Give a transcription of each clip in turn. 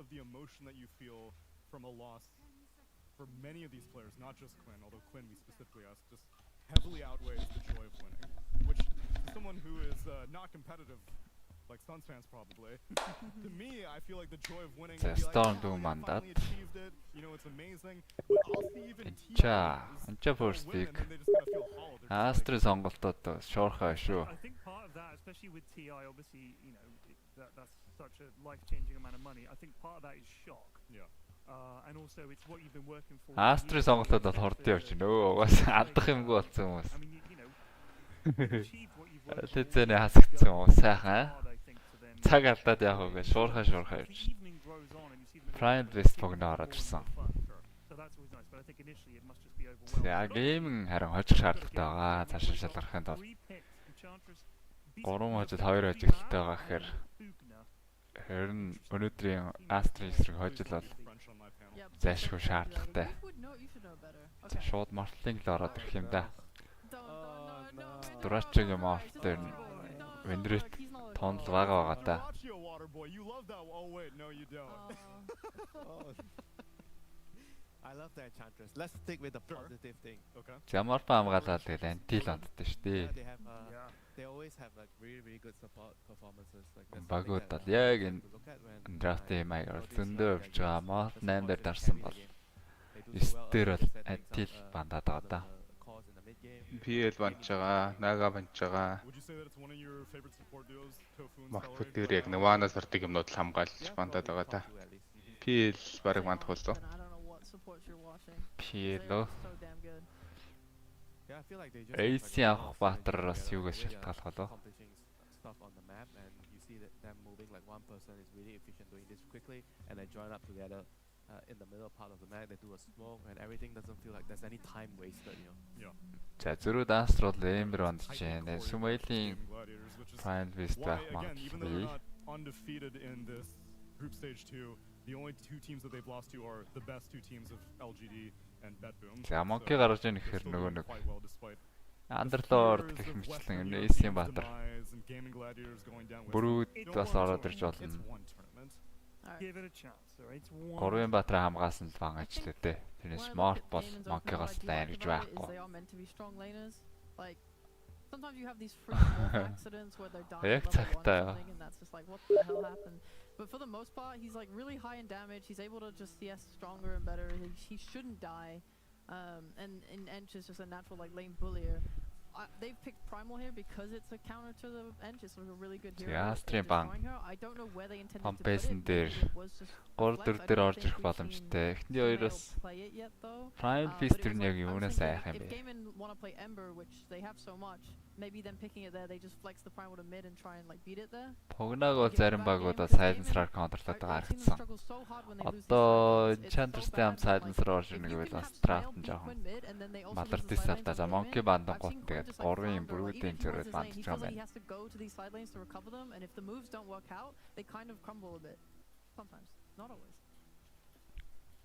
of the emotion that you feel from a loss for many of these players, not just Quinn, although Quinn we specifically asked, just heavily outweighs the joy of winning, which to someone who is not competitive, like Suns fans probably, to me I feel like the joy of winning would be like, oh, I finally achieved it, you know, it's amazing, but I'll see even teams first win pick. and then they just kind of feel hollow. Астрын сонголтууд шуурхай шүү. I think part of that, especially with TI, obviously, you know, that's such a life-changing amount of money. I think part of that is shock. Yeah. And also it's what you've been working for. Астрын сонголтууд бол хордон явж байна. Угаас алдах юмгүй болсон хүмүүс. I mean, you know, you've achieved what you've worked for. Тэцэний хасагдсан юм уу? Сайхан. Цаг алдаад явах үгүй шуурхай явж. Prime West погноо ороод ирсэн. За гейминг харин хожих шаардлагатай байгаа. Цаашаа шалгарахын тулд 3 хожид 2 ажиглалтай байгаа гэхээр харин өнөөдрийн Астрын эсрэг хожил бол зайлшгүй шаардлагатай. Шууд мортлинг л ороод ирэх юм да. Дурачгийн мортлер вендрет тонл байгаа та. I love the Enchantress. Let's stick with the positive thing. Okay. Ямар хамгаалаад л антил ондтой шүү дээ. They always have like really good support performances like this. Багууд бол яг энэ драфтын маягаар зөндөө өвч байгаа. Мол 8 дээр дарсан бол 9 дээр бол антил бандаад байгаа да. PL банч байгаа, Naga банч байгаа. Махбут дээр яг Nirvana-с ордог юмнууд л хамгаалж бандаад байгаа та. PL бараг мандах болов. PL. AC авах Баатар бас юугаас шалтгаалах болов? Stuff on the map and you see that them moving like one person is really efficient doing this quickly and they join up together in the middle part of the map. They do a smoke and everything doesn't feel like there's any time wasted, you know. За зөрүүд Astro Lember онд чинь Sumail-ийн Prime West байх магадлал. Undefeated in this group stage 2. The only two teams that they've lost to are the best two teams of LGD and Bet-Boom. За Monkey гарч ийн гэхээр нөгөө нэг Underlord гэх мэтлэн AC Баатар. Бүрүүд бас ороод ирж болно. Горвын Баатар хамгаалсан л бан ажиллаа дээ. Тэрнээс Smart бол Monkey-гоос лайн гэж байхгүй. Sometimes you have these freak accidents where they're dying and that's just like what the hell happened. But for the most part, he's like really high in damage. He's able to just CS stronger and better. He shouldn't die. And Ench is just a natural like lane bullier. They've picked Primal here because it's a counter to the Ench. It's a really good hero. Yeah, stream bang. I don't know where they intended to put it. It was just 3-4 дээр орж ирэх боломжтой. Эхний хоёроос Prime Fist нь яг юунаас айх юм бэ? If Game want to play Ember, which they have so much, maybe them picking it there, they just flex the Primal to mid and try and like beat it there. Погнаг бол зарим багуудаа Silencer-аар контрлоод байгаа харагдсан. Одоо Enchantress-тэй хам Silencer орж ирнэ гэвэл бас draft нь жоохон малардис алдаа. За Monkey бандан гот тэгээд 3-ын бүрүүдийн зэрэг бандж байгаа юм байна. And if the moves don't work out, they kind of crumble a bit. Sometimes, not always.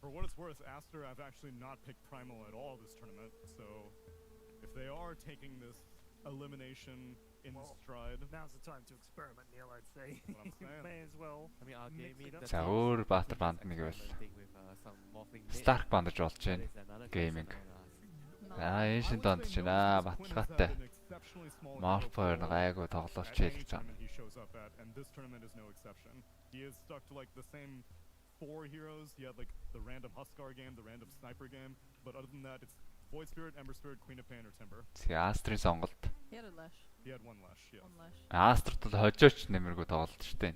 For what it's worth, Aster have actually not picked Primal at all this tournament, so if they are taking this elimination in stride, now's the time to experiment, Neil, I'd say. May as well. I mean, our gaming За өөр Баатар банд нэг байл. Stark бандж болж байна. Gaming. Энэ шин донд ч наа баталгаатай. Morphor нэг айгуу тоглолч хэлж байгаа. he shows up at, and this tournament is no exception. He is stuck to like the same 4 heroes. He had like the random Huskar game, the random Sniper game, but other than that, it's Void Spirit, Ember Spirit, Queen of Pain, or Timber. Астрын сонголт. He had a lash. He had one lash, yeah. One lash. Астрт бол хожооч нэмэргүй тоглолт штэ.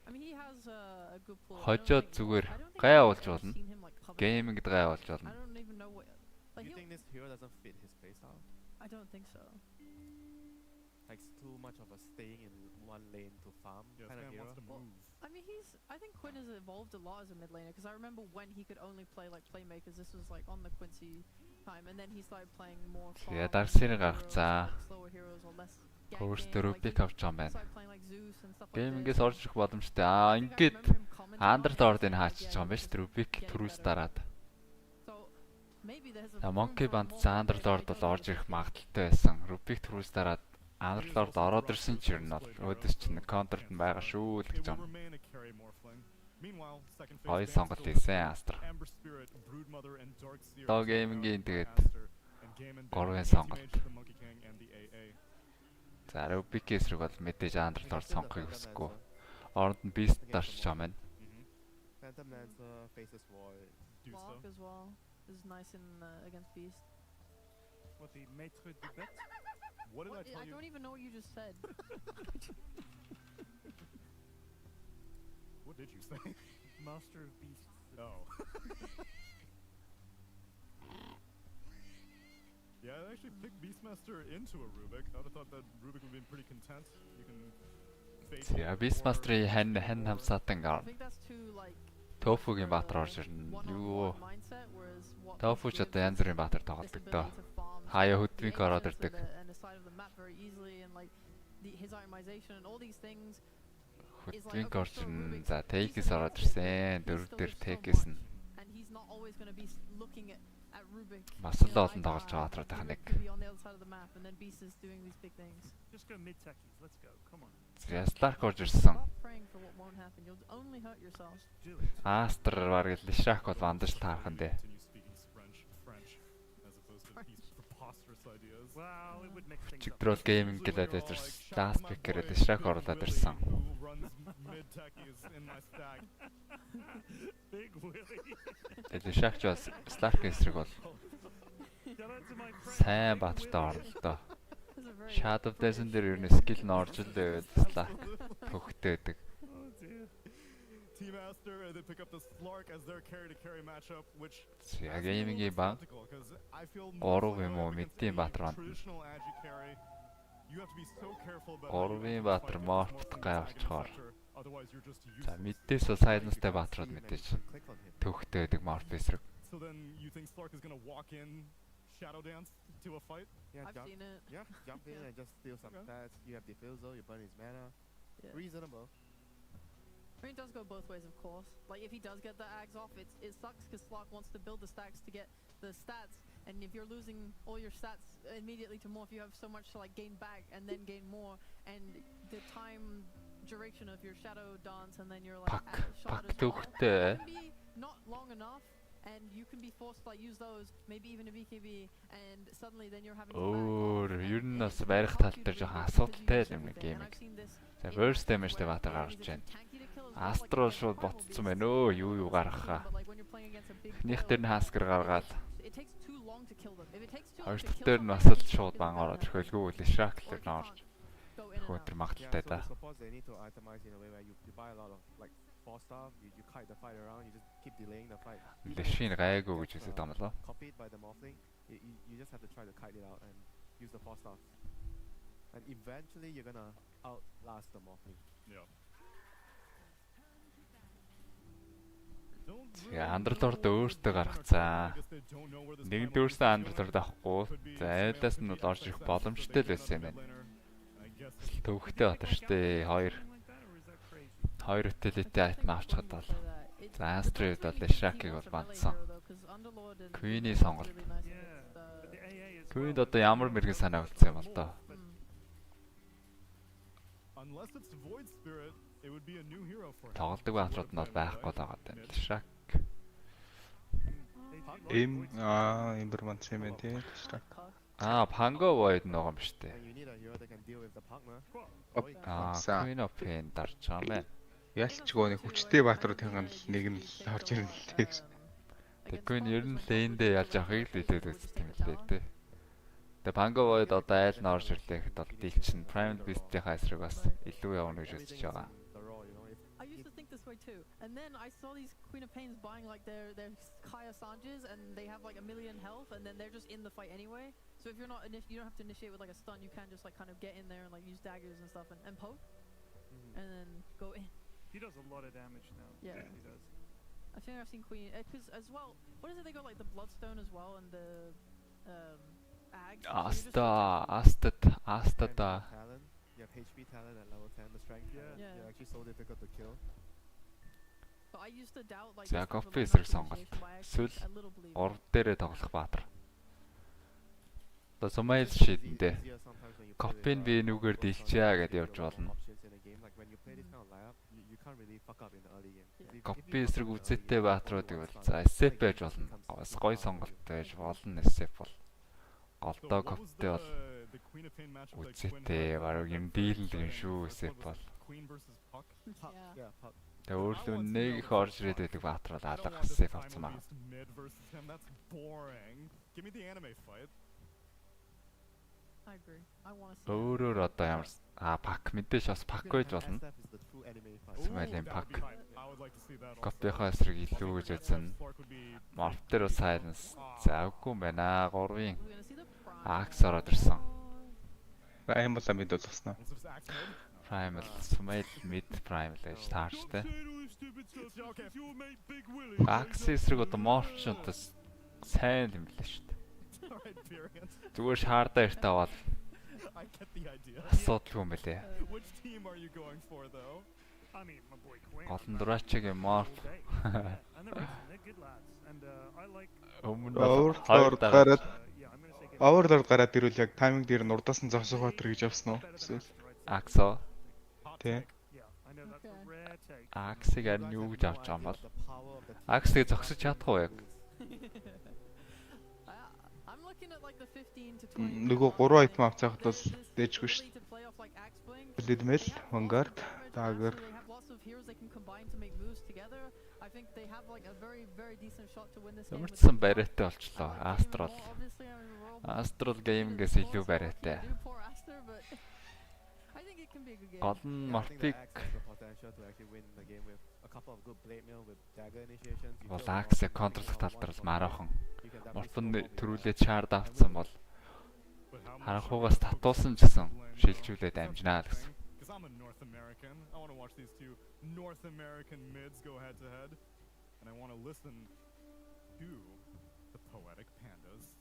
I mean, he has a good pull. Хожоод зүгээр гай явуулж болно. Гейминг гай явуулж болно. I don't even know what. Do you think this hero doesn't fit his playstyle? I don't think so. Like too much of a staying in one lane to farm kind of hero. Wants to move. I mean, I think Quinn has evolved a lot as a mid laner because I remember when he could only play like playmakers. This was like on the Quincy time, and then he started playing more. Yeah, Darcy-ыг гаргацаа. Өөртөө пик авч байгаа юм байна. Геймингээс орж ирэх боломжтой. Ингээд Underlord-ыг хаачиж байгаа юм байна шүү дээ. Рубик төрөөс дараад. Monkey банд Underlord бол орж ирэх магадaltaй байсан. Рубик төрөөс дараад Underlord ороод ирсэн ч юм бол өөдөөс чинь контрт нь байгаа шүү л гэж байна. Meanwhile, second phase Хоёр bans сонголт still хийсэн reserved. Астра. Amber Spirit, Broodmother, and Dark Seer Dog taking Gaming-ийн out тэгээд Master, and Game and гурван Bang, сонголт. Anti-Mage, the Monkey King, and the AA. За Rubik эсрэг бол мэдээж Андерлоор сонгохыг хүсэхгүй. Оронд нь Beast дарчж байгаа маань. Phantom Lancer faces Void. Do Block so. as well is nice in against Beast. What, the maître du bet? What did I What? tell I you? don't even know what you just said. What did you say? Master of beasts. Oh. Yeah, I actually picked Beastmaster into a Rubik. I would have thought that Rubik would be pretty content. You can fade. За Beastmaster-ийн хань хамсаатан гар. I think that's too like Tofu-гийн баатар орж ирнэ. Юу mindset, whereas what Tofu ч одоо янз бүрийн баатар тоглодог доо. ability to farm Хаяа the хөдвийг ороод ancients ирдэг. and the side of the map very easily and like his itemization and all these things. Хөдвийг орж ирнэ. За Take-с ороод ирсэн. Дөрөв дээр Take-с нь And he's not always going to be looking at Rubik. бас л олон тоглож байгаа атруудынх нэг. Could be on the other side of the map and then Beast is doing these big things. Just go mid techies. Let's go. Come on. Slack орж ирсэн. Stop praying for what won't happen. You'll only hurt yourselves. Do it. Астр бараг Lishrak бол вандаж таарах нь дээ. Continue speaking French as opposed to these preposterous ideas. Well, it would mix things up. Чигдрол гейминг гэлээд ирсэн. Last picker Lishrak оруулаад ирсэн. Who runs mid techies in my stack? Big Willie. Lishrak ч бас Slack эсрэг бол Shout out to my friend. сайн Big баатартай Willie. оролдоо. This is a very Shadow Dance дээр ер нь скил нь орж л байвал Slack төгтөө байдаг. Oh dear. Team Aster, they pick up the Slark as their carry-to-carry matchup, which Яг геймингийн баг tactical, 'cause I feel Гурав more юм уу, against мэдийн any баатар банд. traditional agi carry, you have to be so careful about Гурвын баатар морфт гайвчхоор. otherwise you're just За useless. мэдээс бол Silence-тэй баатрууд мэдээж Click on him. төгтөө байдаг морф эсрэг. So then you think Slark is going to walk in Shadow Dance to a fight? Yeah, I've seen it. Yeah, jump in and just steal some Okay. stats. You have Diffusal, you burn his mana. Yeah. Reasonable. I mean, it does go both ways, of course. Like, if he does get the Ags off, it sucks because Slock wants to build the stacks to get the stats. And if you're losing all your stats immediately to morph, you have so much to, like, gain back and then gain more. And the time duration of your Shadow Dance and then your, like, Pak shot as well төгтөө. can be not long enough. And you can be forced to, like, use those, maybe even a BKB, and suddenly then you're having to back Өөр off, ер and нь it бас барих helps тал you дээр to жоохон lose because you асуудалтай use юм everything. And гейминг. I've seen this За in burst matches damage-тэй where баатар it гарч is байна. tanky to kill as well, like Астро against шууд Primal ботцсон Beast. байна өө юу гаргахаа. But like when you're playing against a big Эхнийх foil, дээр нь хаскер гаргаад it takes too long to kill them. If it takes too long хоёр to дахь kill дээр нь them, бас л then шууд it's бан bad. ороод ирэхэлгүй Lishrak Or дээр if нь you орж can't go in and хөөтөр out. магталтай Yeah, да. so the supports they need to itemize in a way where you buy a lot of like 4-star, you kite the fight around, you just keep delaying the fight. Even if Лишин it's, гайгүй гэж үздэг юм болоо. copied by the morphling, you just have to try to kite it out and use the 4-star. And eventually you're gonna outlast the morphling. Yeah. Тэгээ Андерлорд өөртөө гаргацсан. Нэг дөрөстөө Андерлорд авахгүй. За айлаас нь бол орж ирэх боломжтой л байсан юм байна. Төвхтэй бат штэ хоёр utility item авчихад бол. За Astrid бол Lishrak-ыг бол бандсан. Queen-ий сонголт. Yeah. But the AA is Queen одоо ямар мэрэгэн санаа үлдсэн юм бол доо. Unless it's Void Spirit, it would be a new hero for him. Тоглодог баатрууд нь бол байхгүй л байгаа тань. Lishrak. Имбермант юм байна тий. Pango Void нөгөө юм штэ. And you need a hero that can deal with the partner. Queen of Pain дарж байгаа юм байна. Ялчгүй нэг хүчтэй баатруудын нэг нь л орж ирнэ л тий. Тэг Queen ер нь лейндээ ялж авахыг л хэлээд үзсэн юм лээ дээ. Тэг Pango Void одоо айл нь орж ирлээ гэхэд бол дийл чинь Primal Beast-ийн эсрэг бас илүү явна гэж үзэж байгаа. The raw, you know, if I used to think this way too, and then I saw these Queen of Pains buying like their Kaya Sanjas, and they have like 1,000,000 health, and then they're just in the fight anyway. So if you're not, you don't have to initiate with like a stun. You can just like kind of get in there and like use daggers and stuff and poke, and then go in. he does a lot of damage now. Yeah. He does. I think I've seen Queen because as well. What is it? They got like the Bloodstone as well, and the Ag. Астата. Talon, you have HP Talon at level 10, the strength. Yeah. Yeah. They're actually so difficult to kill. But I used to doubt like. За this type of, Coffee like, эсрэг optimization, сонголт. but I actually Эсвэл a little believe it. 3 дээрээ тоглох баатар. Одоо Sumail шийдэндээ. Easier sometimes when you play with, Copy нь би нүгээр both дэлчээ sides, гэдээ you явж have a lot of болно. options in the game. Like when you play this kind of lineup, you you can't really fuck up in the early game. Копи эсрэг үзээтэй баатруудыг бол за SF байж болно. Бас гоё сонголт байж болно SF бол. Голдоо коптэй бол үзээтэй баруун юм дийлэн шүү SF бол. Тэгээ өөрлөө нэг их орж ирээд байдаг баатар бол алга SF авсан маа. Өөрөөр одоо ямар пак мэдээж бас пак байж болно. Смайлын пак. Копийнхоо эсрэг илүү гэж үзэн. Мортер Silence завгүй байна. 3-ын Axe ороод ирсэн. Primal мид болсноо. Primal Smile mid Primal гэж таарчтай. Axe эсрэг одоо Morch одоо сайн юм лээ шүү дээ. Зүгээр шаардаа эрт аваад асуудалгүй юм байлээ. Голон дурачгийн Morch. Overlord гараад ирвэл яг тайминг дээр нь урдаас нь зогсох баатар гэж авсан уу? Эсвэл Axo. Тий. Axe-ыг харин юу гэж авч байгаа юм бол Axe-ыг зогсож чадах уу яг? Нөгөө 3 item авцаахад бол дээжгүй шүү дээ. Лидмэл, Vanguard, Dagger. Ямарчсан бариатай болчлоо. Astral Game-гээс илүү бариатай. Гол нь Morphic бол Axe контрлох тал дээр л мараахан. Морфон төрүүлээд шаард авцсан бол харанхуугаас татуулсан ч гэсэн шилжүүлээд амжинаа л гэсэн. I'm a North American. I want to watch these two North American mids go head to head, and I want to listen to the Poetic Pandas.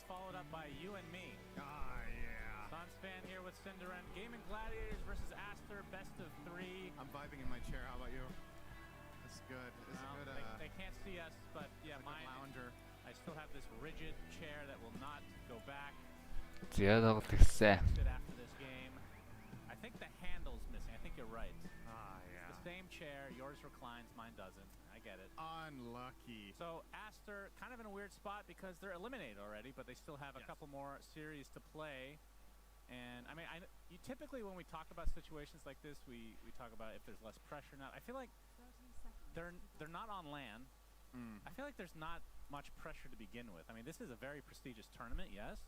Followed up by You and Me. Suns fan here with Cinderan. Gaming Gladiators versus Aster, best of 3. I'm vibing in my chair. How about you? It's good. It's well, a good. They can't see us, but yeah, mine. Lounger. I still have this rigid chair that will not go back. Зяадаг тэгсэн. After this game, I think the handle's missing. I think you're right. Yeah. The same chair, yours reclines, mine doesn't. I get it. Unlucky. So Aster kind of in a weird spot because they're eliminated already, but they still have a couple more series to play. And I mean, you typically when we talk about situations like this, we talk about if there's less pressure. Now I feel like they're not on LAN. I feel like there's not much pressure to begin with. I mean, this is a very prestigious tournament, yes,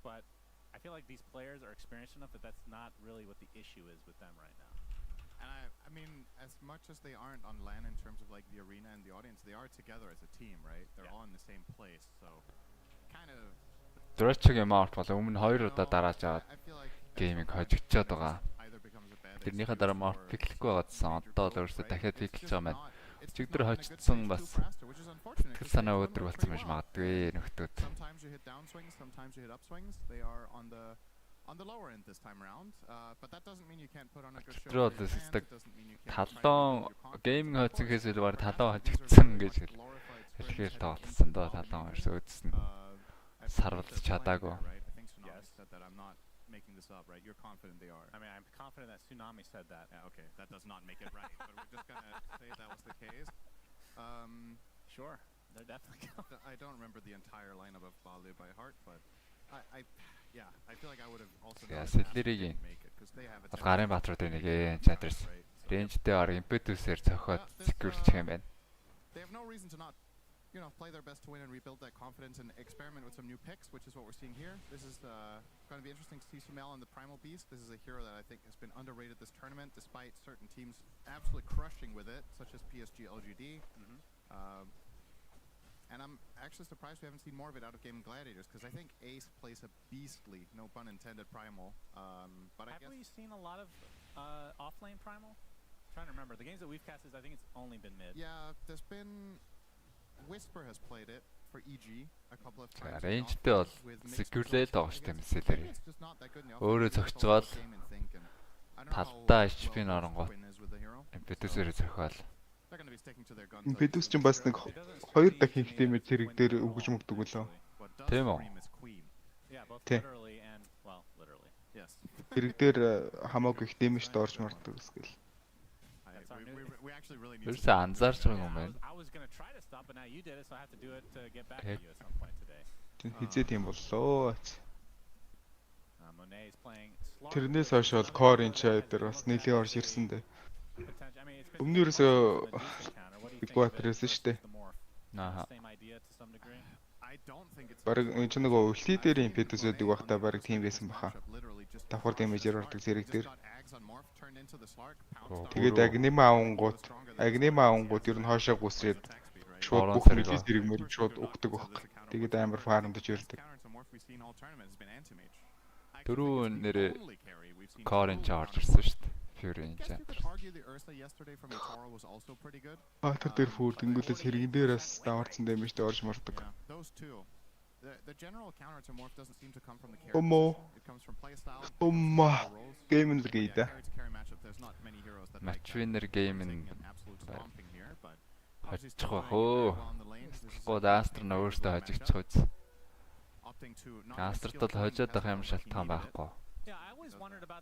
but I feel like these players are experienced enough that that's not really what the issue is with them right now. And I mean, as much as they aren't on LAN in terms of like the arena and the audience, they are together as a team, right? They're all in the same place, so kind of. Дөрөчгийн Mort бол өмнө 2 удаа дарааж аваад геймийг хожигчоод байгаа. Тэрнийхээ дараа Mort пиклэхгүй байгаадсан. Одоо л өөрөөсөө дахиад пиклж байгаа маань. Чигдэр хожигдсан бас сэтгэл санаа өөдрөг болсон байж магадгүй нөхдүүд. Sometimes you hit downswings, sometimes you hit upswings. They are on the lower end this time around, but that doesn't mean you can't put on a good show. Талон гейминг хожихээс илүү баг талан хожигдсан гэж хэлэхээр тоглосон доо талан ерөөсөө үзсэн. Сарвалж чадаагүй. I think Tsunami said that. I'm not making this up, right? You're confident they are. I mean, I'm confident that Tsunami said that. Yeah, okay, that does not make it right, but we're just gonna say that was the case. Sure, they're definitely. I don't remember the entire lineup of Bali by heart, but Yeah, I feel like I would have also Селлеригийн гарын баатруудын нэг Chantress range-тэй орог impetus-ээр цохоод secure-лчих юм байна. They have no reason to not, you know, play their best to win and rebuild that confidence and experiment with some new picks, which is what we're seeing here. This is going to be interesting to see Sumail on the Primal Beast. This is a hero that I think has been underrated this tournament, despite certain teams absolutely crushing with it, such as PSG LGD. And I'm actually surprised we haven't seen more of it out of Game Gladiators, because I think Ace plays a beastly, no pun intended, Primal. But have we seen a lot of off-lane Primal? I'm trying to remember. The games that we've casted, I think it's only been mid. Yeah, there's been... Whisper has played it for EG a couple of times. Range-тэй бол secure-лээд байгаа шүү дээ Селлери. Өөрөө зөгцгоол талдаа HP-н оронгоо impetus-ээр зохиол. Impetus ч бас нэг 2 дахин их дэмэж зэрэг дээр өгж мөгдөг лөө. Тийм үү? Тийм. Зэрэг дээр хамаагүй их дэмэж дорж мордог гэсгэл. Ерөөсөө анзаарч байгаа юм байна. Хизээ тийм боллоо. Тэрнээс хойш бол core инчаа дээр бас нэлийн орж ирсэн дээ. Өмнө ерөөсөө equator-с шүү дээ. Аа. Бараг энэ ч нөгөө өвлий дээр impetus өгдөг байхдаа бараг тийм байсан баха. Давхар дэмэжээр ордог зэрэг дээр. Тэгээд агнима авангууд ер нь хоошоо гүсрээд шууд бүх нөлөө зэрэг мөрөг шууд өгдөг баг. Тэгээд амар фармдж ирдэг. Дөрөв нэрээ core charge ирсэн шүү дээ. Fury charge. Тэр дээр фүүр тэнгүүлээс хэрэгэн дээрээс даварцсан дэмэжтэй орж мордог. The general counter to morph doesn't seem to come from the character. It comes from playstyle. Game in the game. Match winner game in. Хожчих хөө. Астр нь өөртөө хожигчих үз. Астрт бол хожоод байх юм шалтгаан байхгүй. Yeah, I always wondered about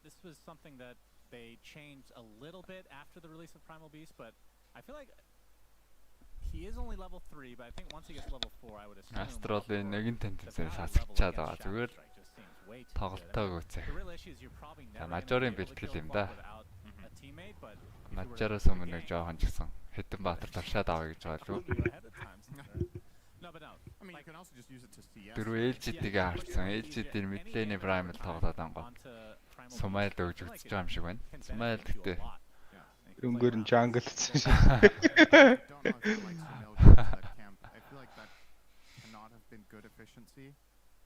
this was something that they changed a little bit after the release of Primal Beast, but I feel like he is only level 3, but I think once he gets level 4, I would assume Астролын нэгэн тенденцээс хасчихад байгаа. Зүгээр тоглолтоо үзээ. Мажорын бэлтгэл юм да. Мажороос өмнө нэг жоохон ч гэсэн хэдэн баатар тавшаад аваа гэж байгаа л үү? Дөрөв LG-ийг харсан. LG-ийн мэдлэний Primal тоглоод ангууд. Сумайл өгж үзэж байгаа юм шиг байна. Сумайл гэдэг Өнгөр нь jungle гэсэн шиг.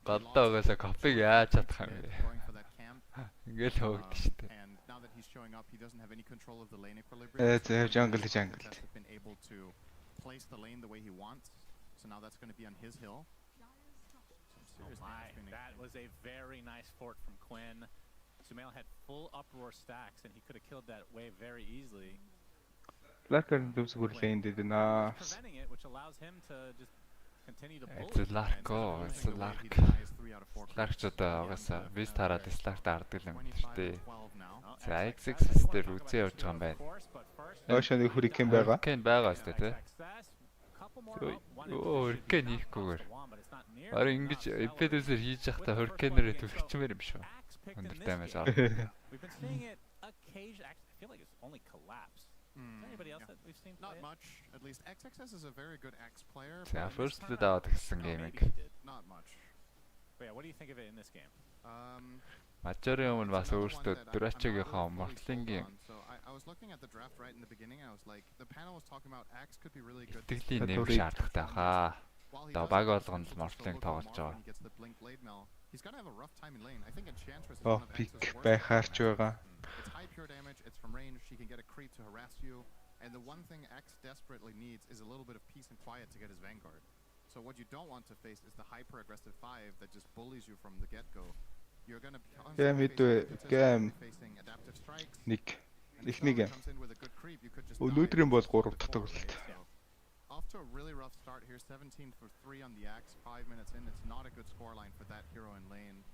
Голдоогоос копиг яаж чадах юм бэ? Ингээл хөөгдөж штэ. Jungle. So now that's going to be on his hill. That was a very nice fort from Quinn. Sumail had full uproar stacks and he could have killed that wave very easily. Larkar dövsgür lane dedi na. Preventing it, which allows him to just continue to bully. It's a Lark. Larkчод угаасаа вист хараад Lark даардаг юм шүү дээ. За XX дээр үзээ явж байгаа юм байна. Оошны hurricane байгаа. Hurricane байгаа шүү дээ. Hurricane хийхгүйгээр. Араа ингэж impetus-ээр хийж явахдаа Hurricane-ээр түлхчмээр юм шүү. Өндөр damage авах. We've been seeing it occasionally. I feel like it's only collapsed. Anybody else that we've seen play? Not much. At least XXS is a very good X player. За first-д даваад гисэн геймийг. Not much. But yeah, what do you think of it in this game? Мажорын өмнө бас өөртөө Durachigийнхаа Mortling-ийн I was looking at the draft right in the beginning. I was like, the panel was talking about Axe could be really good. Тэтгэлийн нэм шаардлагатай хаа. Одоо баг болгоно л Mortling тоглож байгаа. He's going to have a rough time in lane. I think Enchantress is one of pick X's worst. байхаарч байгаа. It's high pure damage, it's from range, she can get a creep to harass you, and the one thing X desperately needs is a little bit of peace and quiet to get his Vanguard. So what you don't want to face is the hyper aggressive 5 that just bullies you from the get-go. You're going to be facing adaptive strikes. Их нэг. Өнөөдрийн бол 3 дахь тоглолт. Off to a really rough start here, 17 for 3 on the axe, 5 minutes in. It's not a good scoreline for that hero in lane,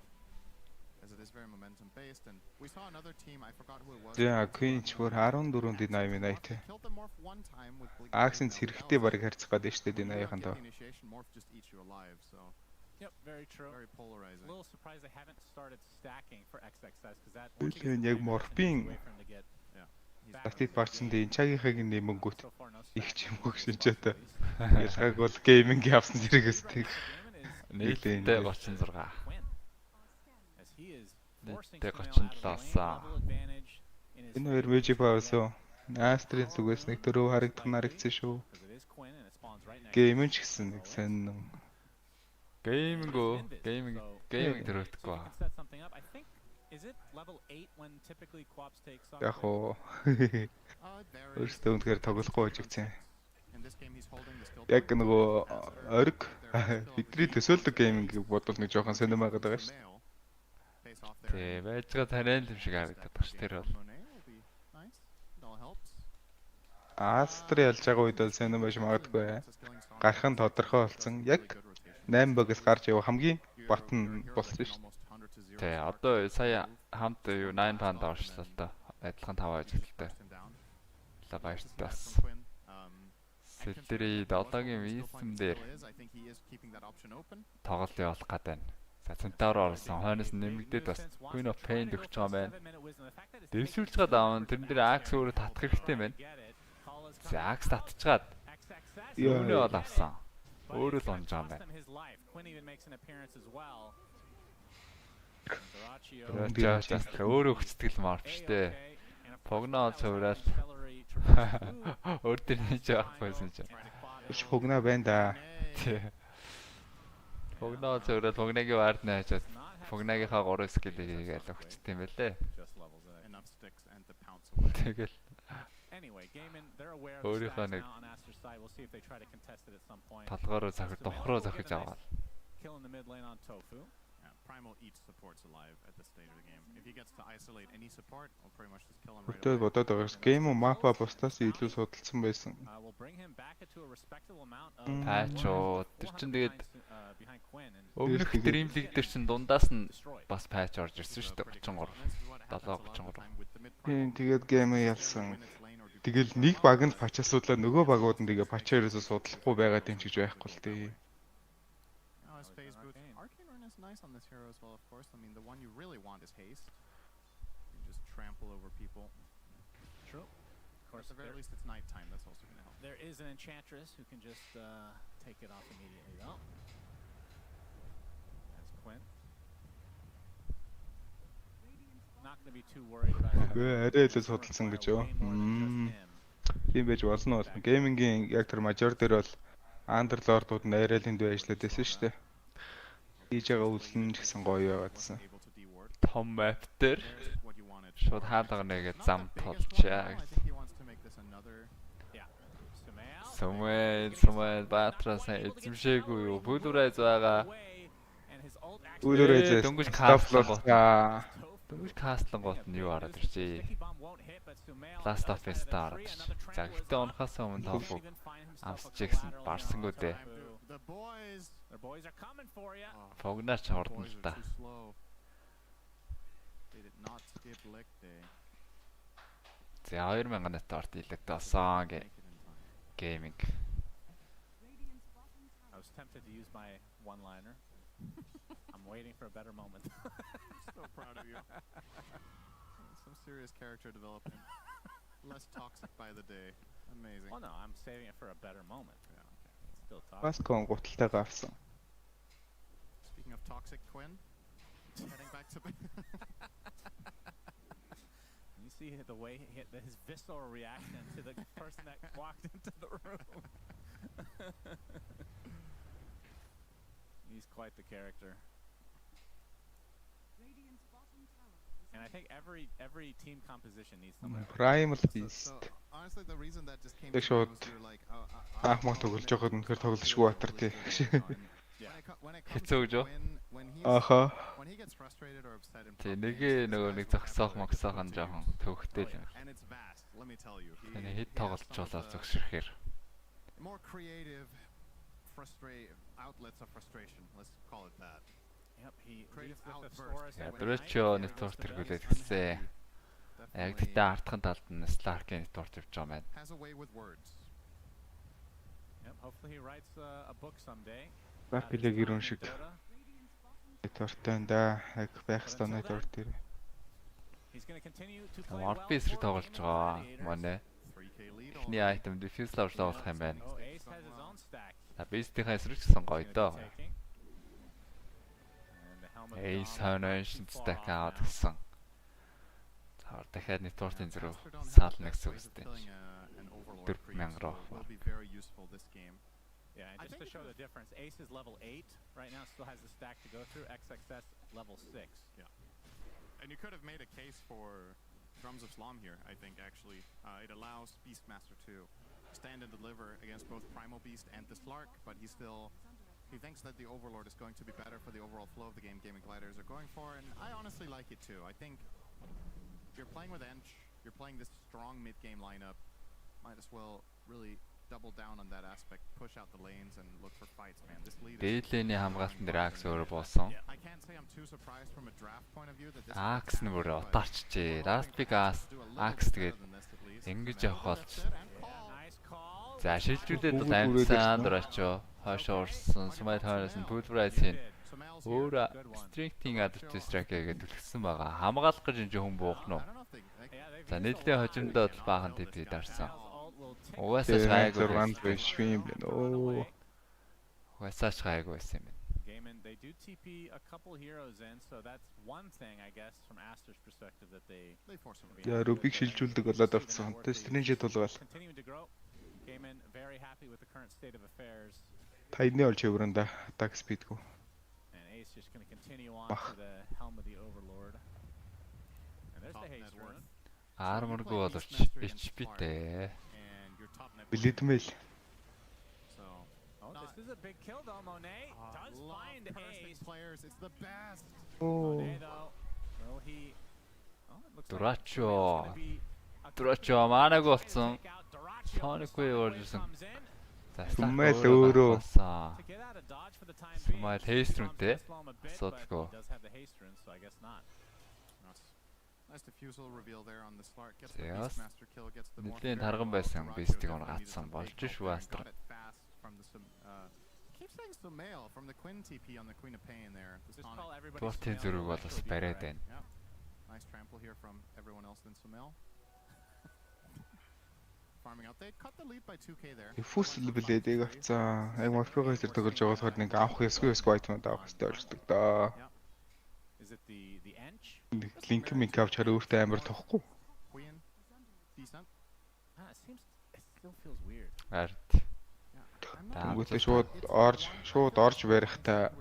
as it is very momentum based. And we saw another team, I forgot who it was. За, Queench бүр 14-д 80 минут. Axe-ын зэрэгтэй барыг харьцах гэдэг шүү дээ энэ аяханд. Morph just eats you alive, so Yep, very true. Very polarizing. A little surprised they haven't started stacking for XXS because that. Билэн яг морфин статик бачсан дээ чагийнхыг нэмэнгүүт их ч юм уу гэсэн ч одоо ялгааг бол гейминг явсан зэрэгээс тэг Нийтдээ 36. Нийтдээ 37-аас. Энэ хоёр мэжик баасан. Астрийн зүгээс нэг дөрөв харагдсан шүү. Гейминг ч гэсэн нэг сонин. Гейминг төрөвдөхгүй. Яг оо. Өөртөө үнэхээр тоглохгүй байж гисэн. Яг нөгөө ориг бидний төсөөлдөг гейминг бодвол нэг жоохон сонирм байгаад байгаа шүү. Тэ байж байгаа тариал юм шиг харагдаад байна ш тэр бол. Астри ялж байгаа үед бол сонирм байж магадгүй. Гарах нь тодорхой болсон. Яг 8 багаас гарч яваа хамгийн бат нь болсон шүү. Тэ одоо сая хамт юу 9 панд орчлоо л доо. Адилхан 5 ажилттай. За баяртай бас. Сэлдэрий одоогийн визм дээр тоглолт явуулах гээд байна. За центавр орсон. Хойноос нэмэгдээд бас Queen of Pain өгч байгаа байна. Дэвшүүлж гад аав тэрэн дээр Axe өөрөө татах хэрэгтэй байна. За Axe татчихад юунэ бол авсан. Өөрөө л онж байгаа байна. Өөрөө хөцтгэл марвчтэй. Погноо цоврал. Өөр дээр хийж авахгүйсэн чинь. Иш погноо байна да. Погноо цоврал погнагийн вард наачаад погнагийнхаа 3 скиллийг хийгээл өгчт юм байлээ. Тэгэл өөрийнхөө нэг талгаараа захир дохроо захиж аваад. Primal eats supports alive at this stage of the game. If he gets to isolate any support, I'll pretty much just kill him right away. Бодоод байгаа ш. Game mapa бусдаас илүү судалсан байсан. Патчууд тэр чин тэгээд өмнөх Dreamleague дээр чин дундаас нь бас патч орж ирсэн шүү дээ 33. 733. Тийм тэгээд game ялсан. Тэгэл нэг баг нь патч асуудлаа нөгөө багууд нь тэгээ патчээрээс судлахгүй байгаад юм чиж байхгүй л дээ. Nice on this hero as well, of course. I mean, the one you really want is haste. You just trample over people. True. Of course, at the very least, it's nighttime. That's also going to help. There is an enchantress who can just take it off immediately, though. That's Quinn. Not going to be too worried about it. Арай л судалсан гэж юу? Тийм байж болно бол. Геймингийн яг тэр мажор дээр бол андерлордууд нь арай л энд ажиллаад байсан шүү дээ. Хийж байгаа үлэн ч гэсэн гоё байгаадсан. Том map дээр шууд хаалга нэгээд зам толчаа. Сумэл баатраас эзэмшээгүй юу? Бүлүрээс байгаа. Бүлүрээс дөнгөж кастлаа. Дөнгөж кастлангууд нь юу хараад ирчээ. Last of Us Star. За гэтээ унахаас өмнө тоолбог амсч гэсэн барсангүү дээ. The boys are coming for you. Погнаач ордон л та. За 2000 нэт орд илэгдээ осон гейминг. I was tempted to use my one-liner. I'm waiting for a better moment. So proud of you. Some serious character development. Less toxic by the day. Amazing. Oh no, I'm saving it for a better moment. Yeah, okay. It's still toxic. Баскон гуталтайгаа авсан. Speaking of toxic Quinn, heading back to you see the way his visceral reaction to the person that walked into the room. He's quite the character. And I think every team composition needs someone. Primal Beast. Honestly, the reason that just came to me was you're like, Ахмад тоглож байгаад үнэхээр тоглошгүй батар тий. Хэцүү гэж. Аха. Тэ нэг нэг зогсоох могсоохон жоохон төвхтэй л юм. Тэний хэд тоглож болоо зогсөрхээр. More creative outlets of frustration. Let's call it that. Yep, he leads with the Saurus. Ядрэчо нэтворк тэргүүлээд гисэн. Яг тэгтээ артхан талд нь Slark-ийн нэтворк тавьж байгаа юм байна. Has a way with words. Yep, hopefully he writes a book someday. Бапилэг ирүүн шиг. Networkтэй да. Яг байх ёстой network дээр. Орби эсрэг тоглож байгаа манай. Эхний item defuse лавж тоглох юм байна. Beast-ийн эсрэг ч гэсэн гоё доо. Ace Honation stack out гэсэн. За дахиад network-ийн зэрэг саална гэсэн үг үстэй. 4000 руу. Yeah, and just to show the difference, Ace is level 8 right now, still has a stack to go through. XXS level 6. Yeah. And you could have made a case for Drums of Slom here, I think, actually. It allows Beastmaster to stand and deliver against both Primal Beast and the Slark, but he thinks that the Overlord is going to be better for the overall flow of the game Gaming Gliders are going for, and I honestly like it too. I think you're playing with Ench, you're playing this strong mid-game lineup, might as well really double down on that aspect, push out the lanes and look for fights, man. This lead is Dailyний хамгаалтан дээр Axe өөрөө боосон. I can't say I'm too surprised from a draft point of view that this Axe нүрээ утаарчжээ. Last pick Axe тэгээд ингэж явах болж. За шилжүүлээд бол амьсан дурачоо. Хойшоо урсан, Smite хойноос нь Pulverize-ийн өөр strength-ийн adaptive strike гэдэг төлгсөн байгаа. Хамгаалах гэж энэ хүн буух нь уу? За нийтлээ хожимдоо бол баахан TP дарсан. Угаасаа гайгүй 6 биш юм байна. Оо. Угаасаа гайгүй байсан юм байна. They do TP a couple heroes in, so that's one thing I guess from Aster's perspective that they force him. Яа, Rubik шилжүүлдэг болоод авцсан. Тэс Strange толгойл. Continuing to grow. Gaiman very happy with the current state of affairs. Тайны олж өврөндө attack speed го. And Ace just going to continue on to the helm of the Overlord. And there's the haste rune. Armor-гүй боловч HP-тэй. Билэдмэл. So, this is a big kill though. Monet does find Ace. Players, it's the best. Monet though, will he? Oh, it looks Дурачо маанаг болсон. Sonic-гүй оржсэн. Сумэл өөрөө. Сумэл haste rune-тэй. Асуудалгүй. Nice diffusal reveal there on the Slark. Gets the Beastmaster kill, gets the more. Нэлийн тарган байсан Beast-ийг гацсан болж шүү Astra. Keep saying Sumail from the Quinn TP on the Queen of Pain there. Тууртын зүрэг бол бас бариад байна. Nice trample here from everyone else than Sumail. Farming out. They cut the lead by 2k there. Фүсэл билээд авцсан. Яг Morpheus дээр тоглож байгаа болохоор нэг авах ёсгүй item авах хэрэгтэй болчихдог доо. Is it the Ench? Link минь авч хараа өөртөө амар тохгүй. Queen decent. It still feels weird. Ард. Тэнгүүтээ шууд орж барихтаа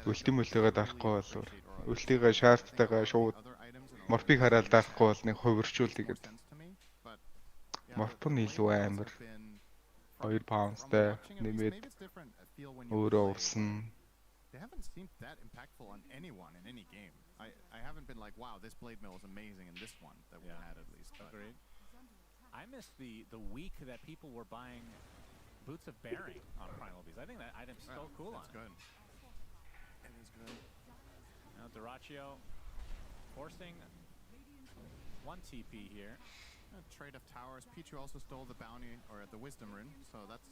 ультимөлтэйгээ дарахгүй болвол ультигээ шаарттайгаа шууд морпиг хараад дарахгүй бол нэг хувирчуулъя гэдэг. Морпон илүү амар 2 паунстай нэмээд өөрөө урсан. They haven't seemed that impactful on anyone in any game. I haven't been like, wow, this blade mill is amazing in this one that we had at least. Agreed. I missed the week that people were buying Boots of Bearing on Primal Beast. I think that item's so cool on it. Good. It is good. Now Duraccio forcing 1 TP here. Trade of towers. Pichu also stole the bounty or the wisdom rune, so that's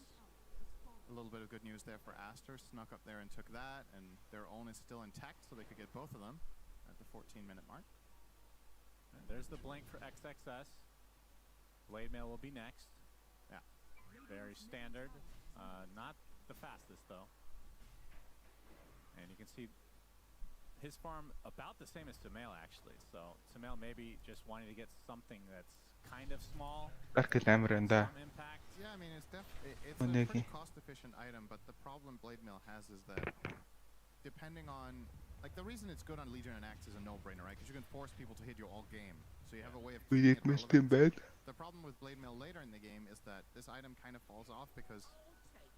a little bit of good news there for Aster. Snuck up there and took that, and their own is still intact, so they could get both of them at the 14-minute mark. And there's the blink for XXS. Blade Mail will be next. Yeah. Very standard. Not the fastest, though. And you can see his farm about the same as Sumail, actually. So Sumail maybe just wanting to get something that's kind of small. Some impact. Yeah, I mean, it's a pretty cost-efficient item, but the problem Blade Mail has is that depending on, like, the reason it's good on Legion and Axe is a no-brainer, right? Because you can force people to hit you all game, so you have a way of. The problem with Blade Mail later in the game is that this item kind of falls off because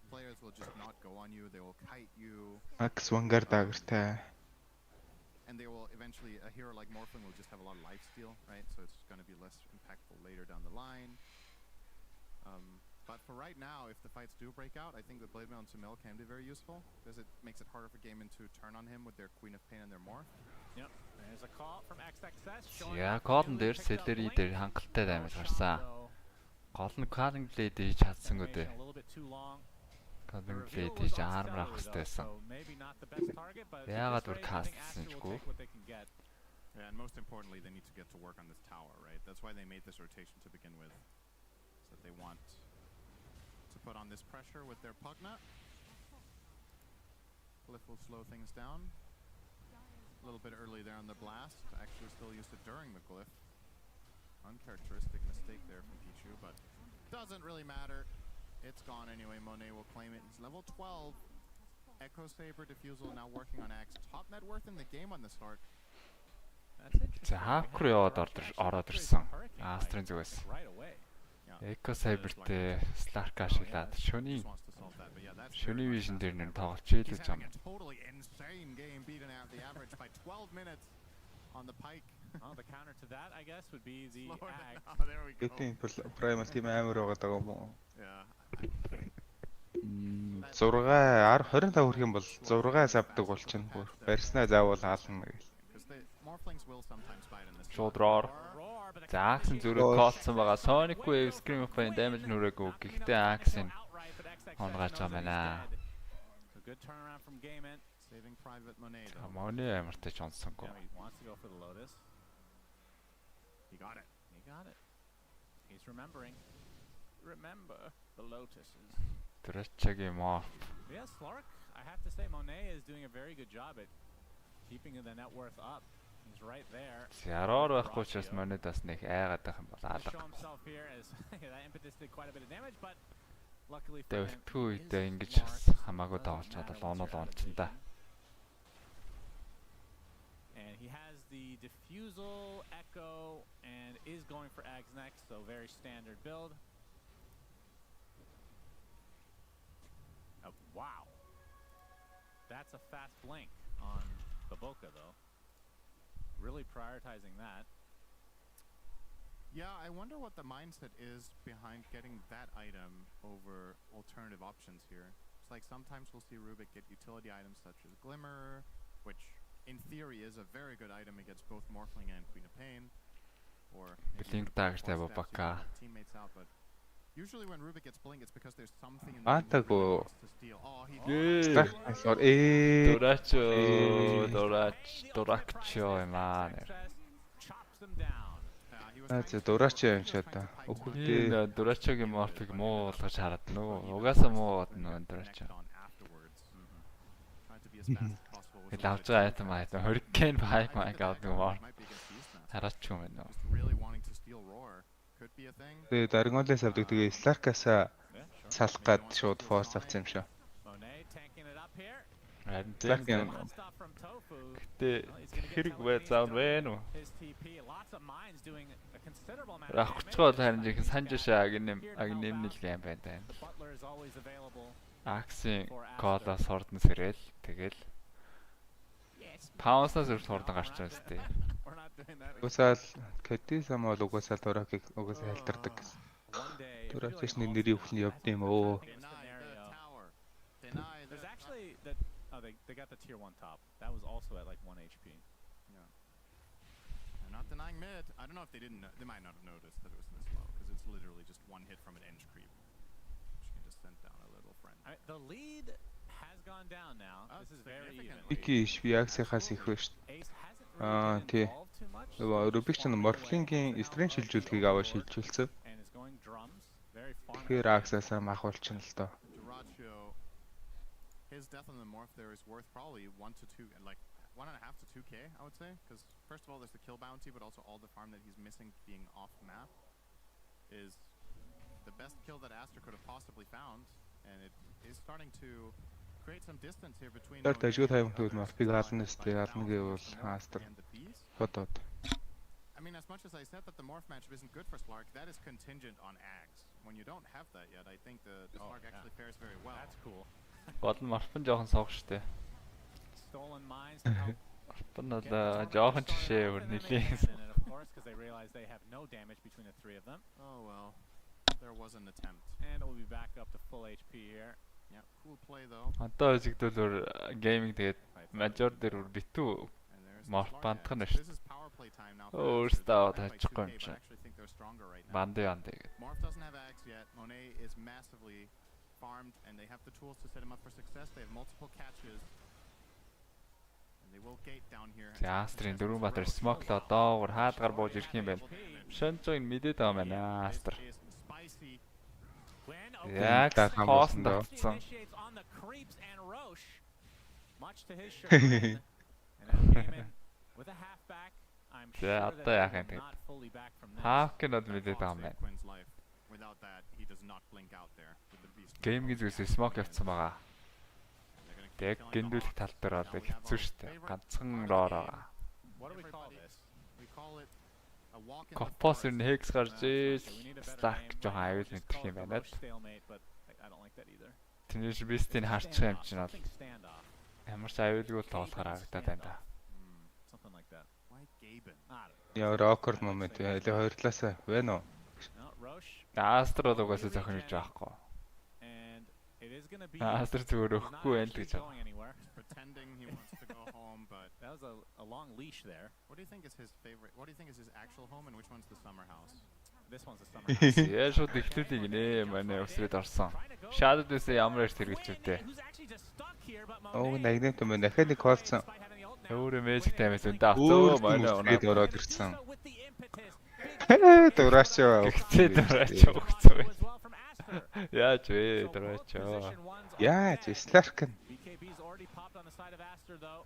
players will just not go on you. They will kite you. And they will eventually, a hero like Morphin will just have a lot of lifesteal, right? So it's going to be less impactful later down the line. But for right now, if the fights do break out, I think the Blade Mail and Sumail can be very useful because it makes it harder for Gaiman to turn on him with their Queen of Pain and their Morph. Yep. There's a call from XXS. Yeah, Golden дээр Celery дээр хангалттай дамж гарсан. Гол нь Calling Blade хийж чадсан гэдэг. Тоног тийж армор авах хэрэгтэйсэн. Яагаад бүр кастсан ч гоо. Yeah, and most importantly, they need to get to work on this tower, right? That's why they made this rotation to begin with. So they want to put on this pressure with their Pugna. Glyph will slow things down. A little bit early there on the blast. Actually still used it during the Glyph. Uncharacteristic mistake there from Pichu, but doesn't really matter. It's gone anyway. Monet will claim it. He's level 12. Echo Saber Diffusal now working on Axe. Top net worth in the game on the start. За хакур яваад ороод ирсэн. Астрын зүгээс. Echo Saber-тэй Slark ашиглаад шөний вижн дээр нэр тоглож ийлж байгаа. Totally insane game beaten out the average by 12 minutes on the pike. The counter to that, I guess, would be the ag. There we go. Гэтийн Primal team амар байгаа даа юм уу? Yeah. 6 25 хүрэх юм бол 6 савдаг болчихно бүр. Барьснаа заавал хаална гэх. Шууд роор. За Axe-ын зүрэг коолсон байгаа. Sonic Wave Scream of Pain damage нүрээгүй. Гэхдээ Axe-ын онгаж байгаа байна. Good turnaround from Gaiman. Saving Private Monet. Monet амартай ч онсонгүй. He wants to go for the Lotus. He got it. He got it. He's remembering. Remember the Lotuses. Трачагийн морф. Yeah, Slark, I have to say Monet is doing a very good job at keeping the net worth up. He's right there. Яроор байхгүй ч бас Monet бас нэг айгаад байх юм бол алга. Show himself here as that impetus did quite a bit of damage, but luckily for him. Тэгтгүй үедээ ингэж хамаагүй тоглож чадал онол онцсон да. And he has the Diffusal, Echo, and is going for Ags next, so very standard build. Oh, wow. That's a fast blink on Baboka, though. Really prioritizing that. Yeah, I wonder what the mindset is behind getting that item over alternative options here. It's like sometimes we'll see Rubik get utility items such as Glimmer, which in theory is a very good item against both Morphling and Queen of Pain. Or Blink Dagger Baboka. Teammates out, but usually when Rubik gets Blink, it's because there's something in the game that really wants to steal. Oh, he Doraccio man. Chops them down. Doraccio юм шиг та. Өхөлтэй Doraccio-гийн morph-ыг муу болгож хараад нөө. Угаасаа муу нөө Doraccio. Хэл авч байгаа айтам Hurricane Pipe маяг авдаг мор. Хараач юм байна. Тэгээ Даргонлээс авдаг тэгээ Slark-аас салах гад шууд force авсан юм шүү. Slark-ийн гэтээ хэрэг байцаа вэ нүү? Рахчгоо харин жихэн санжашаа агнэмнэл юм байна. Axe-ийн коолоос хордон сэрэл тэгэл Pounce-аас үрд хордон гарч байгаа сте. Угсаал Кэти самол угсаал Doraccio-г угсаал хайлтардаг гэсэн. Doraccio-ны нэрийн өвхний явд юм оо. There's actually that they got the tier 1 top. That was also at like 1 HP. Yeah. They're not denying mid. I don't know if they didn't. They might not have noticed that it was this low because it's literally just one hit from an edge creep. She can just send down a little friend. The lead has gone down now. This is very even. Iki би Axe-хаас их байна шүү дээ. Тий. Rubik ч Morphling-ийн стрим шилжүүлэхийг аваа шилжүүлсэн. Тэгэхээр Axe-аас махуулчихна л доо. His death on the morph there is worth probably 1 to 2, like 1.5 to 2k, I would say, because first of all there's the kill bounty, but also all the farm that he's missing being off map is the best kill that Aster could have possibly found, and it is starting to create some distance here between. Тажгүй тайван төгөл Morph-ыг хаална сте хаална гэвэл Aster хотод. I mean, as much as I said that the morph matchup isn't good for Slark, that is contingent on Ags. When you don't have that yet, I think the Slark actually fares very well. That's cool. Болон Morph-ын жоохон суух штэ. Stolen mines. Morph-ын одоо жоохон жишээ өөр нэлийн. And of course, because they realize they have no damage between the three of them. Oh well, there was an attempt. And we'll be back up to full HP here. Yeah, cool play though. Одоо зэгдүүлэр гейминг тэгээд major дээр битүү Morph бандах нь шүү. Өөртөө таачихгүй юм чи. Банди. Morph doesn't have Axe yet. Monet is massively farmed and they have the tools to set him up for success. They have multiple catches. And they will gate down here. Астрын дөрвөн батар смок л одоогор хаалгаар бууж ирэх юм байна. Шонцог мэдээд байгаа мэн Астр. Яг хоос татсан. Тэгээ одоо яах юм бэ? Хаакнод мэдээд байгаа юм байна. Геймгийн зүйлс смок явцсан байгаа. Тэг гиндүүлэх тал дээр бол хэцүү шттэ. Ганцхан роор байгаа. Копос ин хекс гарч стак жоохон аюул мэдэх юм байна л. Тэний бистийн харчих юм чинь бол ямар ч аюулгүй тоглохоор харагдаад байна да. Яа рокер момент ялээ хоёр талаасаа байна уу? Астр бол угаасаа зохино гэж байхгүй. Астр зүгээр өгөхгүй байл гэж байна. Pretending he wants to go home, but that was a long leash there. What do you think is his favorite? What do you think is his actual home, and which one's the summer house? This one's the summer house. Яа шууд ихлүүдийг нэ манай өсрээд орсон. Shadow дэсээ ямар их хэрэгжүүлтэй. Оо нагнэт юм дахиад нэг колцсон. Өөрөө мэжик таймс үндэ автоо манай унаад ороод ирсэн. Дураачаа. Гэхдээ дураачаа өгцөө. Яаж вэ дураачаа. Яаж Slurken. BKB's already popped on the side of Aster though.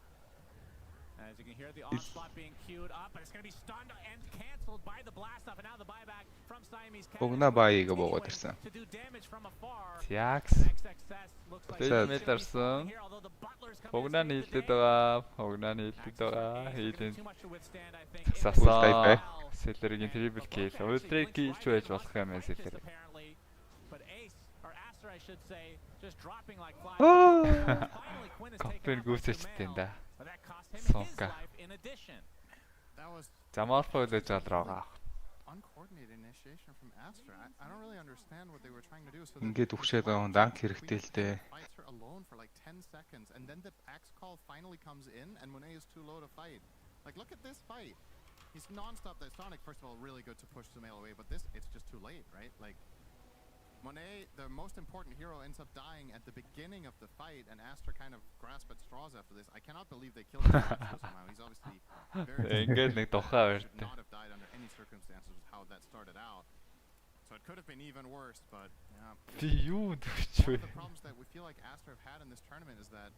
As you can hear the onslaught being queued up, but it's going to be stunned and cancelled by the blast off, and now the buyback from Siamese Ogna baayыг богоод ирсэн. to do damage from afar. Яакс. Дэлмэтэрсэн. Огна нийлдэд байгаа. Огна нийлдэд байгаа. Хийлэн. Сасаа. Селлергийн трипл кил. Ультрик килч байж болох юм ээ Селлер. But Ace or Aster I should say just dropping like flies. Компен гүйцэжтэй энэ да. That cost him his Сонка. life in addition. That was Замаарфаа үлээж алраа. uncoordinated initiation from Astra. I don't really understand what they were trying to do. So Ингээд өгшээд байгаа данк хэрэгтэй л дээ. fights her alone for like 10 seconds, and then the axe call finally comes in, and Monet is too low to fight. Like, look at this fight. He's non-stop. That Sonic, first of all, really good to push Sumail away, but this, it's just too late, right? Like, Monet, the most important hero, ends up dying at the beginning of the fight, and Astra kind of grasp at straws after this. I cannot believe they killed him somehow. He's obviously very Ингээд нэг тухай should not have died under any circumstances with how that started out. So it could have been even worse, but yeah. Би юу One дүүч вэ? of the problems that we feel like Astra have had in this tournament is that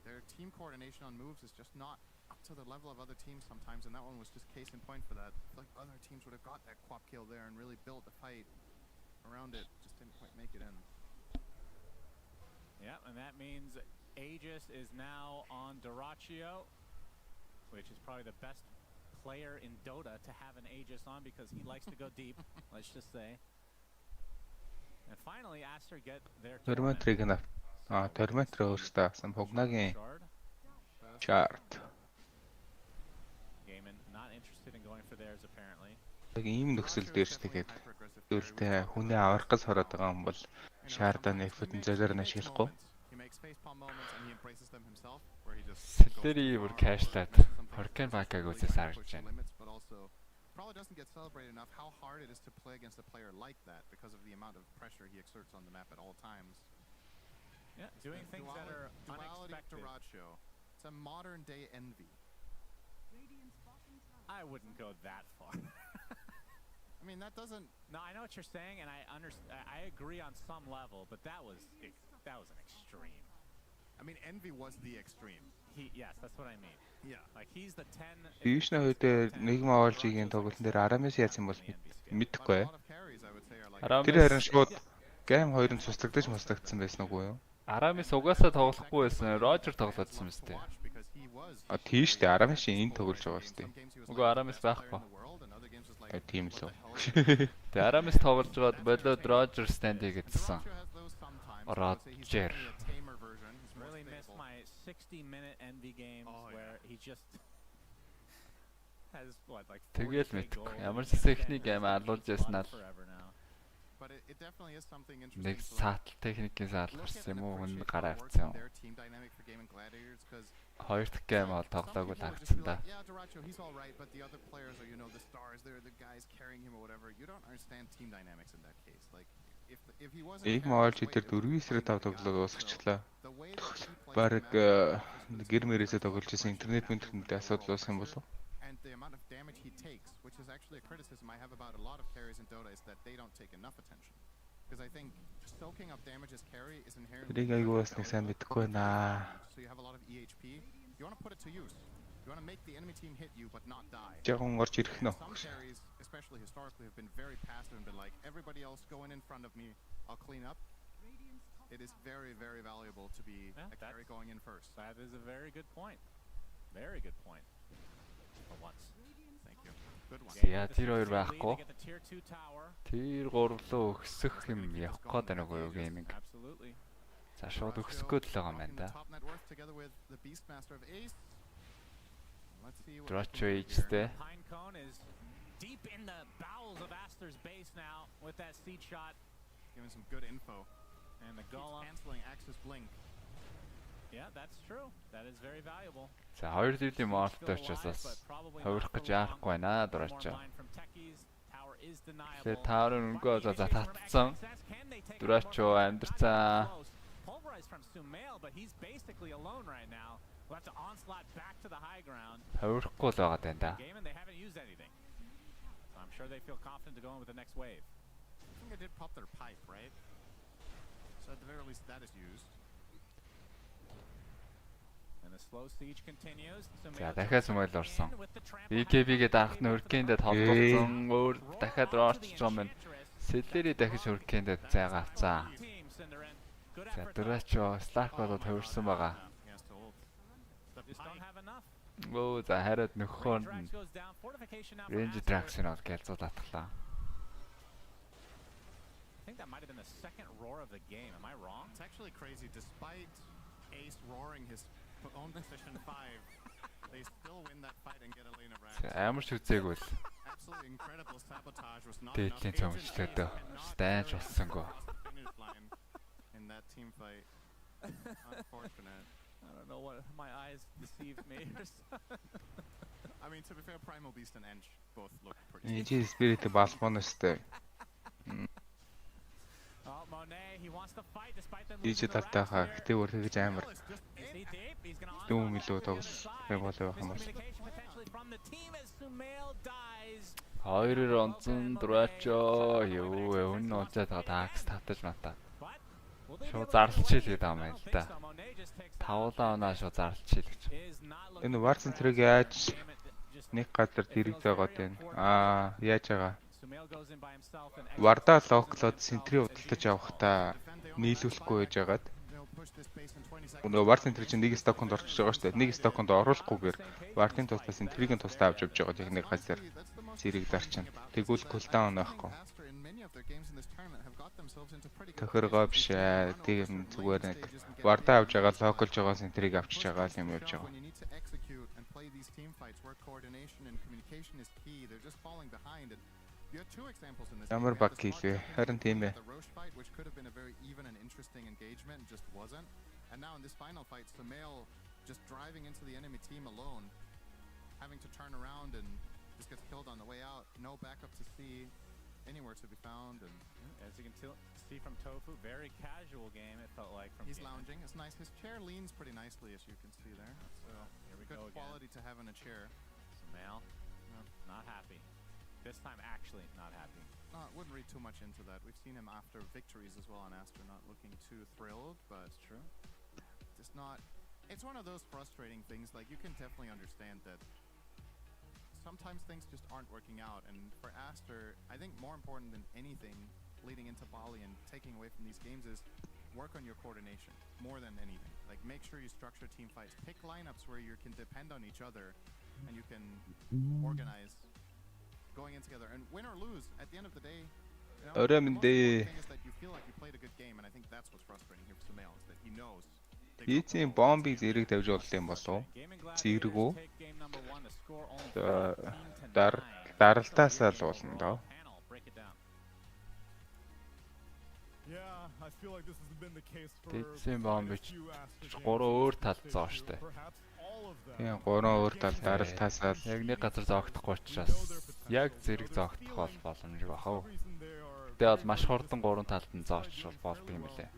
their team coordination on moves is just not up to the level of other teams sometimes, and that one was just case in point for that. I feel like other teams would have got that quap kill there and really built the fight around it, just didn't quite make it in. Yeah, and that means Aegis is now on Doraccio, which is probably the best player in Dota to have an Aegis on because he likes to go deep, let's just say. And finally, Aster get their Терметрийг нь терметр өөртөө авсан Погнагийн chart. Gaiman not interested in going for theirs apparently. Яг ийм нөхцөл дээр ч тэгээд зүйлтэй хүний аврах гэж хараад байгаа юм бол шаарда нэг футэн зөөр нь ашиглахгүй. Селлери бүр кашлаад Hurricane Baka үзээс харж байна. Probably doesn't get celebrated enough how hard it is to play against a player like that because of the amount of pressure he exerts on the map at all times. Yeah, doing things that are duality unexpected. Doraccio. It's a modern day Envy. I wouldn't go that far. I mean, that doesn't. No, I know what you're saying, and I agree on some level, but that was an extreme. I mean, Envy was the extreme. Yes, that's what I mean. Yeah. Like he's the 10. Фьюшн үед нийгэм авалжигийн тоглолтын дээр Арамис яасан бол мэдэхгүй. Тэр харин шууд гейм 2-ын цуслагдаж мустагдсан байсан уу юу? Арамис угаасаа тоглохгүй байсан. Рожер тоглоодсон юм сте. Тийш дээ Арамис энэ тоглож байгаа сте. Үгүй Арамис байхгүй. Тийм л үү. Тэгээ Арамис тоглож байгаад болоод Рожер stand хийгээдсэн. Рожер. Really missed my 60-minute Envy games where he just has what like. Тэгэл мэдгүй. Ямар ч техник юм алуулж яснаа л. But it definitely is something interesting. Нэг саатал техникээс алгарсан юм уу хүн гараа авцсан. Хоёр дахь гейм бол тоглоагүй л харагдсан да. Yeah, Doraccio, he's all right, but the other players are, you know, the stars, they're the guys carrying him or whatever. You don't understand team dynamics in that case. Like if he wasn't Их маалж идэр 4-5 тоглоод дуусгачлаа. Бараг гэр мэрээсээ тоглож исэн интернет асуудал уусан юм болов? and the amount of damage he takes, which is actually a criticism I have about a lot of carries in Dota, is that they don't take enough attention. Because I think soaking up damage as carry is inherently Тэрийг айгүй бас нэг сайн мэдэхгүй байна. so you have a lot of EHP. You want to put it to use. You want to make the enemy team hit you but not die. Жаахан орж ирэх нөө. Some carries, especially historically, have been very passive and been like, everybody else going in front of me, I'll clean up. It is very, very valuable to be a carry going in first. That is a very good point. Very good point. For once. Thank you. Good one. Яа тэр хоёр байхгүй. Тэр 3 руу өсөх юм явах гээд байна уу юу гейминг. Absolutely. За шууд өсөх гээд л байгаа юм байна да. Top net worth together with the Beastmaster of Ace. Let's see what Дрэчтэй. Pine cone is deep in the bowels of Aster's base now with that seed shot. giving some good info. And the He's golem. canceling Axe's blink. Yeah, that's true. That is very valuable. За хоёр дэвлийн морфтой ч бас хувирах гэж яахгүй байна дрэч. Тэгэхээр таар өнгөө за татцсан. Дрэч амьдцаа. Pulverized from Sumail, but he's basically alone right now. We'll have to onslaught back to the high ground. Хувирахгүй л байгаа даа. Game and they haven't used anything. So I'm sure they feel confident to go in with the next wave. I think they did pop their pipe, right? So at the very least that is used. And the slow siege continues. За дахиад Sumail орсон. BKB-гээ дарахт нь хөркөндөө толгоцсон. Өөр дахиад орчж байгаа юм байна. Селлери дахиж хөркөндөө зайгаа авцаа. За дрэч Slack болоод хувирсан байгаа. Оо за хараад нөхөр нь Range Drax-ыг бол гэлзуу татглаа. I think that might have been the second roar of the game. Am I wrong? It's actually crazy. Despite Ace roaring his own position 5, they still win that fight and get a lane of Rax. Амар ч үзээгүй л. Absolutely incredible sabotage was not enough. Дээдлийн цомчлөөдөө стайж болсонгүй. Finish line in that team fight. Unfortunate. I don't know what my eyes deceived me. I mean, to be fair, Primal Beast and Ench both look pretty. Эний Spirit балбоностой. Oh, Monet, he wants to fight despite them. Хийж талтайхаа гэтээ өөр гэж амар. Is he deep? He's gonna Дүүм илүү тоглох юм болов юм бол. communication potentially from the team as Sumail dies. Хоёроор онцон дрэчоо юу өвн онцоод байгаа такс татаж матаа. Шууд зарлчихъя гэдэг юм байна л да. Тавлаа оноо шууд зарлчихъя гэж. Энэ Warzone 3-г яаж нэг газар дэрэг заагаад байна. Яаж байгаа? Вардаа локлоод сентри удалтаж явахдаа нийлүүлэхгүй байж байгаад. Нөгөө Warzone 3 чинь нэг стоконд орчиж байгаа шүү дээ. Нэг стоконд оруулахгүйгээр Warzone туслаа сентригийн тусдаа авч явж байгаа яг нэг газар зэрэг дарчин. Тэгвэл кулдаун байхгүй. Тохиргоо биш ээ. Тийм зүгээр нэг Вардаа авж байгаа локалж байгаа сентрийг авчиж байгаа юм явж байгаа. Ямар баг хийлээ. Харин тийм ээ. And now in this final fight, Sumail just driving into the enemy team alone, having to turn around and just gets killed on the way out. No backup to see, anywhere to be found. And as you can see from Tofu, very casual game it felt like from he's game. Lounging. It's nice. His chair leans pretty nicely, as you can see there. So here we good go quality again. to have in a chair. Sumail, not happy. This time actually not happy. No, I wouldn't read too much into that. We've seen him after victories as well on Aster, not looking too thrilled, but it's true. It's not. It's one of those frustrating things. Like, you can definitely understand that sometimes things just aren't working out. And for Aster, I think more important than anything leading into Bali and taking away from these games is work on your coordination more than anything. Like, make sure you structure team fights. Pick lineups where you can depend on each other and you can organize going in together. And win or lose, at the end of the day, you know, the most important thing is that you feel like you played a good game. And I think that's what's frustrating here for Sumail, is that he knows. Хийцийн бомбыг зэрэг тавьж болох юм болов. Зэрэгүү. Даралтаасаа л болно доо. Хийцийн бомбыг 3 өөр талцсан штэ. Тийм 3 өөр тал даралтаасаа л яг нэг газар зоогдохгүй учраас яг зэрэг зоогдох бол боломжгүй бахав. Тэгтээ бол маш хурдан гурван талд нь зооч болдог юм лээ.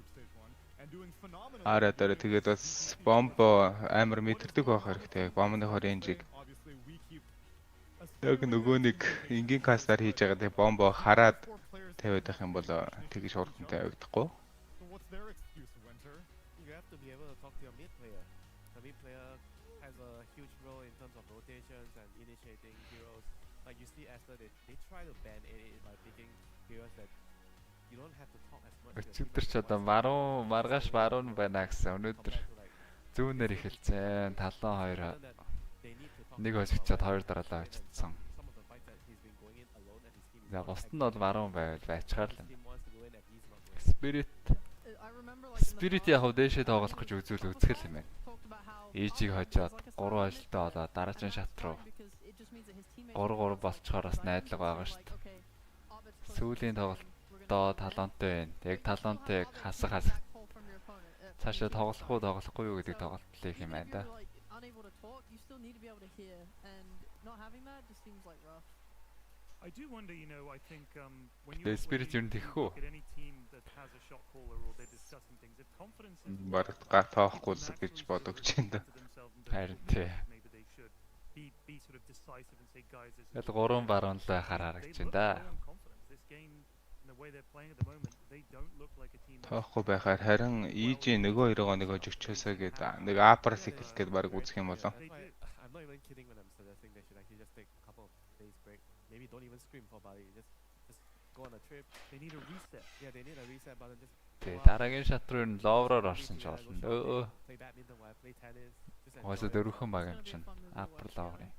Араа дараа тэгээд бас бомбо амар мэдэрдэг байх хэрэгтэй. Бомбоны рейнжийг яг нөгөө нэг энгийн кастаар хийж байгаа тэг бомбо хараад тавиад байх юм бол тэгж хурдан тавигдахгүй. You have to be able to talk to your mid player. The mid player has a huge role in terms of rotations and initiating heroes. Like you see Esther, they try to ban it by picking heroes that you don't have to talk as much. Өчигдөр ч одоо маргааш баруун байна гэсэн. Өнөөдөр зүүнээр эхэлсэн. Талан 2 нэг хожигчод 2 дараалал очсон. За босд нь бол баруун байвал байчгаар л. Spirit яг дэшээ тоглох гэж үзэл юм байна. Ижиг хожоод 3 ажилтаа болоод дараагийн шат руу 3-3 болцохоор бас найдлага байгаа шүү дээ. Сүүлийн тоглолтоо талантай байна. Яг талантай яг хасах. Цаашаа тоглох уу тоглохгүй юу гэдэг тоглолт их юм байна да. I do wonder, you know, I think when The Spirit you yung look at any team that has a shot caller or they're discussing things, if confidence is Бараг гатаахгүй л гэж бодогч энэ. Харин тий. maybe they should be sort of decisive and say, guys, this is Яг 3 баруун л хараарч байна да. this game and the way they're playing at the moment, they don't look like a team. Тоохгүй байхаар харин EG нөгөө 2-оо нөгөө жигчөөсөө гээд нэг апрас ихэл гээд бараг үзэх юм болоо. I'm not even kidding when I'm suggesting they should actually just take a couple of days break. Maybe don't even scream for Bali. Just go on a trip. They need a reset. Yeah, they need a reset button. Just Тэгээ дараагийн шат руу нь ловроор орсон ч болно. play badminton while play tennis. Just Хойсоо дөрвөн баг юм чинь. Апр ловрын.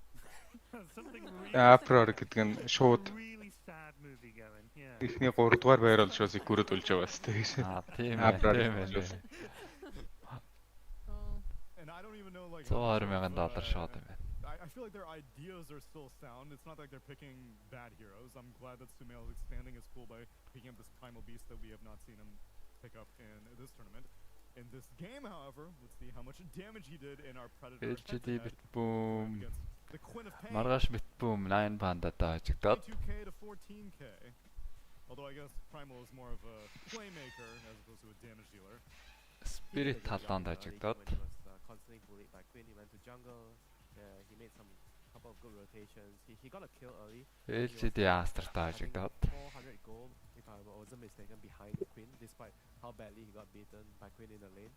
Апрор гэдэг нь шууд Really sad movie going. Yeah. ихний 3 дугаар байр бол шууд гүрээд үлж байгаа бас тэгш. Тийм Апрор тийм байна. And I don't even know like $120,000 шууд юм байна. I feel like their ideas are still sound. It's not like they're picking bad heroes. I'm glad that Sumail is expanding his pool by picking up this Primal Beast that we have not seen him pick up in this tournament. In this game, however, let's see how much damage he did in our Predator LGD head-to-head bit boom. against the Queen of Pain. Маргааш бит boom 9 пандатаа хожигдоод 22k to 14k. Although I guess Primal is more of a playmaker as opposed to a damage dealer. Spirit талаанд хожигдоод When he was constantly bullied by Queen, he went to jungle. He made some couple of good rotations. He got a kill early. LGD Astra-таа хожигдоод 400 gold, if I wasn't mistaken, behind Queen, despite how badly he got beaten by Queen in the lane.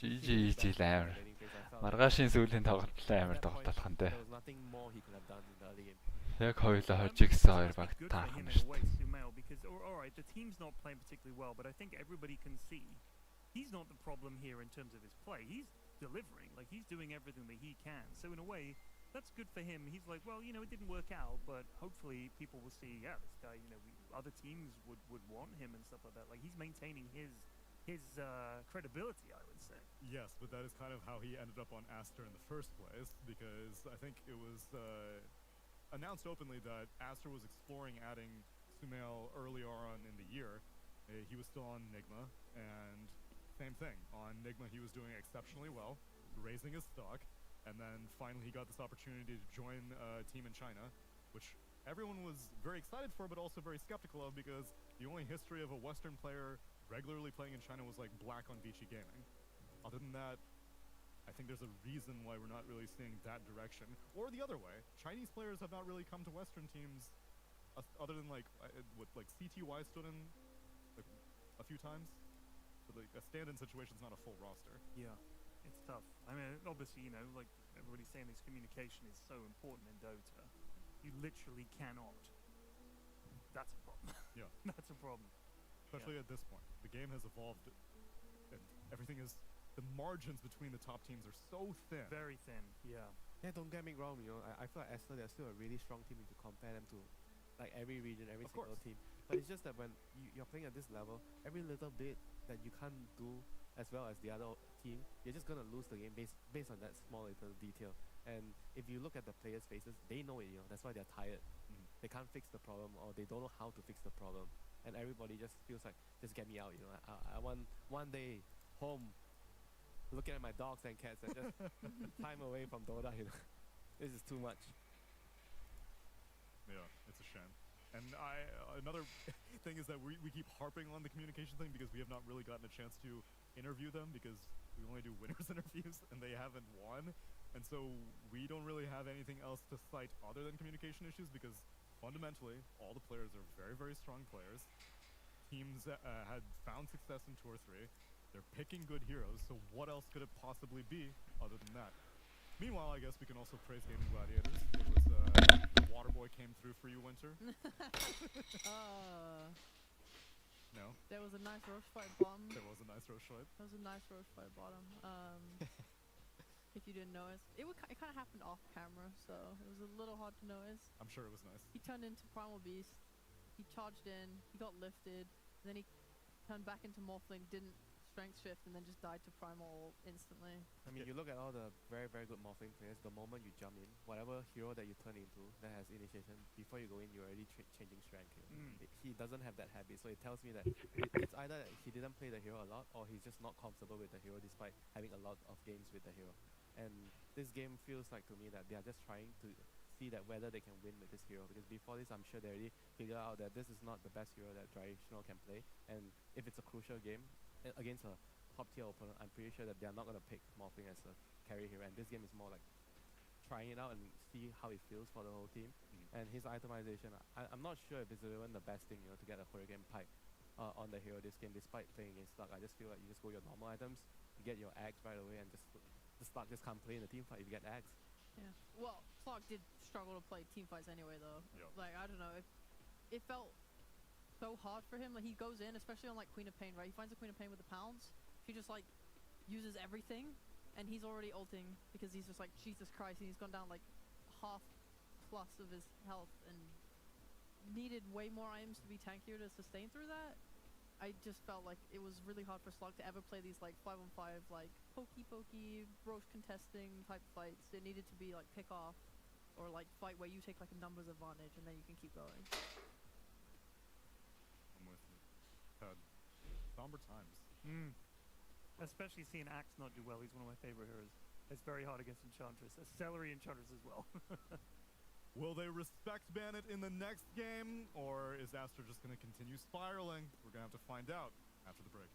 GG лаймар. Маргаашийн сүүлийн тоглолт амар тоглолт болох нь дээ. There was nothing more he could have done in the early game. Яг хоёулаа хожигсан хоёр баг Good for таархан him шүү in a way, дээ. Sumail, because all right, the team's not playing particularly well, but I think everybody can see he's not the problem here in terms of his play. He's delivering, like he's doing everything that he can. So in a way, that's good for him. He's like, well, you know, it didn't work out, but hopefully people will see, yeah, this guy, you know, other teams would want him and stuff like that. Like he's maintaining his credibility, I would say. Yes, but that is kind of how he ended up on Aster in the first place, because I think it was announced openly that Aster was exploring adding Sumail earlier on in the year. He was still on Nigma, and same thing. On Nigma, he was doing exceptionally well, raising his stock, and then finally he got this opportunity to join a team in China, which everyone was very excited for, but also very skeptical of, because the only history of a Western player regularly playing in China was like black on Vici Gaming. Other than that, I think there's a reason why we're not really seeing that direction. Or the other way, Chinese players have not really come to Western teams, other than like what CTY stood in like a few times. So like a stand-in situation is not a full roster. Yeah, it's tough. I mean, obviously, you know, like everybody's saying, this communication is so important in Dota. You literally cannot. That's a problem. Yeah. That's a problem. Especially at this point. The game has evolved, and everything is... The margins between the top teams are so thin. Very thin, yeah. Yeah, don't get me wrong, you know, I feel like Esther, they're still a really strong team if you compare them to like every region, every Of single course. team. But it's just that when you're playing at this level, every little bit that you can't do as well as the other team, you're just gonna lose the game based on that small little detail. And if you look at the players' faces, they know it, you know, that's why they're tired. They can't fix the problem, or they don't know how to fix the problem. And everybody just feels like, just get me out, you know. I want one day home, looking at my dogs and cats and just time away from Dota, you know. This is too much. Yeah, it's a shame. And another thing is that we keep harping on the communication thing because we have not really gotten a chance to interview them because we only do winners interviews and they haven't won. And so we don't really have anything else to cite other than communication issues because fundamentally all the players are very, very strong players. Teams had found success in Tour 3. They're picking good heroes, so what else could it possibly be other than that? Meanwhile, I guess we can also praise Gaming Gladiators. It was the Waterboy came through for you, Winter. No? There was a nice roach fight bottom. There was a nice roach fight. There was a nice roach fight bottom. If you didn't notice. It kind of happened off camera, so it was a little hard to notice. I'm sure it was nice. He turned into Primal Beast. He charged in. He got lifted. Then he turned back into Morphling, didn't strength shift, and then just died to Primal instantly. I mean, you look at all the very, very good Morphling players, the moment you jump in, whatever hero that you turn into that has initiation, before you go in, you're already changing strength. He doesn't have that habit, so it tells me that it's either he didn't play the hero a lot, or he's just not comfortable with the hero despite having a lot of games with the hero. And this game feels like to me that they are just trying to see that whether they can win with this hero, because before this I'm sure they already figured out that this is not the best hero that Traditional can play, and if it's a crucial game against a top tier opponent, I'm pretty sure that they are not going to pick Morphling as a carry hero, and this game is more like trying it out and see how it feels for the whole team. And his itemization, I'm not sure if it's even the best thing, to get a hurricane pipe on the hero this game despite playing against Slug. I just feel like you just go your normal items, you get your axe right away, and the Slug just can't play in the team fight if you get axe. Yeah. Well, Slug did struggle to play team fights anyway, though. Yep. Like, I don't know, it felt so hard for him. Like, he goes in, especially on like Queen of Pain, right? He finds a Queen of Pain with the pounds. He just like uses everything, and he's already ulting because he's just like, Jesus Christ, and he's gone down like half plus of his health and needed way more items to be tankier to sustain through that. I just felt like it was really hard for Slug to ever play these like 5-on-5 like pokey roach contesting type fights. It needed to be like pick off or like fight where you take like a numbers advantage and then you can keep going. I'm with you. Somber times. Especially seeing Axe not do well. He's one of my favorite heroes. It's very hard against Enchantress. Celery Enchantress as well. Will they respect Bandit in the next game, or is Aster just going to continue spiraling? We're going to have to find out after the break.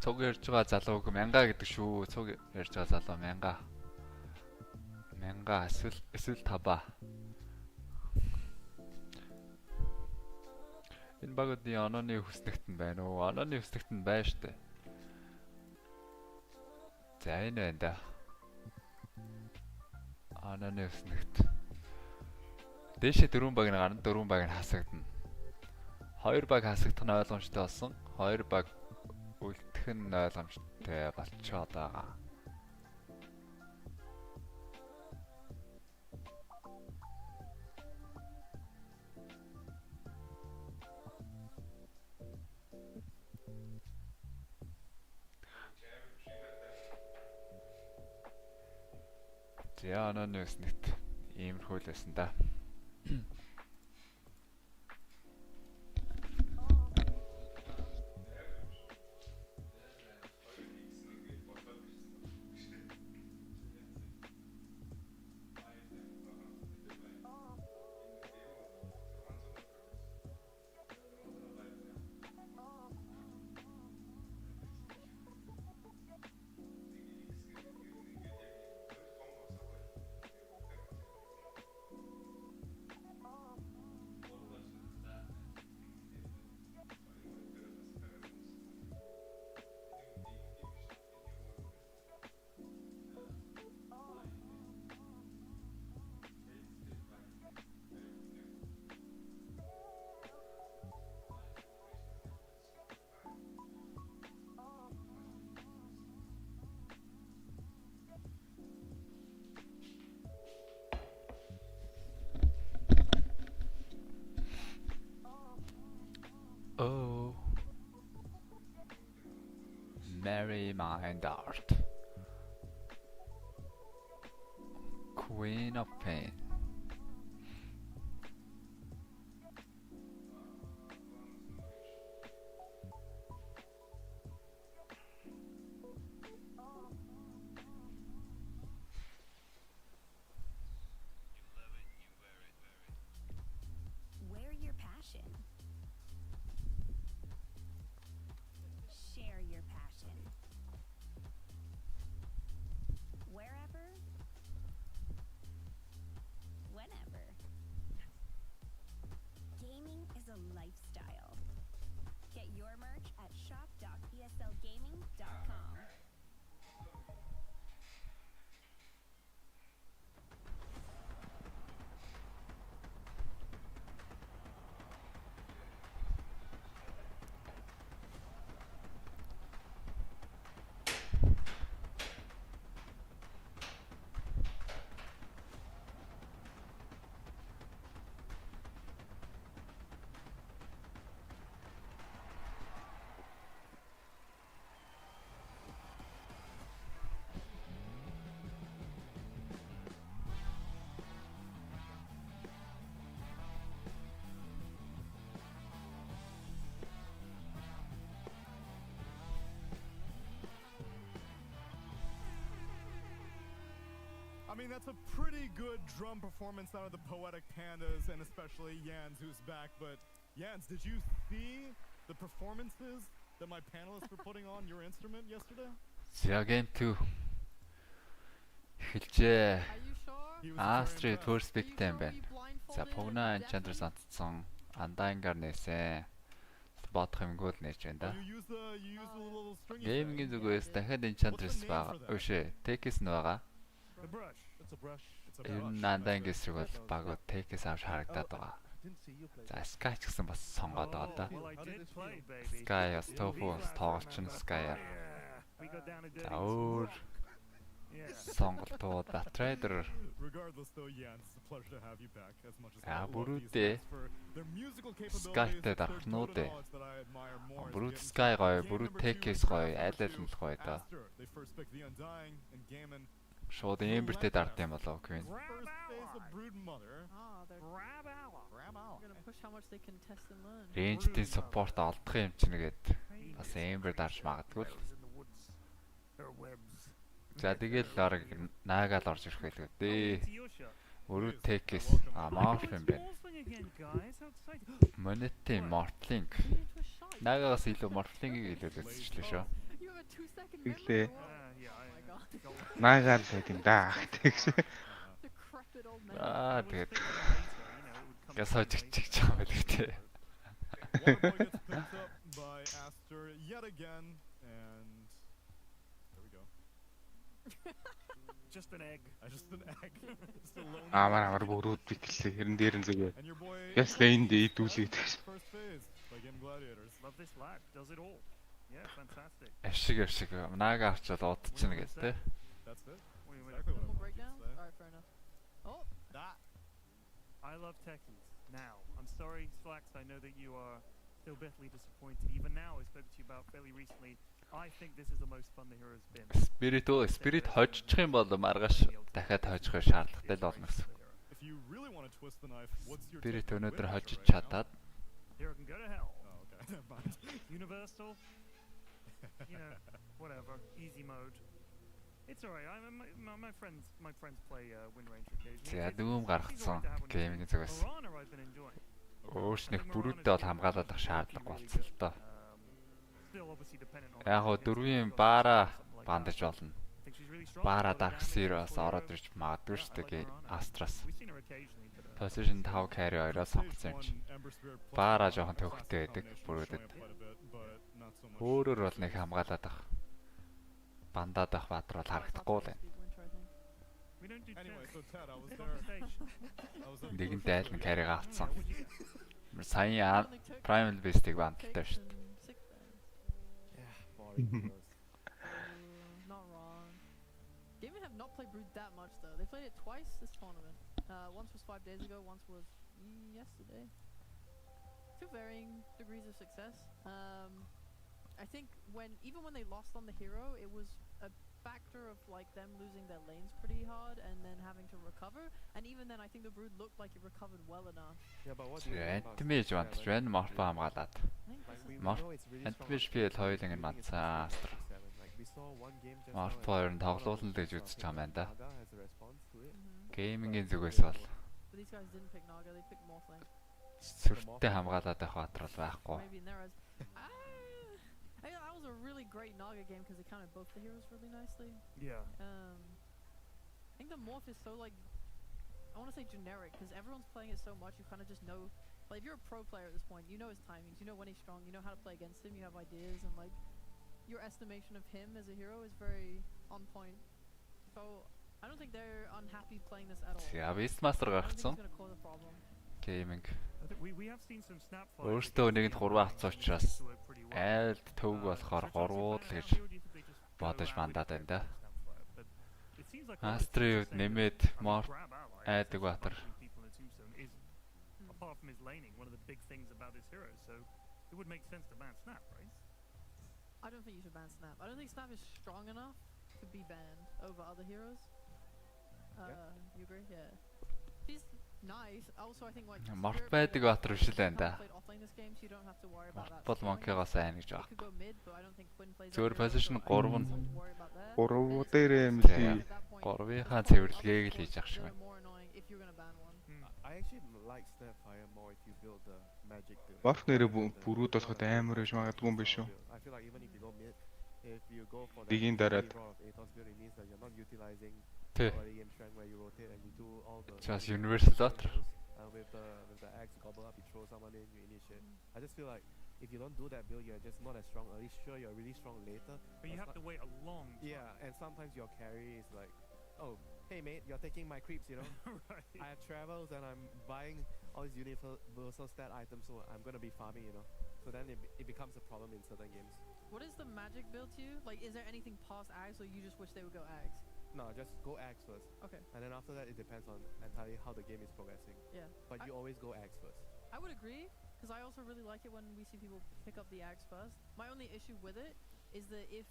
Цуг ярьж байгаа залууг мянга гэдэг шүү. Цуг ярьж байгаа залуу мянга. Мянга эсвэл таба. Энэ багуудын онооны хүснэгт нь байна уу? Онооны хүснэгт нь байна штэ. За энэ байна да. Онооны хүснэгт. Дээшээ 4 баг нь гарна, 4 баг нь хасагдана. 2 баг хасагдах нь ойлгомжтой болсон. 2 баг үлдэх нь ойлгомжтой болчиход байгаа. За онооны хүснэгт иймэрхүү л байсан да. Oh, marry my dart, Queen of Pain. Wear your passion. Share your passion. Wherever, whenever. Gaming is a lifestyle. Get your merch at shop.eslgaming.com. I mean, that's a pretty good drum performance out of the Poetic Pandas, and especially Jans, who's back. But Jans, did you see the performances that my panelists were putting on your instrument yesterday? Game 2 эхэлжээ. He was Street very first big time байна. За пугна чандр сантсан андаангаар нээсэн. Бодох юмгүй л нээж байна да. you use the little stringy Геймингийн thing. зүгээс дахиад энэ чандрс байгаа. Үшээ, тэкэс нь байгаа. The brush. It's a brush. It's a Энэ brush. андаангээс шиг бол багууд тэкэс авч харагдаад байгаа. За Sky ч гэсэн бас сонгоод байгаа да. Well, I did play, baby. Sky бас тофу бас тоглолч нь Sky. We got down to За dirty. өөр Yeah. сонголтууд Trader Regardless, though, Jans, it's a pleasure to have you back. As much as I love бүрүүдээ these guys for their musical capabilities, Sky-тэй their дарахнууд code knowledge that I admire more. Брүүд Sky гоё, брүүд тэкэс гоё, аль аль нь гоё да. After they first picked the Undying and Gaiman, Шууд Emberтэй дард юм болов Queen. first phase of Brood Mother. Ah, they're gonna push how much they can test and learn. Range-ийн support олдох юм чинь нэгээд бас Ember дарж магадгүй л. In the woods. Her webs. За тэгэл орог наагаал орж ирэх байлгүй дээ. It's your shot. Өрөө тэкэс амаарх юм байна. Morphling again, guys. Outside. Монетын Morphling. It was shy. Наагаас илүү Morphling-ийг илүүлсэн шүү. You him a 2-second Иглээ. memory. Oh my god. Наагаал сайд юм да. Decrepit old man. Тэгээд газ хожигч байгаа байх тий. Waterboy gets picked up by Aster yet again, and there we go. Just an egg. Just an egg. Just a lone Амар бүрүүд биклээ. Хэрэн дээр нь зүгээр. And your boy Яс лейн дээ идүүлээд. first phase by Game Gladiators. Love this lad. Does it all. Yeah, fantastic. Ашиг наага авчаад удчихна гэдэг тий. That's it. Wait, Exactly what I Normal wanted breakdown? to say. Alright, fair enough. Oh, That. I love techies. Now, I'm sorry, Slacks, I know that you are still bitterly disappointed. Even now, I spoke to you about fairly recently. I think this is the most fun the hero's been. Spirit хожчих юм бол маргааш дахиад хожих шаардлагатай л болно гэсэн. If you really want to twist the knife, what's your Spirit take on өнөөдөр win, хожиж right? чадаад Hero can go to hell. Oh, okay. Never mind. Universal. You know, whatever. Easy mode. It's alright. My friends play win range occasionally. за дүүм гаргацсан гейминг зүгээс Orana I've been enjoying. өөрснөх бүрүүдтэй бол хамгаалаад ах шаардлага болсон л доо. Still obviously dependent on. Яг гоо дөрвийн баара бандаж болно. Think she's really strong. Баара Dark Seer-оос ороод ирж магадгүй шүү дээ Astras. We've seen her occasionally, but Position 5 carry 2-оос сонгосон юм чи. Ember Spirit plus Баара жоохон төвхтэй байдаг combination бүрүүдэд. showing up quite a bit, but not so much. Өөрөөр бол нэг хамгаалаад ах. Бандаад ах баатар бол харагдахгүй л байна. we don't do Anyway, so Ted, I was the there. conversation. I was at Нэгэн the дайл нь carry авцсан. What'd you get? Sаян Primal Beast-ийг бандалтай шүү дээ. Yeah, boring heroes. Not wrong. Gaming have not played Brood that much though. They played it twice this tournament. Once was 5 days ago, once was yesterday. To varying degrees of success. I think even when they lost on the hero, it was a factor of like them losing their lanes pretty hard and then having to recover. And even then, I think the Brood looked like it recovered well enough. Yeah, but what do you think about Антимэж бандаж байна. Морфо хамгаалаад. I think Like, this we is Mar- know it's really strong Антимэж on би paper, хоёуланг нь but мандсан I think Астр. it's 7. Like, we saw one game just now Морфо and хоёр нь one of тоглуулна the гэж teams үзэж picked байгаа юм байна да. Naga as a response to it. Геймингийн зүгээс бол But these guys didn't pick Naga, they picked Morphling. сүртэй хамгаалаад байх баатар бол байхгүй. Maybe in their eyes. I think that was a really great Naga game because it counted both the heroes really nicely. Yeah. I think the morph is so like, I want to say generic because everyone's playing it so much you kind of just know. Like if you're a pro player at this point, you know his timings, you know when he's strong, you know how to play against him, you have ideas, and like your estimation of him as a hero is very on point. So I don't think they're unhappy playing this at all. За Beastmaster I don't think it's гаргацсан. gonna cause a problem. Гейминг. I think we have seen some snap fights. Өөртөө нэгэнд 3 авцсан учраас to it pretty well. айлд төвг болохоор 3-ууд л гэж бодож мандаад байна да. Астрын үед нэмээд Morph айдаг баатар. Apart from his laning, one of the big things about this hero, so it would make sense to ban Snap, right? I don't think you should ban Snap. I don't think Snap is strong enough to be banned over other heroes. You agree? Yeah. He's nice. Also, I think like Morph Spirit байдаг player баатар биш л байна да. played offlane this game, so you don't have to worry about that. Бол Monkey-гоос сайн гэж It байна. could go mid, but I don't think Quinn plays Зөөр that hero, position so I 3 don't нь have to worry about that. Гурав And дээр it's юм also тий. at that point, 3-ийнхаа the цэвэрлэгийг л other хийж ах шиг that байна. are more annoying if you're gonna ban one. I actually like Snapfire more if you build the magic build. Morph нэрээ бүрүүд болоход амар биш магадгүй юм биш үү? I feel like even if you go mid, if you go for Digging the дараад. of Atos build, it means that you're not utilizing Тий. early game strength where you rotate and you do all the Just universal bаатар. with the axe gobble up, you throw someone in, you initiate. I just feel like if you don't do that build, you're just not as strong early. Sure, you're really strong later. But you have to wait a long time. Yeah, and sometimes your carry is like, oh, hey mate, you're taking my creeps, you know. Right. I have travels and I'm buying all these universal stat items, so I'm gonna be farming, you know. So then it becomes a problem in certain games. What is the magic build to you? Like, is there anything past Ags, or you just wish they would go Ags? No, just go axe first, Okay. and then after that it depends on entirely how the game is progressing. Yeah. But you always go axe first. I would agree, because I also really like it when we see people pick up the Ags first. My only issue with it is that if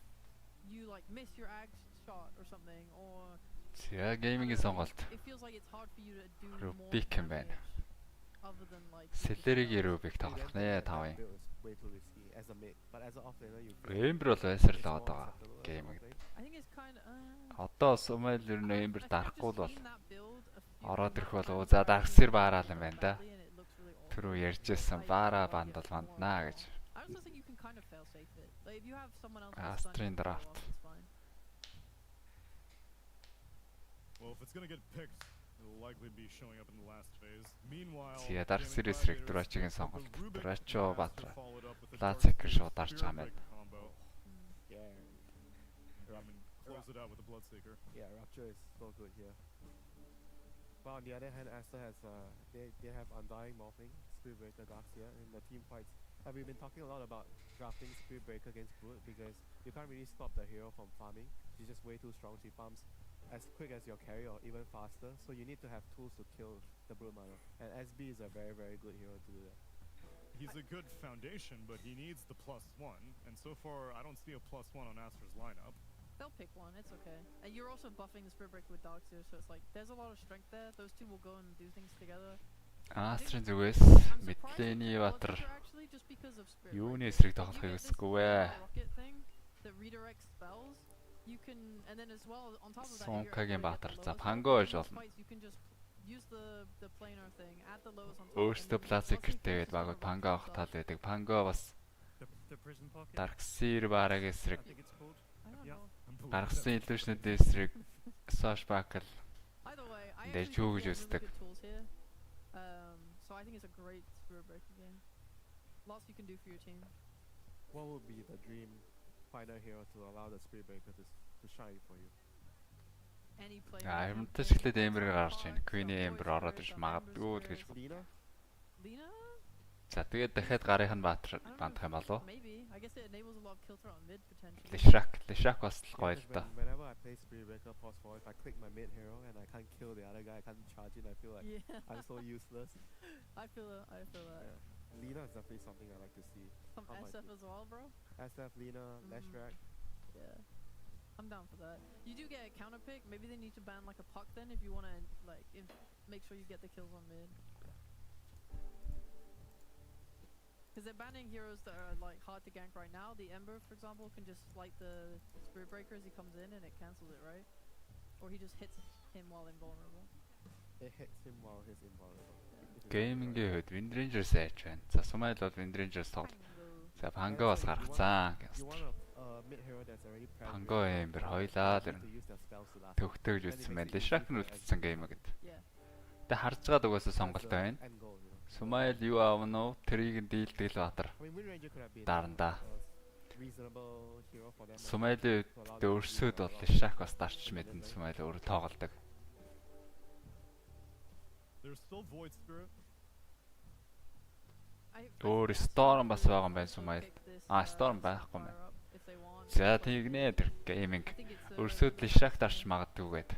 you like miss your Ags shot or something, or За геймингийн сонголт. it feels like it's hard for you to do more Rubik юм байна. damage other than like Селеригийн Rubik тоглох нэ 5-ын. Build is way too risky as a mid, but as an offlaner you. Эмбер бол байсаар л аваад байгаа. Гейминг. I think it's kind of Одоо Сумэл ер нь Эмбер дарахгүй л бол seen that build a few ороод ирэх months болов. ago За where Дарксир it баараа л works юм байна да. badly and it looks really awful. Түрүү ярьжсэн баараа бандал банднаа гэж. I also think you can kind of fail safe it. Like play. If you have someone else Asтрын драфт. it's fine. Well, if it's gonna get picked, it'll likely be showing up in the last phase. Meanwhile, Тэгээ Dark Gaming Series Gladiators Rector-ийн took сонголт. the Rubik Racho Master Batra. followed up with the Лацик Dark шууд Series дарж байгаа юм Spear байна. Break combo. Yeah. Close it out with the Bloodseeker. Yeah, Rapture is so good here. But on the other hand, Aster has they have Undying Morphing, Spirit Breaker Darks here in the team fights. We've been talking a lot about drafting Spirit Breaker against Brute because you can't really stop the hero from farming. She's just way too strong. She farms as quick as your carry or even faster. So you need to have tools to kill the Brute Mana. And SB is a very, very good hero to do that. He's a good foundation, but he needs the +1. And so far, I don't see a +1 on Aster's lineup. They'll pick one, it's okay. And you're also buffing the Spirit Breaker with Dogs here, so it's like, there's a lot of strength there. Those two will go and do things together. Астрын зүгээс Мэдлийн Баатар юуны эсрэг тоглохыг хүсэхгүй вэ? Сонкагийн Баатар. За Панго гэж болно. Өөртөө пластиктэй гээд багууд Панго авах тал байдаг. Панго бас Dark Seer бараг эсрэг гаргасан илүүшнүүд эсрэг Soshbakal дэж хөөж үздэг. So I think it's a great Spirit Breaker game. Lots you can do for your team. What would be the dream fighter hero to allow the Spirit Breaker to shine for you? Any player. Амтч ихлээд Ember гарч байна. Queen Ember ороод иж магадгүй л гэж бод. Lina? За тэгээд дахиад гарынх нь Баатар бандах юм болов уу? Maybe. I guess it enables a lot of kill threat on mid potentially. Lishak бас л гоё л да. Whenever I play Spirit Breaker pause forward, if I click my mid hero and I can't kill the other guy, I can't charge in, I feel like I'm so useless. I feel that. Yeah. Lina is definitely something I like to see. Some SF as well, bro. SF, Lina, Leshrac. Yeah. I'm down for that. You do get a counter pick. Maybe they need to ban like a puck then if you want to like make sure you get the kills on mid. Because they're banning heroes that are like hard to gank right now. The Ember, for example, can just slight the Spirit Breaker as he comes in and it cancels it, right? Or he just hits him while invulnerable. It hits him while he's invulnerable. Gaming-ийн хувьд Wind Rangers айж байна. За Sumail бол Wind Rangers тоглолт. За Pango бас гаргацсан. Pango Ember хоёлаа л төгтөөж үзсэн байна. Lishak нь үлдсэн гейм гэд. Тэ харж байгаа дугаас сонголт байна. Sumail юу аавно тэрийг дийлдэг л Баатар. Дарандаа. Sumail-ийн өөрсөд бол Lishak бас дарч мэдэн Sumail өөр тоглодог. There's still Void Spirit. Өөр Storm бас байгаа юм байна Sumail. Storm байхгүй юм байна. За тэгнэ тэр гейминг өрсөд Lishak дарч магадгүй гээд.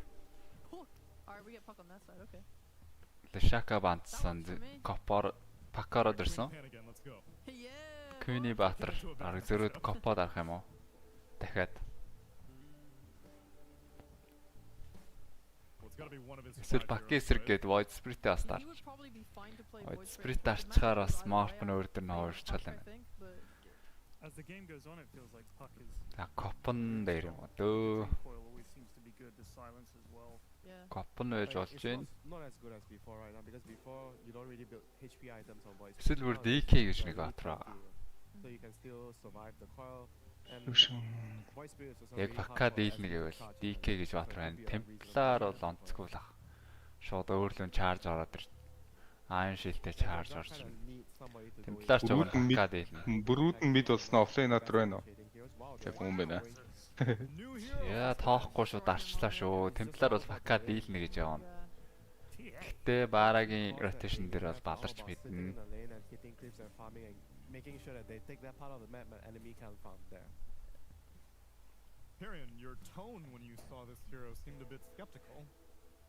Lishaka бандсан Копор Пакород ирсэн. Queen Баатар арга зөрөөд Копод арах юм уу? Дахиад. Эсвэл Баки эсрэг гээд Void Spirit-ээ бас дарж. Void Spirit дарчгаар бас Morph нь өөр дөр нь хуурчхал юм. As the game goes on, it feels like Puck is. Копон дээр юм уу? Дөө. Always seems to be good. The silence as well. Копон байж болж байна. Not as good as before right now because before you don't really build HP items on voice. Эсвэл бүр DK гэж нэг Баатар байгаа. So you can still survive the coil and voice spirits also. Яг Бака дийлнэ гэвэл DK гэж Баатар байна. Темплар бол онцгүй л ах. Шууд өөрлөн чарж ороод ир. Iron Shield-тэй чарж орж ирнэ. Темплар ч байгаа Бака дийлнэ. Брүүд нь мид болсноо офлайн натар байна уу? Яг юм байна. Яа тоохгүй шүү дарчлаа шүү. Темплар бол Бака дийлнэ гэж явна. Гэтэ Барагийн rotation дээр бол баларч мэднэ. Making sure that they take that part of the map, but enemy can farm there. Perion, your tone when you saw this hero seemed a bit skeptical.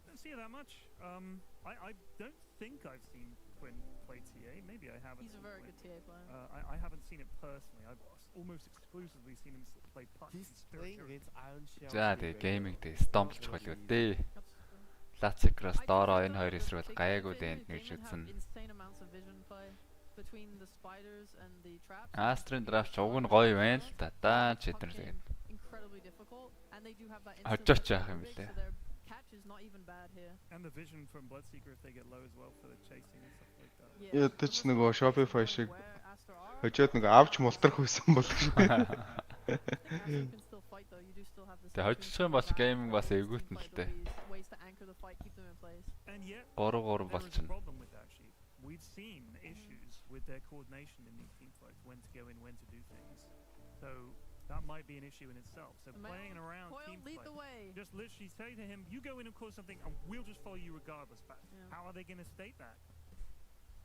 Don't see it that much. I don't think I've seen Quinn play TA. Maybe I haven't. He's a very good TA player. I haven't seen it personally. I've almost exclusively seen him play Puck. He's playing against Iron Shell. За тэгээ гейминг дээр стомплж хөлөө дээ. Lacicross доороо энэ хоёр эсрэг гайгүй дээ гэж үзсэн. Астрын драфт уг нь гоё байна л та. Даа ч эднэр тэгээд. Хожооч яах юм бэлээ. And the vision from Bloodseeker if they get low as well for the chasing and stuff like that. Ядаж нөгөө Shopify шиг Aster are. Хожоод нэг авч мултрах байсан бол You can still fight though. You do still have the Тэг хожчих юм бол гейминг бас эвгүүтэн л дээ. ways to anchor the fight, keep them in place. And yet, 3-3 there is a болчихно. problem with that sheet. We've seen issues with their coordination in these team fights, when to go in, when to do things. So that might be an issue in itself. So playing around team lead the fight, way. just literally say to him, you go in and cause something, and we'll just follow you regardless. But Yeah. how are they going to state that?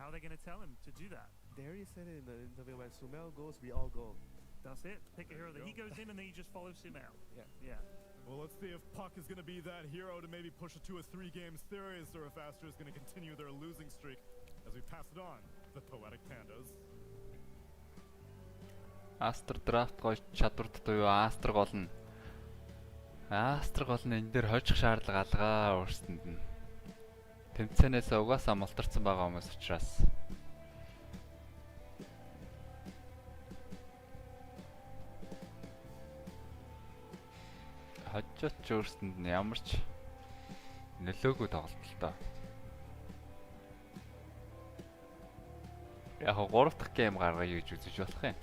How are they going to tell him to do that? Darius said it in the interview, when Sumail goes, we all go. That's it. Pick a hero that he goes in and then you just follow Sumail. Yeah. Yeah. Well, let's see if Puck is going to be that hero to maybe push it to a 3-game series, or if Aster is going to continue their losing streak as we pass it on. The Poetic Pandas. Aster draft гоё чадварт буюу Aster гол нь. Aster гол нь энэ дээр хожих шаардлага алгаа өөрсөнд нь. Тэмцээнээс угаасаа мултарсан байгаа хүмүүс учраас. Хожиж өөрсөнд нь ямар ч нөлөөгүй тоглолт л доо. Яг 3 дахь гейм гаргая гэж үзэж болох юм.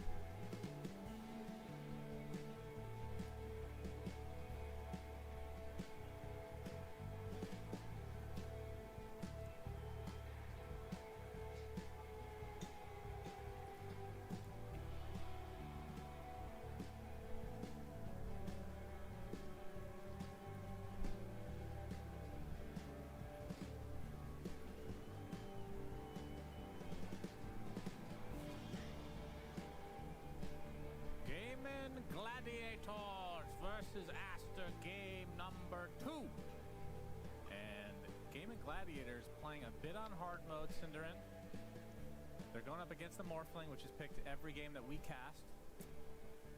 Versus Aster, game number 2. And Game and Gladiators playing a bit on hard mode, Cinderin. They're going up against the Morphling, which is picked every game that we cast.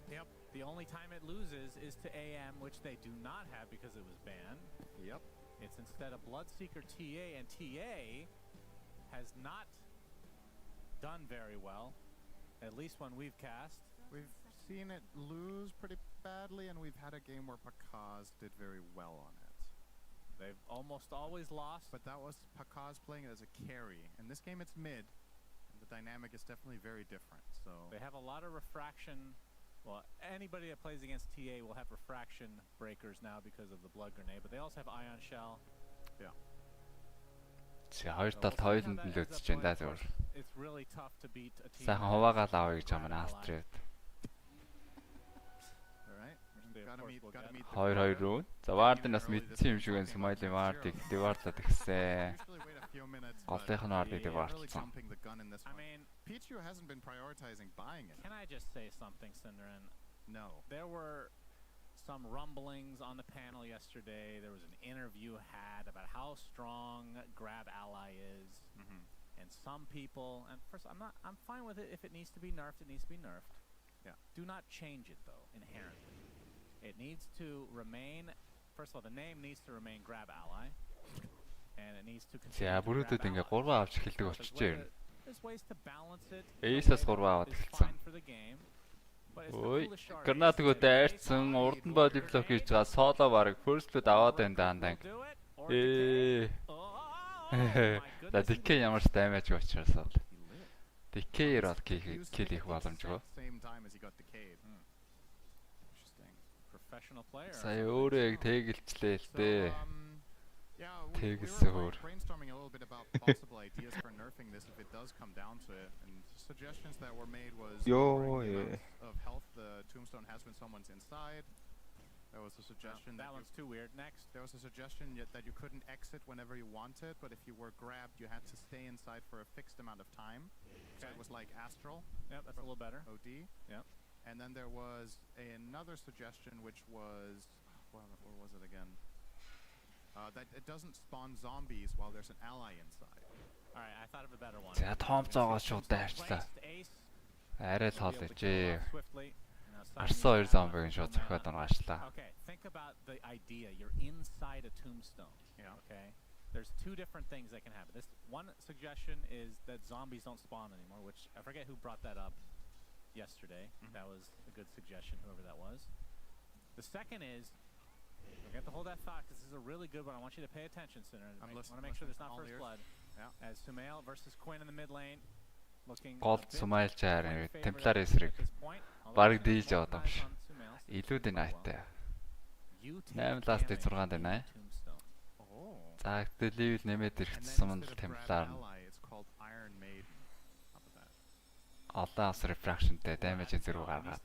Yep. The only time it loses is to AM, which they do not have because it was banned. Yep. It's instead a Bloodseeker TA, and TA has not done very well, at least when we've cast. We've seen it lose pretty badly, and we've had a game where Pakaz did very well on it. They've almost always lost. But that was Pakaz playing it as a carry. In this game it's mid, and the dynamic is definitely very different. So They have a lot of refraction. Well, anybody that plays against TA will have refraction breakers now because of the blood grenade, but they also have ion shell. Yeah. Чи хоёр талд хоёуланд нь л үзэж байна да зөвөр. It's really tough to beat a team. Сайхан хуваагаал авъя гэж байгаа маань Aster-д. Gotta meet 2-2 руу. За Ward-ын бас мэдсэн юм шиг байна. Smiley Ward-ыг Deward-лаад ихсэн. Голынх нь Ward-ыг Deward-лсан. I mean, Pichu hasn't been prioritizing buying it. can I just say something, Cinderin? No. There were some rumblings on the panel yesterday. There was an interview had about how strong Grab Ally is. And some people, and first, I'm fine with it. If it needs to be nerfed, it needs to be nerfed. Yeah. Do not change it though, inherently. It needs to remain, first of all, the name needs to remain Grab Ally. And it needs to continue За to be бүрүүдэд Grab ингээ Ally. 3 авч эхэлдэг болчихжээ юм. There's ways to balance it. Ace-аас 3 аваад It's эхэлсэн. fine for the game. But it's the Ой, foolish shard гранатгүй ace that дайрцсан, урд нь body block хийж байгаа соло баг first blood аваад байна даандаа. do it, or За DK ямар ч damage учраас бол. DK-ээр бол kill хийх боломжгүй. Same time as he got decayed. Interesting. Professional player. Сая өөрөө яг тэгэлжлээ л дээ. Yeah, Take we a were sword. brainstorming a little bit about possible ideas for nerfing this if it does come down to it. And suggestions that were made was lowering the amount of health the tombstone has when someone's inside. There was a suggestion That one's too weird. Next. There was a suggestion that you couldn't exit whenever you wanted, but if you were grabbed, you had to stay inside for a fixed amount of time. So it was like Astral. Yep, that's a little better. OD. Yep. And then there was another suggestion, which was, what was it again? That it doesn't spawn zombies while there's an ally inside. All right, I thought of a better one. За томцоогоо шууд дайрчлаа. Арай л хоол ижээ. Арсан 2 зомбиг шууд зохиод онгаачлаа. Okay, think about the idea. You're inside a tombstone. Yeah. Okay. There's two different things that can happen. This one suggestion is that zombies don't spawn anymore, which I forget who brought that up yesterday. That was a good suggestion, whoever that was. The second is, forget to hold that thought because this is a really good one. I want you to pay attention, Sinner. I want to make sure there's not first blood. Yeah. As Sumail versus Quinn in the mid lane. looking Gold Sumail Chair Templar эсрэг бараг дийлж яваад байгаа юм шиг. Илүү динайтай. 8 ласт 6 динай. За гэтэл level нэмээд ирчихсэн юм л Templar. Allah as refractionтэй damage зэрэг гаргаад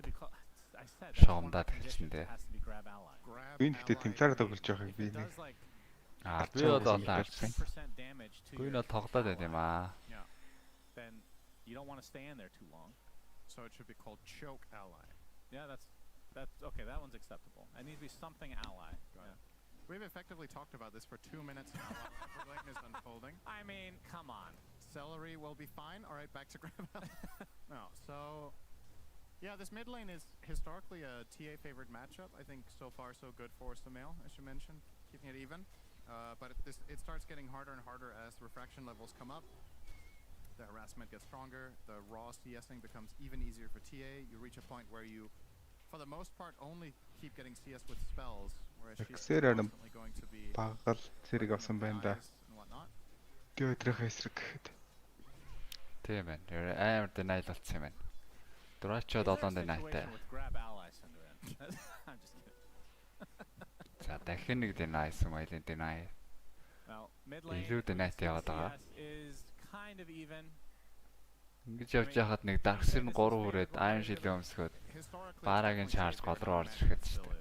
шоомдаад эхэлсэн дээ. Би нэгтээ Templar тоглож байгааг би нэг би бол харсан. Би нэг тоглоод байт юм аа. Then you don't want to stay in there too long. So it should be called choke ally. Yeah, that's okay. That one's acceptable. It needs to be something ally. Yeah. We've effectively talked about this for 2 minutes now while everything is unfolding. I mean, come on. Celery will be fine. All right, back to grab ally. No, so yeah, this mid lane is historically a TA favored matchup. I think so far so good for Sumail, as you mentioned, keeping it even. But it starts getting harder and harder as refraction levels come up. The harassment gets stronger, the raw CSing becomes even easier for TA. You reach a point where you, for the most part, only keep getting CS with spells, whereas she's constantly going to be багал зэрэг авсан байна да. Гөөдрөх эсрэг гэхэд. Тийм байна. Амар denial болсон юм байна. Дурачод олон denialтай. За дахин нэг deny Sumail deny. Илүү denialтай яваад байгаа. Kind of even. Ингэж явж байхад нэг дарксэр нь 3 хүрээд Iron Shield өмсгөөд Барагийн charge гол руу орж ирэхэд ч тийм.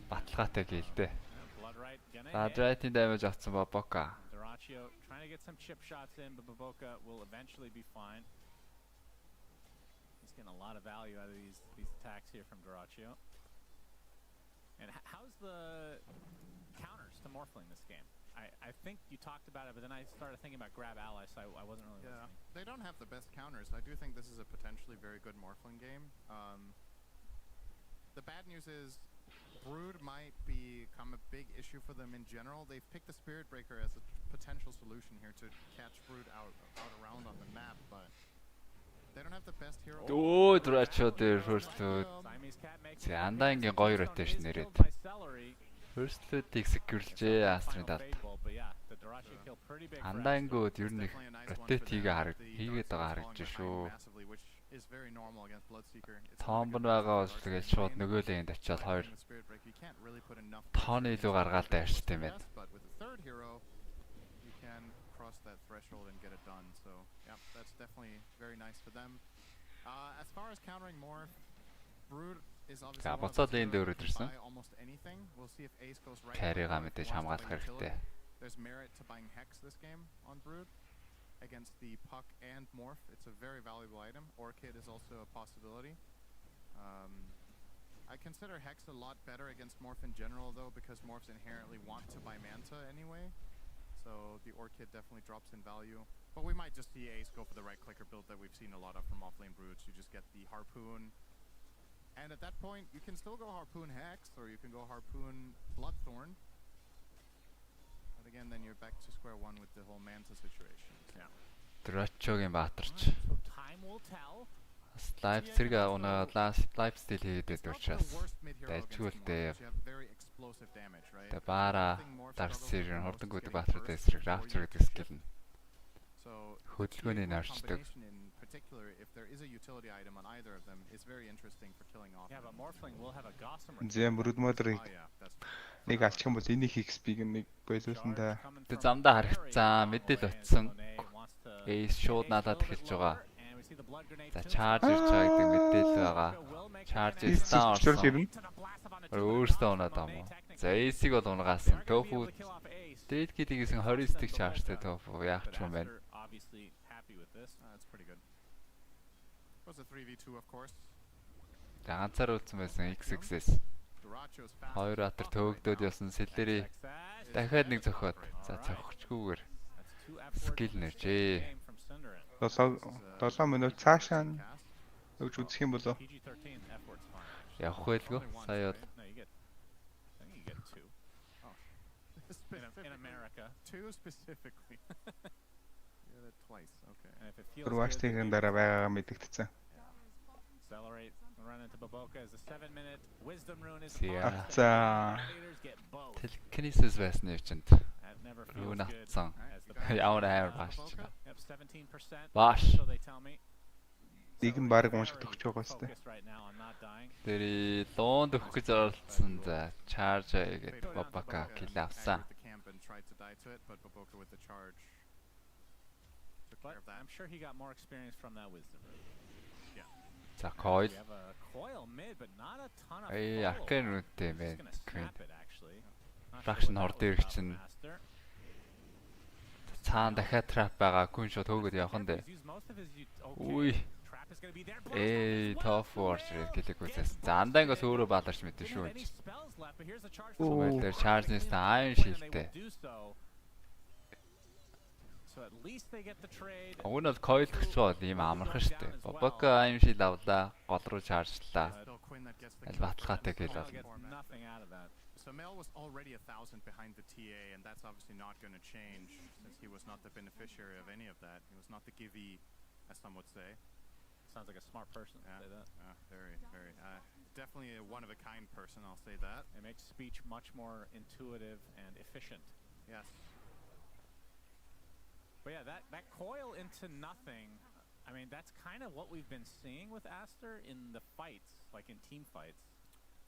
Баталгаатай гэлдээ. За Dragon damage авсан Baboka. Doraccio trying to get some chip shots in, but Baboka will eventually be fine. He's getting a lot of value out of these attacks here from Doraccio. And how's the counters to Morphling this game? I think you talked about it, but then I started thinking about grab ally, so I wasn't really listening. They don't have the best counters. I do think this is a potentially very good Morphling game. The bad news is Brood might become a big issue for them in general. They've picked the Spirit Breaker as a potential solution here to catch Brood out around on the map, but they don't have the best hero. Өө Doraccio дээр first loot. Андаангийн гоё rotation нэрээд. First loot-ийг secure-лжээ Astra-ийн талд. Андаангууд ер нь rotate хийгээд байгаа харагдаж шүү. Tomb байгаа бол тэгээд шууд нөгөө лейнд очиод хоёр тооны илүү гаргаал дайрчтай юм байна. Cross that threshold and get it done. So, yeah, that's definitely very nice for them. As far as countering Morph, Brood is obviously buy almost anything. We'll see if Ace goes right. There's merit to buying Hex this game on Brood against the Puck and Morph. It's a very valuable item. Orchid is also a possibility. I consider Hex a lot better against Morph in general, though, because Morphs inherently want to buy Manta anyway. So the Orchid definitely drops in value. But we might just see Ace go for the right clicker build that we've seen a lot of from offlane Broods. You just get the Harpoon. And at that point, you can still go Harpoon Hex, or you can go Harpoon Bloodthorn. But again, then you're back to square one with the whole Manta situation. Yeah. Doraccio-гийн баатарч. So time will tell. Live зэрэг унаа live steal хийгээд байдаг учраас дайчгуулдээ. Тэ бара дарсэр хурдангууд баатруудаа эсрэг rapture гэдэг скил нь. Хөдөлгөөний навчдаг. If there is a utility item on either of them, it's very interesting for killing off. Yeah, but Morphling will have a Gossamer. Зэм Brood Mother-ыг нэг алчих юм бол энийг XP-г нэг бойлуулсан да. Тэ замдаа харагцсан, мэдээл утсан. Ace шууд надад эхэлж байгаа. За charge ирж байгаа гэдэг мэдээлэл байгаа. Charge down. Өөрөөсөө унаад байгаа юм. За Ace-ийг бол унгаасан. Tofu дээд гэлийгээс 29 дэх charge-тэй Tofu яах ч юм бэ. Obviously happy with this. That's pretty good. Was a 3v2 of course. Ганцаар үлдсэн байсан XXS. Хоёр атар төөгдөд явсан Celery дахиад нэг зөхөд. За зөхөчгүйгээр скил нэржээ. 7 минут цаашаа өгч үзэх юм болоо. Явах байлгүй. Сая бол in America. Two specifically. Yeah, that twice. Okay. And if it feels Турваштын дараа байгаагаа мэдэгдсэн. Accelerate and run into Baboka as the 7-minute wisdom rune is За. Telekinesis байсан юм чинь. Рune атсан. Ямар амар бааш. Yep, 17%. Бааш. So they tell me. Нэг нь баг уншиж төгч байгаа сте. Тэр лоонд өгөх гэж оролцсон за charge гэдэг бабака kill авсан. I'm sure he got more experience from that wisdom. Yeah. За coil. We have a coil mid, but not a ton of. Аркан үнэтэй байна. Actually. Fraction хорд ирэх чинь цаан дахиад trap байгаа гүн шот хөөгд явах нь дээ. Үй. Top force гэлэг үзээс. За андаа ингээс өөрөө бааларч мэдэн шүү. Оо тэр charge-ээс айн шилтэй. Уг нь бол coil төгч бол ийм амархан штэ. Бабака айн шил авлаа, гол руу charge-лаа. Аль баталгаатай гэл болно. So Mel was already 1,000 behind the TA, and that's obviously not going to change since he was not the beneficiary of any of that. He was not the givey, as some would say. Sounds like a smart person to say that. Very, very. Definitely a one-of-a-kind person, I'll say that. It makes speech much more intuitive and efficient. Yes. But yeah, that coil into nothing, I mean, that's kind of what we've been seeing with Aster in the fights, like in team fights.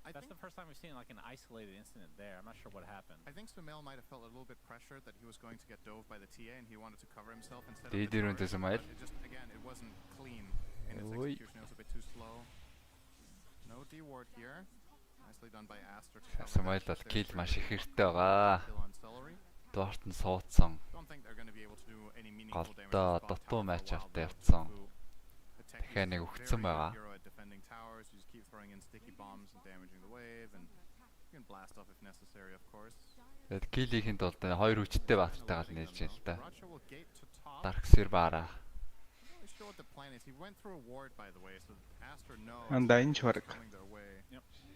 That's the first time we've seen like an isolated incident there. I'm not sure what happened. I think Sumail might have felt a little bit pressured that he was going to get dove by the TA and he wanted to cover himself instead of the turret. It just, again, it wasn't clean in its execution. It was a bit too slow. No D-ward here. Nicely done by Aster to cover Sumail бол kill маш их хэрэгтэй байгаа. Дуурт нь суудсан. Голдоо дутуу матч автай явцсан. Тэгэхээр нэг өгцөн байгаа. Keep throwing in sticky bombs and damaging the wave, and you can blast off if necessary, of course. Тэгэд килийнхэнд бол хоёр хүчтэй баатартай гал нээлж байна л да. Dark Sphere баараа. Анда энэ ч баг.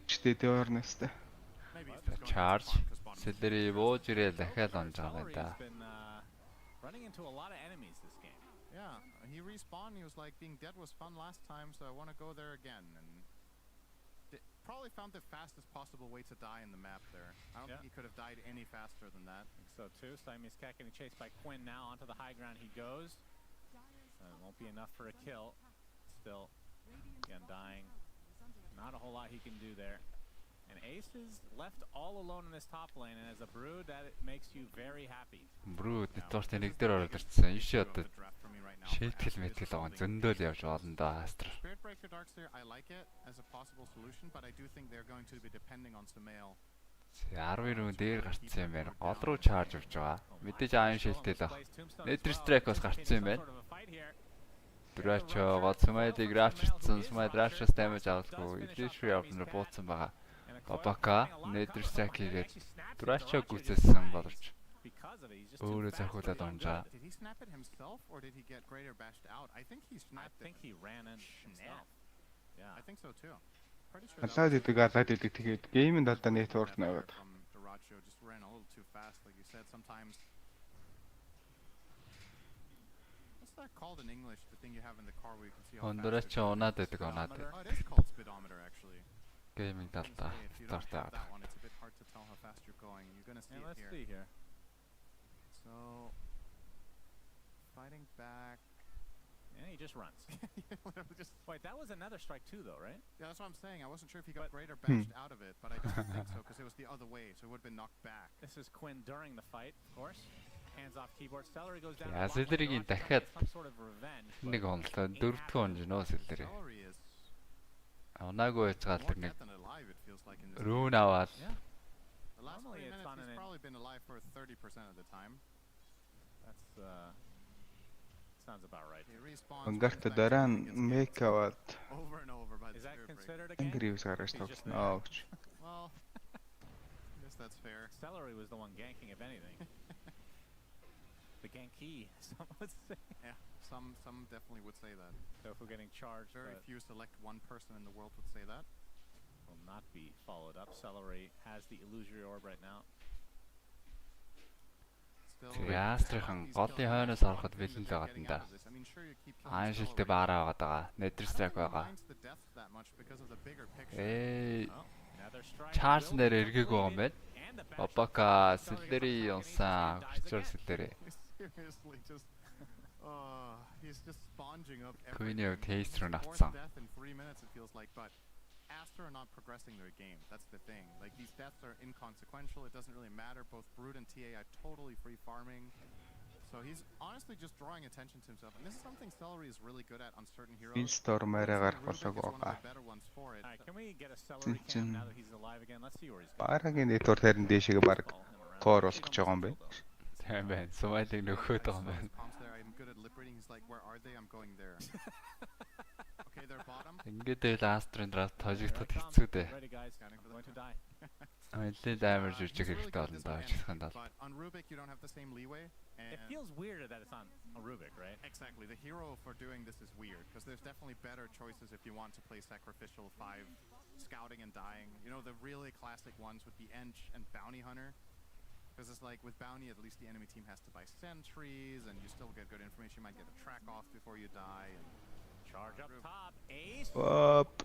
Чтэй дөрнөстэй. Charge. Celery бууж ирээ дахиад онж байгаа юм да. Running into a lot of enemies this game. Yeah, he respawned. He was like, being dead was fun last time, so I want to go there again. And probably found the fastest possible way to die in the map there. I don't think he could have died any faster than that. I think so too. dэмжихийг getting chased by Quinn now. Onto the high ground he goes. It won't be enough for a kill. Still, again dying. Not a whole lot he can do there. And Ace is left all alone in this top lane, and as a Brood, that makes you very happy. Brood дурт нэг дээр ороод ирсэн. Иш одоо шийтгэл мэтгэл байгаа зөндөөл явж болно да Astra. Spirit Breaker Darkseer, I like it as a possible solution, but I do think they're going to be depending on Sumail. 12 дээр гарцсан юм байна. Гол руу charge авч байгаа. Мэдээж айн шилтэй л баг. Nether Strike бас гарцсан юм байна. Драчо гол Sumail-ыг рафчирсан. Sumail рафчраас damage авахгүй. Illusion явна бууцсан байгаа. Бабака Nether Strike-ийг Драчо гүцээсэн боловч өөрөө захиулаад онжаа. Did he snap it himself or did he get greater bashed out? I think he snapped it. I think he ran in himself. Yeah. I think so too. Алаад идэг тэгээд геймийн талдаа network наваад. Драчо just ran a little too fast, like you said. Sometimes. What's that called in English? The thing you have in the car where you can see how fast. Драчо унаад байдаг унаад. Oh, it is called speedometer actually. Gaming data. That one, it's a bit hard to tell how fast you're going. You're gonna see it let's here. See here. So, fighting back. Yeah, he just runs. Wait, that was another strike too, though, right? Yeah, that's what I'm saying. I wasn't sure if he got greater bashed out of it, but I don't think so because it was the other way, so it would have been knocked back. This is Quinn during the fight, of course. Hands off keyboard. Celery goes down. Yeah, Celery-ийн дахиад some sort of revenge. Нэг онлоо дөрөвдүгээр онж нөө Celery. Онаагүй яцгаал тэр нэг рүүн аваад. The last 3 minutes he's probably been alive for 30% of the time. That's sounds about right. Өнгөрт дараа нь make аваад. Over and over by the Is that Spirit considered a Breaker. gank? Ингрээс гаргаж тоглосон. Аач. Well, I guess that's fair. Celery was the one ganking, if anything. The gankee, some would say. Yeah, some definitely would say that. So if we're getting charged, Very few select one person in the world would say that. Will not be followed up. Celery has the illusory orb right now. Astra-хан голын хойноос ороход бэлэн л байгаа юм да. Айн шилтэй баараа байгаа. Nether Strike байгаа. Charge нэр эргээг байгаа юм байна. Бабака Celery унсан. Хичээр Celery. He's just sponging up Queen of everything. Taste run Fourth atsan. death in 3 minutes it feels like, but Aster are not progressing their game. That's the thing. Like, these deaths are inconsequential. It doesn't really matter. Both Brood and TA are totally free farming. So he's honestly just drawing attention to himself. And this is something Celery is really good at on certain heroes. Storm арай гарах Rubik is болоогүй one of байгаа. the better ones for it. Alright, can we get a celery cam now that he's alive again? Let's see where he's going. Барагийн network харин дээшээ баг Follow him around. core болох гэж байгаа юм байна. Тийм байна. Сумайлыг нөхөд байгаа юм байна. I'm good at lip reading. He's like, where are they? I'm going there. Okay, they're bottom. Ингээд л Астрын драас тожигдоход хэцүү дээ. Ready guys, I'm going to die. Нэлээд амар жижиг хэрэгтэй болно даа жижигхэн тал. But on Rubik, you don't have the same leeway. And It feels weirder that it's on a Rubik, right? exactly. The hero for doing this is weird because there's definitely better choices if you want to play sacrificial 5, scouting and dying. You know, the really classic ones would be Ench and Bounty Hunter. Because it's like with Bounty, at least the enemy team has to buy sentries and you still get good information. You might get a track off before you die. And Charge up top, Ace Оп.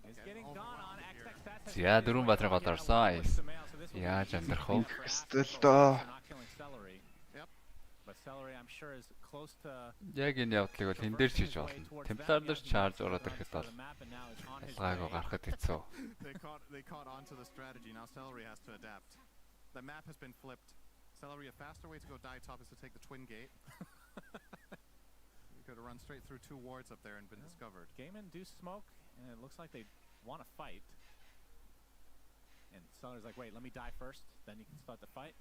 is getting gone on. XX stats has За дөрвөн батрыг голорсон. Ace. Яаж амьдрах вэ? Хэстэл доо. not killing Celery. Yep. But Celery, I'm sure, is close to Яг энэ явдлыг бол хэн дээр ч хийж болно. Темплар дээр чарж ороод ирэхэд бол ялгаагүй гарахад хэцүү. they caught on to the strategy. Now Celery has to adapt. The map has been flipped. Celery, a faster way to go die top is to take the twin gate. You could have run straight through 2 wards up there and been discovered. Gaiman do smoke, and it looks like they want to fight. And Celery's like, wait, let me die first, then you can start the fight.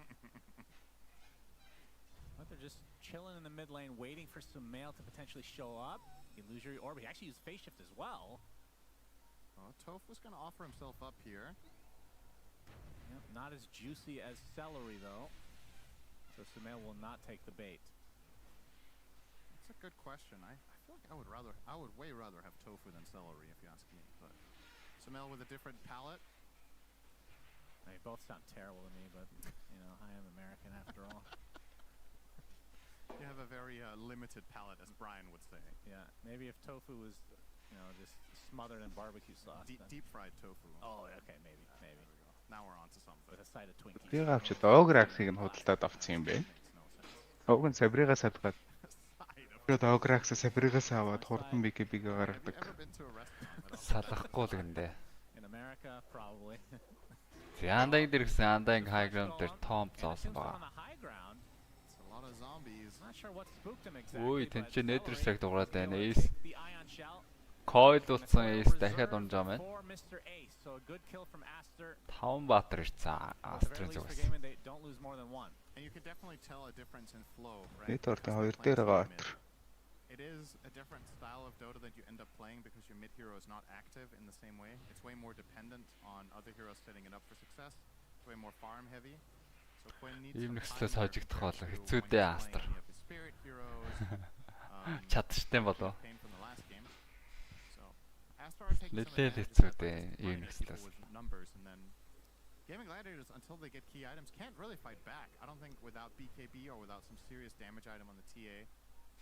But they're just chilling in the mid lane, waiting for some mail to potentially show up. Illusory Orb, he actually used Phase Shift as well. Oh, Tofu's going to offer himself up here. Yep, not as juicy as Celery, though. So Sumail will not take the bait. That's a good question. I feel like I would way rather have Tofu than Celery, if you ask me. But Sumail with a different palette. They both sound terrible to me, but, you know, I am American after all. You have a very limited palette, as Brian would say. Yeah, maybe if Tofu was, you know, just smothered in barbecue sauce. then- Deep fried tofu. Oh, okay, maybe. There we go. Now we're on to something. With a side of Twinkies. Би авчид Ограксыг нь худалдаад авсан юм бэ. Makes no sense. Уг нь Сабригаас авгаад Side of- тэгээд Огракс Сабригаас аваад хурдан BKB-г Have you гаргадаг. ever been to a restaurant? that Салахгүй л гиндэ. In America, probably. Яндагийн дээр гэсэн яндагийн high ground дээр том And it зоосон seems we're on байгаа. the high ground. It's a lot of zombies. Not sure what spooked him Үй exactly. тэн but чинь Nether Celery Stack дуурайд was able байна. to Ace take the Ion Shell. coil And the утсан corner Ace дахиад reserved унжаа байна. for Mr. Ace. So a good kill from Aster. 5 баатар ирсэн At the very Астрын least for зүгээс. Gaiman, they don't lose more than one. And you can definitely tell a difference in flow, right? Network-ийн Because хоёр you're дээр playing байгаа mid. баатар. It is a different style of Dota that you end up playing because your mid hero is not active in the same way. It's way more dependent on other heroes setting it up for success. It's way more farm heavy. So Quinn needs Ийм some нөхцлөөс time хожигдох compared бол to хэцүү when дээ, you're Aster. playing any of his spirit heroes. Чадчихтай болов. Pain from the last game. So Aster are taking some Нэлээд advantage хэцүү of that by дээ, just ийм running at people нөхцлөөс. with numbers, and then Gaming Gladiators, until they get key items, can't really fight back. I don't think without BKB or without some serious damage item on the TA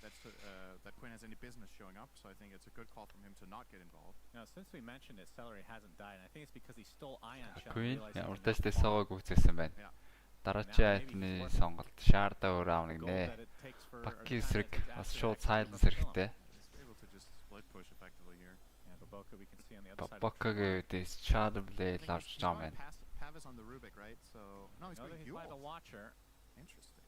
that Quinn has any business showing up. So I think it's a good call from him to not get involved. Now, since we mentioned it, Celery hasn't died. And I think it's because he stole Ion Shell. and Queen realized he ямар did not ч farm. тэсээгөөг үүсгэсэн байна. Yeah. Дараачийн айтны сонголт шаардаа өөр аавныг Gold нэ. that it takes for- or the Бакки time эсрэг that it takes бас Aster to шууд execute silence the kill. хэрэгтэй. He's able to just split push effectively here. Yeah, Baboka we can see on the other side. of the Баккагийн дэс Shadow Blade I think лавч he's жаа going байна. past Pavis on the Rubik, right? So no, he's No, going he's by the Yule. Watcher. Interesting.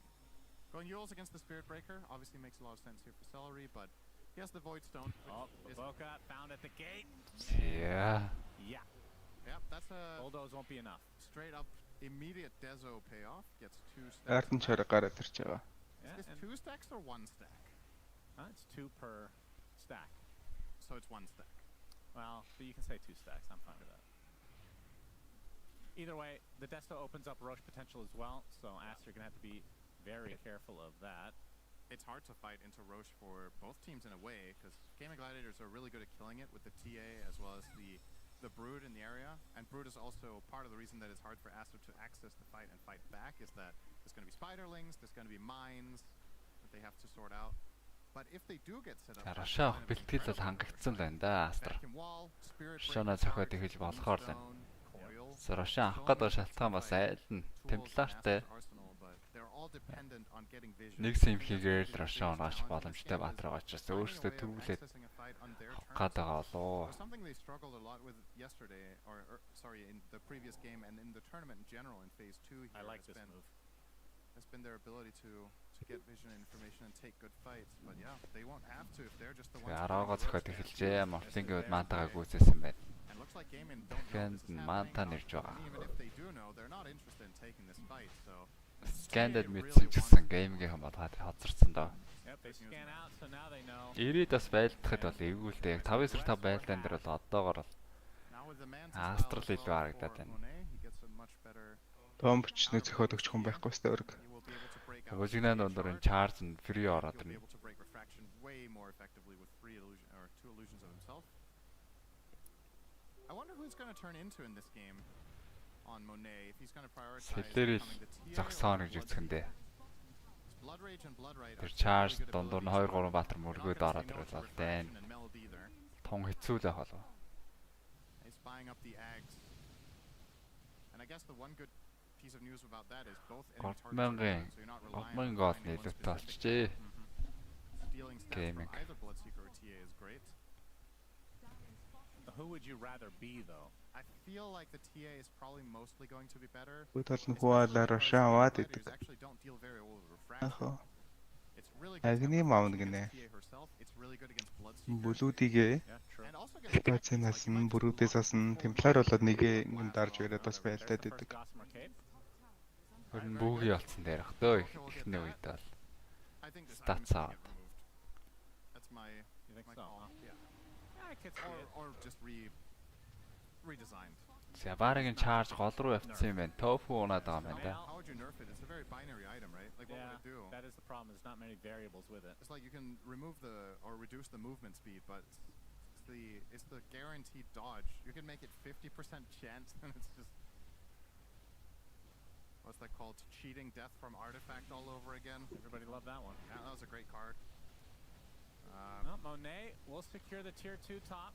Going Yules against the Spirit Breaker obviously makes a lot of sense here for Celery, but he has the Void Stone. Oh, which is- Baboka found at the gate. Yeah. Yeah, Yep, that's a bulldoze won't be enough. straight up immediate Dezo payoff. Gets 2 stacks. Артын чарга гараад ирж байгаа. Yeah, Is this and 2 stacks or 1 stack? it's 2 per stack. So it's 1 stack. Well, but you can say 2 stacks. I'm fine with that. Either way, the Desto opens up Roche potential as well, so Aster gonna have to be very careful of that. It's hard to fight into Roche for both teams in a way, because Gaming Gladiators are really good at killing it with the TA as well as the Brood in the area. And Brood is also part of the reason that it's hard for Aster to access the fight and fight back, is that there's going to be spiderlings, there's going to be mines that they have to sort out. But if they do get set up, Рашаа авах бэлтгэл бол хангагдсан байна да Астра. Vacuum Wall, Spirit Шана Breaker, зохиод ихэж болохоор л байна. Moonstone, Coil. Рашаа авах гэдэг шалтгаан бас айл нь темплартай. Arsenal, but they're all dependent on getting vision. Нэг симхийгээр рашаан гаш боломжтой баатар байгаа ч өөрсдөө төвлөд хаад байгаа болоо. Something they struggled a lot with yesterday, or sorry, in the previous game and in the tournament in general in phase 2 here. I like this move. Has been their ability to get vision and information and take good fights, but yeah, they won't have to if they're just the ones. Араага зөхөд эхэлжээ. Мортлингийн маантайгаа гүйцээсэн байна. And looks like Game-In don't know Ken this is маантаа happening. нэрж байгаа. Even if they do know, they're not interested in taking this fight, so Скандад мэдсэн ч гэсэн геймгийн бодгаад хазарсан доо. Yep, they scan out, so now they know. Ирээд бас байлдахад бол эвгүүлтэй. Яг 5-5 байлдаан дээр бол одоогоор бол now with the man's Астрал илүү харагдаад байна. he gets a much better. Томбчны зөхиод өгч хүн байхгүй сте өрг. He will be able to break out. Гожигнаа дондор энэ чарж нь фри ороод He'll be ирнэ. able to break refraction way more effectively with three illusion or two illusions of himself. I wonder who he's going to turn into in this game on Monet. If he's going to prioritize Сэлэрэл becoming the TA зогсоно or гэж үзэхэндээ. Blood Rage and Blood Right. Тэр чарж дондор нь 2-3 баатар мөргөөд ороод ирэл бол дайн. Тун хэцүү л байх болов. He's buying up the Ags. And I guess the one good piece of news about that is both enemy targets are down, so you're not relying on гол finding ones нийлүүтэй with болчихжээ. stealing stats Gaming. from either Bloodseeker or TA is great. Who would you rather be, though? I feel like the TA is probably mostly going to be better. Бүгд бол нь хуалаа рашаан аваад Fighters идэг. actually don't deal very well with refraction. Ахоо. It's really good Агны against маунд гинэ. TA herself. It's really good against Bloodseeker. Бүлүүдийгээ Yeah, true. And also against бацнаас нь бүрүүдээс асан темплар болоод нэгэ ингэ дарж ирээд бас байлдаад There's the идэг. first Gossamer Cape. Хөр нь бүүгий болцсон дээр ах дөө ихний үед бол. I think this Stats item should out. get removed. That's my You think my so? call. Yeah. Yeah, I could see it. Or just redesigned. Сябарагийн чарж гол руу явцсан юм байна. Тофу унаад байгаа юм байна да. How would you nerf it? It's a very binary item, right? Like what Yeah, would it do? that is the problem. There's not many variables with it. It's like you can remove the or reduce the movement speed, but it's the guaranteed dodge. You can make it 50% chance, and it's just what's that called? Cheating death from artifact all over again. Everybody loved that one. Yeah, that was a great card. Well, Monet will secure the tier 2 top,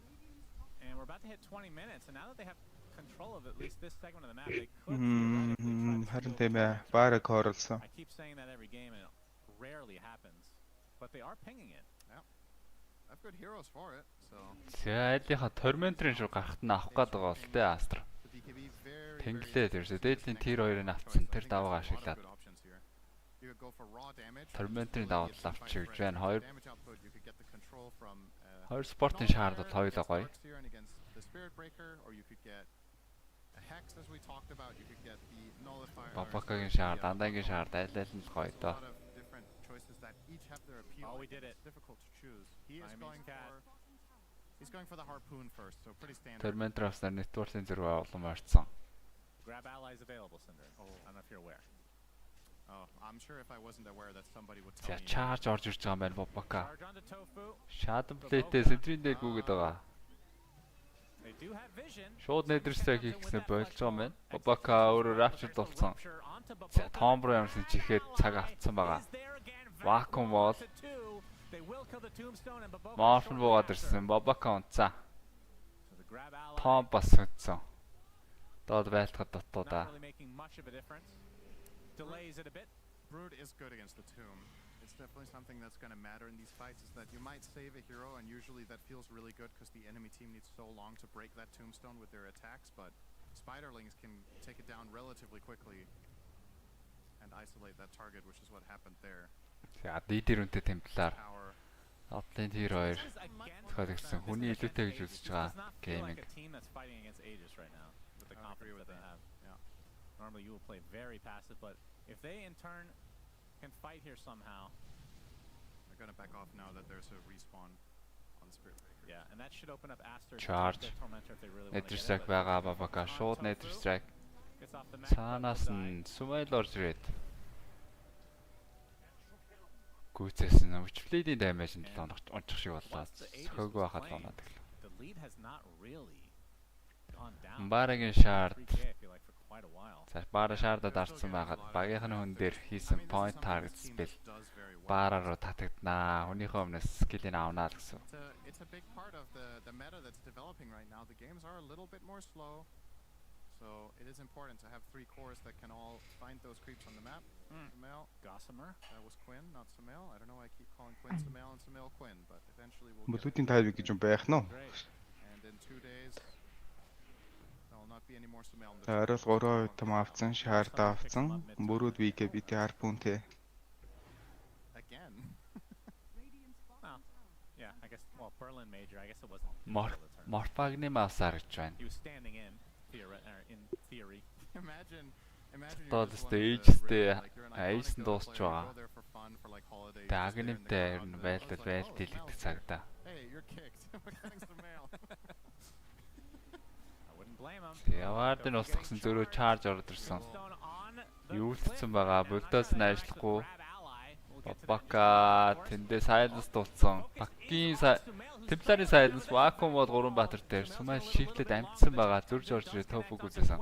and we're about to hit 20 minutes. And now that they have control of at least this segment of the map, they could theoretically try Харин to steal тийм ээ. advantage. Баарыг хорлсон. I keep saying that every game, and it rarely happens, but they are pinging it. I have good heroes for it, so Сайлынхаа Tormentor-ын шүү гарахт нь авах гээд байгаа бол тэ Астра. the DKB very Тэнглээ тэрс дээдлийн тир 2-ыг авцсан. Тэр даваа ашиглаад good options here. You could go for raw damage. Tormentor-ын даваад авчих гэж байна. Хоёр Damage output, you could get the control from хоёр спортын шаард бол хоёулаа гоё. against the Spirit Breaker, or you could get a Hex as we talked about. You could get the Nullifier. Бабакагийн шаар, Дандагийн шаар дайлал нь гоё A доо. lot of different choices that each have their appeal. Oh, we did it. It's difficult to choose. He is Siamese going cat. for. He's going for the harpoon first, so pretty standard. Tormentor-оос network-ийн зэрэг олон орцсон. Grab allies available, Cinder. I don't know if you're aware. Oh, I'm sure if I wasn't aware that somebody would За tell me. чарж орж ирж байгаа юм байна Бабака. Charge onto Tofu. Shadow Blade-тэй Sentinel дээр гүгээд байгаа. They do have vision. Шууд нээдрстэй хийх гэсэн болж байгаа юм байна. Бабака өөрөө Rapture болсон. За Tomb Raider юмсан чихээд цаг автсан байгаа. Vacuum wall. Morphin буугаад ирсэн. Бабака унцаа. Том бас хөдсөн. Доод байлтахад дотоодаа. Delays it a bit. Brood is good against the tomb. It's definitely something that's going to matter in these fights, is that you might save a hero, and usually that feels really good because the enemy team needs so long to break that tombstone with their attacks, but Spiderlings can take it down relatively quickly and isolate that target, which is what happened there. За дийдэр үнтэй темплар. Power. Отлын тир 2 цохол ирсэн. Хүний илүүтэй гэж үзэж байгаа гейминг. Like a team that's fighting against Aegis right now with the I agree confidence with that they that. have. Yeah. Normally you will play very passive, but if they in turn can fight here somehow, They're going to back off now that there's a respawn on the Spirit Breaker. yeah, and that should open up Aster to Charge. their Tormentor if they really want to get Network it. байгаа Бабака шууд Network Gets off the map, цаанаас does нь Sumail орж ирээд. Гүйцээсэн Witchblade-ийн damage нь 7 онцох шиг боллоо. Цохог байхад л оноод гэлээ. the lead has not really gone down. Барагийн шаард 3K, I feel like, for quite a while. за бара шаардад арцсан байхад багийнхны хүн дээр хийсэн point target spell Does very well. баараа руу татагднаа. Хүнийхээ өмнөөс скиллийг авнаа л гэсэн. It's a big part of the meta that's developing right now. The games are a little bit more slow. So it is important to have 3 cores that can all find those creeps on the map. Sumail. Gossamer. That was Quinn, not Sumail. I don't know why I keep calling Quinn Sumail and Sumail Quinn, but eventually we'll get Бүлүүдийн тайвыг гэж юм байх нь. And in 2 days, there will not be any more Sumail. Арил 3 том авцсан, шаарда авцсан. Бүрүүд вигэ бити харпунтэй. Again. Well, yeah, I guess. Well, Berlin major. I guess it wasn't. Морфагны маусаар гэж байна. He was standing in theory. Imagine Одоо stage-тэй айсан дуусч байгаа. Дагнэмтэй ер нь байлдал хэлэгдэх цагта. Hey, you're kicked. We're getting some mail. I wouldn't blame him. Яваад нь устгасан зөрөө charge ороод ирсэн. Юулцсан байгаа. Бүлдөөс нь ажиллахгүй. Бака тэндээ silence дуулсан. Бакийн Темпларын silence vacuum бол 3 баатар дээр Сумайл шиглээд амтсан байгаа. Зөрж орж ирээ топ үзсэн.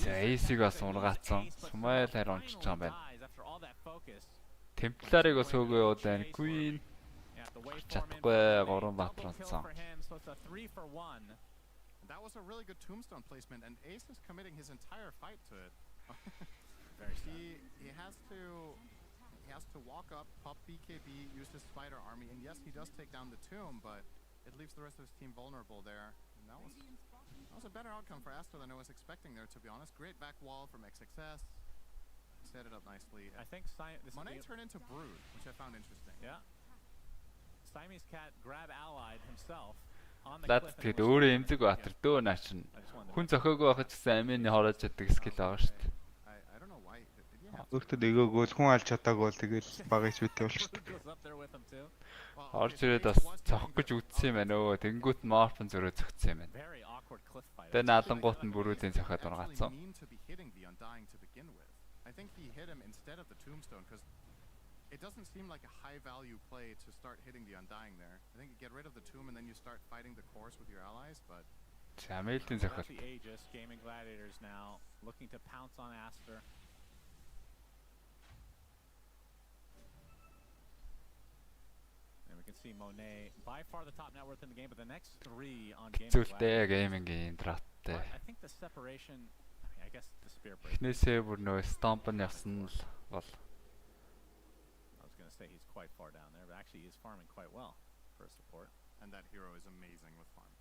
Эйсийг бас ургаацсан. Сумайл харин унчиж байгаа юм байна. Темпларыг бас хөөгөө удаа Queen чадахгүй 3 баатар унтсан. That was a really good tombstone placement, and Ace is committing his entire fight to it. He has to walk up, pop BKB, use his spider army, and yes, he does take down the tomb, but it leaves the rest of his team vulnerable there. And that was a better outcome for Astor than I was expecting there, to be honest. Great back wall from XXS. Set it up nicely. I think Monet turned into Brood, which I found interesting. Yeah. Siamese Cat grab allied himself. Лад тэгэд өөрөө эмзэг баатар дөө наачин. Хүн зохиогүй байхад ч гэсэн амины хороож чаддаг скил байгаа шүү дээ. Өөртөө эгөөгөө хүн алж чадаагүй бол тэгэл багаж битээ болчихдог. Орж ирээд бас цохох гэж үтсэн юм байна өө. Тэнгүүт морфын зөрөө зөгцсөн юм байна. Тэгээ наалангуут нь бүрүүдийн цохоод ургаацсан. I think he hit him instead of the tombstone because it doesn't seem like a high value play to start hitting the Undying there. I think you get rid of the tomb and then you start fighting the course with your allies, but Jamaitan зохиол. The Aegis Gaming Gladiators now looking to pounce on Aster. And we can see Monet by far the top net worth in the game, but the next 3 on Gaming Gladiators. Gaming-ийн драттай. I think the separation, I guess the spear break. Эхнээсээ бүр нөө stomp-ын явсан л бол he's quite far down there, but actually he's farming quite well for a support. And that hero is amazing with farm.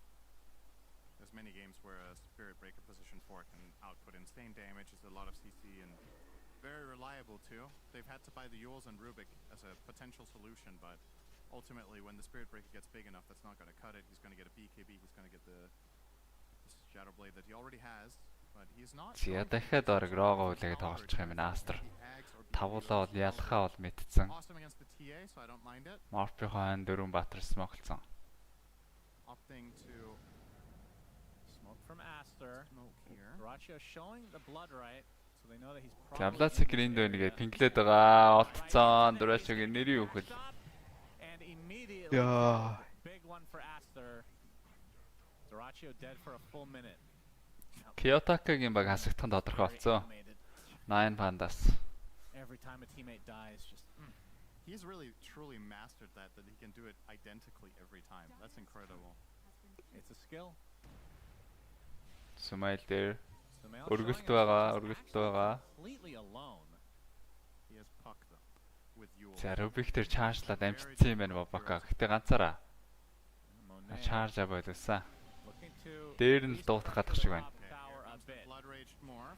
There's many games where a Spirit Breaker position 4 can output insane damage, it's a lot of CC and very reliable too. They've had to buy the Yules and Rubik as a potential solution, but ultimately when the Spirit Breaker gets big enough, that's not going to cut it. He's going to get a BKB, he's going to get the Shadow Blade that he already has, but he's not. Зя дахиад орог рогоо үлээгээд тоглочих юм байна Астер. Тавуулаа бол ялхаа бол мэдсэн. Морфихон 4 баатар смоклцсон. Opting to smoke from Aster. Ratio showing the blood right, so they know that he's Tablat screen дээр нэгэ пинглээд байгаа. Олцсон Ratio-гийн нэрийн үхэл. Яа. Big one for Aster. Ratio dead for a full minute. Kiyotaka-гийн баг хасагдсан тодорхой болсон. 9 pandas. Every time a teammate dies, just he's really truly mastered that he can do it identically every time. That's incredible. It's a skill. Sumail дээр өргөлт байгаа. Completely alone. He has pucked them with you. За Rubik дээр чаржлаад амжицсан юм байна Бака. Гэтэ ганцаараа. Чарж аваадсан. Дээр нь л дуутах гадах шиг байна. Blood raged more.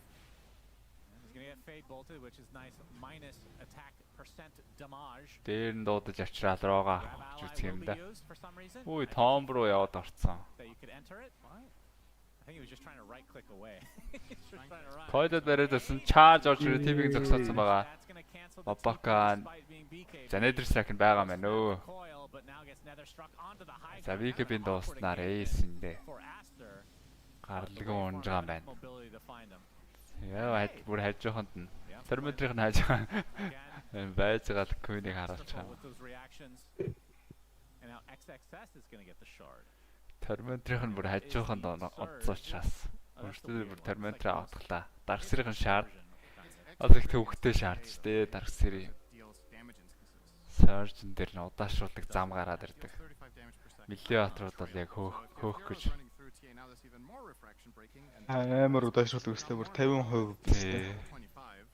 He's going to get fade bolted, which is nice. Minus attack percent damage. Дээр нь дуудаж авчраад руугаа зүтгэх юм да. Үй том руу яваад орцсон. You could enter it. I think he was just trying to right click away. Койдод барайдсан чарж орж ирээ тивийг зогсоолсон байгаа. Бабака Занедерсрак нь байгаа мэн өө. За викэбин дууснаар эйсэндээ. Гарлагын унж байгаа юм байна. Яа, бүр хайж жоохонд нь. Термотрийг нь хайж байгаа. Байж байгаа л Queen-ийг харуулж байгаа. And now XXS is going to get the shard. Термотрийг нь бүр хайж жоохонд онцоочраас. Өөртөө бүр термотрийг авахлаа. Дарксэрийн шард. Одоо их төвхтэй шард ч дээ Дарксэрийн. Surgeon дээр нь удаашруулдаг зам гараад ирдэг. Милли батрууд бол яг хөөх гэж now there's even more refraction breaking and Амар удаашрал үстэй бүр 50% бистэй. 25.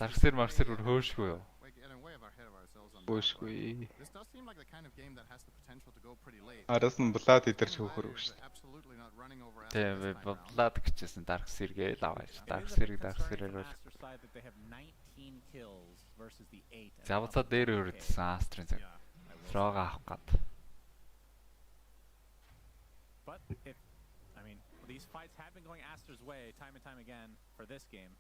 Дарсэр марсэр бүр хөөшгүй юу? We're getting way ahead of ourselves on that. Бөөшгүй. This does seem like the kind of game that has the potential to go pretty late. Араас нь блад идэрч хөөхөр шүү. Absolutely not running over Aster Тийм this time around. блад гэжсэн Дарсэр гээл аваач. Дарсэрээр бол завцаа дээр өрөдсөн Астрын цаг. Рога авах гад. But if, I mean, these fights have been going Aster's way time and time again for this game.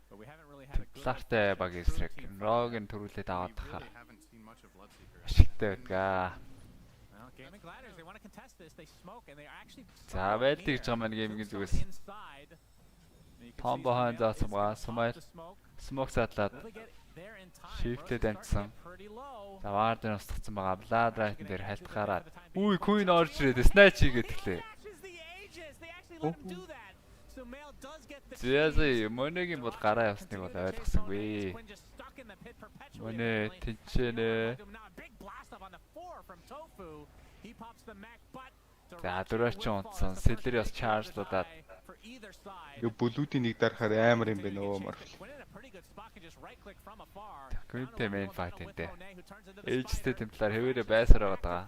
But we haven't really had a good Лартай баг эсрэг. Рогийн төрүүлээд аваад тахаар. Really haven't seen much of Bloodseeker. Ашигтай байгаа. Well, Gaming Gladiators, they want to contest this. They smoke and they are actually За байлтыг гэж байгаа маань геймингийн зүгээс inside. том бахан заасан байгаа. Смок садлаад шифтэд амжсан. За вард нь устгацсан байгаа. Blood Right дээр халтгаараад. Үгүй Queen орж ирээд Snatch хийгээд гэлээ. Зязи Монегийн бол гараа явсныг бол ойлгосонгүй. Моне тэнчэнэ. За дөрөвч унтсан. Сэлэр бас чаржлуудаад. Гэ бүлүүдийн нэг дарахаар амар юм байна өө мар. Queen-тэй main fight энэ. Age-тэй темплар хэвээрээ байсаар байгаа.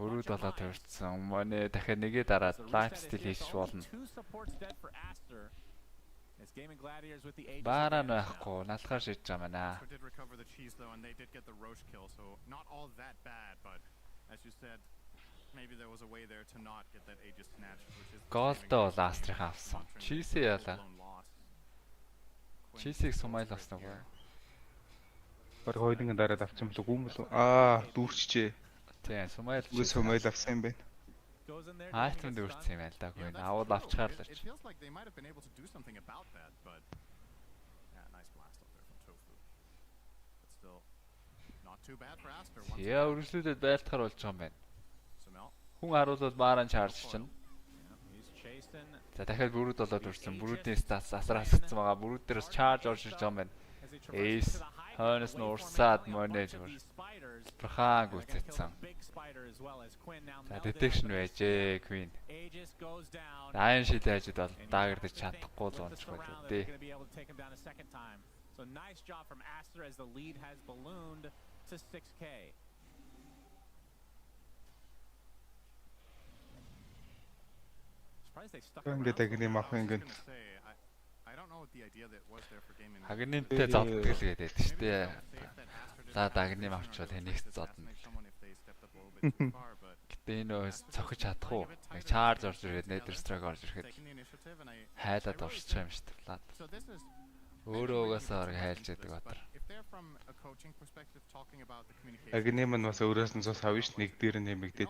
Өрөөд болоод төрчихсөн. Моне дахиад нэгээ дараад лайфстайл хийж болно. Баараа нөхгүй налхаар шийдэж байгаа маа. Did recover the cheese though, and they did get the Roche kill, so not all that bad. But as you said, maybe there was a way there to not get that Aegis snatch, which is. Голдоо бол Астрих авсан. Чиси яла. Чисиг сумайл авсан уу? Баг хоёрын дараад авсан болов уу юм аа дүүрчжээ. Тийм сумайл. Үгүй сумайл авсан юм байна. Айтманд дүүрсэн юм байл да Queen. Авал авчгаар л. It feels like they might have been able to do something about that, but yeah, nice blast up there from Tofu. But still not too bad for Aster. Яа үргэлжлүүлээд байлтахаар болж байгаа юм байна. Sumel. Хүн харуулаад бааран чарж чинь. За дахиад бүрүүд болоод үрсэн. Бүрүүдийн статс асраас гиссэн байгаа. Бүрүүд дээр бас чарж орж ирж байгаа юм байна. Ace хойноос нь урсаад Моне зүгээр. Прахаа гүцэтсэн. За detection байжээ Queen. Айн шилээжэд бол даагардаж чадахгүй л унчих байлаа дээ. So nice job from Aster as the lead has ballooned to 6K. Ингээд агны мах ингээд. I don't know what the idea that was there for gaming. Хагнинтэй зодтгол гэдэг шүү дээ. За дагны мавч бол энийгт зодно. Гэтэ энэ цохиж чадах уу? Нэг чарж орж ирээд Nether Strike орж ирэхэд хайлаад орчих юм шүү дээ. Өөрөө угаасаа орыг хайлж яадаг батар. Агны мань бас өөрөөс нь цус авна ш нэг дээр нэмэгдээд.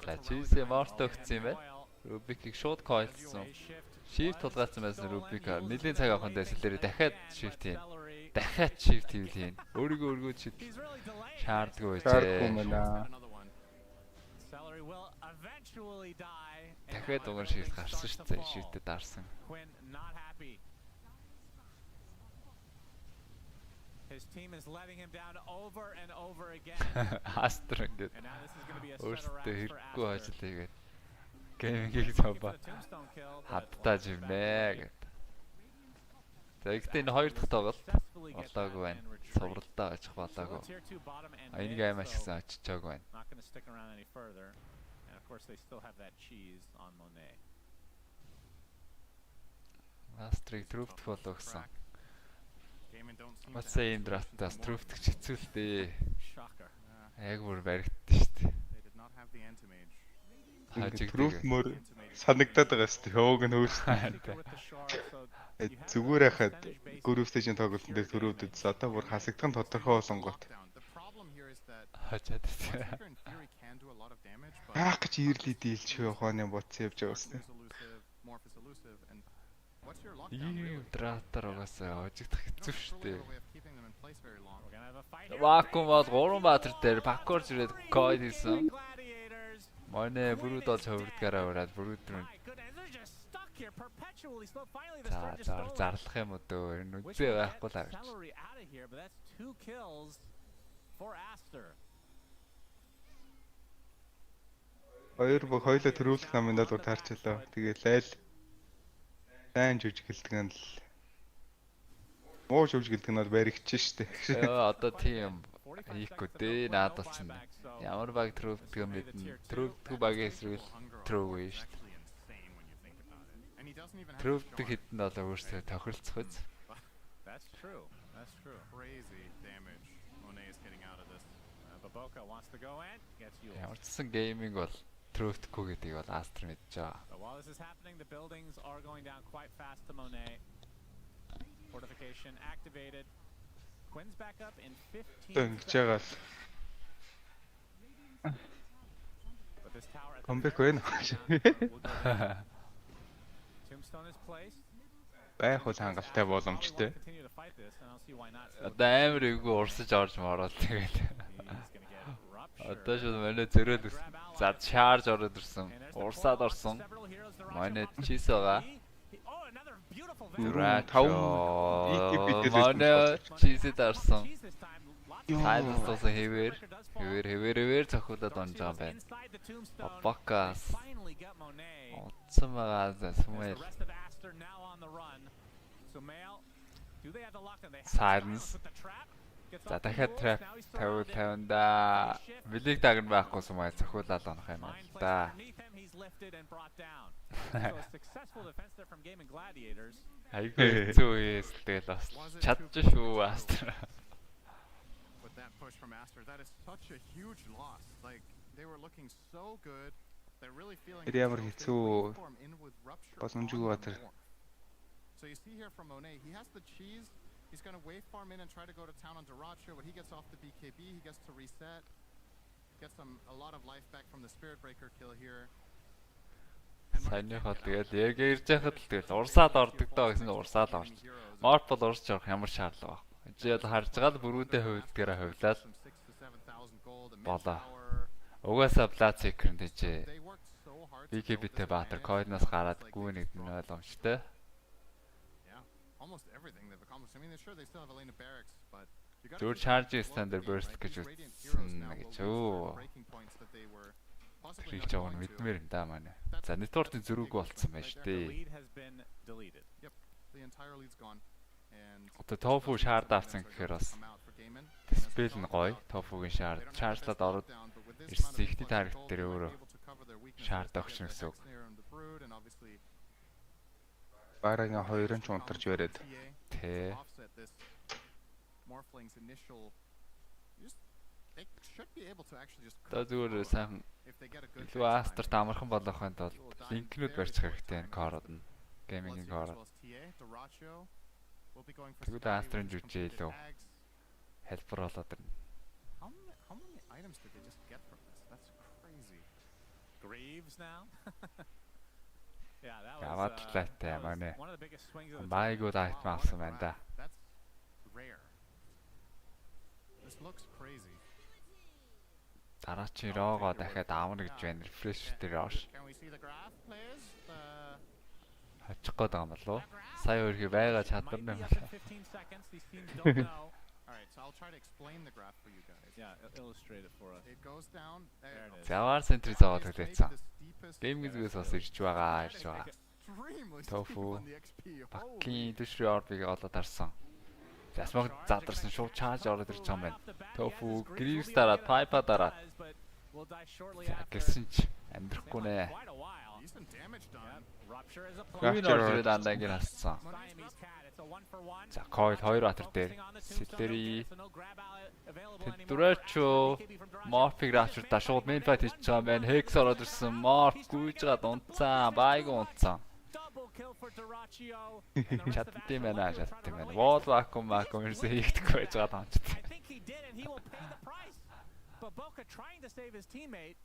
За чиз морт өгсөн юм байна. Rubik-ийг шууд койлсон. Shift тулгаалсан байсан Rubik нэлийн цаг авахын дэслэлээр дахиад shift хийн. Дахиад shift хийвэл хийн. Өөрийгөө shift шаардлагагүй байжээ. Дахиад уган shift гарсан шүү дээ. Shift-д дарсан. His team is letting him down over and over again. Aster ингээд өөртөө хэрэггүй ажил хийгээд геймингийг цааваа хаттай живнэ гэд. За ихтэй энэ хоёр дахь тоглолт болоогүй байна. Цувралдаа очих болоогүй. Энийг аймаа шигсэн очичаагүй байна. Not going to stick around any further. And of course they still have that cheese on Monet. Aster-ыг трүфт болгосон. Бас энэ драфтаас трүфтч хэцүү л дээ. Яг бүр баригдсан шүү дээ. Трүфт мөр санагдаад байгаа шүү дээ. Хөөг нь хөөсөн. Зүгээр яхад group stage-ийн тоглолтын дээр төрөөдөд одоо бүр хасагдах нь тодорхой болонгот. Хачаад тийм. Яах гэж ирлий дийлч хооны бодсон явж байгаа шүү дээ. Ийм дратар угаасаа ожигдах хэцүү шүү дээ. Вакуум бол 3 баатар дээр бакорж ирээд код хийсэн. Моне бүрүүд олж хөвөрдгаараа ураад бүрүүд рүү here, perpetually slow. Finally, the start just stolen. Зарлах юм уу дөө энэ Wish үзээ we байхгүй л get авч. Celery out of here, but that's 2 kills for Aster. Хоёулаа төрүүлэх намын дадуу таарчлаа. Тэгээд лайл сайн жүжиглдэг нь л муу жүжиглдэг нь бол баригч штэ. Одоо тийм хийхгүй дээ наадад чинь. Ямар баг төрүүлдэг юм бэ? Төрүүлдэг багийн эсрэг трөөгүй штэ. Төрүүлдэг хэдэн долоо өөрсдөө тохиролцох үз. That's true. That's true. Crazy damage Monet is getting out of this. Baboka wants to go in, gets you. Ямар ч сан гейминг бол төрүүлдэхгүй гэдгийг бол Астер мэдэж байгаа. But while this is happening, the buildings are going down quite fast to Monet. Fortification activated. Quinn's back up in 15 Дөнгөж But this tower at Comeback байна. Tombstone is placed. Байх бол хангалттай боломжтой. Continue to fight this, and I'll see why not. Одоо амар игүү урсаж орж мороод тэгээд. He's gonna get ruptured. Одоо шууд манай зөрөөл зад шаарж ороод ирсэн. Урсаад орсон. Манай чис байгаа. Oh, another beautiful Манай чисэд орсон. Тайлбарласан хэвээр цохиулаад онж байгаа байна. Бакас. Утсан байгаа Самуэль. Silence. За дахиад трап 50-50-да билег дагна байхгүй Самуэль цохиулаад онох юм да. Айгүй зүүээс тэгэл бас чадчих шүү Астер. That push from Aster, that is such a huge loss. Like they were looking so good. They're really feeling So you see here from Monet, he has the cheese. He's going to wave farm in and try to go to town on Deracho, but he gets off the BKB, he gets to reset. Gets a lot of life back from the Spirit Breaker kill here. Сайныхоо тэгээд яг ирж яхад л тэгэл урсаад ордог доо гэсэн урсаад орч. Морт бол урсж явах ямар шаардлага байна. Жишээл харж байгаа л бүрүүдээ хувьдгаараа хувлаад болоо. Угаасаа Блацикерн дэжээ. BKB-тэй Баатар койноос гараад гүү нэг нь ойлгомжтой. Зүр чарж стандарт burst гэж үзсэн гэж өө. Трийг жоо мэдмээр энэ даа манай. За network-ийн зөрүүг болцсон байна шүү дээ. Одоо тофу шаард авсан гэхээр бас дисплей нь гоё. Тофугийн шаард чаржлаад ороод ирсэн ихтэй таргет дээр өөрөө шаард өгсөн гэсэн үг. Барагийн хоёрын ч унтарч бариад. Тэ. Та зүгээр сайн илүү Астер амархан болох хүнд бол линкнүүд барьчих хэрэгтэй энэ кород нь. Геймингийн кород. Тэгвэл Астерын жүжиг илүү helper болоод ирнэ. How many items did they just get from this? That's crazy. Greaves now. Yeah, that was one of the biggest swings of the Байгууд айтмаа авсан байна да. That's rare. This looks crazy. Дараач рогоо дахиад аавна гэж байна. Refresh дээр орш. Can we see the graph please? Хачих гээд байгаа юм болов уу? Сая өөрхий байгаа чадвар юм байна. 15 seconds. These teams don't know. All right, so I'll try to explain the graph for you guys. Yeah, illustrate it for us. It goes down. There it is. Завар центрийг зовоод хэлээдсэн. Геймингээс бас ирж байгаа. Тофу. Бакийн дэшрээ орбыг олоод харсан. Засмаг задарсан шууд чарж ороод ирж байгаа юм байна. Тофу гривс дараад пайпа дараад. Гэсэн ч амьдрахгүй нэ. Рапчер дандагийн хассан. За койл 2 батар дээр Сэлтери Дрэчо Морфиг рапчер та шууд мейн файт хийж байгаа юм байна. Хекс ороод ирсэн. Морф гүйж гад унтсан. Байг унтсан. Чаттим байна. Wall vacuum ерөөсөө хийгдэхгүй байж байгаа таамч. Baboka trying to save his teammate.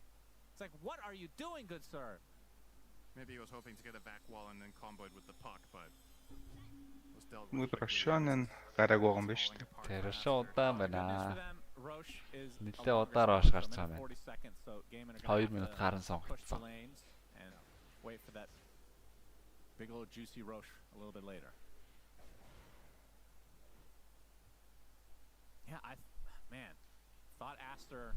It's like, what are you doing, good sir? Maybe he was hoping to get a back wall and then comboed with the puck, but was dealt with. Мудрашан гараг байгаа юм байна шүү дээ. Тэр удаан байна. Нилээ удаа Рош гарч байгаа юм. 2 минут харан сонгогдсон. big old juicy Roche a little bit later. Yeah, man, thought Aster,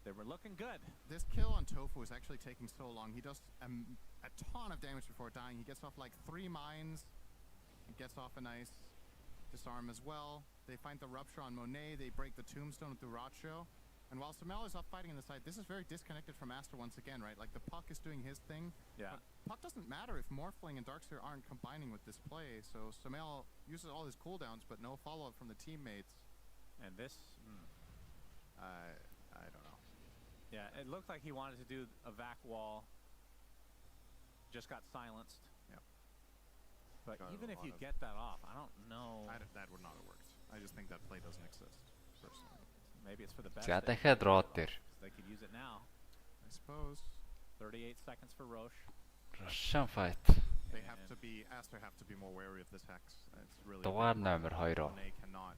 they were looking good. This kill on Tofu is actually taking so long. He does a ton of damage before dying. He gets off like 3 mines. He gets off a nice disarm as well. They find the rupture on Monet. They break the tombstone with Duracho. And while Sumail is off fighting in the side, this is very disconnected from Aster once again, right? Like the Puck is doing his thing. Yeah. But Puck doesn't matter if Morphling and Darkseer aren't combining with this play. So Sumail uses all his cooldowns, but no follow-up from the teammates. And this, I don't know. yeah, it looked like he wanted to do a vac wall. Just got silenced. Yep. But Got even a if lot you of- get that off, I don't know. That would not have worked. I just think that play doesn't exist, personally. Maybe it's for the best. За that дахиад род дээр. they could use it now. I suppose 38 seconds for Roche. Russian fight. they have to be Aster have to be more wary of this hex. It's really Дугаар номер 2. Monet cannot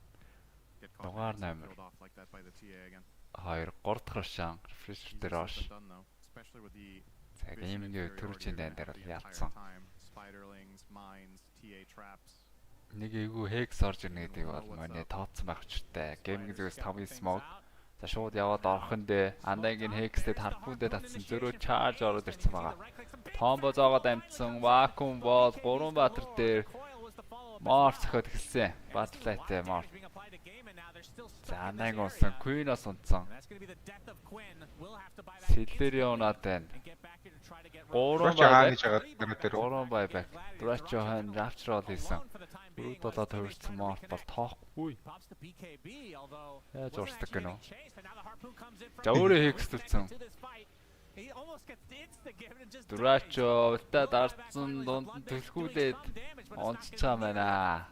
get caught Дугаар and номер killed off like that by the TA again. 2 3 дахь Russian refresh Easy дээр said Roche. than done, though, especially with the За геймингийн төрөлжийн дан дээр бол ялцсан. Spiderlings, mines, TA traps. Нэг эйгүү хекс орж ирнэ гэдэг бол манай тооцсон байх чиртэй. Гейминг зүгээс 5 смог. За шууд яваад орхон дээ. Андагийн хекстэд харпуундээ татсан зөрөө чарж ороод ирсэн байгаа. Томбо зоогоод амтсан вакуум бол 3 баатар дээр Морф цохоод эхэлсэн. Батлайтай Морф. За андагийн унсан Queen-оос унтсан. Силлерионоод байна. 3 бай гэж хагаад дээр 3 бай бай. Дурачо хон равчрол хийсэн. 4-7 төвөрсөн Морф бол тоохгүй. Яаж урсдаг гэнэ үү? За өөрөө хекс төлсөн. Дурачо та дарцсан дунд төлхүүлээд онцчаа байна.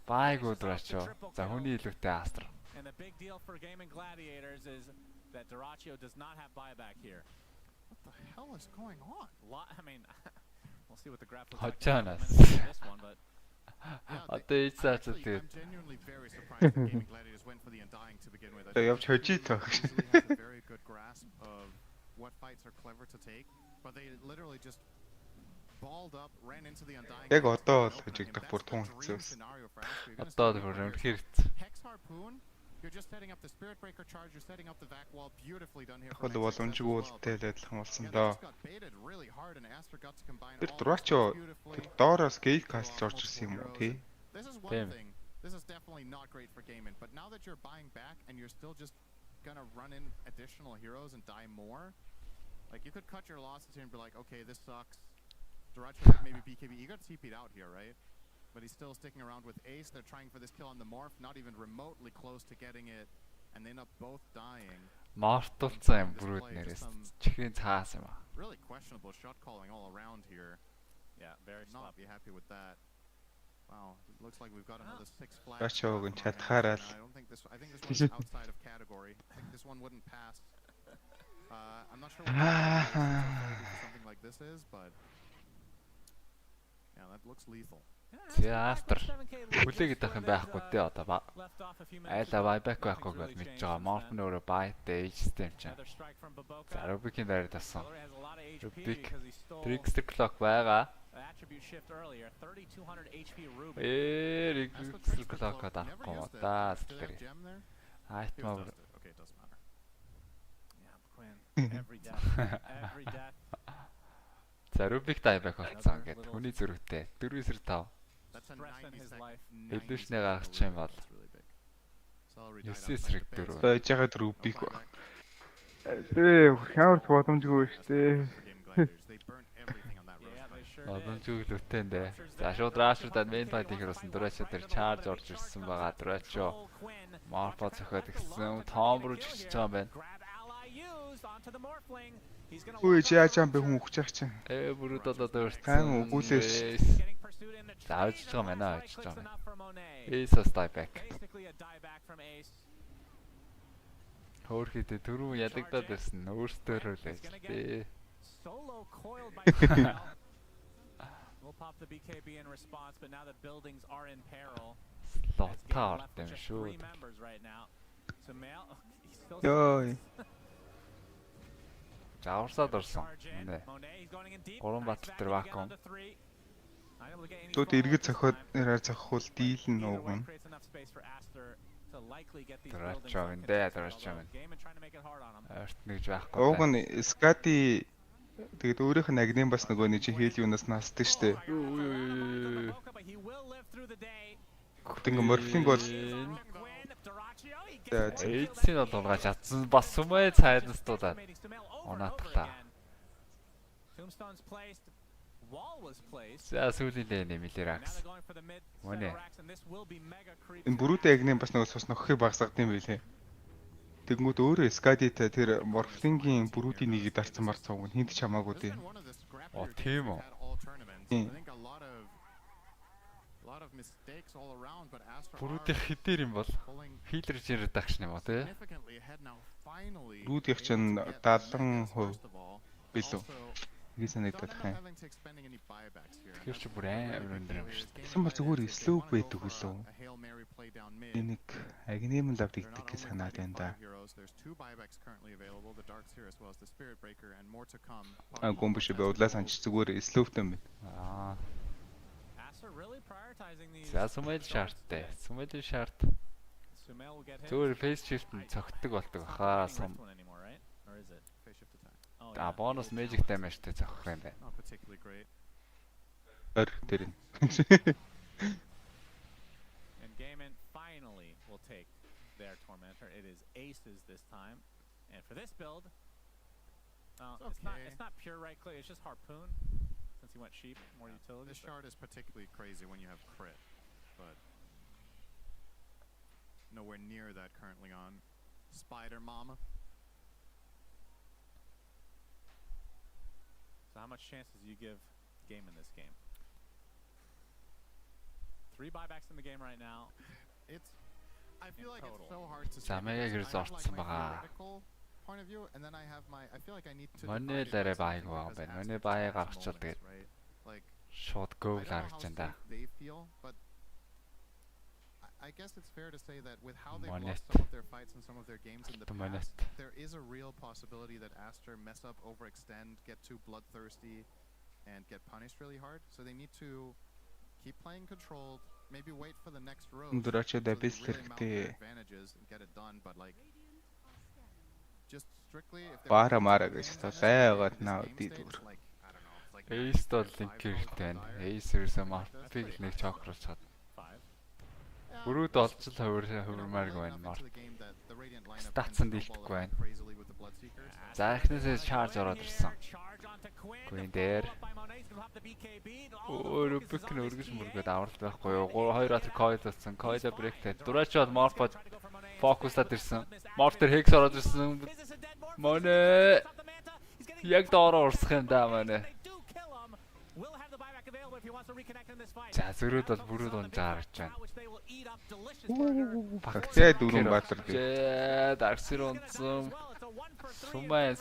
Байгуу Дурачо. За хүний илүүтэй Астр. And the big deal for Gaming Gladiators is that Duracho does not have buyback here. What the hell is going on? I mean, we'll see what the graph looks like. Hojanаас. This one, but Одоо ийцаач Actually, тэгээд I'm genuinely very surprised that Gaming Gladiators went for the Undying to begin with. I Тэгээ think явж хожий тоо. they usually have a very good grasp of what fights are clever to take, but they literally just balled up, ran into the Undying. Яг into одоо the л opening, хожигдох and бүр that's тун the dream хэцүүс. scenario for Aster. You're gonna одоо start бүр with үнэхээр хэцүү. Hex Harpoon, you're just setting up the Spirit Breaker charge, you're setting up the vac wall, beautifully done here. Хол бол унжигуултай л адилхан болсон Yeah, they доо. just got baited really hard and Aster got to combine Тэр all Дурачо this beautifully. доороос гейк каслж орж ирсэн юм уу тий? This is one Damn. thing. This is definitely not great for gaming, but now that you're buying back and you're still just gonna run in additional heroes and die more, like you could cut your losses here and be like, okay, this sucks. Duracho maybe BKB. You got TP'd out here, right? But he's still sticking around with Ace. They're trying for this kill on the Morph, not even remotely close to getting it, and they end up both dying. Мортулсан юм бүрүүд нэрээс чихрийн цаас юм аа. Really questionable shot calling all around here. yeah, very Not sloppy. be happy with that. Wow, it looks like we've got another 6 flags. Дурачог нь dropped on our чадхаараа hands, л and I don't think this. I think this one's outside of category. I think this one wouldn't pass. I'm not sure what something like this is, but yeah, that looks lethal. За Астр хүлээгээд байх юм байхгүй дээ одоо Left off a few minutes айла ago. байбак байхгүйг Nothing's бол really мэдж changed байгаа. since Морф then. нөөрэ байтай age system чинь. Another strike from Baboka. За Рубикийн дээр тасан. Color has a lot of HP Rubik. because he stole Trickster clock байгаа. the attribute shift earlier. 3200 HP Rubik. Trickster clock авахгүй юм да Did it тэр. have gem there? Айт He маа. was dusted. Okay, it doesn't matter. Yeah, Quinn. Every death. Every death. За Рубик дайбак болсон гэдэг. Хүний зөрүүтэй 4-5. That's a Stress in 90 his sec- life. 90 Илүүшнээ second гаргачих юм бол. That's really big. Celery died 9 outside эсрэг the дөрөв. base. байж байгаад Рубик No ба. buyback. Тэ хямрч боломжгүй шүү дээ. For Gaming Gladiators. They burnt everything on that road Yeah, fight. they sure Олон did. зүглөлттэй нэ. За шууд Рашрдад main fight хийхэрсэн Дурачо дээр charge орж ирсэн байгаа. Дурачо Морфо цохоод ирсэн. Том руу чигч байгаа юм байна. Grab ally used onto the Morphling. He's gonna Үгүй walk чи яаж юм бэ хүн өгч яах чинь. Бүрүүд одоо Хаан дөрсөн. өгүүлээс. getting pursued in the За train. авчиж байгаа мэнэ Right авчиж clicks байгаа. enough for Monet. Ace dieback. Basically a dieback from Ace. Хөөрхөдөө түрүү ядагдаад байсан. Өөртөөрөө л байж тээ. Solo coiled by Sumail. We'll pop the BKB in response, but now the buildings are in peril. Лотаа Left орд юм with just шүү. 3 members right now. Sumail, he's still Йой. Даварсаад орсон. Нэ. 3 бат дээр вакуум. Тууд эргэж цохоод нэрээр цохвол дийл нь уугна. Драчавин дээ драчавин. Арт нэгж байхгүй. Ууг нь скати тэгээд өөрийнх нь агним бас нөгөө нэг чи хийл юунаас наасдаг штэ. Тэгэн морфлинг бол эйцэн бол ургаж чадсан бас сүмээ цайднаас дуудаад унаатглаа. За сүүлийн нэмэлэр акс. Мөнэ. Энэ бүрүүдээ агним бас нөгөө сус нөхөхийг багсгад юм билээ. Тэгмүүд өөрөө скадитай тэр морфлингийн бүрүүдийн нэгийг дарцсан марцсан үг хинт ч хамаагүй дээ. Оо тийм үү. Бүрүүдийн хитэр юм бол хийлэрж редакшн юм уу те? Бүрүүдийнх чинь 70% билүү. Нэг санагдаад байна. Тэр чи бүр амар өндөр юм шүү дээ. Тэгсэн бол зүгээр слоу байдаг үлээ. Энийг агним лав дигдэг гэж санаад байна да. Гомбиш бэвлаас анч зүгээр слоутай юм байна. За сүмэл шаарттай. Сүмэл шаарт. Зүгээр фейс шифт цогтдаг болдог баха сум. А бонус magic damage-тэй зогсох юм байна. Өр тэр нь. And Gaiman finally will take their tormentor. It is aces this time. And for this build, it's not pure right click, it's just harpoon. Since he went sheep, more utility. This shard is particularly crazy when you have crit, but nowhere near that currently on Spider Mama. So how much chances do you give Game in this game? 3 buybacks in the game right now. I feel like it's so hard to say. Point of view, and then I have my. I feel like I need to. Money дээр байг байгаа байна. Money байг гаргачихвал тэгээд шууд гоол гаргаж байна. They feel, but I guess it's fair to say that with how they've lost some of their fights and some of their games in the past, there is a real possibility that Aster mess up, overextend, get too bloodthirsty, and get punished really hard. So they need to keep playing controlled. Maybe wait for the next row. Дөрөчөө дэбис хэрэгтэй. Get it done, but like. Бара мара гэж таагаад наа дийдвэр. Эйс дол линкертэй байна. Эйс ерөөсөө мартыг нэг чокролж чад. Бүрүүд олж л хувирмааргүй байна март. Статсан дийлдэхгүй байна. За эхнээсээ чарж ороод ирсэн. Гүн дээр. Өөр бик нөргөж мөргөд авралт байхгүй юу? 2 атер койд болсон. Койда бректэй. Дураач бол морфод фокуслаад ирсэн. Мортер хекс ороод ирсэн. Монэ. Яг доороо урсах юм да монэ. За зөрүүд бол бүрүүд унжаа харж байна. Багцаа дөрөв баатар дээ. Дарсэр унцсан. Сумай.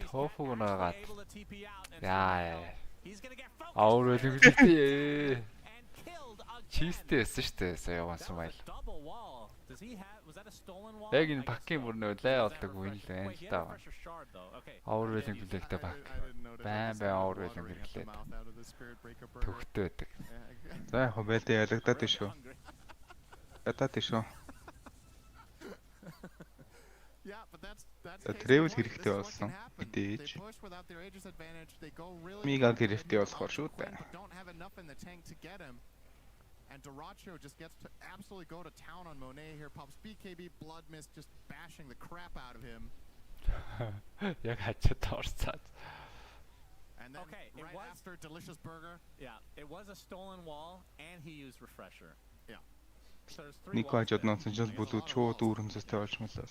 Тофуг нагаад. Яа. Аурал үлдээ. Чистээсэн штэ саяхан сумайл. Яг энэ пакийн бүр нөлөө болдог үйл байна л да. Аурал үлдээхтэй пак. Байн аурал үлдээ. Төгтөө байдаг. За яг байлаа ялагдаад шүү. Ятаад шүү. Тревел хэрэгтэй болсон. Мэдээж. Мега хэрэгтэй болохоор шүү дээ. And Duracho just gets to absolutely go to town on Monet here. Pops BKB, Blood Mist, just bashing the crap out of him. Яг хачаад орцаад. And then right after Delicious Burger. Yeah, it was a stolen wall and he used Refresher. Yeah. So there's 3 Нико хажууд ноцсон жил бүлүүд шууд үүрэнцэстэй болчихмолоо.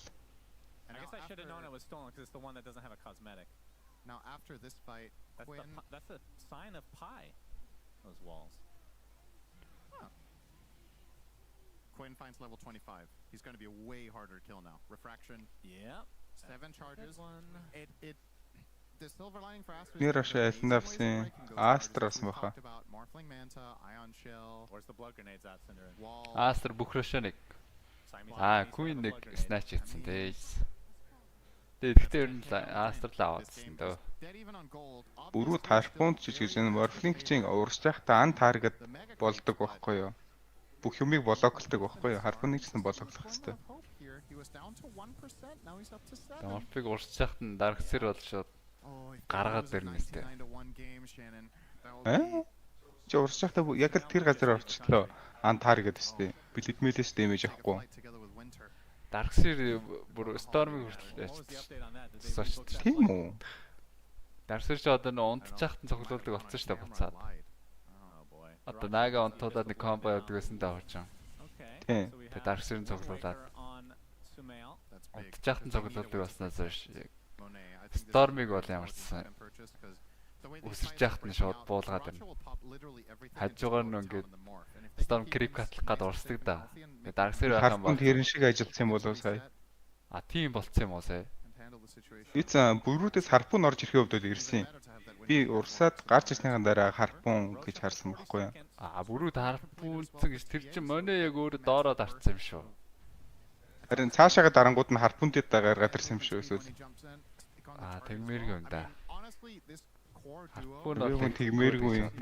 I guess I should have known it was stolen because it's the one that doesn't have a cosmetic. Now after this fight, that's a sign of pie. Those walls. Quinn finds level 25. He's going to be a way harder to kill now. Refraction. Yep. 7 charges. The silver lining for Astra. Нэрашээ снапсын Астрас маха. Morphling Manta, Ion Shell. Where's the blood grenades at, Cinder? Астр бүх рашаа нэг. Queen нэг snatch хийсэн дээ. Тэгэхдээ ер нь Астрал аваадсан дөө. Бүрүүд харпунд ч гэж энэ Morphling-ийн урсж байхдаа ан таргет болдог байхгүй юу? Бүх юмыг блоклдог байхгүй юу? Харпуныг ч блоклох хэрэгтэй. Morphling урсж байхад нь дарагсэр бол шууд гаргаад ирнэ үстэй. Чи урсж байхдаа яг л тэр газар орчихлоо. Ан таргет үстэй. Билдмэлээс дэмэж авахгүй. Дарагсэр бүр Storm-ыг хүртэл яачдаг. Тийм үү? Дарагсэр ч одоо нөө унтж байхад цоглуулдаг болсон шүү дээ буцаад. Одоо нага унтуулаад нэг комбо явдаг гэсэн даварч. Тийм. Тэгээ дарагсэрийн цоглуулаад унтж байхад цоглуулдаг болсноос хойш Storm-ыг бол ямар ч сан өсөрч яхад нь шууд буулгаад байна. Хажуугаар нь ингээд Storm creep катлах гад урсдаг да. Тэгээд дарагсэр байх юм бол хэрэн шиг ажилласан юм болов сая. Тийм болцсон юм уу сая? Ийцэн бүрүүдээс харпун орж ирэхэд хувьд ирсэн. Би урсаад гарч ирснийхэн дараа харпун гэж харсан байхгүй юу? Бүрүүд харпунцэн гэж тэр чинь монэ яг өөрөө доороо дарцсан юм шүү. Харин цаашаага дарангууд нь харпунтэд гаргаад ирсэн юм шүү эсвэл. Тэгмээргүй юм да. Харпун тэгмээргүй юм.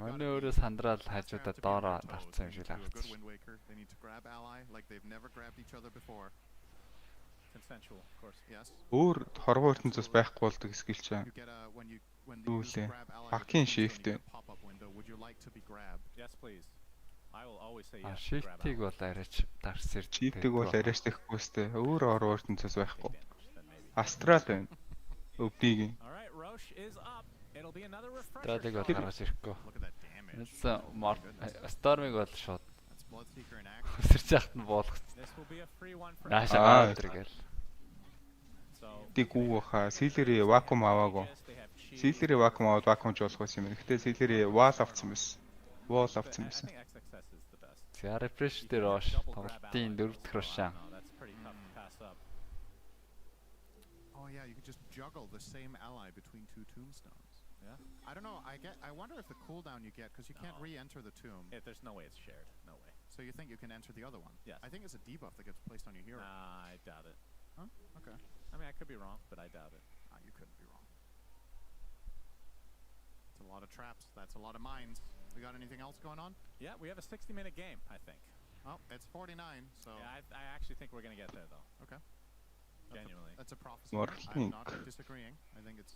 Манай өөрөө сандраад хажуудаа доороо дарцсан юм шиг харагдсан. Өөр хорвоо ертөнцөөс байхгүй болдог скил чаа. Юу лээ? Хакийн shift. Shift-ийг бол арайч дарсэр. Shift-ийг бол арайч тэхгүй өстэй. Өөр хорвоо ертөнцөөс байхгүй. Астрал байна. Өвдгийг. Традаг бол гаргаж ирэхгүй. Storm-ыг бол шууд өсөрч яхад нь буулгацсан. Наашаа гээл. Тэгүү баха. Силери вакуум аваагүй. Силери вакуум аваад вакуумж болох байсан юм. Гэхдээ Силери wall авсан байсан. Wall авсан байсан. За refresh дээр роош тоглолтын 4 дахь рушаа. Yeah, you could just juggle the same ally between two tombstones. Yeah. I don't know. I wonder if the cooldown you get, because you can't re-enter the tomb. There's no way it's shared. No way. So you think you can enter the other one? Yes. I think it's a debuff that gets placed on your hero. I doubt it. Huh? Okay. I mean, I could be wrong, but I doubt it. You couldn't be wrong. It's a lot of traps. That's a lot of mines. We got anything else going on? Yeah, we have a 60-minute game, I think. Oh, it's 49, so... Yeah, I actually think we're going to get there, though. Okay. Genuinely. That's a prophecy. I'm not disagreeing. I think it's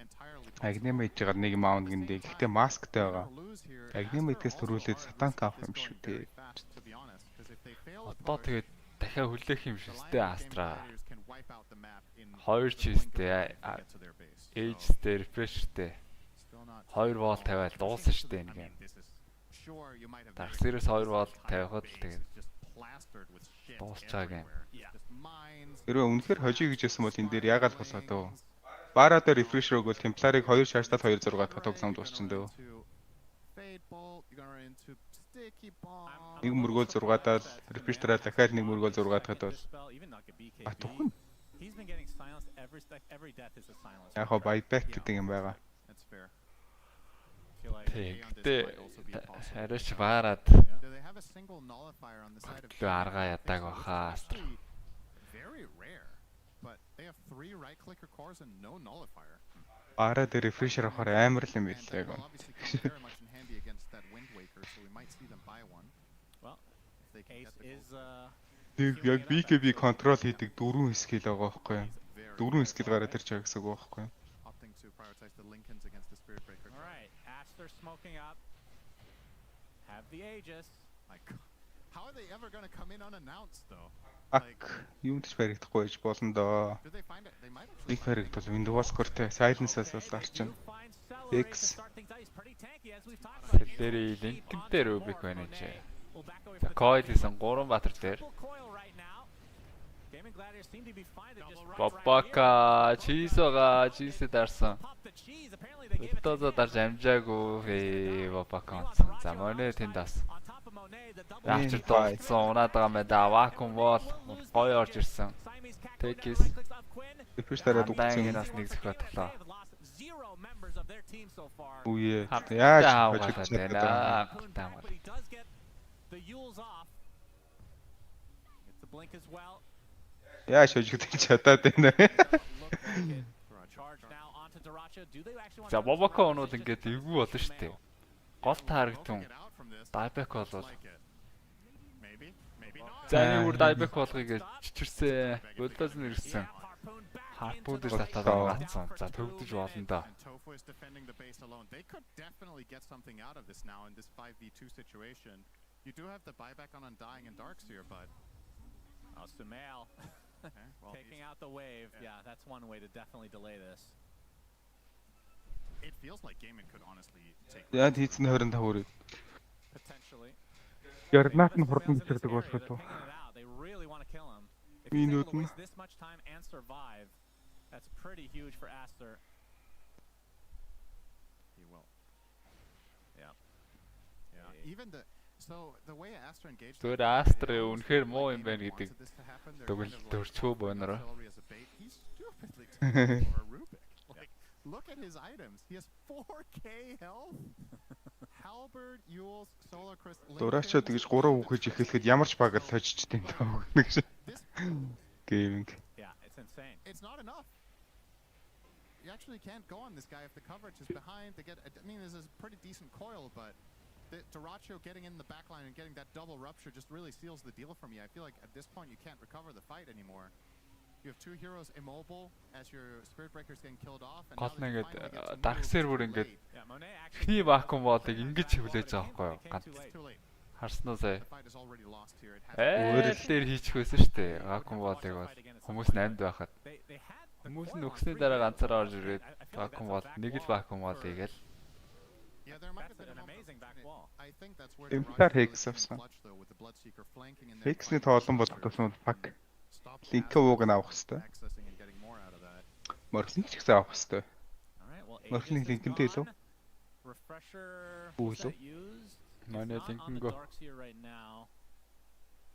entirely possible. Агнимейтэйгээр нэг маунд гиндээ. Гэхдээ масктай байгаа. Агнимейтэйгээс төрүүлээд сатанк авах юм шүү дээ. Одоо тэгээд дахиад хүлээх юм шиг дээ Астра. 2 чизтэй ээжтэй refresh-тэй 2 вол тавиад дууссан шүү дээ нэг юм. Дарсэрээс 2 вол тавихад л тэгээд дуусчааг юм. Хэрвээ үнэхээр хожиг гэж хэлсэн бол энэ дээр яагаад болоод вэ? Бара дээр refresh рог бол Templar-ыг 2 шаардтал 2 6 дахь тоглоом дуусчин дөө. Нэг мөргөөл 6-даал refresh дараа дахиад нэг мөргөөл 6 дахьад бол тухайн. Яг хоо buyback гэдэг юм байгаа. Тэгтээ арайч баарад лөө арга ядаг баха Астра. Very rare, but they have 3 right-clicker cores and no nullifier. Бара дээр refresh авахаар амар л юм билээ яг. Тэг яг BKB control хийдэг 4 skill байгаа байхгүй юу? 4 skill гараад ирж байгаа гэсэн үг байхгүй юу? Alright, Aster smoking up. Have the Aegis. How are they ever going to come in unannounced though? Юунд ч баригдахгүй байж болно доо. Нэг баригдвал Windows Core-тэй Silence-аас бол гарчин. X Сэлдэрийн линкэн дээр үбик байна ч. Coil-ийн 3 баатар дээр. Бабака чизога чизээ дарсан. Өтөөдөө дарж амжаагүй бабака онцсон. За монэ тэнд ас. Яачир дооцсон унаад байгаа мэ да вакуум бол гоё орж ирсэн. Тэкис. Refresh тараад үгцэн. Нас нэг зөхөт толоо. Үе. Яаж хожигч байна? blink as well. Яа шojгдэж чадаад байна. Charge now onto Daracha. Do they actually want За Бобоко онууд ингээд эвгүй болно шүү дээ. Гол тааргтун дайбек болвол за нэг үр дайбек болгоё гэж чичирсэн. Бодлоос нэрсэн. Харпуудыг татаад гацсан. За төгдөж болно да. Tofu is defending the base alone. They could definitely get something out of this now in this 5v2 situation. You do have the buyback on Undying and Darkseer, but Sumail taking out the wave. Yeah, that's one way to definitely delay this. it feels like Gaming could honestly take. Яа хийцэн 25 өрөө. Potentially. Ярнат нь хурдан бичирдэг болох уу? They really want to kill him. If He's he's able able to to waste this much time and survive, that's pretty huge for Aster. He will. Yeah. Even the the way Aster engaged. Тэр Астер үнэхээр муу юм байна гэдэг төгөлдөрчөө бонороо. He's stupidly taking for a Rubik. Like, look at his items. He has 4k health. Halberd, Yules, Solar Crystal. Дураачаа тэгж 3 үхэж эхлэхэд ямар ч баг л тожчтой юм даа нэг шиг. Gaming. Yeah, it's insane. It's not enough. You actually can't go on this guy if the coverage is behind. They get. I mean, this is a pretty decent coil, but Daracho getting in the backline and getting that double rupture just really seals the deal for me. I feel like at this point you can't recover the fight anymore. You have two heroes immobile as your Spirit Breaker's getting killed off. And Гол нэгэд Darkseer бүр ингээд хий вакуум болыг ингэж хөвлөөж байгаа байхгүй юу? Харснаа сая. Өөрөлдөр хийчих байсан шүү дээ. Вакуум болыг бол хүмүүс нанд байхад. Хүмүүс нь өгсний дараа ганцаараа орж ирээд вакуум бол нэг л вакуум бол ийгэл. Yeah, there might have been an amazing back wall. I think that's where Эмпар Hex авсан. Hex-ний тоолон болгохтойсон баг. Линк ууг нь авах хэрэгтэй. Морхлинг ч гэсэн авах хэрэгтэй. Морхлинг линкэнтэй илүү. Үүлөө. Манай линкэнго.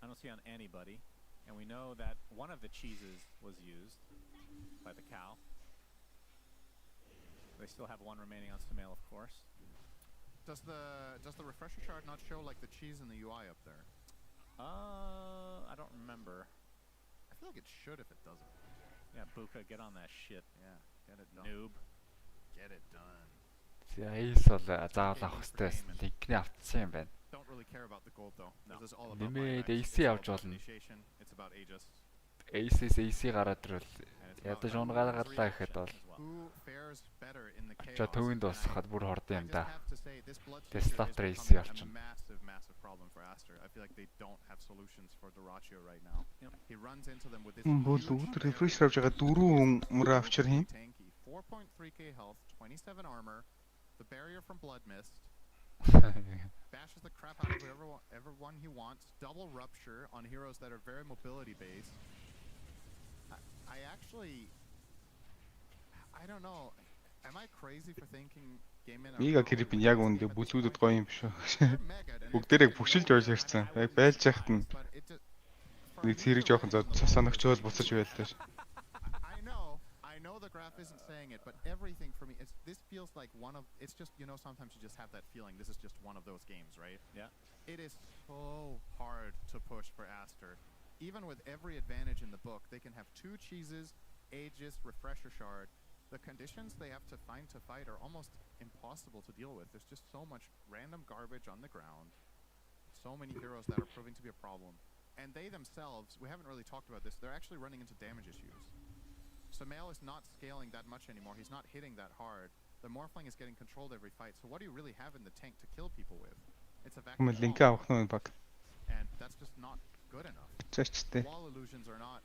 I don't see on anybody, and we know that one of the cheeses was used by the cow. They still have one remaining on Sumail, of course. Does the refresher shard not show like the cheese in the UI up there? I don't remember. I feel like it should if it doesn't. Yeah, Buka, get on that shit. Yeah, get it done. Noob. Get it done. За Ace бол заавал авах хэрэгтэй. Линкний автсан юм байна. Don't really care about the gold though. No. This is all about Нэмээд Ace явж болно. It's about Aegis. Ace-с Ace гараад ирвэл ядаж унгaalгаа гэхэд бол очоо төвөнд босоход бүр хордон юм да. Deslater Ace явчихна. Бол өөдөр refresh авж байгаа 4 хүн мөр авчир хийм. 4.3k health, 27 armor, the barrier from blood mist. Bashes the crap out of everyone he wants. Double rupture on heroes that are very mobility based. I don't know. Am I crazy for thinking game in? Мега крипин яг үндэ бүлгүүдэд гоё юм биш үү? Бүгдээрээ бүшилж орж ирсэн. Яг байлж яхад нь нэг зэрэг жоохон соногчоол буцаж байлаа ш. I know the graph isn't saying it, but everything for me, this feels like it's just, you know, sometimes you just have that feeling. This is just one of those games, right? Yeah. It is so hard to push for Aster. Even with every advantage in the book, they can have 2 cheeses, Aegis, Refresher Shard. The conditions they have to find to fight are almost impossible to deal with. There's just so much random garbage on the ground. So many heroes that are proving to be a problem. And they themselves, we haven't really talked about this, they're actually running into damage issues. Sumail is not scaling that much anymore. He's not hitting that hard. The Morphling is getting controlled every fight. So what do you really have in the tank to kill people with? It's a vacuum. And that's just not good enough. Wall illusions are not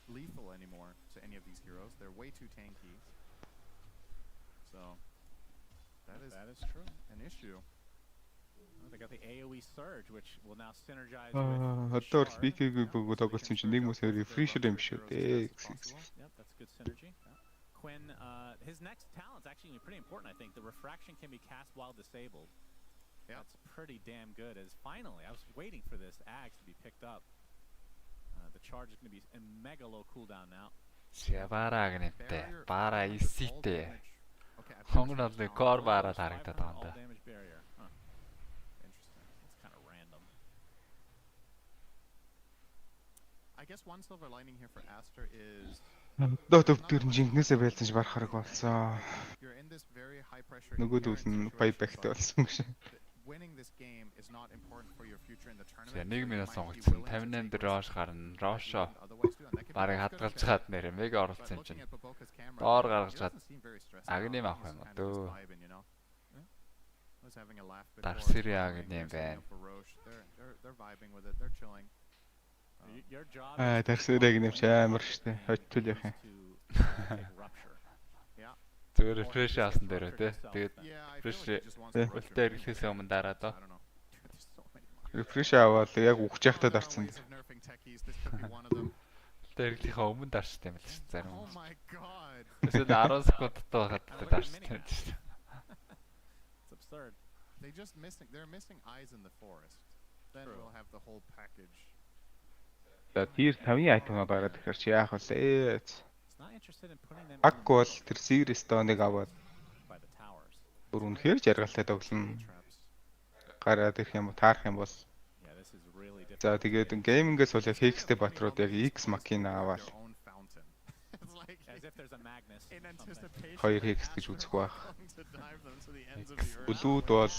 lethal anymore to any of these heroes. They're way too tanky. So that is true. An issue. Well, they got the AoE surge, which will now synergize Хатар speaking-ийг бүгд тоглосон чинь нэг мөсөө refresh юм шүү дээ. Yep, that's good synergy. Yeah. Quinn, his next talent's actually pretty important, I think. The refraction can be cast while disabled. Yeah. That's pretty damn good. As finally, I was waiting for this Axe to be picked up. The charge is going to be a mega low cooldown now. Сявараагнэтэй бара иситэй. Хонгонол кор бара харагдаад байгаа юм да. Interesting. It's kind of random. guess one silver lining here for Aster is Дот өвдөр жинхнээсээ байлж барахараг болсон. you're in this very high pressure Нөгөөдөл нь paybackтэй болсон гэж. winning this game is not important for your future in the tournament. За 1 минут сонгогдсон. 58 дээр Рош гарна. Рошо барыг хадгалж чад нэр мега оролцсон юм чинь. Доор гаргаж чад. Агним авах юм дөө. Дарсири агним байна. They're vibing with it. They're chilling. Дарсири агним ч амар штэ. Хоцтол яах юм. Зүгээр рефреш аасан дээр те. Тэгээд рефреш үлдээ ирэхээс өмнө дараа доо. Рефреш аваад яг ухаж яхтаа дарцсан. Үлдээ ирэхийнхээ өмнө дарчтай юм л шүү дээ. Зарим. Эсвэл 10 секундтай байгаад дарчтай юм шүү дээ. It's absurd. They're missing eyes in the forest. Then we'll have the whole package. Тэр 50 айтемаа гараад ирэхээр чи яах вэ? Ак бол тэр series тооныг аваад бүр үнэхээр жаргалтай тоглоно. Гараад ирэх юм уу, таарах юм бол. За тэгээд геймингээс бол яг Хекстэй Батрууд яг X макина аваад 2 Hex гэж үзэх байх. Блүүд бол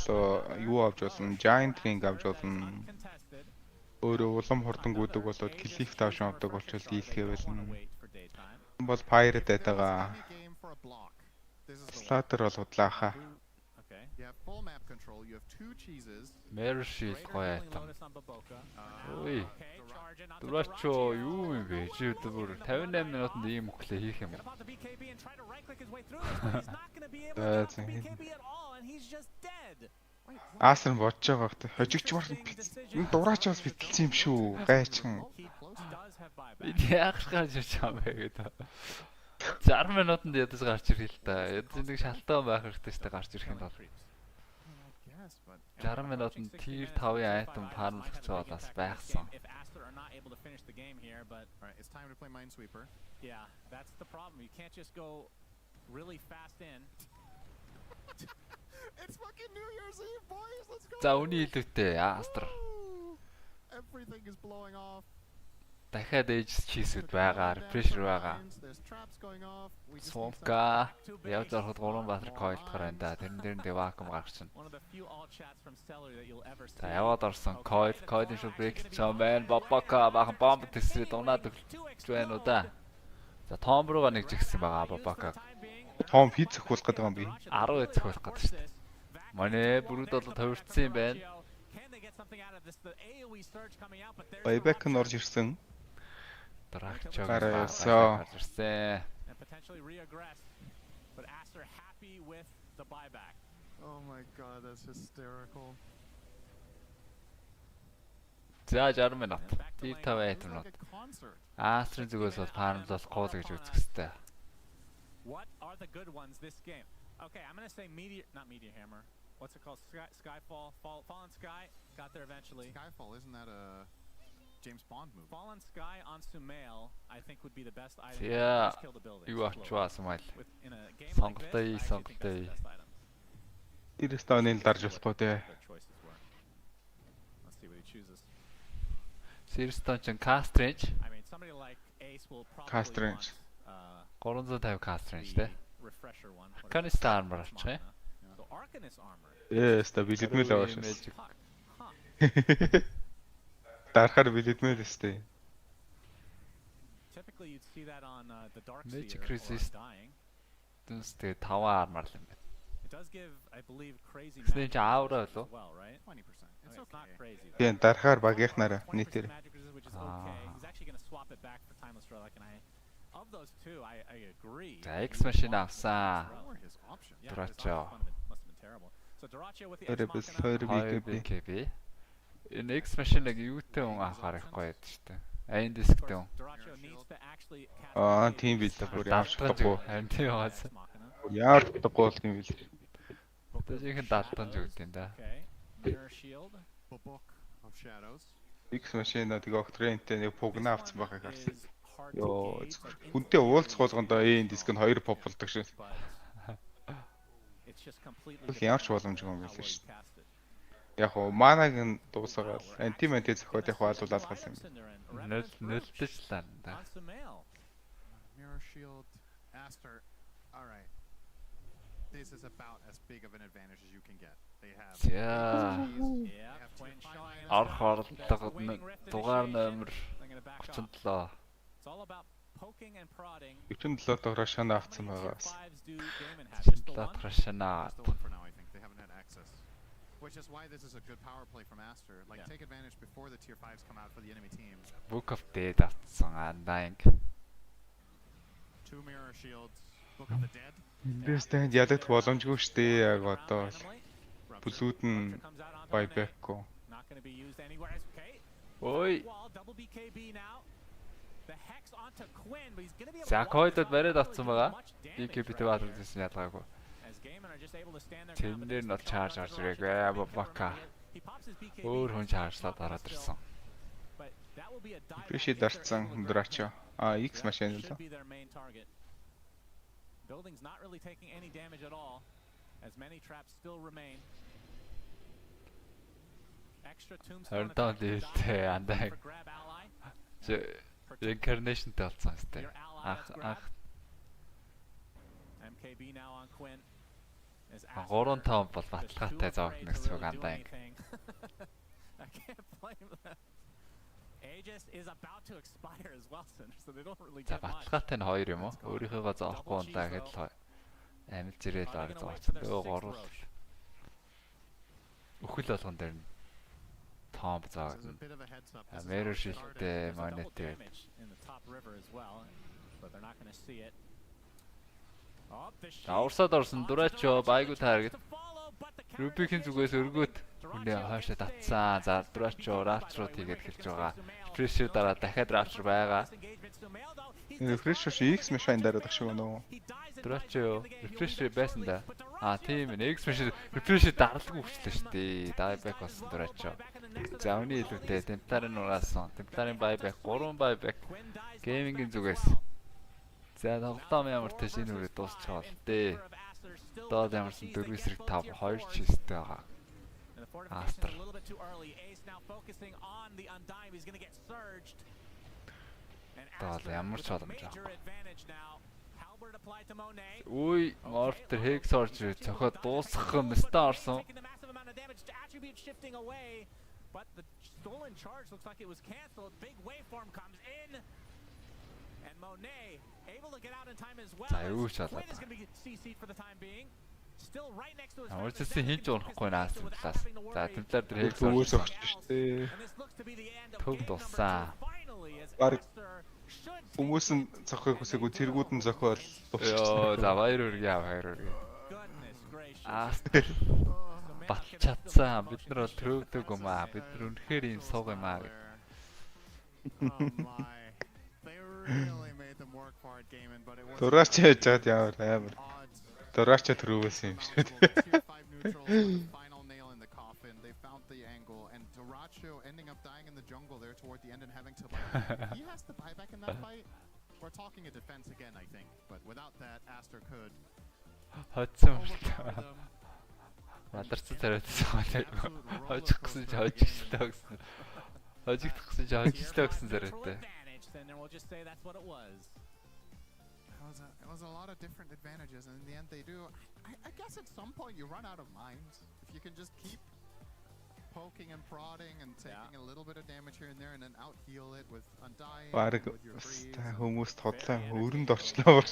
юу авч болно? Giant Ring авч болно. Өөрөө улам хурдангүйдэг болоод Cliff тавш авдаг болчихвол дийлхээ болно. Бол Pirate датагаа Slater бол удлааха. Mirror Shield гоё айтам. Ой. Дурачо юу юм бэ? Чи бүр 58 минутанд ийм өглөө хийх юм уу? Аасар бодож байгаа хөт. Хожигч мар. Энэ дураачаас битэлсэн юм шүү. Гайчхан. Яах гэж чам бэ гэдэг. 60 минутанд ядаж гарч ирэх л та. Ядаж нэг шалтгаан байх хэрэгтэй шүү дээ гарч ирэх юм бол. 60 минутанд tier 5-ын айтем фармлах цаа бас байхсан. It's time to play Minesweeper. Yeah, that's the problem. You can't just go really fast in. It's fucking New Year's Eve, boys. Let's go. За үний хэлвэтэй Астр. Everything is blowing off. Дахиад ээж чийсүүд байгаа, refresher байгаа. Swamp-ка явж ороход 3 баатар coil-тохоор байна да. Тэрэн дээр нь vacuum гарчихна. За яваад орсон coil-ийн шууд break чам байна. Бабака бахан бомб төсрээд унаад өгч байна уу да. За Том руугаа нэг жигсэн байгаа Бабака. Том хийх зөхөх гээд байгаа юм би. 10 зөхөх гээд шүү дээ. Манай бүрүүд бол төвөрцсөн юм байна. Bayback нь орж ирсэн. Драгчог гараасаа. And potentially regress, but Aster happy with the buyback. Oh my god, that's hysterical. За 60 минут. Тэр 5 минут. Астрын зүгээс бол фармлол гол гэж үзэх хэрэгтэй. What are the good ones this game? Okay, I'm going to say not Meteor Hammer. What's it called? Skyfall, Fallen Sky got there eventually. Skyfall, isn't that a James Bond movie? Fallen Sky on Sumail, I think would be the best item. Yeah. To kill the building. You watch Sumail. In a game like this, I think that's the best item. Ирэс тооны дарж болохгүй те. Let's see what he chooses. Сирстон ч cast range. I mean, somebody like Ace will probably cast range. 350 cast range те. Refresher one. Arcanist armor авчих. So Arcanist armor. Yes, та билдмэл аваа шүү. Дарахаар билдмэл өстэй. Typically you'd see that on the dark sea Magic or resist. dying. Дүнстэй 5 armor л юм байна. It does give, I believe, crazy Snake aura as well, right? 20%. It's not crazy. Тийм дарахаар багийнхнараа нийтээр. Which is okay. He's actually going to swap it back for Timeless Relic, and of those two, I agree. За X machine авсан. Дурачо. Must have been terrible. So Duracho with the X BKB. Энэ X machine-ыг юутай хүн анхаарахгүй байдаг шүү дээ. Айн дисктэй хүн. Тийм бил бүр яавч чадахгүй. Харин тийм байгаас. Яавч чадахгүй бол тийм бил. Тэжийнхэн даалтан зүгт юм да. Mirror Shield. Book of Shadows. X machine нэг Octrane-тэй нэг пугна авсан байхыг харсан. Йоо, хүнтэй уулзах болгондоо энэ диск нь 2 pop болдог шүү. Яарч боломжгүй юм биш шүү. Яг оо манаг нь дуусаагаад антиментээ зөхиод яг хаалуулаад галсан юм. Нөлтөжлээ. On some mail. Mirror shield, Aster. All right. This is about as big of an advantage as you can get. They have. Yeah. Yeah, Quinn showing Орох оролдог дугаар номер 37. It's all about poking and prodding. 97 дугаар шана авсан байгаа бас. 37 дугаар шана. That's the one for now, I think. They haven't had access. Which is why this is a good power play from Aster. Like, take advantage before the tier 5s come out for the enemy team. Book of Dead авсан Хаанбанк. 2 mirror shields. Book of the Dead. Эндээс танд ядагдах боломжгүй шүү дээ. Яг одоо бүлүүд нь байбэкко. Not going to be used anywhere. Okay. Ой. Double BKB now. The hex onto Quinn, but he's going to be able За койдод бариад авсан байгаа. BKB-тэй баатарсан ялгаагүй. Тэндэр нь бол чарж орж ирээгүй бака. Өөр хүн чаржлаад ороод ирсэн. Биши дарцсан Драчо. X машин л. Building's not really taking any damage at all, as many traps still remain. Extra tombstone Хөрдөө дээлтэй андаа. Reincarnation талцсан сте. Ах. MKB now on Quinn. 3-5 бол баталгаатай зовд нэгс үг андаа. I can't blame them. Aegis is about to expire as well, so they don't really За get much. баталгаатай нь 2 юм уу? Өөрийнхөө зоохгүй ундаа гэдэл гоё. Амил жирэл баг зооцсон. Өө горул. Өхөл болгон дээр нь том зоог. Mirror shield-тэй монеттэй. In the top river as well, but they're not going to see it. Аварсаад орсон Дурачо байгуу тааргад Рубикийн зүгээс өргөөд хүнээ хойшоо татсан. За Дурачо рапчруу тийгээд хэлж байгаа. Refresh дараа дахиад рапчр байгаа. Refresh X машин дараад ах шиг байна уу? Дурачо refresh байсан да. Тийм ээ. X машин refresh дарлгүй хүчлээ шүү дээ. Dieback болсон Дурачо. За үүний илүүтэй Templaren угаасан. Templaren buyback 3 buyback. Gaming-ийн зүгээс. За тоглоом ямар тийш энэ үрээ дуусчихвал дээ. Доод ямарсан 4 эсрэг 5 2 чистэй байгаа. Aster. Доод ямар ч боломж авахгүй. Үй, Mortar Hex орж цохоод дуусгах юм өстө орсон. But the stolen charge looks like it was cancelled. Big waveform comes in. And Monet able to get out in time as well. Quinn is going to be CC'd for the time being. Still right next to his Ямар ч гэсэн хийж унахгүй наас талаас. За Templar дээр Hex Өөс өгч шүү дээ. Төв дусаа. Баг хүмүүс нь зохиог хүсээгүй тэргүүд нь зохиол Йоо, за баяр үргээ яа баяр үргээ. Aster батч чадсан. Бид нар бол төрөвдөг юм аа. Бид нар үнэхээр ийм сууг юм аа. Really made them work for it, Gaiman, but it was. Дураач яаж яад ямар амар. Дураач төрөвөөсөн юм шүү дээ. Final nail in the coffin. They found the angle, and Duracho ending up dying in the jungle there toward the end and having to. He has to buy back in that fight. We're talking a defense again, I think, but without that, Aster could. Хоцсон. Мадарсан царайдсан байна. Хожих гэсэн чи хожигчтай гэсэн. Хожигдох гэсэн чи хожигчтай гэсэн царайтай. Then we'll just say that's what it was. It was a lot of different advantages, and in the end, they do. I guess at some point you run out of mines. If you can just keep poking and prodding and taking a little bit of damage here and there, and then out heal it with undying. Баг хүмүүст хотлоо өрөнд орчлоо.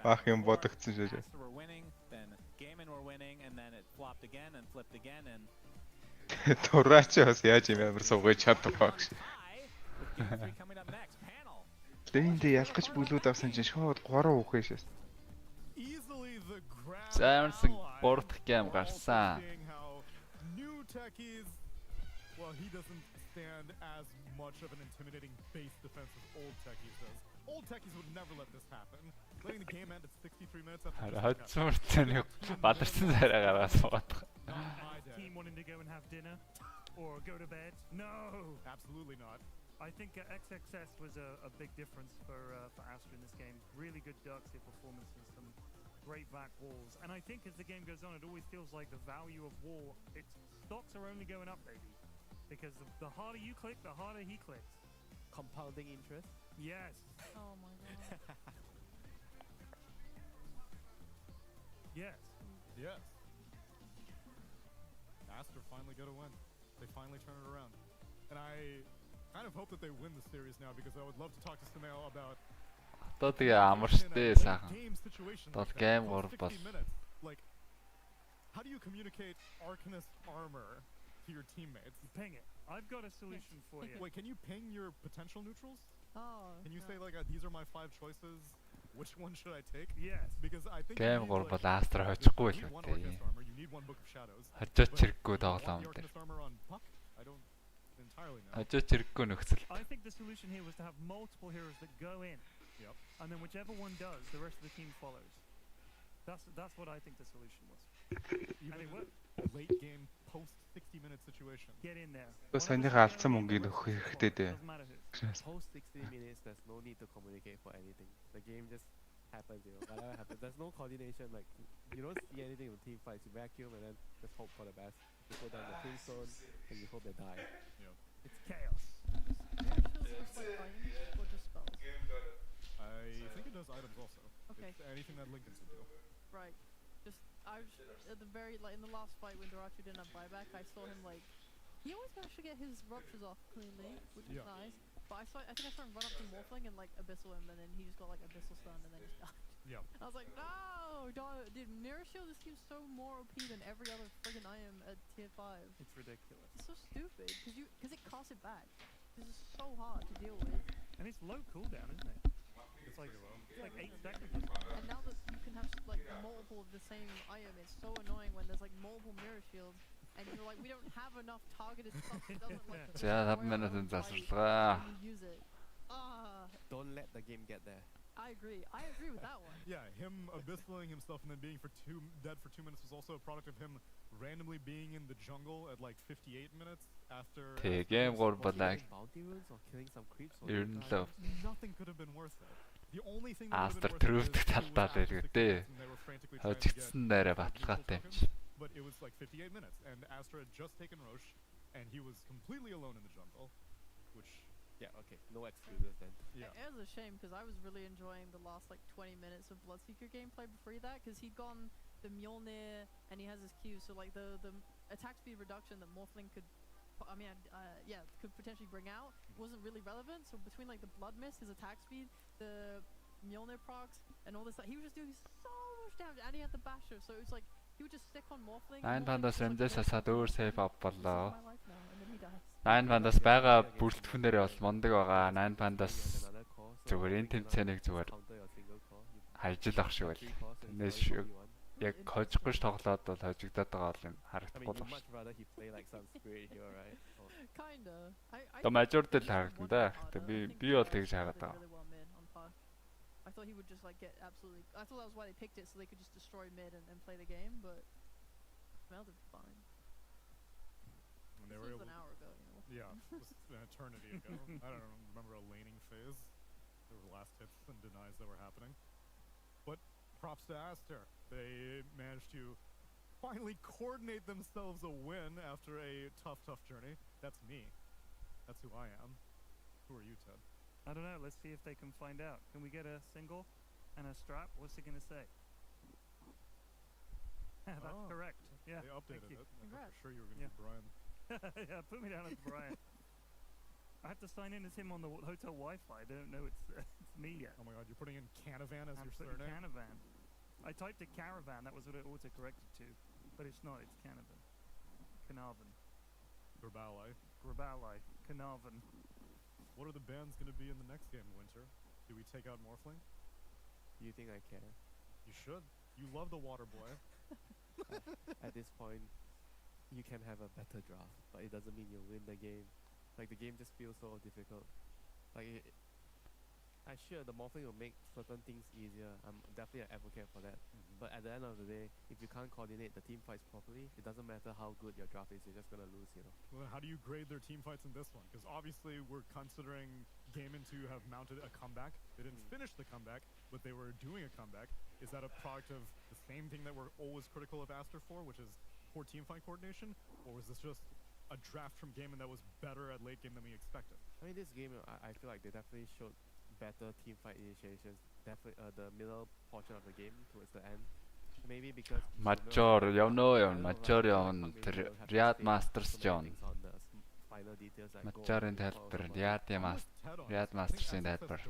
Баах юм бодогдсон шүү дээ. We're winning, then Gaiman were winning, and then it flopped again and flipped again, and. Дураач бас яаж юм амар суугаж чаддаг багш. Тэндээ ялгаж бүлүүд авсан чинь шууд 3 үхээ шээс. Самсон 3 дахь гейм гарсан. Well, he doesn't stand as much of an intimidating base defense as old techies does. Old techies would never let this happen. Letting the game end at 63 minutes after. Хацмуртаны бадарсан царай гаргаас суудаг. Team wanting to go and have dinner or go to bed? No, absolutely not. I think XXS was a big difference for Astra in this game. Really good Darkseer performances, some great back walls, and I think as the game goes on, it always feels like the value of wall, its stocks are only going up, baby, because the harder you click, the harder he clicks. compounding interest. Yes. Oh my god. Yes. Yes. Aster finally got a win. They finally turn it around. And I kind of hope that they win the series now because I would love to talk to Sumail about Одоо тэгээ амарчтэй сайхан. game situation. Одоо Like game that. 3 бол 60 minutes. Like, how do you communicate Arcanist armor to your teammates? Ping it. I've got a solution for you. Wait, can you ping your potential neutrals? Oh. Can you say like these are my 5 choices? Which one should I take? Yes. Because I think Game you 3 need, бол like, Астра you хожихгүй л need one үү. Arcanist armor, you need one Book of Shadows. Хожооч But хэрэггүй do you want тоглоом the дээр. Arcanist armor on Puck? I don't entirely know. Хожооч хэрэггүй нөхцөл. I think the solution here was to have multiple heroes that go in. Yep. And then whichever one does, the rest of the team follows. That's what I think the solution was. Even I mean, in a late game post 60-minute situation. Get in there. Саяныхаа алдсан мөнгийг өгөх хэрэгтэй дээ. Doesn't matter who. Post 60 minutes, there's no need to communicate for anything. The game just happens, you know. Whatever happens, there's no coordination. Like you don't see anything in team fights. You vacuum and then just hope for the best. You go down the tombstone and you hope they die. Yeah. It's chaos. Mirror Shield just like items or just spells? I think it does items also. Okay. It's anything that Lincoln can do. Right. Just I was at the very like in the last fight when Dorachi didn't have buyback, I saw him like he always managed to get his ruptures off cleanly, which is Yeah. nice. But I think I saw him run up to Morphling and like abyssal him, and then he just got like abyssal stun and then just died. Yeah. I was like, no, dude, Mirror Shield just seems so more OP than every other friggin' item at tier 5. It's ridiculous. It's so stupid because it casts it back. This is so hard to deal with. And it's low cooldown, isn't it? It's like 8 seconds. And now that you can have like multiple of the same item, it's so annoying when there's like multiple Mirror Shields and you're like, we don't have enough targeted stuff that doesn't like За 5 минутын засварлага. and you use it. Don't let the game get there. I agree with that one. Yeah, him abyssaling himself and then being dead for 2 minutes was also a product of him randomly being in the jungle at like 58 minutes after. Тэгээ game 3 бол Bounty runes or killing some creeps or ер нь л Nothing could have been worth it. The only thing that Астер could have been worth трүүрдэг it is талдаа they were дэрэг after дээ. 60 minutes and they were frantically trying to get Хожигдсан дээрээ баталгаатай юм чи. But it was like 58 minutes, and Astra had just taken Roche, and he was completely alone in the jungle, which, yeah, okay, no excuses then. yeah. It was a shame because I was really enjoying the last like 20 minutes of Bloodseeker gameplay before that because he'd gone the Mjolnir and he has his Q, so like the attack speed reduction that Morphling could, could potentially bring out wasn't really relevant. So between like the Blood Mist, his attack speed, the Mjolnir procs, and all this, he was just doing so much damage, and he had the Basher, so it was like he would just stick on Morphling. 9 пандас ремдээс хасаад өөр сейф ап боллоо. My life now, and then he dies. 9 пандас байгаа бүрэлдэхүүнээрээ бол мондөг байгаа. 8 пандас Another core, so зүгээр энэ тэмцээнийг зүгээр counter your single core. You хайж л ах шиг байл. Тэрнээс шиг яг хожихгүй тоглоод бол хожигдоод байгаа бол юм I mean, харагдахгүй you'd л байна. much rather he play like some spirit hero, right? Or Kinda. То мажорд л харагдана да. Гэтэ би бол тэгж хараад байгаа. I thought he would just like get absolutely. I thought that was why they picked it, so they could just destroy mid and play the game. But Mel did fine. And they This were was able, an hour ago, you know. yeah, it was an eternity ago. I don't remember a laning phase. There were last hits and denies that were happening. But props to Aster. They managed to finally coordinate themselves a win after a tough journey. That's me. That's who I am. Who are you, Ted? I don't know. Let's see if they can find out. Can we get a single and a strap? What's he gonna say? That's Oh, correct. Yeah. They updated you. it. I thought Congrats. for sure you were going to be Brian. Yeah, put me down as Brian. I have to sign in as him on the hotel Wi-Fi. I don't know it's me yet. Oh my god, you're putting in Canavan as I'm your putting surname? Canavan. I typed it Caravan. That was what it auto-corrected to, but it's not. It's Canavan. Carnarvon. Grabali. Grabali. Carnarvon. What are the bands going to be in the next game, Winter? Do we take out Morphling? do you think I care? You should. You love the water boy. At this point, you can have a better draft, but it doesn't mean you'll win the game. Like the game just feels so difficult. Like I'm sure the morphing will make certain things easier. I'm definitely an advocate for that. But at the end of the day, if you can't coordinate the team fights properly, it doesn't matter how good your draft is. You're just gonna lose, you know. Well, how do you grade their team fights in this one? Because obviously we're considering Gaming to have mounted a comeback. They didn't finish the comeback, but they were doing a comeback. Is that a product of the same thing that we're always critical of Aster for, which is poor team fight coordination? Or was this just a draft from Gaming that was better at late game than we expected? I mean, this game, I feel like they definitely showed better team fight initiations. Definitely the middle portion of the game towards the end. Maybe because Mature mature Riyad Masters John. Mature in the helper, Riyad Masters in the helper.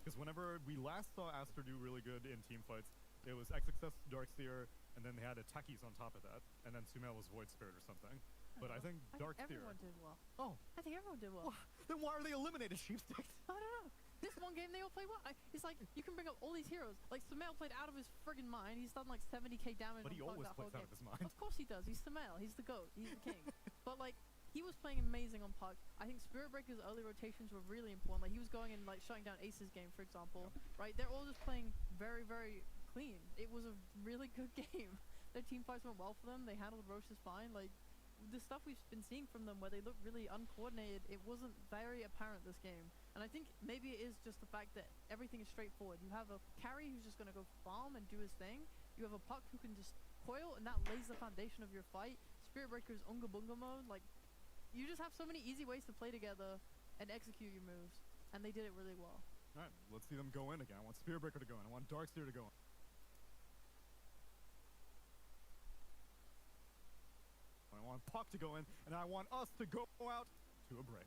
Because whenever we last saw Aster do really good in team fights, it was XXS Darkseer, and then they had Attackis on top of that, and then Sumail was Void Spirit or something. But I think Darkseer... Everyone did well. Oh. I think everyone did well. Then why are they eliminated, Sheepsticks? I don't know. This one game they all play well. It's like, you can bring up all these heroes. Like, Sumail played out of his friggin' mind. He's done like 70k damage. But he always plays out of his mind. Of course he does. He's Sumail. He's the GOAT. He's the king. But like, he was playing amazing on Puck. I think Spirit Breaker's early rotations were really important. Like, he was going and like shutting down Ace's game, for example. Right? They're all just playing very, very clean. It was a really good game. Their team fights went well for them. They handled Roche's fine. Like, the stuff we've been seeing from them where they look really uncoordinated, it wasn't very apparent this game. And I think maybe it is just the fact that everything is straightforward. You have a carry who's just going to go farm and do his thing. You have a Puck who can just coil, and that lays the foundation of your fight. Spirit Breaker's Unga Bunga mode. Like, you just have so many easy ways to play together and execute your moves. And they did it really well. Alright, let's see them go in again. I want Spirit Breaker to go in. I want Darkseer to go in. I want Puck to go in, and I want us to go out to a break.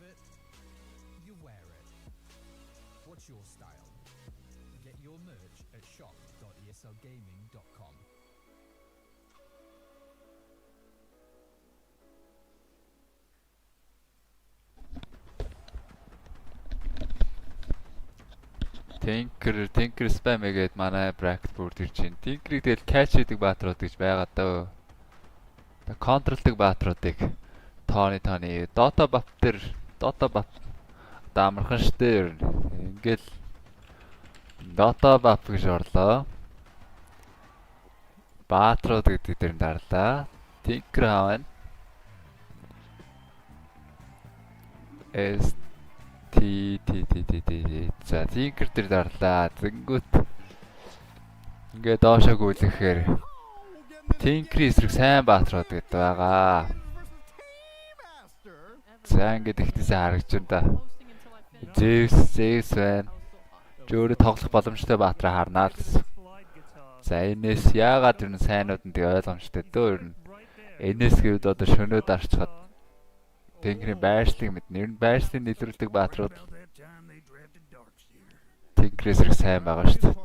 it, you wear it. What's your style? Get your merch at shop.eslgaming.com. Tinker spam гэгээд манай bracket board ирж байна. Tinker-ийг тэгэл catch хийдэг баатрууд гэж байгаа даа. Контролдог баатруудыг тооны Dota buff дамархан штэ ер нь. Ингээл Dota buff гэж орлоо. Баатрууд гэдэг дээр дарлаа. Tinker хаана? За Tinker дээр дарлаа. Зингүүт ингээд доошоо гүйлэхээр Tinker эсрэг сайн баатрууд гэдэг байгаа. За ингээд ихтэйсээ харагч юм да. Zeus байна. Жөөрө тоглох боломжтой баатраа харнаа л. За энэс яагаад ер нь сайнууд нь тэг ойлгомжтой дөө ер нь. Энэс гэвд одоо шөнөө дарчхад Tinker-ийн байршлыг мэднэ. Ер нь байршлыг нийлүүлдэг баатрууд Tinker-ээс их сайн байгаа шүү дээ.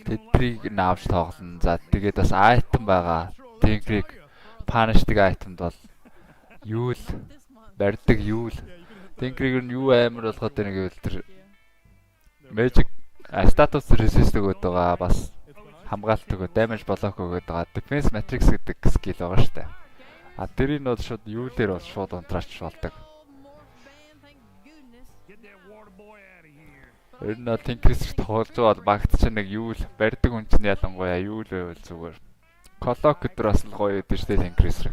Тэдрийг наавч тоглоно. За тэгээд бас item байгаа. Tinker-ийг punishдаг itemд бол юу л барьдаг юу л. Tinker-ийг юу амар болгоод байна гэвэл тэр magic status resist өгöd байгаа. Бас хамгаалт өгöd damage block өгöd байгаа. Defense matrix гэдэг skill байгаа шүү дээ. А тэрийг нь бол шууд юу дээр бол шууд унтраач болдог. Ер нь Tinker-с тоглож байгаа бол багт чинь нэг юу л барьдаг хүн чинь ялангуяа юу л байвал зүгээр. Clock гэдэг бас л гоё өгдөө штэ Tinker-с.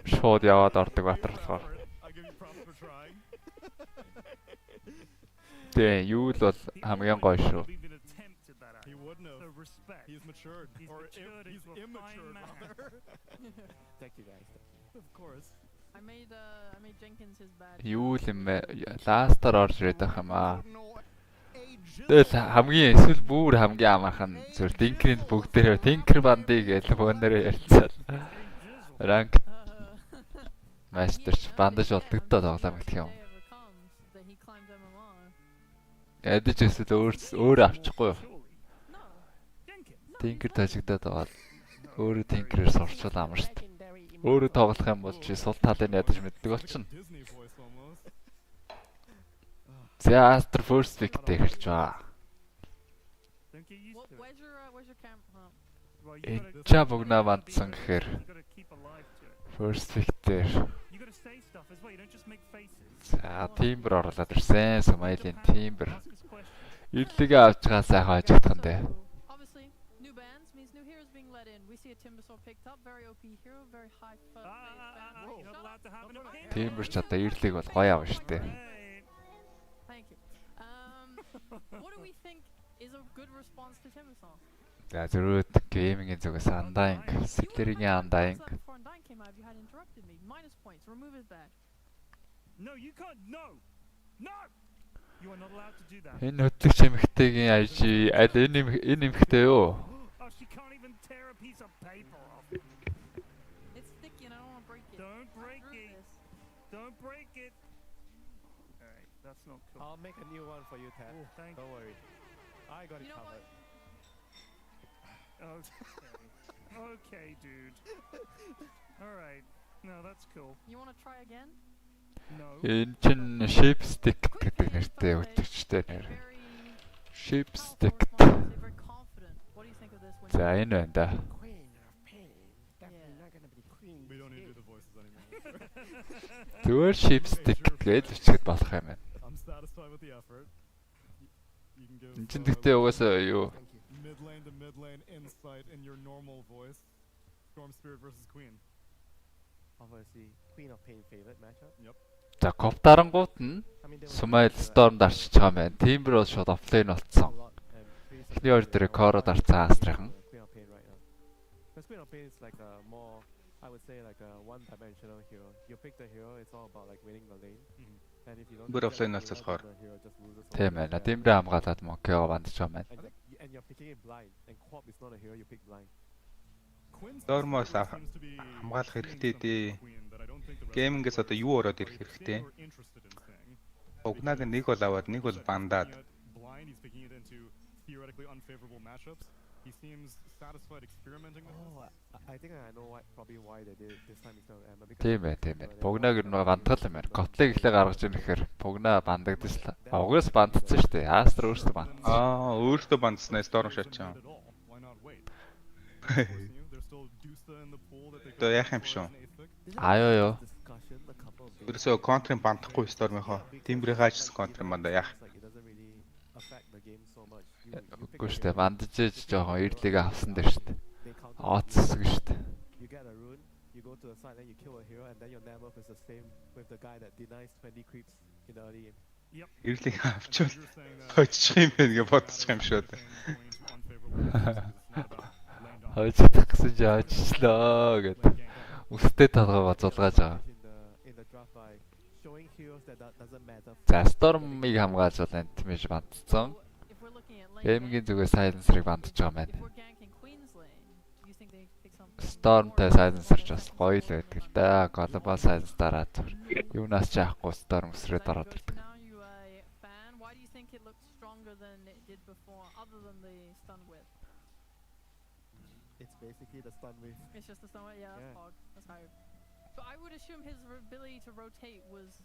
Шууд яваад ордог баатар болохоор. Тэ юу л бол хамгийн гоё шүү. He's matured. Or he's immature rather. Thank you guys. Of course. I made Jenkins his badge. Юу л юм бэ? Ластаар орж ирээд байх юм аа. Тэгэл хамгийн эсвэл бүр хамгийн амархан зөв Tinker-ийн бүгдээрээ Tinker бандыг гэл бөөнөрөө ярьцал. Ранк Мастерч бандаж болдог доо тоглоом гэх юм. Эдэж эсвэл өөр авчихгүй юу? Tinker тажигдаад байгаа л өөрөө Tinker-ээр сурчвал амар шүү дээ. Өөрөө тоглох юм бол чи сул талын ядаж мэддэг болчихно. За Astro first pick-тэй эхэлж байгаа. Эча богнаа бандсан гэхээр first pick-дээр. За Timber орлоод ирсэн. Somalian Timber. Ирлигээ авч байгаа сайхан хажигдах юм дээ. Timber ч одоо ирлиг бол гоё авна шүү дээ. За зүрхт геймингийн зүгээс Undying, Celery-ийн Undying. Энэ хөтлөгч эмэгтэйгийн IG энэ эмэгтэй юу? Don't break it. All right, that's not cool. I'll make a new one for you, Ted. Don't worry. I got it covered. Okay, dude. All right. No, that's cool. You want to try again? No. Энэ чин shape stick гэдэг нэртэй хөтлөгчтэй нэр. Shape stick. За энэ байна да. Зүгээр shape stick гэж үчихэд болох юм байна. Энэ чин тэгтээ угаасаа юу? Mid lane to mid lane insight in your normal voice. Storm Spirit versus Queen. Obviously, Queen of Pain favorite matchup. Yep. За коп дарангууд нь Sumail Storm дарчиж байгаа юм байна. Timber бол шууд офлейн болцсон. Эхний хоёр дээр Koro дарцсан Astra-хан. Queen of Pain is like a more, I would say like a one-dimensional hero. You pick the hero, it's all about like winning the lane. And if you don't Бүр офлайн алцалгаар. Тийм ээ. Timber хамгаалаад Monkey-го бандж байгаа юм байна. And you're picking it blind. And Quap is not a hero, you pick blind. Дормоос хамгаалах хэрэгтэй дээ. Геймингээс одоо юу ороод ирэх хэрэгтэй? Угнаг нэг бол аваад нэг бол бандаад. He seems satisfied experimenting with this. I think I know probably why they did this time instead of Emma because Тийм ээ. Пугнаг ер нь бандтал юм байна. Котлыг ихлэ гаргаж ирэх гэхээр пугна бандагдчихлаа. Угаас бандцсан шүү дээ. Астр өөртөө бандцсан. Өөртөө бандцснаа Storm шатчаа. Тэ яах юм шүү. Аюу. Ерөөсөө контрын бандахгүй Storm-ийнхоо. Тимбрийн хаачсан контр банда яах. Үгүй шүү дээ. Бандж жоохон ирлийг авсан дээр шүү дээ. Оцсг шүү дээ. You go to the side and you kill a hero and then your net worth is the same with the guy that denies 20 creeps in the early game. Ирлийг авчвал хоцчих юм байна гэж бодчих юм шүү дээ. Хоцчих гэсэн чи хоцчлоо гэдэг. Үстэй талгаа бацуулгааж байгаа. За Storm-ыг хамгаалж бол антимэж бандцсан. Геймингийн зүгээс Silencer-ыг бандж байгаа маань. Storm-тай Silencer ч бас гоё л байдаг л да. Global Silence дараад юунаас ч яахгүй Storm өсрээд ороод ирдэг. It's basically the stun wave. It's just the stun wave, yeah, that's hog. That's hype. So I would assume his ability to rotate was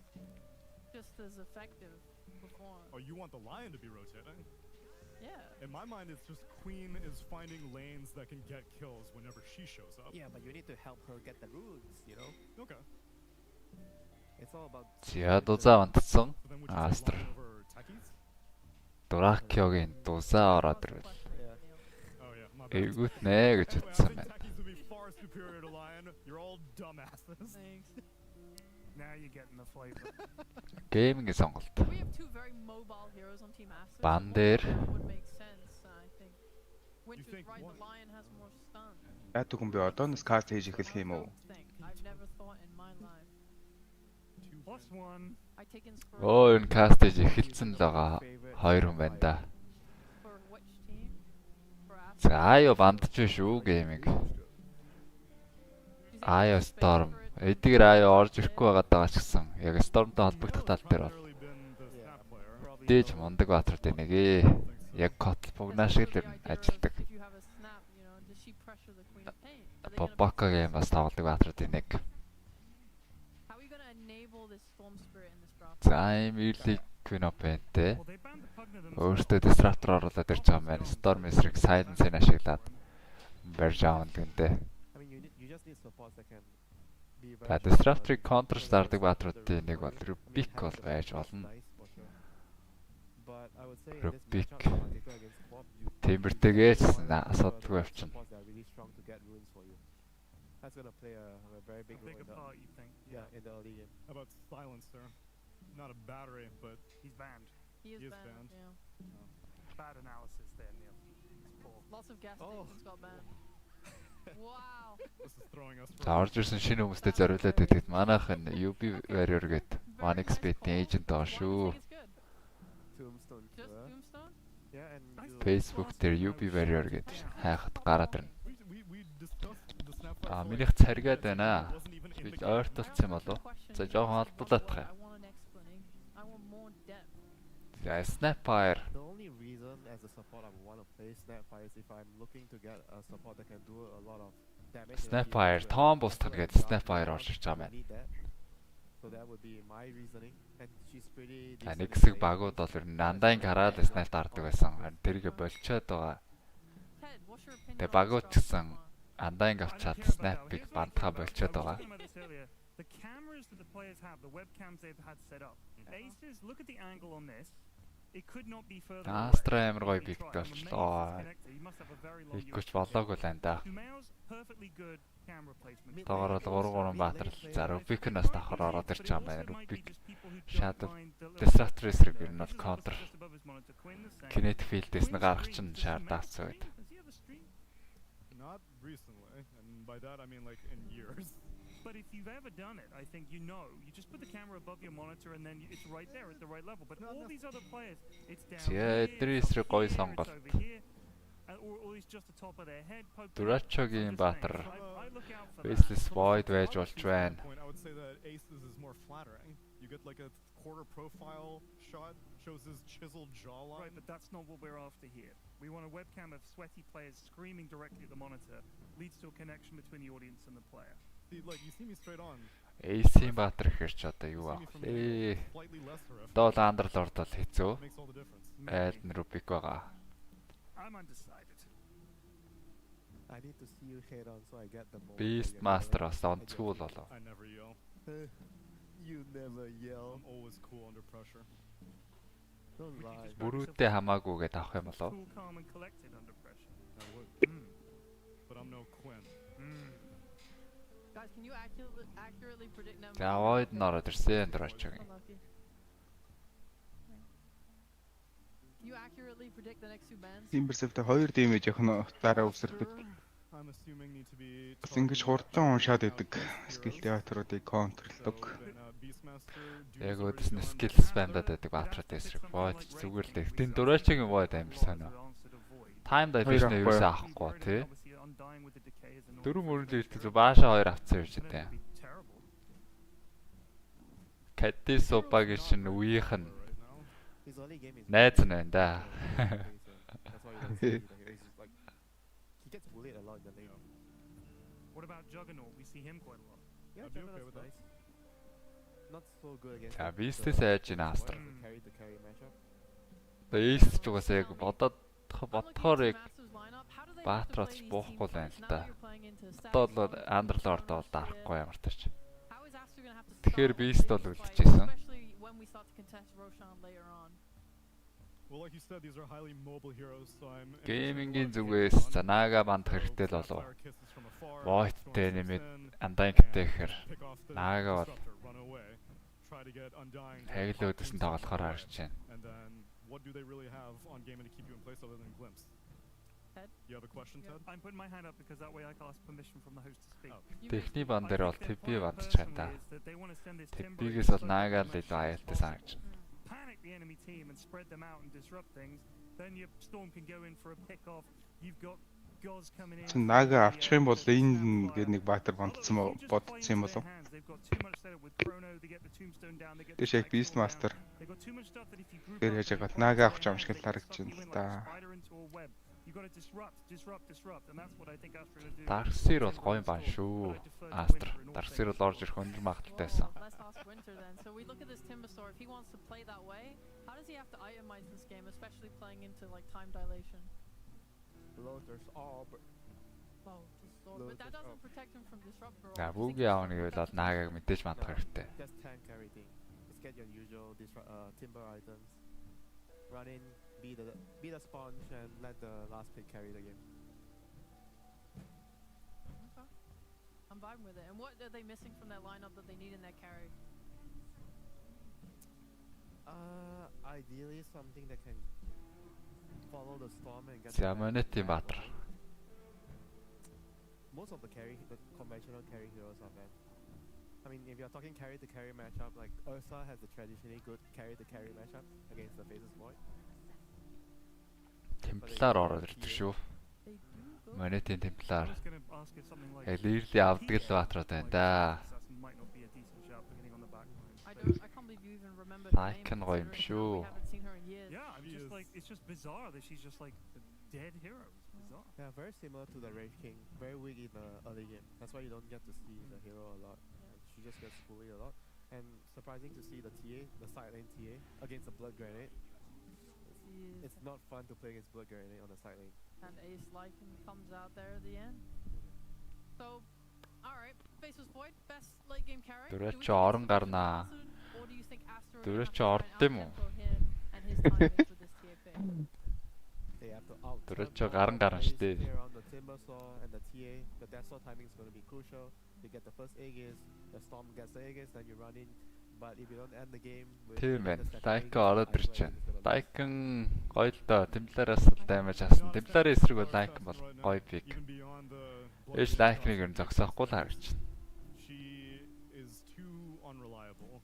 just as effective before. Oh, you want the lion to be rotating? Yeah. In my mind, it's just Queen is finding lanes that can get kills whenever she shows up. Yeah, but you need to help her get the runes, you know? Okay. It's all about... За дузаа бандцсан. Астр. Дракиогийн дузаа ороод ирвэл. Эйгүүт нэ гэж утсан байна. Гейминг сонголт. Бандэр. Яа түгэн би одооноос каст хийж эхэлэх юм уу? Энэ каст хийж эхэлсэн л байгаа. Хоёр хүн байна да. За аюу бандж шүү гейминг. Аюу Storm. Эдгээр аюу орж ирэхгүй байгаа ч гэсэн яг Storm-тай холбогдох тал дээр бол дээж мундаг баатар дэнэгээ. Яг котл пугна шиг л ажилдаг. Попакагийн бас тоглодог баатар дэнэг. За ийм ирлийг Queen-опентэй өөртөө Disruptor оруулаад ирж байгаа юм байна. Storm эсрэг Silence-ийг ашиглаад барьж авах гэнтэй. За Disruptor-ыг контрч зардаг баатруудын нэг бол Rubik бол байж болно. Rubik Timberтэйгээс асуудалгүй авчихна. That's going to play a very big part, you think? Yeah, in the early game. About Silencer. Not a battery, but he's banned. He is banned. Yeah. Bad analysis there, Neil. Lots of gas stations got banned. Wow. This is throwing us. За орж ирсэн шинэ хүмүүстэй зориулаад идэхэд манайх нь UB Warrior гэдэг One XP-ийн эйжент байгаа шүү. Tombstone. Just Tombstone? Yeah, and Facebook дээр UB Warrior гэдэг хайхад гараад ирнэ. Минийх царгаад байна. Би ойртолцсон юм болов. За жоохон холдуулаад тах. За Snapfire. the only reason as a support I would want to play Snapfire is if I'm looking to get a support that can do a lot of damage. Snapfire тоон бустгах гэдэг Snapfire орж ирж байгаа юм. So that would be my reasoning and she's pretty Нэг хэсэг багууд бол ер нь Nandain гараад Snap дардаг байсан. Тэрийг болчиход байгаа. Тэгээ багууд ч гэсэн Nandain авчаад Snap-ыг бандхаа болчиход байгаа. The cameras that the players have, the webcams they've had set up. Aces, look at the angle on this. It could not be further away. Астра амар гоё бигт болчлоо. Иггүйч болоогүй л энэ да. Perfectly good camera placement. Тоогоор бол 3 баатар л. За Rubik-наас давхар ороод ирж байгаа юм байна. Rubik Shadow Disruptor-ээс ер нь бол counter Kinetic Field-ээс нь гарах чинь шаардлагатай байдаг. Not recently, and by that I mean like in years. But if you've ever done it, I think you know. You just put the camera above your monitor and then it's right there at the right level. But all these other players, it's down Yeah, here, there is it's гоё here, сонголт. it's over here. or he's just the top of their head. Дурачогийн Баатар Faceless Void байж болж байна. I would say that Ace's is more flattering. You get like a quarter profile shot, shows his chiseled jawline. Right, but that's not what we're after here. We want a webcam of sweaty players screaming directly at the monitor. Leads to a connection between the audience and the player. See, like you see me straight on. Ace-ийн Баатар ихэрч одоо юу аа. Дол Underlord бол хэцүү. Айл нь Rubik байгаа. I'm undecided. I need to see you head on so I get the moment. Beast Master бас онцгүй болоо. I never yell. You never yell. I'm always cool under pressure. Don't lie. Бүрүүтээ хамаагүйгээд авах юм болоо. Cool, calm and collected under pressure. I would. But I'm no Quinn. Guys, can you accurately predict them? За Void нь ороод ирсэн Дурачогийн. You accurately predict the next two bands? Timbersaft-тэй 2 damage явах нь дараа үсэрдэг. I'm assuming need to be Бас ингэж хурдан уншаад идэг. Skill театруудыг контрлдог. Яг өөдс нь skill spam-даад байдаг Баатраад эсрэг. Void зүгээр л дээ. Тэн Дурачогийн Void амар сонио. Time dilation ерөөсөө авахгүй тий. Дөрөв мөрөнд иртэл баашаа 2 авцсан юм шиг дээ. Кэти супагийн шин үеийнх нь найз нь байна да. He gets bullied a lot in the lane. What about Juggernaut? We see him quite a lot. Yeah, Juggernaut's nice. Not so good against. За Beast-ээс айж ин Astra. Carry the carry matchup. Beast ч угаасаа яг бодохоор яг Баатраач буухгүй л байна л да. Одоо бол Underlord бол дарахгүй ямар ч тач. Тэгэхээр Beast бол үлдчихсэн. Well, like you said, these are highly mobile heroes, so I'm Gaming-ийн зүгээс Naga банд хэрэгтэй л болов. Void-тэй нэмээд Undying-тэй ихэр Naga бол Hagloods нь тоглохоор харж байна. And then what do they really have on game to keep you in place other than glimpse? Ted? You have a question, Ted? I'm putting my hand up because that way I can ask permission from the host to speak. Техний банд дээр бол TP бандч байна да. TP-гээс бол Naga л илүү аюултай санагдаж байна. Panic the enemy team and spread them out and disrupt things. Then your Storm can go in for a pick off. You've got Goz coming in. Naga авчих юм бол энэ гээд нэг Баатар бодсон юм болов. They've got too much setup with Chrono. They get the tombstone down. They get Тэш яг Beast Master. They've got too much stuff that if you group Тэр яж байгаа Naga авах юм шиг л харагдаж байна л да. You got to disrupt, and that's what I think Astra will do. Darkseer бол гоё юм байна шүү. Astra. Darkseer бол орж ирэх өндөр магадaltaйсан. Let's ask Winter then. So we look at this Timbersaw. If he wants to play that way, how does he have to itemize this game, especially playing into like time dilation? Loader's orb. Oh, but that doesn't protect him from disrupt. За бүгий аавны бол Naga-г мэдээж мандах хэрэгтэй. Just tank everything. Just get your usual timber items. Run in, be the sponge, and let the last pick carry the game. Okay. I'm vibing with it. And what are they missing from their lineup that they need in their carry? Ideally something that can follow the storm and get. За Monety Баатар. Most of the conventional carry heroes are bad. I mean, if you're talking carry to carry matchup, like Ursa has a traditionally good carry to carry matchup against the Faceless Void. Темплар ороод ирдэг шүү. Monety Темплар. Элирли авдаг л Баатраад байна да. I can't believe you even remember her name. Icon гоё юм шүү. Yeah, it's just bizarre that she's just like a dead hero. It's bizarre. Yeah, very similar to the Rage King. Very weak in the early game. That's why you don't get to see the hero a lot. She just gets bullied a lot. And surprising to see the TA, the side lane TA, against the Blood Grenade. It's not fun to play against Blood Grenade on the side lane. And Ace Lycan comes out there at the end. So, alright, Faceless Void, best late game carry. Дөрөч орон гарнаа. Or do you think Astra Дөрөч орд юм уу? and his timings with this TA pick? They have to out. Дөрөч гарan гарan штэ. Around the Timbersaw and the TA, the Deathsaw timing is going to be crucial. You get the first Aegis, the Storm gets the Aegis, then you run in. But if you don't end the game with Тийм байна. Lycan ороод ирж байна. Lycan гоё л доо. Темплараас л даймаж авсан. Темпларын эсрэг бол Lycan бол гоё пик. Ээж Lycan-ыг ер нь зогсоохгүй л харагч байна. She is too unreliable.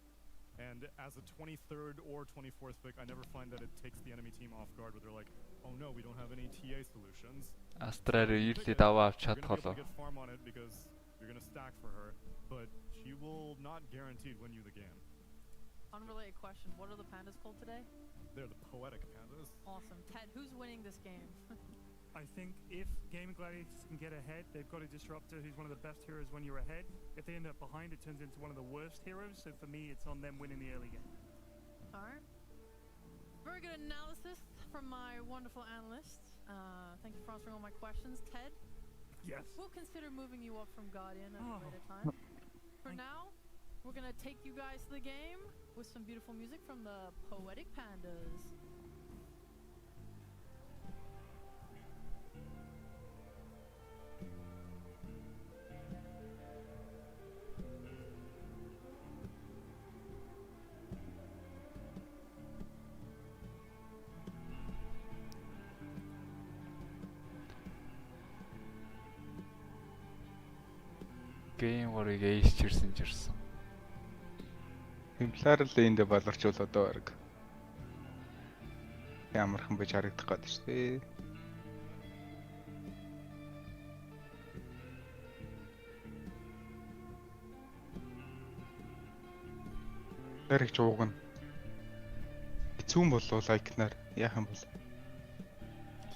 And as a 23rd or 24th pick, I never find that it takes the enemy team off guard where they're like, oh no, we don't have any TA solutions. Астраар ирлээ даваа авч You're gonna be able чадхолоо. to get farm on it because you're gonna stack for her, but she will not guaranteed win you the game. Unrelated question. What are the pandas called today? They're the poetic pandas. Awesome. Ted, who's winning this game? I think if Gaming Gladiators can get ahead, they've got a disruptor who's one of the best heroes when you're ahead. If they end up behind, it turns into one of the worst heroes. So for me, it's on them winning the early game. Alright. Very good analysis from my wonderful analysts. Thank you for answering all my questions. Ted? Yes. We'll consider moving you up from Guardian at a later time. For now, we're gonna take you guys to the game with some beautiful music from the Poetic Pandas. Гейм орыг ээж чирсэн. Темплар л эндээ болорчвол одоо баг. Ямархан байж харагдах гээд шүү дээ. Тэрэг жуугна. Эцүүн болов лайкнаар яах юм бол.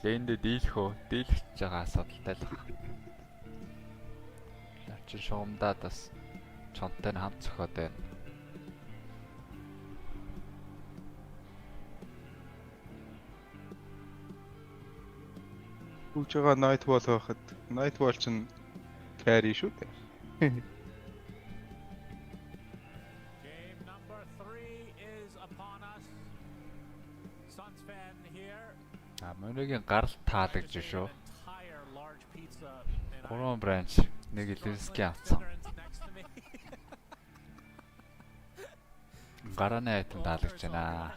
Лэндэ дийлэх байгаа асуудалтай л байна. Чи шуумдаад бас чонтой нь хамт зөхөд байна. Үуч байгаа Nightwall байхад Nightwall ч carry шүү дээ. Game number 3 is upon us. Suns fan here. Моногийн гаралт таалагдж шүү. Гурван бранч нэг Левски авсан. Гарааны айтан таалагдж байна.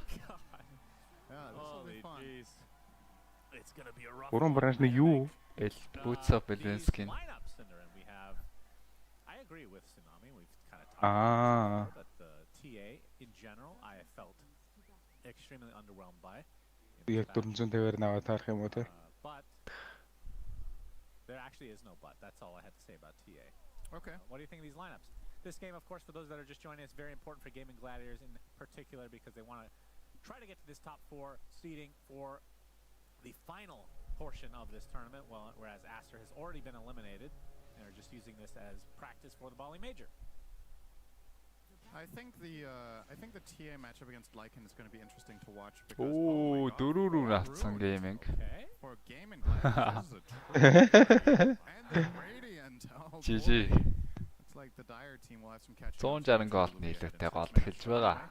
Гурван бранч нэг юу? Boots of Levski. I agree with Tsunami. We've kind of talked about the TA in general. I felt extremely underwhelmed by. Яг 450-аар наваа таарах юм уу те? But there actually is no but. That's all I had to say about TA. Okay. What do you think of these lineups? This game, of course, for those that are just joining us, very important for Gaming Gladiators in particular because they want to try to get to this top 4 seeding for the final portion of this tournament, whereas Aster has already been eliminated and are just using this as practice for the Bali Major. I think the TA matchup against Lycan is going to be interesting to watch because Ooh, дөрөв авсан гейминг. for Gaming Gladiators and the Radiant. Oh, GG. It's like the Dire team will have some catch. 160 гол нийлүүтэй гол эхэлж байгаа.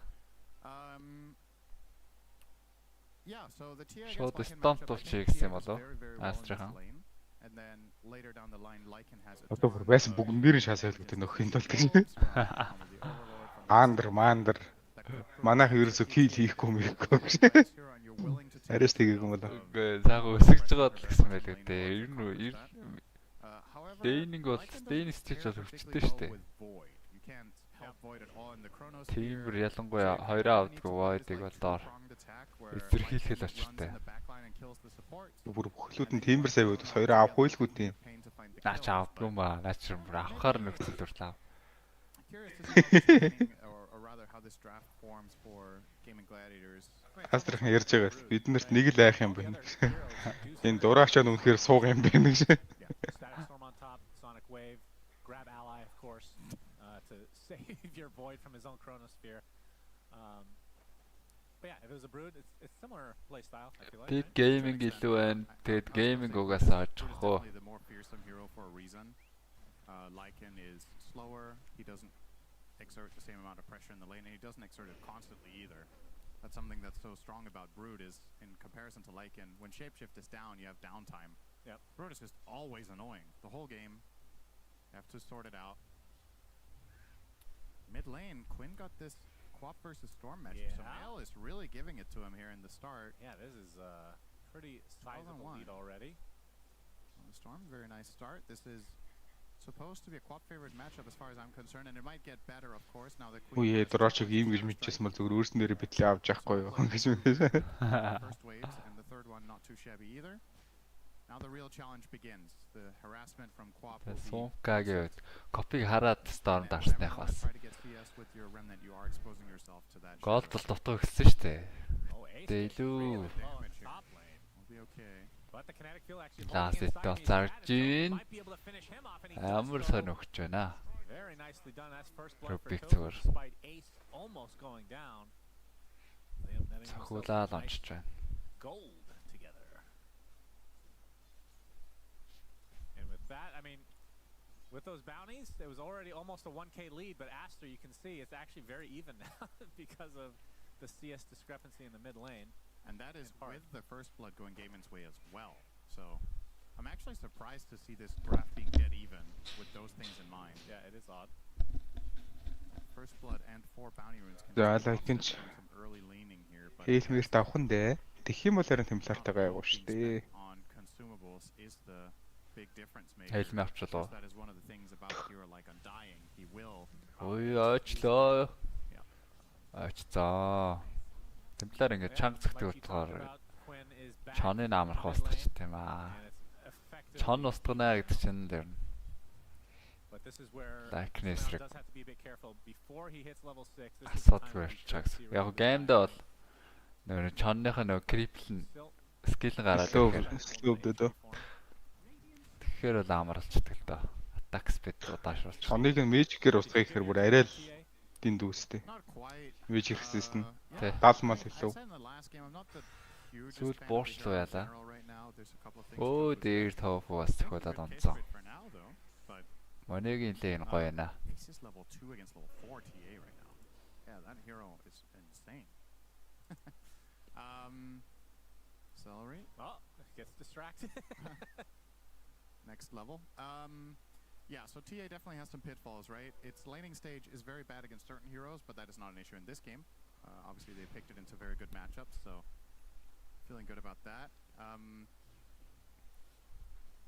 Yeah, so the TA Шууд against Lycan стомп matchup, I тулчих think гэсэн TA болов. is very well in Астрахань. this lane, and then later down the line Lycan has it. Одоо бүр байсан бүгднэрийн шасайл гэдэг нөхөхийн тулд гэж. Мандер. Манайх ерөөсө кил хийхгүй юм гэж. Арайс тгийг юм болоо. Үгүй цаагаа өсөж байгаа л гэсэн байл гэдэг. Ер нь Дэйнинг бол Дэйн стич бол өвчтэй шүү дээ. Тиймэр ялангуяа хоёроо авдаггүй Void-ыг бол доор эзэрхийлэл очиртай. Бүр бүхлүүд нь тиймэр сая байвал хоёроо авах байлгүй тийм. Наач авдгүй маа. Наач бүр авахаар нөхцөл төрлөө. Or rather how this draft forms for Gaming Gladiators. Астрахын ярьж байгаа. Биднэрт нэг л айх юм байна. Энэ дураачаа үнэхээр суух юм байна гэж. Static Storm on top, Sonic Wave, grab ally, of course, to save your Void from his own Chronosphere. But yeah, if it was a Brood, it's similar playstyle, I feel like. Тэг гейминг илүү байна. Тэгэд гейминг угаасаа очихоо. The more fearsome hero for a reason. Lycan is slower. He doesn't exert the same amount of pressure in the lane, and he doesn't exert it constantly either. That's something that's so strong about Brood is, in comparison to Lycan, when Shapeshift is down, you have downtime. Yep. Brood is just always annoying. The whole game, you have to sort it out. Mid lane, Quinn got this Quap versus Storm match. Yeah. So Male is really giving it to him here in the start. Yeah, this is a pretty sizable lead already. Well, Storm, very nice start. This is supposed to be a Quap favorite matchup as far as I'm concerned, and it might get better, of course, now that Queen... Үе дроочог ийм гэж мэдчихсэн бол зүгээр өөрснөө битлээ авч явахгүй юу гэж мэдээ. First waves and the third third one not too shabby either. Now the real challenge begins. The harassment from Quap. Сумкагийн копиг хараад Storm дарсных бас. Гол бол дутуу эхэлсэн шүү дээ. Тэгээ илүү ласт итэ зарж ийн. Амар сонирхож байна. Very nicely done. That's first blood for Rubik Tofu tour. despite Ace almost going down. Цохиулаад онцож байна. Gold together. And with that, I mean, with those bounties, it was already almost a 1K lead, but Aster, you can see, it's actually very even now because of the CS discrepancy in the mid lane. And that is with the first blood going Gaiman's way as well. So I'm actually surprised to see this graph being dead even with those things in mind. Yeah, it is odd. First blood and 4 bounty runes can some early leaning here, but Хийлмээр тавхан дээ. Тэгэх юм бол харин темплартайгаа яваа шүү дээ. on consumables is the big difference maker. Хэлмээ авчлаа. That is one of the things about a hero like Undying. He will Ой аачлаа. Аачцаа. Темплар ингээд чанга зөгтөг утгаар чоныг амарх устгач тийм аа. Чон устгана гэдэг чинь дэр. But this is where Darkness Samuel does have to be a bit careful before he hits level 6. This is the Асуудгүй time when he чагс. starts to see Яг really геймд бол нөр чонных нь криплэн скил гараад Slow дэдөө. тэгэхээр бол амарлцдаг л доо. Attack speed удаашруулж. Чоныг нь Magic-ээр устгах гэхээр бүр арай л дин дүүстэй. not quite Magic system. Тэ. Даалмал I'd илүү. say in the last game I'm not the hugest Сүүл fan of буурчлуу the яалаа. general right now. There's a couple of things Өө to дээр Tofu бас цохиулаад онцсон. for now though. But Моныгийн лейн гоё байна. Ace is level 2 against level 4 TA right now. Yeah, that hero is insane. Celery. Oh, gets distracted. Next level. Yeah, so TA definitely has some pitfalls, right? Its laning stage is very bad against certain heroes, but that is not an issue in this game. Obviously, they picked it into very good matchups, so feeling good about that.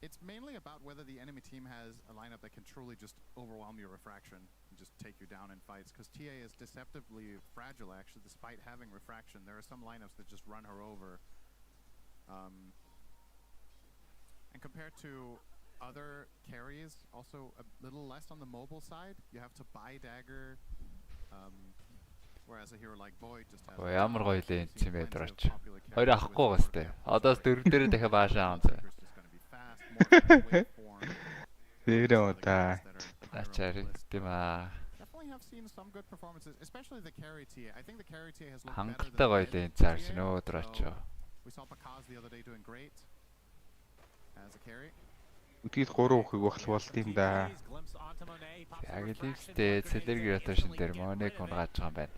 It's mainly about whether the enemy team has a lineup that can truly just overwhelm your refraction and just take you down in fights, because TA is deceptively fragile, actually, despite having refraction. There are some lineups that just run her over. And compared to other carries, also a little less on the mobile side. You have to buy dagger, whereas a hero like Void just has. Ой ямар гоё лейн юм бэ дөрөч. Хоёр авахгүй гэстэй. Одоо дөрөв дээр дахиад баашаа онцоо. Тэрэ удаа. Ачаар тийм аа. Definitely have seen some good performances, especially the carry TA. I think the carry TA has looked better Хангалттай гоё than лейн цаарч нөө дөрөч. we saw Pakaz the other day doing great as a carry. Үтгэл 3 ухыг багт болт юм да. Яг л ихтэй цэлэр граташн дээр Моныг унгааж байгаа юм байна.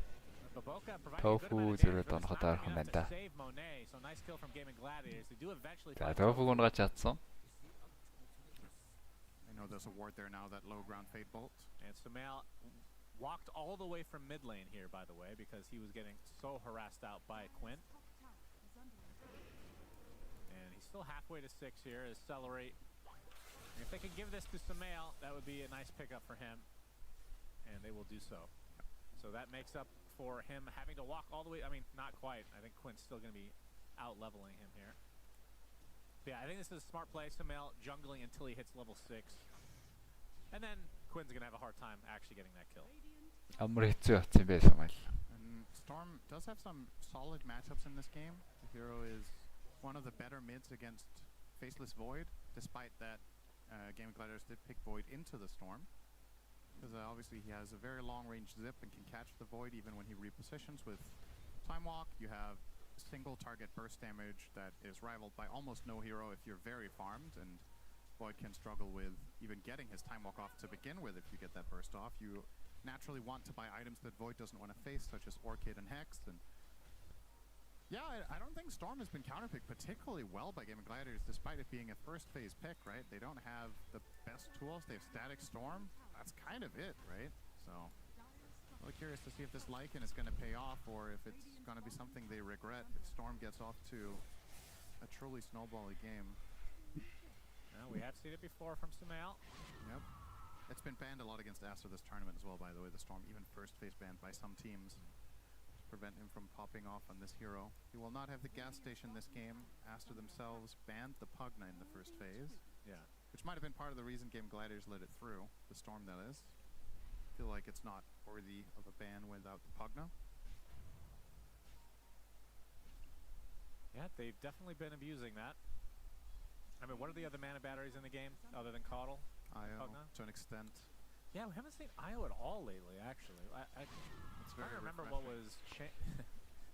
Tofu зэрэг донход орхон байна да. За Tofu унгааж чадсан. I know there's a ward there now, that low ground fade bolt. And Sumail walked all the way from mid lane here, by the way, because he was getting so harassed out by Quinn. And he's still halfway to 6 here as Celery. If they can give this to Sumail, that would be a nice pickup for him. And they will do so. So that makes up for him having to walk all the way. I mean, not quite. I think Quinn's still going to be out-leveling him here. But yeah, I think this is a smart play. Sumail jungling until he hits level 6. And then Quinn's going to have a hard time actually getting that kill. Амар хэцүү болсон юм байсан мэл. And Storm does have some solid matchups in this game. The hero is one of the better mids against Faceless Void, despite that Game Gliders did pick Void into the Storm. Because obviously he has a very long range zip and can catch the Void even when he repositions with Time Walk. You have single target burst damage that is rivaled by almost no hero if you're very farmed, and Void can struggle with even getting his Time Walk off to begin with if you get that burst off. You naturally want to buy items that Void doesn't want to face, such as Orchid and Hex, and yeah, I don't think Storm has been counterpicked particularly well by Game & Gliders, despite it being a first phase pick, right? They don't have the best tools. They have Static Storm. That's kind of it, right? So, really curious to see if this Lycan is going to pay off, or if it's going to be something they regret if Storm gets off to a truly snowbally game. We have seen it before from Sumail. Yep. It's been banned a lot against Aster this tournament as well, by the way, the Storm, even first phase banned by some teams. prevent him from popping off on this hero. He will not have the gas station this game. Aster themselves banned the Pugna in the first phase. Yeah. Which might have been part of the reason Game Gliders let it through. The Storm, that is. I feel like it's not worthy of a ban without the Pugna. Yeah, they've definitely been abusing that. I mean, what are the other mana batteries in the game other than Caudle? IO, Pugna? to an extent. Yeah, we haven't seen IO at all lately, actually. I very remember what was...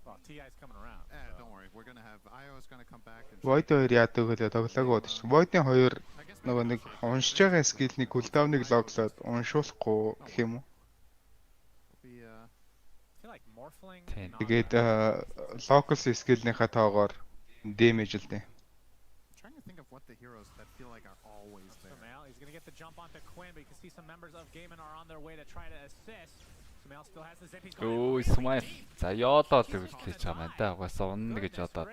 well, TI's coming around. So. Don't worry, we're going to have... IO is going to come back and... Void 2 яадаг хөлөө тоглоагүй гэж. Void-ийн 2 нөгөө нэг уншиж байгаа скиллний кулдауныг логлоод уншуулахгүй гэх юм уу? Тэгээд local skill-ийнхаа тоогоор damage л дээ. Trying to think of what the heroes that feel like are always there. He's going to get the jump onto Quinn, but you can see some members of Gaiman are on their way to try to assist. Still has the zip. He's Өө Исмаил. За ёолоо л үлдээж байгаа юм да. Угаасаа унна гэж бодоод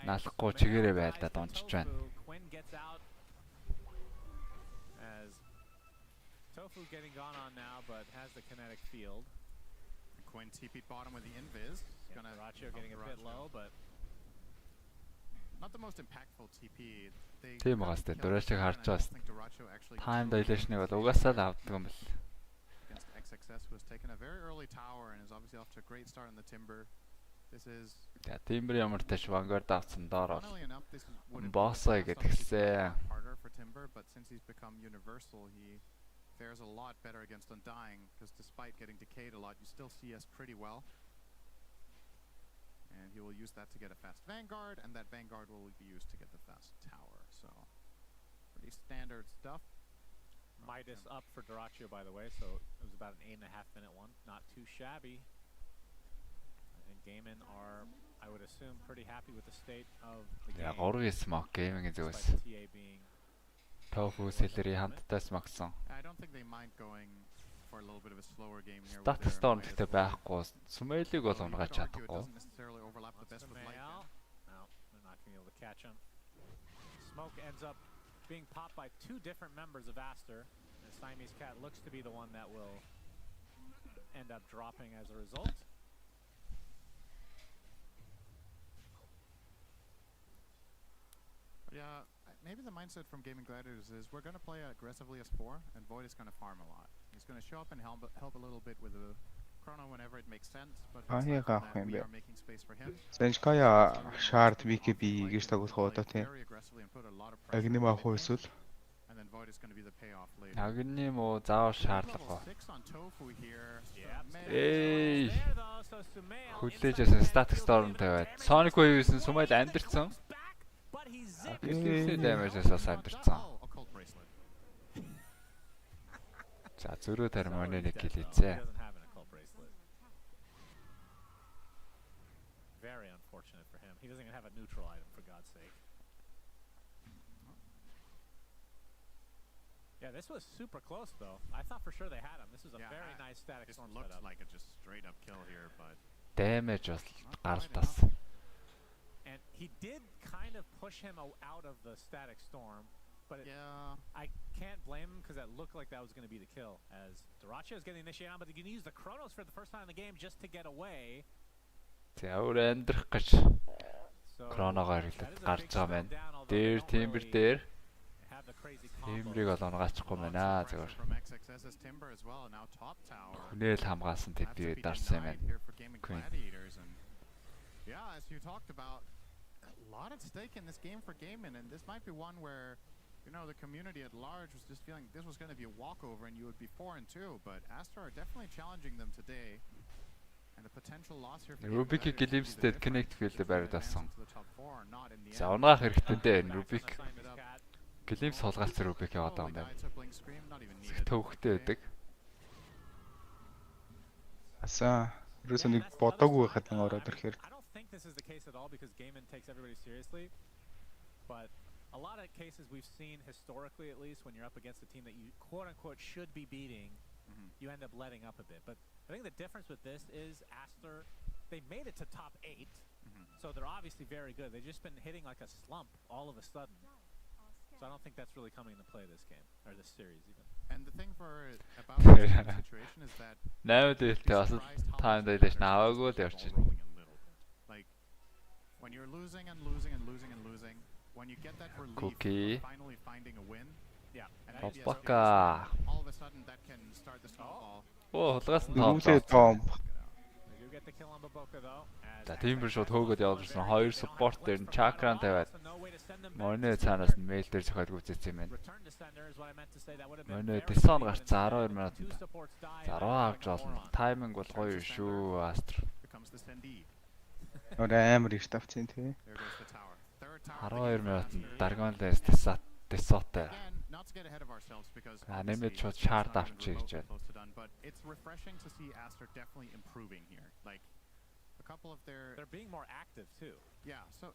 налахгүй чигээрээ байлаа дончиж байна. Quinn gets out as Tofu getting gone on now, but has the kinetic field. Quinn TP'd bottom with the invis. Yeah, Ratio getting a bit low, but not the most impactful TP. Тийм байгаас тэ Дөрөшиг харж байгаас time dilation-ыг бол угаасаа л авдаг юм бэл. XXS was taking a very early tower and is obviously off to a great start in the Timber. This is Timber ямар тааш Vanguard авсан доор боссоо гэдгсэн. Harder for Timber, but since he's become universal, he fares a lot better against Undying because despite getting decayed a lot, you still CS pretty well. And he will use that to get a fast Vanguard, and that Vanguard will be used to get the fast tower. So pretty standard stuff. Midas up for Dyrachyo, by the way, so it was about an 8.5-minute one. Not too shabby. And Gaiman are, I would assume, pretty happy with the state of the game. Yeah, Gorgi smoke gaming is always. Tofu Celery хамттай смогсон. I don't think they mind going for a little bit of a slower game here. Stat storm гэхдээ байхгүй. Sumail-ыг бол унгаж чадахгүй. No, they're not going to be able to catch him. Smoke ends up being popped by two different members of Aster. And Siamese Cat looks to be the one that will end up dropping as a result. Yeah, maybe the mindset from Gaming Gladiators is we're going to play aggressively as 4, and Void is going to farm a lot. He's going to show up and help a little bit with the chrono whenever it makes sense, but we are making space for him. Senchkaya shard BKB гэж тагуулах удаа тийм. Агним авах эсвэл and then Void is going to be the payoff later. Агним уу заавал шаардлага. Эй. Хүлээжсэн static storm тавиад Sonic Wave-ийн Sumail амьдэрсэн. Агним damage-аас амьдэрсэн. За зөрөө тарманы нэг гэлээзээ. Very unfortunate for him. He doesn't even have a neutral item, for God's sake. Yeah, this was super close, though. I thought for sure they had him. This was a very nice static storm setup. This looked like a just straight up kill here, but damage was гартас. And he did kind of push him out of the static storm, but I can't blame him because that looked like that was going to be the kill. As Dyrachyo is getting initiated on, but he can use the Chronos for the first time in the game just to get away. Зөөр амьдрах гэж Chrono-гоор гарч байгаа маань. Дээр Timber дээр Timber-ыг бол унгаачихгүй байна зөөр. Хүнээл хамгаалсан тэдний дарсан юм байна. Yeah, as you talked about, a lot at stake in this game for Gaiman, and this might be one where, you know, the community at large was just feeling this was going to be a walkover and you would be 4-2, but Aster are definitely challenging them today. And the potential loss here for Rubik Glimpse-тэй connect field-д баригдсан. За унаах хэрэгтэй дээ Rubik. Glimpse холгаалсан Rubik яваад байгаа юм байна. Төвхтэй байдаг. Аса ерөөсөө нэг бодоогүй байхад нэг ороод ирэхээр. I don't think this is the case at all because Gaiman takes everybody seriously. But a lot of cases we've seen historically, at least, when you're up against a team that you quote-unquote should be beating, you end up letting up a bit. But I think the difference with this is Aster, they made it to top 8, so they're obviously very good. They've just been hitting like a slump all of a sudden. So I don't think that's really coming into play this game, or this series even. And the thing about this situation is that 8 дээлтэй бас тайм дээлж наваагүй л явж байна. Like when you're losing and losing and losing and losing, when you get that relief Cookie. of finally finding a win, Yeah. Опака. all of a sudden that can start the snowball. Оо, хулгаас нь Дөрвөлээ том. They do get the kill on Baboka though. За тийм биш шууд хөөгд явуулсан. Хоёр support дээр нь чакран тавиад Моне цаанаас нь мэйл дээр зохиод гүйцээсэн юм байна. Return to sender is what I meant to say. That would have been Моне very Tesson good. гарцсан 12 минутанд. Two supports died. За 10 авч болно. Тайминг бол гоё шүү Астр. Becomes the sendee. Орой амар их тавцсан тий. There goes the tower. Third tower. 12 минутанд Даргонлес Тесотой. Again, not to get ahead of ourselves because Нэмээд obviously шууд it's шаард not even авчих гэж remotely байна. close to done, but it's refreshing to see Aster definitely improving here. Like a couple of their They're being more active too. yeah, so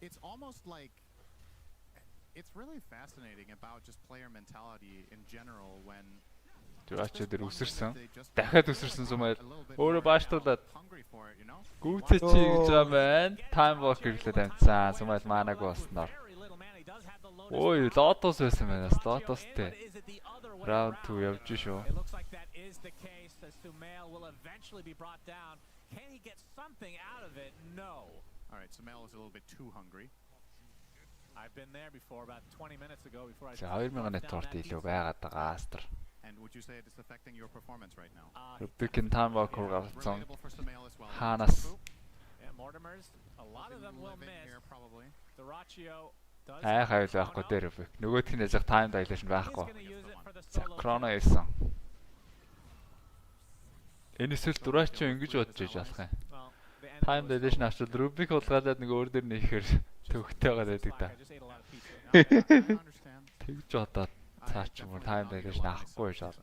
it's almost like it's really fascinating about just player mentality in general when Дөрөч өдөр үсэрсэн. they just Дахиад үсэрсэн сумаар a little bit өөрөө more бааштуулаад hungry for it, you know? гүйцээ чи гэж байгаа юм байна. Тайм walk гэрлээд амцсан. Сумаар маанаг болсноор. Very little mana. He does have the lotus. Ой, Lotus байсан байна. Lotusтэй. But is it the other way Round around? 2 явж шүү. It looks like that is the case. As Sumail will eventually be brought down. Can he get something out of it? No. All right, Sumail is a little bit too hungry. I've been there before about 20 minutes ago before I За 2000 network илүү байгаад байгаа Астр. And would you say it is affecting your performance right now? Rubicon time walker гарцсан. Relatable for Sumail as well. Хаанаас Yeah, Mortimer's. A lot of them will Live in miss. here probably. The Ratio does. хайхай байхгүй дээр Rubik. Нөгөөх нь яг time dilation He's байхгүй. going to use it for the За solo. Chrono ийсэн. Энэ эсвэл Duracho ингэж бодож иж болох юм. Well, the end Time was dilation solo. авчид Rubik хулгайлаад нэг өөр дээр нэхэр төвхтэй байгаа байдаг да. I just ate a lot of pizza. I understand. Тэгж бодоод цаач юм time dilation авахгүй шал.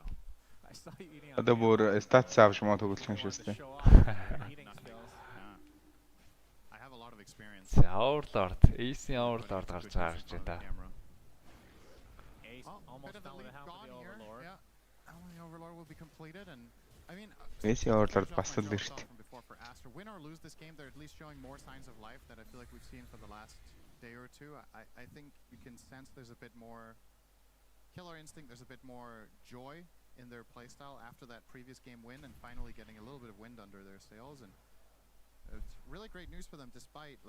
I saw you eating on Одоо бүр статс авч маа төгөлж юм to шүүстэй. show off your eating skills. I have a lot of experience. За Overlord, Ace Overlord гарч байгаа гэж байна. Ace Oh, almost bit of the fell with lead a help gone of the here. Overlord. Yeah. Only Overlord will be completed and I mean Ace Overlord бас л эрт. from before for Aster. Win or lose this game, they're at least showing more signs of life that I feel like we've seen for the last day or two. I think you can sense there's a bit more killer instinct, there's a bit more joy in their playstyle after that previous game win and finally getting a little bit of wind under their sails, and it's really great news for them despite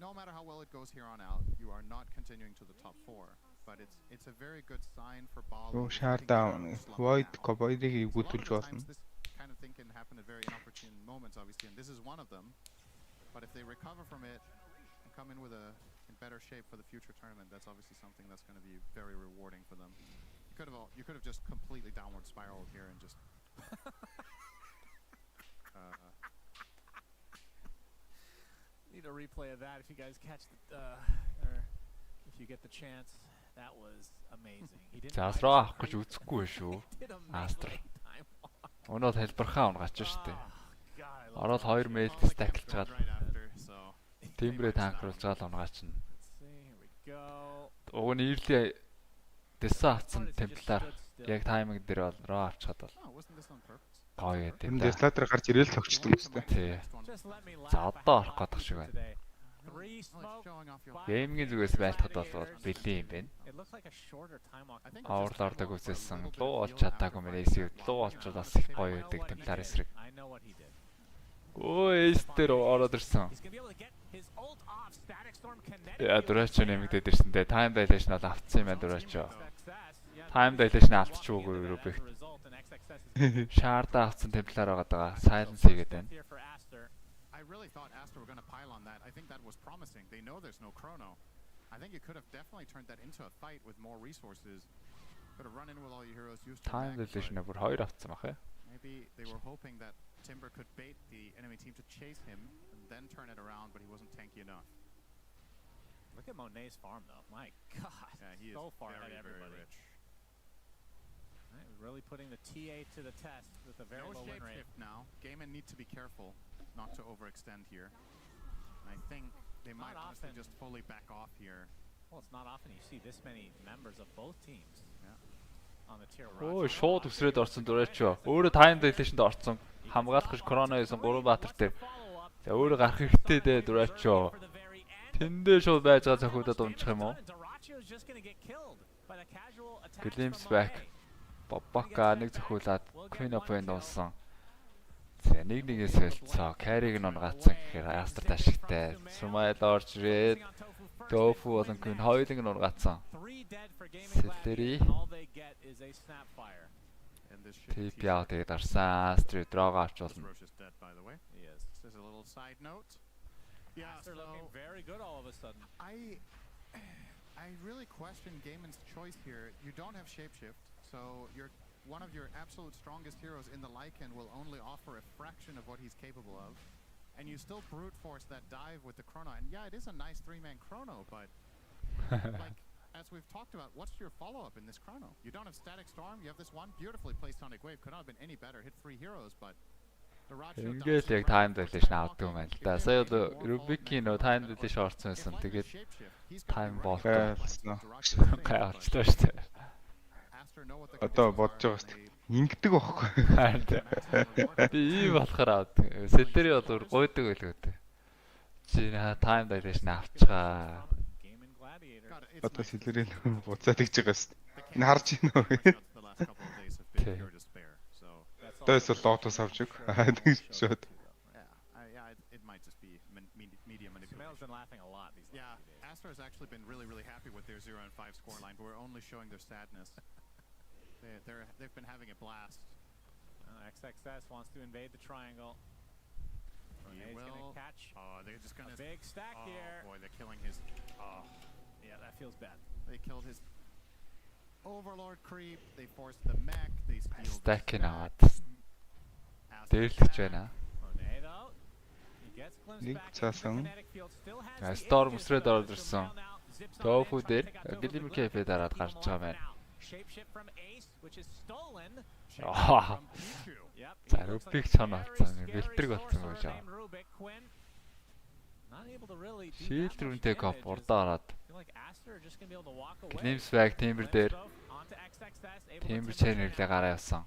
no matter how well it goes here on out, you are not continuing to the top 4, but it's a very good sign for Bali. Руу шаардаун. Void Cowboy-ыг игүүлж болно. This kind of thing can happen at very inopportune moments, obviously, and this is one of them. But if they recover from it and come in with in better shape for the future tournament, that's obviously something that's going to be very rewarding for them. You could have just completely downward spiraled here and just. Need a replay of that if you guys catch the, or if you get the chance. That was amazing. He didn't. За bite асраа his авах гэж screen. үзэхгүй шүү. He did a Астр. melee time walk. Өнөөдөр хэлбэрхээ унгач штэ. Oh, God, I love Ороод that. 2 мэйл All the стаклж camp чаад right after, so Тимбрээ танкруулж чаад унгач нь. Let's see. Here we go. Уг нь ийрлийн дэсэ авцсан темплаар яг тайминг дээр бол роо авчихад бол oh, wasn't this on purpose? гоё яа Энэ тийм. Деслатер гарч ирээл л тогчдөг үстэй. Тий. Just let me За laugh. одоо I орох had гэдэг шиг fun байна. today. 3 Oh, smoke. showing off your. Геймингийн зүгээс байлтахад бол бэлэн юм байна. It looks like a shorter time walk. I think Overlord-ыг үзсэн. Луу олж чадаагүй мэнэс луу олчод бас их гоё байдаг темплар эсрэг. I know what he did. Өө эйс дээр ороод ирсэн. He's gonna be able to get his ult off. Static Storm kinetic. Яа Duracho нэмэгдээд ирсэндээ time dilation бол авцсан юм байна Duracho. Success. Yeah, Time dilation алдчихгүй Rubik. as a result, and XXS is Шаарда авцсан темплар байгаа даа. Silence хийгээд байна. here for Aster. I really thought Aster were going to pile on that. I think that was promising. They know there's no chrono. I think you could have definitely turned that into a fight with more resources. Could have run in with all your heroes, used your Time mech, dilation but бүр 2 авцсан бах. maybe they were hoping that Timber could bait the enemy team to chase him and then turn it around, but he wasn't tanky enough. Look at Monet's farm, though. My God, Yeah, he so is far very, ahead of very everybody. rich. Right, really putting the TA to the test with a very No low win shape rate. shift now. Gaiman need to be careful not to overextend here. And I think they might Not honestly often. just fully back off here. Well, it's not often you see this many members of both teams Yeah. on the tier Өө one. шууд үсрээд орсон Duracho. Өөрөө time dilation-д орсон. Хамгаалах гэж Chrono байсан 3 баатар дээр. За өөрөө гарах хэрэгтэй дээ Duracho. Тэндээ шууд байж байгаа зохиодод унчих юм уу? by the casual attack Glimpse from back. Monet. Боббака нэг зөвхүүлээд Queen of Pain дуусан. За нэгээс хэлцээ. Carry-г нь унгацсан гэхээр Aster ашигтай. Smile орж ирээд Tofu болон Queen хоёулыг нь унгацсан. Celery. TP out тэгээд арсан. Aster draw-г авч болно. Yes. There's a little side note. Yeah, Aster looking very good all of a sudden. I really question Gaiman's choice here. You don't have shapeshift, so one of your absolute strongest heroes in the Lycan will only offer a fraction of what he's capable of, and you still brute force that dive with the chrono. And yeah, it is a nice 3-man chrono, but like as we've talked about, what's your follow-up in this chrono? You don't have static storm. You have this one beautifully placed Sonic Wave. Could not have been any better. Hit 3 heroes, but Ингээд яг time dilation авдаг юм байна л да. Сая бол Rubik-ийн нөө time dilation орсон байсан. Тэгээд time болоо. Гайхалтай шүү дээ. Одоо бодож байгаа шүү дээ. Ингэдэг байхгүй. Би ийм болохоор авдаг. Celery бол гойдог байлгүй дээ. Чи time dilation авчихаа. Одоо Celery буцаад игж байгаа шүү дээ. Энэ харж байна уу? There's a lot of subject. I think should. Yeah, it might just be media manipulation. Smel's been laughing a lot these last few days. Aster has actually been really happy with their 0 and 5 scoreline, but we're only showing their sadness. They've been having a blast. XXS wants to invade the triangle. He's gonna catch. They're just gonna a big stack here. Boy, they're killing his. Yeah, that feels bad. They killed his Overlord creep. They forced the mech. They steal. Stacking out. Дээрлэж байна. Нэг цаасан. Storm өсрөөд орж ирсэн. Tofu дээр Glimmer Cafe дараад гарч байгаа байна. За Rubik чанаалцсан. Бэлтрэг болсон гэж байна. Shield рүүнтэй коп урдаа ороод. Glimpse back Timber дээр. Timber channel-ээ гараа явсан.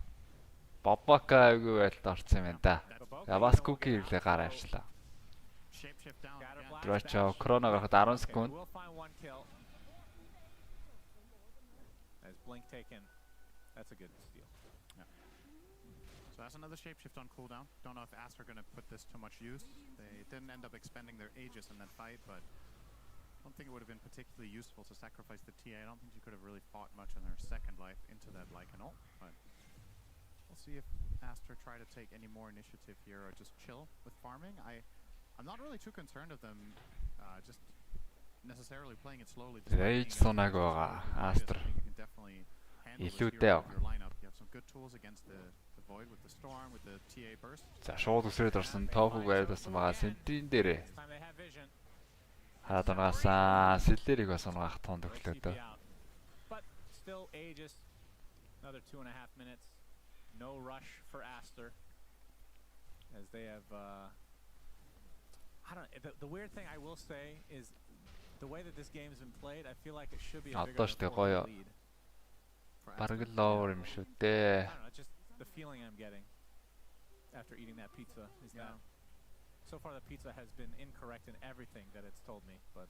Боббака айгүй байлд орсон юм байна да. Яваскуки ирлээ гараа авчлаа. Дрочо Крона гарахад 10 секунд. As blink taken. That's a good steal. Yeah. So that's another shapeshift on cooldown. Don't know if Aster are going to put this to much use. They didn't end up expending their Aegis in that fight, but I don't think it would have been particularly useful to sacrifice the TA. I don't think she could have really fought much in her second life into that Lycan ult, but we'll see if Aster try to take any more initiative here or just chill with farming. I'm not really too concerned of them just necessarily playing it slowly. Rage сонаг байгаа Aster. Илүүтэй аа. You have some good tools against the void with the storm with the TA burst. За шууд өсрөөд орсон Tofu байраад болсон байгаа сентрийн дээрээ. Хараад унаасаа Celery-г бас унаах тонд өглөөдөө. But still Aegis another 2.5 minutes. No rush for Aster as they have I don't know, the weird thing I will say is the way that this game has been played, I feel like it should be a bigger lead. Бараг lower юм шүү дээ. I don't know, just the feeling I'm getting after eating that pizza is that so far the pizza has been incorrect in everything that it's told me, but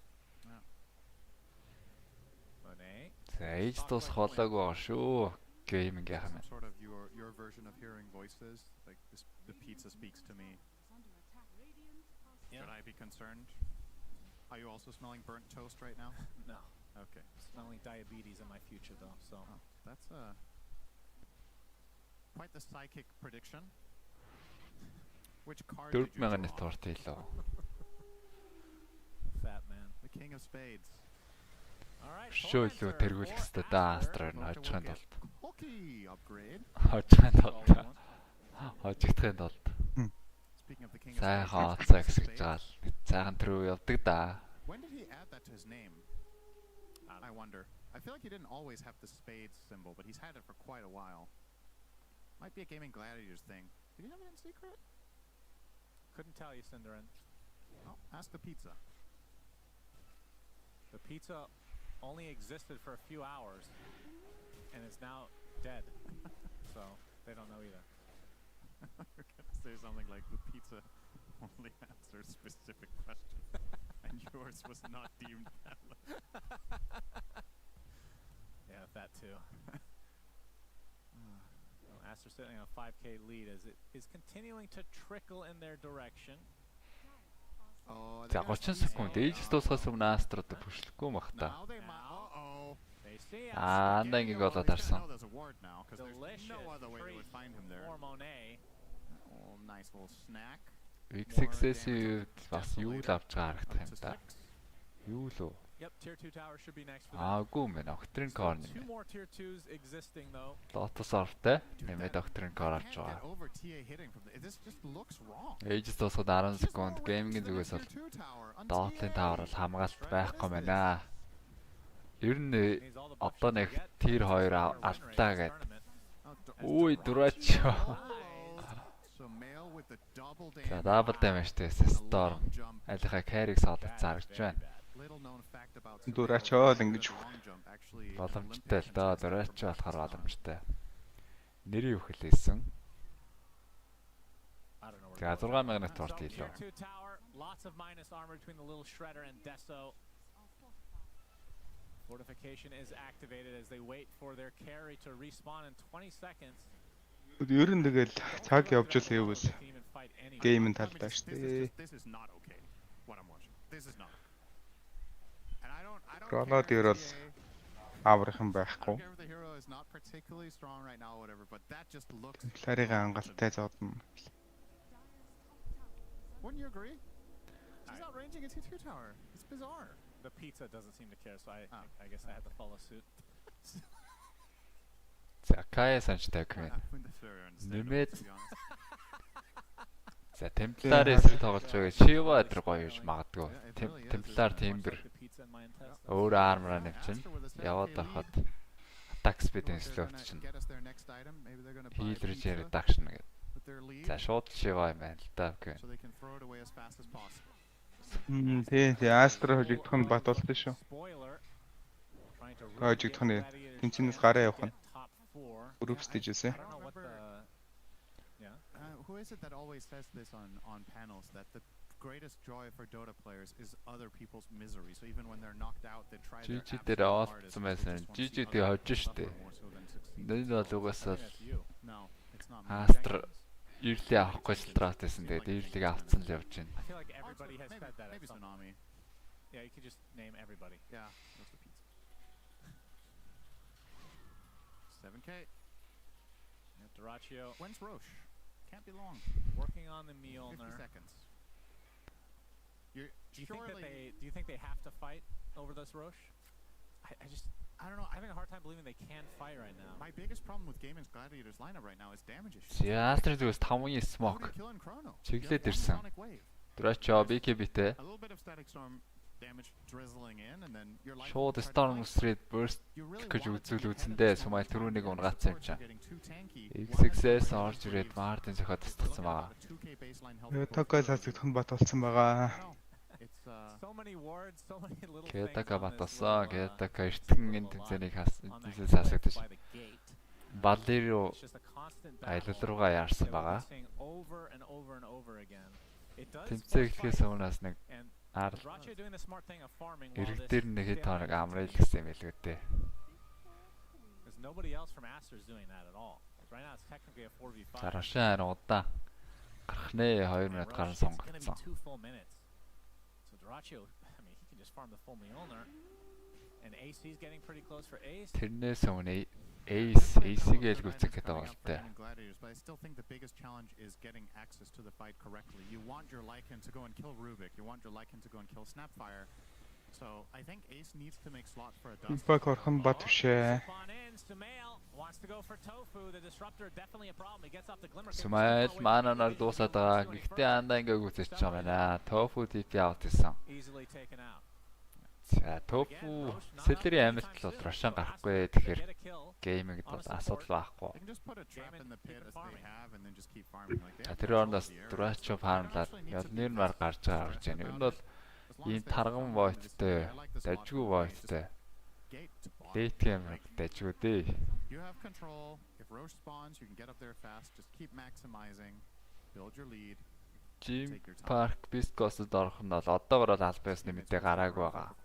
Monet. Sage тус хоолойг байгаа шүү. Gaming гэх юм. Sort of your version of hearing voices, like this, the pizza speaks to me. Should I be concerned? Are you also smelling burnt toast right now? No. Okay. Smelling diabetes in my future though, so that's quite the psychic prediction. Which card did you draw? Торт хийлээ. Fat man. The king of spades. All right. Шөөлөө тэргүүлэх хэвээр да Aster-аар нь хожихын тулд. Okay, upgrade. Хожихын тулд. Хожигдохын тулд. Speaking of the king of Сайхан spades. хооцоо гэсэж байгаа л. Сайхан тэрүү явдаг да. When did he add that to his name? I wonder. I feel like he didn't always have the spades symbol, but he's had it for quite a while. Might be a Gaming Gladiators thing. Did he have it in secret? Couldn't tell you, Cinderin. Oh, ask the pizza. The pizza only existed for a few hours and is now dead. So they don't know either. We're gonna say something like the pizza only answers specific questions, and yours was not deemed valid. Yeah, that too. Aster sitting on a 5K lead as it is continuing to trickle in their direction. За 30 секунд ээжс дуусгаас өмнө Астрод пүшлэхгүй мах та. Андангийг болоод харсан. X6-с бас юу л авч гаргах юм да. Юу л уу? Гүм мэн Octane Core нэ. Lotus Orb-тэй нэмээд Octane Core авч байгаа. Ээжс дуусгаад 10 секунд геймингийн зүгээс бол Dota-ийн тавар бол хамгаалт байхгүй байна. Ер нь одоо нэг Tier 2 алдаа гэд. Үй дураач. За double damage-тэй Storm алиха carry-г саалж зарж байна. Дурачаал ингэж боломжтой л доо дураач болохоор боломжтой. Нэрийн үхэлээсэн. За 6000 торт хийлээ. Fortification is activated as they wait for their carry to respawn in 20 seconds. Ер нь тэгэл цаг явж л хэвээс геймэн талдаа штэ. Гранадер бол аврах юм байхгүй. Ларийн ангалтай зодно. Wouldn't you agree? She's not ranging into tier tower. It's bizarre. The pizza doesn't seem to care, so I guess I had to follow suit. За Кая санчтай гэнэ. Нэмээд за Темпларээс тоглож байгаа Шива өдр гоё юуж магадгүй. Темплар Timber өөр армра нэвчин яваад байхад attack speed-ийн slot чинь heal regen reduction гэдэг. За шууд Шива юм байна л да гэнэ. Тий Астра хожигдох нь бат болсон шүү. Хожигдох нь тэнцэнээс гараа явах нь. Group stages, yeah. Who is it that always says this on panels that the greatest joy for Dota players is other people's misery. So even when they're knocked out, they try their absolute hardest. GG дээр хожиж штэ. Нэг бол угаасаа Астр ирлээ авахгүй шилтраатайсан. Тэгээд ирлийг авцсан л явж байна. I feel like everybody has said that. Maybe Tsunami. Yeah, you could just name everybody. Yeah. 7K. Duraccio. When's Roche? Can't be long. Working on the Mjolnir. 50 seconds. Do you think they have to fight over this Roche? I don't know. I'm having a hard time believing they can fight right now. My biggest problem with Gaiman's Gladiators lineup right now is damage issues. Yeah, Astra зүгээс 5-ийн smoke. Чиглээд ирсэн. Duraccio BKB-тэй. A little bit of static storm damage drizzling in and then your life шууд Storm Street burst гэж үзүүл үзэндээ Сумай түрүүнийг унгацсан юм чаа. X6-с орж ирээд Мартин зөхөд тусцсан байгаа. Такай сасагдах нь бат болсон байгаа. Кэтака батсан, Кэтака эртгэн энэ тэмцээнийг сасагдаж. Баллиро аялал руугаа яарсан байгаа. Тэмцээг эхлэхээс өмнөөс нэг эрэг дээр нэг хэд тоног амрал гэсэн юм л гэдэг. Зарашаа удаа гарах нэ 2 минут гарan сонгогдсон. Тэрнээс өмнө AC-г л гүцэх гэдэг болтой. But I still think the biggest challenge is getting access to the fight correctly. You want your Lycan to go and kill Rubik. You want your Lycan to go and kill Snapfire. So I think Ace needs to make slot for a dust. Баг орхон бат бишээ. Смайл мананаар дуусаад байгаа. Гэхдээ андаа ингээ гүцэж байгаа байна. Tofu TP out гэсэн. За Tofu Celery амилт бол Russian гарахгүй. Тэгэхээр гейминг бол асуудал байхгүй. Тэр орондоос Duraccio фармлаад яднэр мар гарч байгаа гэж байна. Энэ бол ийм тарган voidтэй, дажгүй voidтэй. Late game дажгүй дээ. You have control. If Roche spawns, you can get up there fast. Just keep maximizing. Build your lead. Dream Park Biscos-д орох нь бол одоогоор бол албан ёсны мэдээ гараагүй байгаа.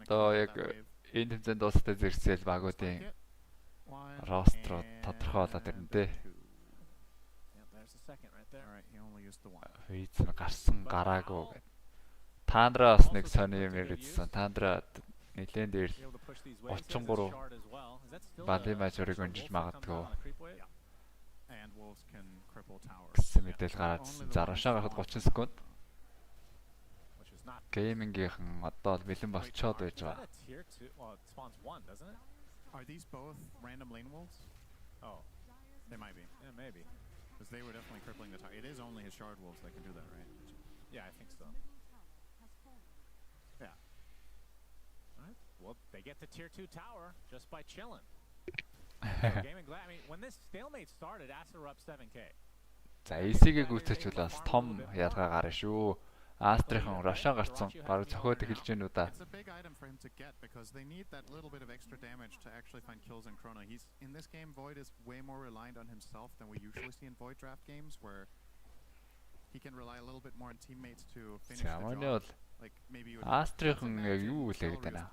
Одоо яг энэ тэмцээнд дуустал зэрэгцээл багуудын ростер тодорхойлоод ирнэ дээ. Хийж гарсан гараагүй гэдэг. Тандра бас нэг сони юм ярьжсэн. Тандра нэлээд дээр 33 бали мажорыг өнжиж магадгүй. Гэсэн мэдээлэл гараад ирсэн. За Рашаа гарахад 30 секунд. Геймингийнхэн одоо бэлэн болцоод байж байгаа. Are these both random lane wolves? Oh, they might be. Yeah, maybe. Because they were definitely crippling the tower. It is only his shard wolves that can do that, right? Yeah, I think so. Yeah. Alright. Well, they get the tier 2 tower just by chilling. Gaming glad. I mean, when this stalemate started, Acer were up 7k. За AC-ийг гүйцэтгэж бас том ялгаа гарна шүү. Астрийн Рашаа гарцсан. Бараг цохоод эхэлж гэнэ үү да. It's a big item for him to get because they need that little bit of extra damage to actually find kills in Chrono. He's in this game, Void is way more reliant on himself than we usually see in Void draft games, where he can rely a little bit more on teammates to finish the job. Like maybe you would Астрийн яг юу үлээгээд байна?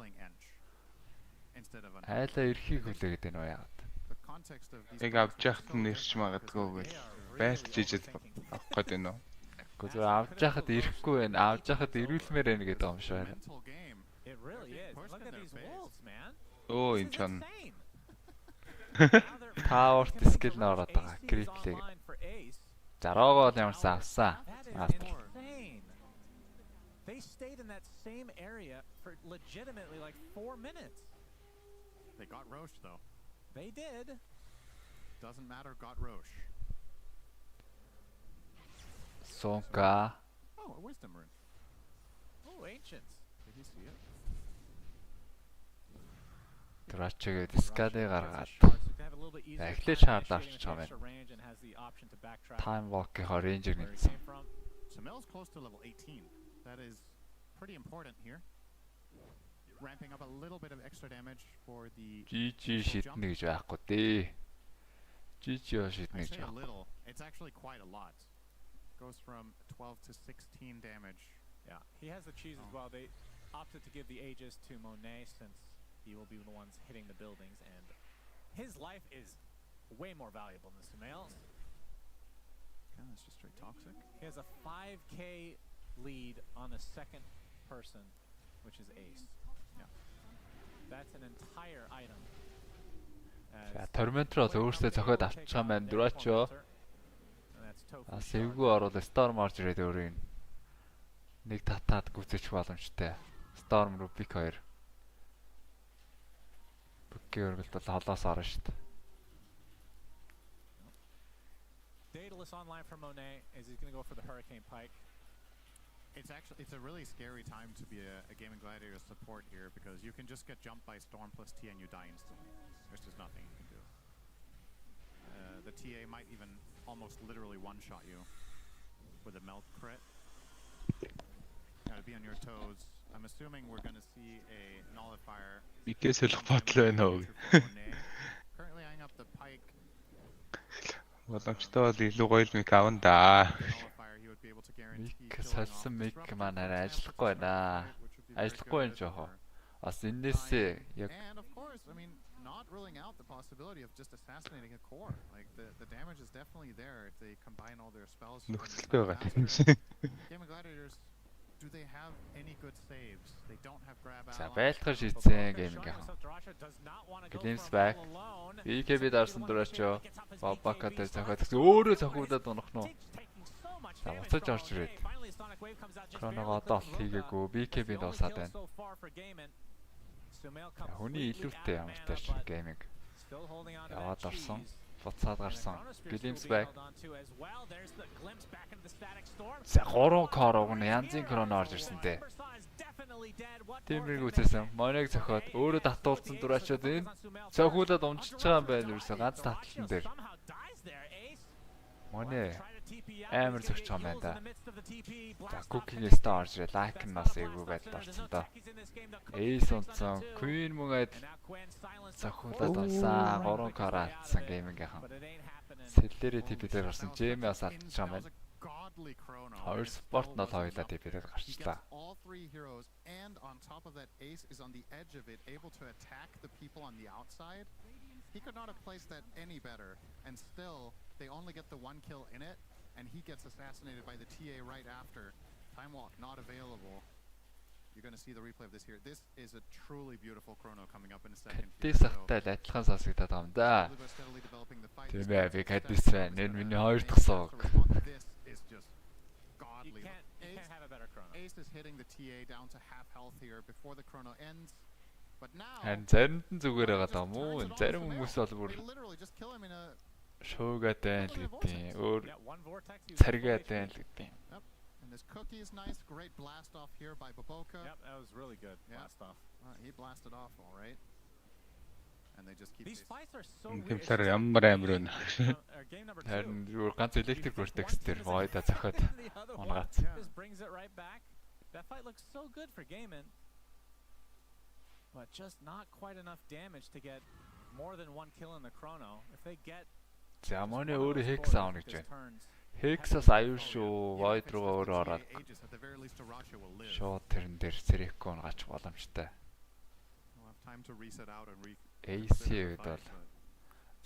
Хайлаа эрхийг хүлээгээд байна уу яагаад? Яг авч яхад нь ирч магадгүй гэл байлтж ижил авах гээд байна уу? Гэхдээ авч яхад ирэхгүй байна. Авч яхад ирүүлмээр байна гэдэг юм шиг байна. It really is. Look at these wolves, man. Оо энэ чон. Power skill нь ороод байгаа. Crit-лэг. За рогоо ямарсан авсан. They stayed in that same area for legitimately like 4 minutes. They got Roche though. They did. Doesn't matter, got Roche. Сонка. Oh, a wisdom rune. Oh, ancients. Did you see it? Трачгээ дискадыг гаргаад. Эхлээд шаард авчих юм байна. Time walk-ийн рейнжер нэгсэн. Sumail's close to level 18. That is pretty important here. Ramping up a little bit of extra damage for the GG шиднэ гэж байхгүй дээ. GG шиднэ гэж a байхгүй. little. It's actually quite a lot. Goes from 12 to 16 damage. Yeah, he has the cheese as well. They opted to give the Aegis to Monet since he will be the ones hitting the buildings, and his life is way more valuable than Sumail's. Okay, that's just straight toxic. He has a 5k lead on the second person, which is Ace. Yeah, that's an entire item. За Tormentor өөртөө зохиод авчих юм байна. Дурачо. Сэвгүй ороод Storm орж ирээд өөрийн нэг татаад гүцэж боломжтой. Storm Rubik 2. Бүкээ өргөлт бол холоос орно шүү дээ. Daedalus online for Monet is he's going to go for the Hurricane Pike. It's a really scary time to be a Gaming Gladiator support here because you can just get jumped by Storm plus T and you die instantly. There's just nothing you can do. The TA might even almost literally one-shot you with a melt crit. Gotta be on your toes. I'm assuming we're gonna see a nullifier. Currently eyeing up the Pike. Боломжтой бол илүү гоё л мик авна да. Мик салсан мик маань арай ажиллахгүй байна. Ажиллахгүй байна жоохоо. Бас энэсээ яг not ruling out the possibility of just assassinating a core. Like the damage is definitely there if they combine all their spells. Gaming Gladiators, do they have any good saves? They don't have grab out. За байлтгаж шийдсэн гейминг яах. Glimpse back. BKB дарсан дурачо. Бабакатай зохиод өөрөө зохиулаад унах нь. За буцаж орж ирээд. Кроногоо одоо хийгээгүй. BKB дуусаад байна. Хүний илүүтэй ямар тааш гейминг. Яваад орсон. Буцаад гарсан. Glimpse back. За 3 корог нь янзын крон орж ирсэнтэй. Тиймэрхүү үсэсэн. Монег зохиод өөрөө татуулсан дурачууд энэ цохиулаад унжиж байгаа юм байна ерөөсө ганц татлан дээр. Моне амар зөвч юм байна да. За Cooking Stars like нас эйгүү байдал болсон доо. Ace унтсан, Queen мөнгөд цохиулаад болсон, 3 караатсан геймингийнхан. Сэллери TP-дээр гарсан Jamie бас алдчих юм байна. Хоёр спорт нь хоёулаа TP-дээр гарчлаа. All three heroes and on top of that Ace is on the edge of it, able to attack the people on the outside. He could not have placed that any better, and still they only get the one kill in it, and he gets assassinated by the TA right after. Time walk not available. You're going to see the replay of this here. This is a truly beautiful chrono coming up in a second. Тэсэгтэй адилхан сонсогдоод байгаа юм да. Тийм ээ, би Кадис байна. Энэ миний хоёр дахь сууг. Is just godly. You can't have a better chrono. Ace is hitting the TA down to half health here before the chrono ends. But now Заримд нь зүгээр байгаа даа мó. Зарим хүмүүс бол бүр literally just kill him in a шуугаад байна л гэдэг. Өөр царгаад байна л гэдэг. And this cookie is nice. Great blast off here by Baboka. Yep, that was really good. Blast off. He blasted off all right. And they just keep These fights are so weird. Тэмцээр ямар амар байна. Game number 2. Харин зүгээр ганц electric vortex дээр гойда цохоод унгац. This brings it right back. That fight looks so good for Gaiman. But just not quite enough damage to get more than one kill in the chrono. If they get За моны өөрөө Hex аавна гэж байна. Hex-аас аюул шүү. Void руу өөрөө ороод шууд тэрэн дээр Cereco гач боломжтой. time to reset out and AC-д бол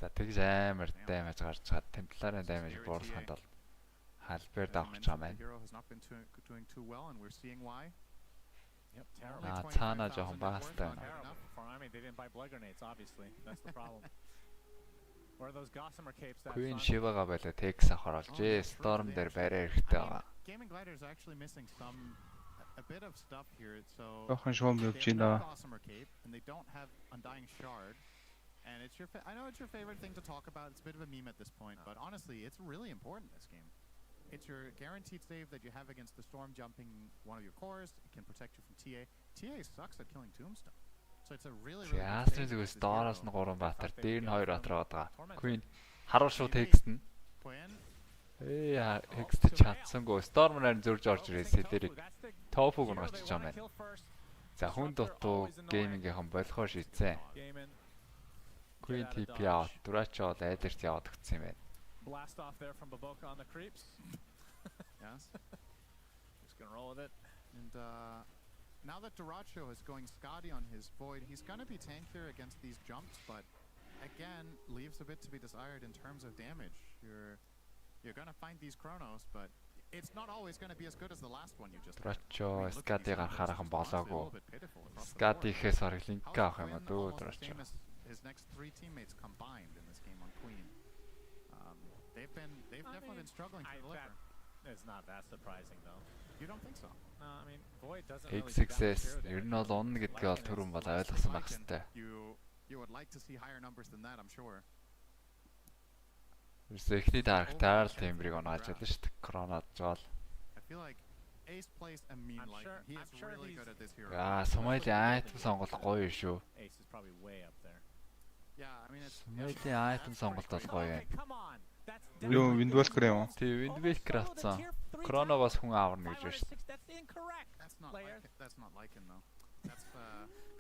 за тэгж амар damage гарч чад темпларын damage бууруулахад бол халбер давах гэж байгаа юм. Yep, terrible. Цаана жоохон баастай байна. I mean, they didn't buy blood grenades, obviously. That's the problem. Or those gossamer capes that Queen Shiva-га байлаа Tex авахар олж Storm дээр барай хэрэгтэй байгаа. Gaming Glider is actually missing a bit of stuff here. So gossamer cape and they don't have Undying Shard. And it's I know it's your favorite thing to talk about. It's a bit of a meme at this point, but honestly, it's really important in this game. It's your guaranteed save that you have against the storm jumping one of your cores. It can protect you from TA. TA sucks at killing Tombstone. So it's a really Яасны зүгээс доороос нь 3 баатар, дээр нь 2 баатар байгаа. Queen харуу шууд Hex нь. Hex чадсангүй. Storm нарийн зөрж орж ирээс дээрийг тофог нь гачиж байгаа юм байна. За хүн дутуу геймингийн болохоо шийдсэн. Queen TP out. Дурачаа бол айдэрт яваад гцсэн юм байна. Blast off there from Baboka on the creeps. Yes. Just gonna roll with it. And now that Duracho is going Scotty on his Void, he's gonna be tankier against these jumps, but again, leaves a bit to be desired in terms of damage. You're gonna find these chronos, but it's not always gonna be as good as the last one you just had. Duracho Scotty гарахаархан болоогүй. Scotty ихээс орох линк авах юм аа дөө Duracho. His next 3 teammates combined in this game on Queen. They've definitely been struggling to deliver. It's not that surprising though. You don't think so? No, I mean Void doesn't really Success. Ер нь бол унна гэдгээ бол түрүүн бол ойлгосон байх хэрэгтэй. You would like to see higher numbers than that, I'm sure. Эхний дарагтаар л тембрийг оноож байлаа шүү дээ. Коронад жаал. I feel like Ace plays a mean like he is really good at this hero. Somali item сонголт гоё шүү. Ace is probably way up there. Yeah, I mean it's Somali item сонголт бол гоё юм. Юу Windwalker юм? Тий, Windwalker авсан. Chrono-гоос хүн аварна гэж байна шүү. That's not like him though. That's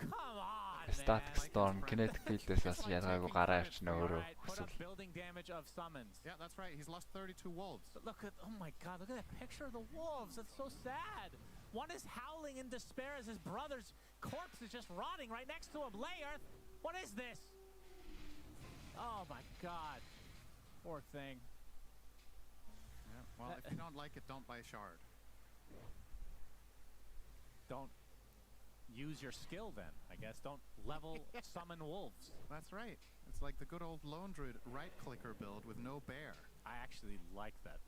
Come on. Static Storm Kinetic Field-ээс бас ялгаагүй гараа авчна өөрөө. Building damage of summons. Yeah, that's right. He's lost 32 wolves. But look at, oh my god, look at that picture of the wolves. That's so sad. One is howling in despair as his brother's corpse is just rotting right next to him. Layerth, what is this? Oh my god. Poor thing. Yeah, well, if you don't like it, don't buy a shard. Don't use your skill then, I guess. Don't level summon wolves. That's right. It's like the good old lone druid right-clicker build with no bear. I actually like that.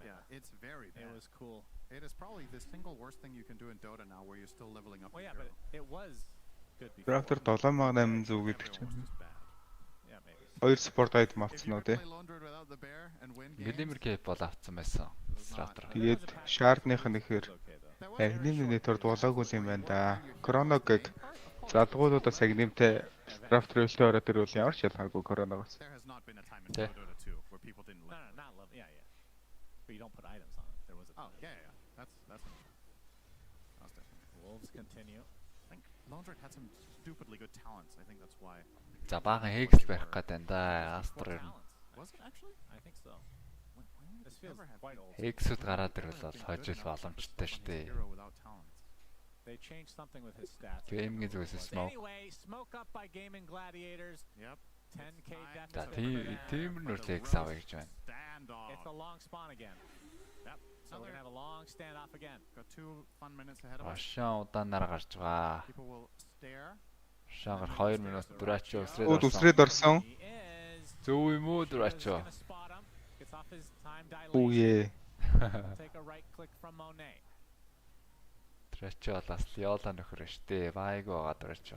Yeah, it's very bad. It was cool. It is probably the single worst thing you can do in Dota now where you're still leveling up. Well, yeah, but it was good before. Трактор 7800 гэдэг чинь. Yeah, maybe. Хоёр спорт item авсан уу те? Glimmer Cape бол авсан байсан. Tractor. Тэгээд shard-ных нь ихээр агнимны нэтворд болоогүй юм байна да. Chrono-г залгуулуудаас агнимтай Tractor-өлтөө ороод ирвэл ямар ч ялгаагүй Chrono-гоос. There has not been a time in Dota 2 where people didn't No, not love. Yeah, yeah. But you don't put items on it. There was a. Oh yeah. That's definitely. Wolves continue. I think Laundrette had some stupidly good talents. I think that's why. За баахан Хэгс байх гэдэг да Астер ер нь. Was it actually? I think so. This feels quite old. Хэгсүүд гараад ирвэл хожил боломжтой шүү дээ. They changed something with his stats. Гейминг зүгээс smoke. Anyway, smoke up by Gaming Gladiators. Yep. 10k За deficit. тийм нь л Хэгс авъя гэж байна. It's a long spawn again. Yep. So we're gonna have a long standoff again. Got 2 fun minutes ahead of us. Ошоо удаанаар гарч байгаа. People will stare. Шаагар 2 минут Дурачо өсрээд Үүд үсрээд орсон. Зөв юм уу Дурачо? Gets off his time dilation. Үе. Take a right click from Monet. Дурачо бас Лиола нөхөр штэ. Байг байгаа Дурачо.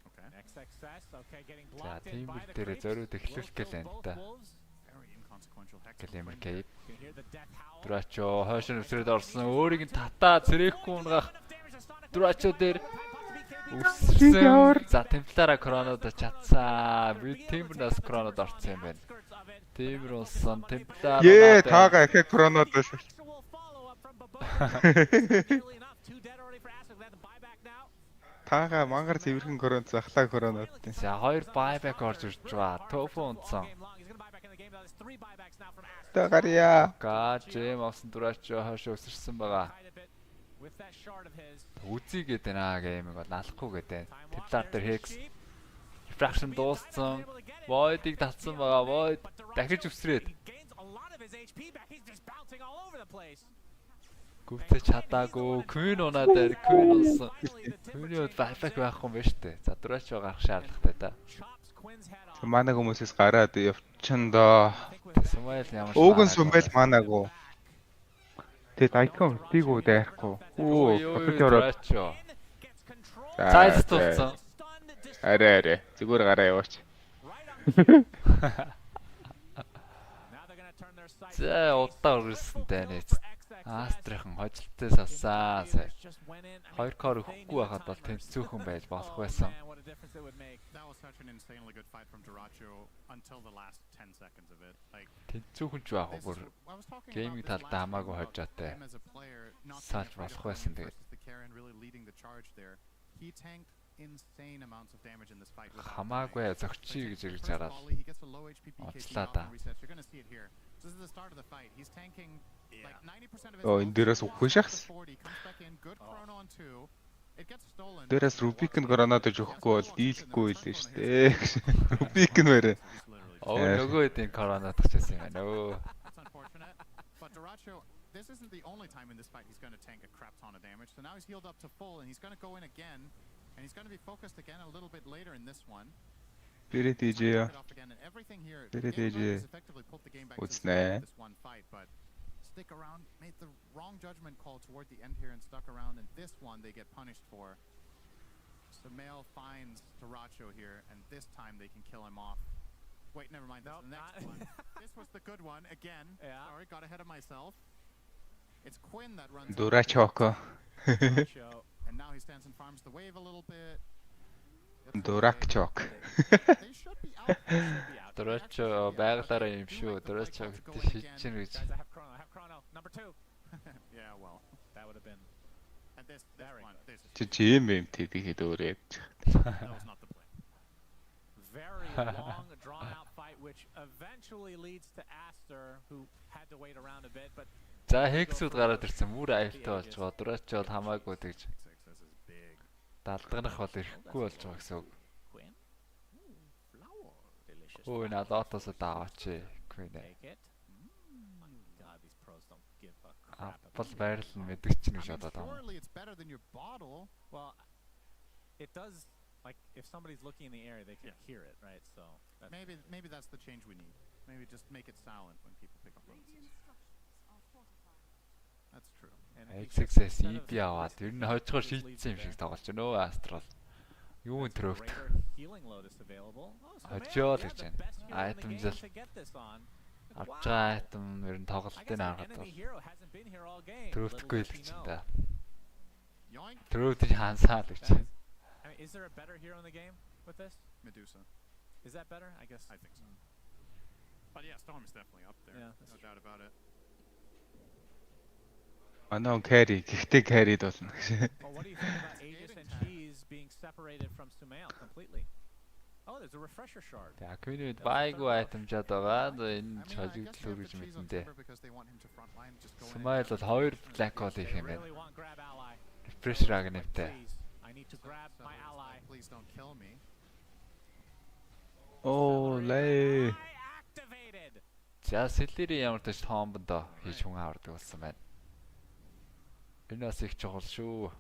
Okay. Next success. Okay, getting За blocked in тийм by бил the дээрээ creeps. зориуд эхлэх гэлээ энэ та. Very inconsequential hex. Глэмэр кейп. You can hear the death howl. Дурачо хойшин өсрээд орсон. Өөрийг нь татаа цэрэхгүй унгах. Дурачо дээр үссэн. За темплараа кронод чадсан. Би темпернаас кронод орсон юм байна. Темпер улсан темплар. Ее таага ихэ кронодос. Таага мангар цэвэрхэн кронод захлаа кронод. За 2 байбек орж ирж байгаа. Тофу унтсан. Тагарья. Гажэм авсан Дурачо хойш өсөрсөн байгаа. Үзий гэдэг наа геймиг бол алахгүй гэдэг. Темплар дээр Hex refraction дууссан. Void-ыг татсан байгаа. Void дахиж өсрээд. Гүвтэ чадаагүй. Queen унаа дээр Queen унсан. Queen-ийн байбек байхгүй юм байна шүү дээ. За Дурачо гарах шаардлагатай да. Манаг хүмүүсээс гараад явчихандаа. Сумайл ямар Ууган сумбэл манаагүй. Тэд айкон тигүү дайрахгүй. Оо, бодож ороод. Сайз тулцсан. Арай. Зүгээр гараа яваач. За удаа үргэлжсэн тань. Астрийн хожилттой сасан. 2 кор өгөхгүй байхад бол тэнцүүхэн байж болох байсан. That was such an insanely good fight from Duracho until the last 10 seconds of it. Like Тэнцүүхэн ч байх бүр гейминг талдаа хамаагүй хожоотой. Салж болох байсан тэгээд. He tanked insane amounts of damage in this fight. Хамаагүй зөгчий гэж ирж хараад. Оцлаа да. You're going to see it here. This is the start of the fight. He's tanking like 90% of his. Оо, энэ дээрээс үгүй шахс. Good chrono on 2. It gets stolen. Дээрээс Rubik-ын коронадож өгөхгүй бол дийлэхгүй байлээ шүү дээ. Rubik нь мэрэ. Оо, нөгөө эдийн коронад тагчсан юм байна. Өө. That's unfortunate. But Duracho, this isn't the only time in this fight he's going to tank a crap ton of damage. So now he's healed up to full and he's going to go in again. And he's going to be focused again a little bit later in this one. Бэрэ тийжээ. Бэрэ тийжээ. Үзнэ. Stick around, made the wrong judgment call toward the end here and stuck around, and this one they get punished for. Sumail finds Duracho here, and this time they can kill him off. Wait, never mind, that's the next one. This was the good one, again. Yeah. Sorry, got ahead of myself. It's Quinn that runs Duracho. And now he stands and farms the wave a little bit. Duracho. They should be out. Дурачо байгалаараа юм шүү. Дурачо гэдэг шийдчихэн гэж. I have chrono. Number 2. Yeah, well, That would have been. and this one, this Чи юм тэтгэхэд өөрөө. that was not the play. Very long, drawn-out fight, which eventually leads to Aster, who had to wait around a bit, but За Хексүүд гараад ирсэн. Мөр аюултай болж байгаа. Дурачо бол хамаагүй тэгж. This is big. Далдганах бол ирэхгүй болж байгаа гэсэн үг. Quinn. Flower. Delicious. Өө энэ лотос даавч. Queen. Take it. My God, these pros don't give a crap. Апл байрал нь мэддэг чинь гэж бодоод байгаа. Surely it's better than your bottle. Well, it does. Like if somebody's looking in the area, they can hear it, right? So that's Maybe that's the change we need. Maybe just make it silent when people pick up bonuses. That's true. XXS EP аваад ер нь хожгоор шийдсэн юм шиг тоглож байна өө Астрал. Юу энэ трөфт. healing load is available. Хожоо л гэж байна. Item зэл. Авч байгаа item ер нь тоглолтын харахад бол трөфтгүй л гэж байна. Трөфт хаансаа л гэж байна. I mean, is there a better hero in the game with this? Medusa. Is that better? I guess. I think so. But yeah, Storm is definitely up there. Yeah, No doubt about it. Манай carry гэхдээ carry-д болно. Well, what do you think about Aegis and Cheese being separated from Sumail completely? Oh, there's a refresher shard. Аквинид байгуу айтамжаад байгаа. Энэ чөлөглөл үргэж мэднэ. Смайл бол 2 black hole их юм байна. Refresher агнэвтэй. I need to grab my ally. Please don't kill me. Оо лээ. Activated. За Celery ямар ч тач тоомбондоо хийж хүн авардаг болсон байна. Энэ бас их чухал шүү.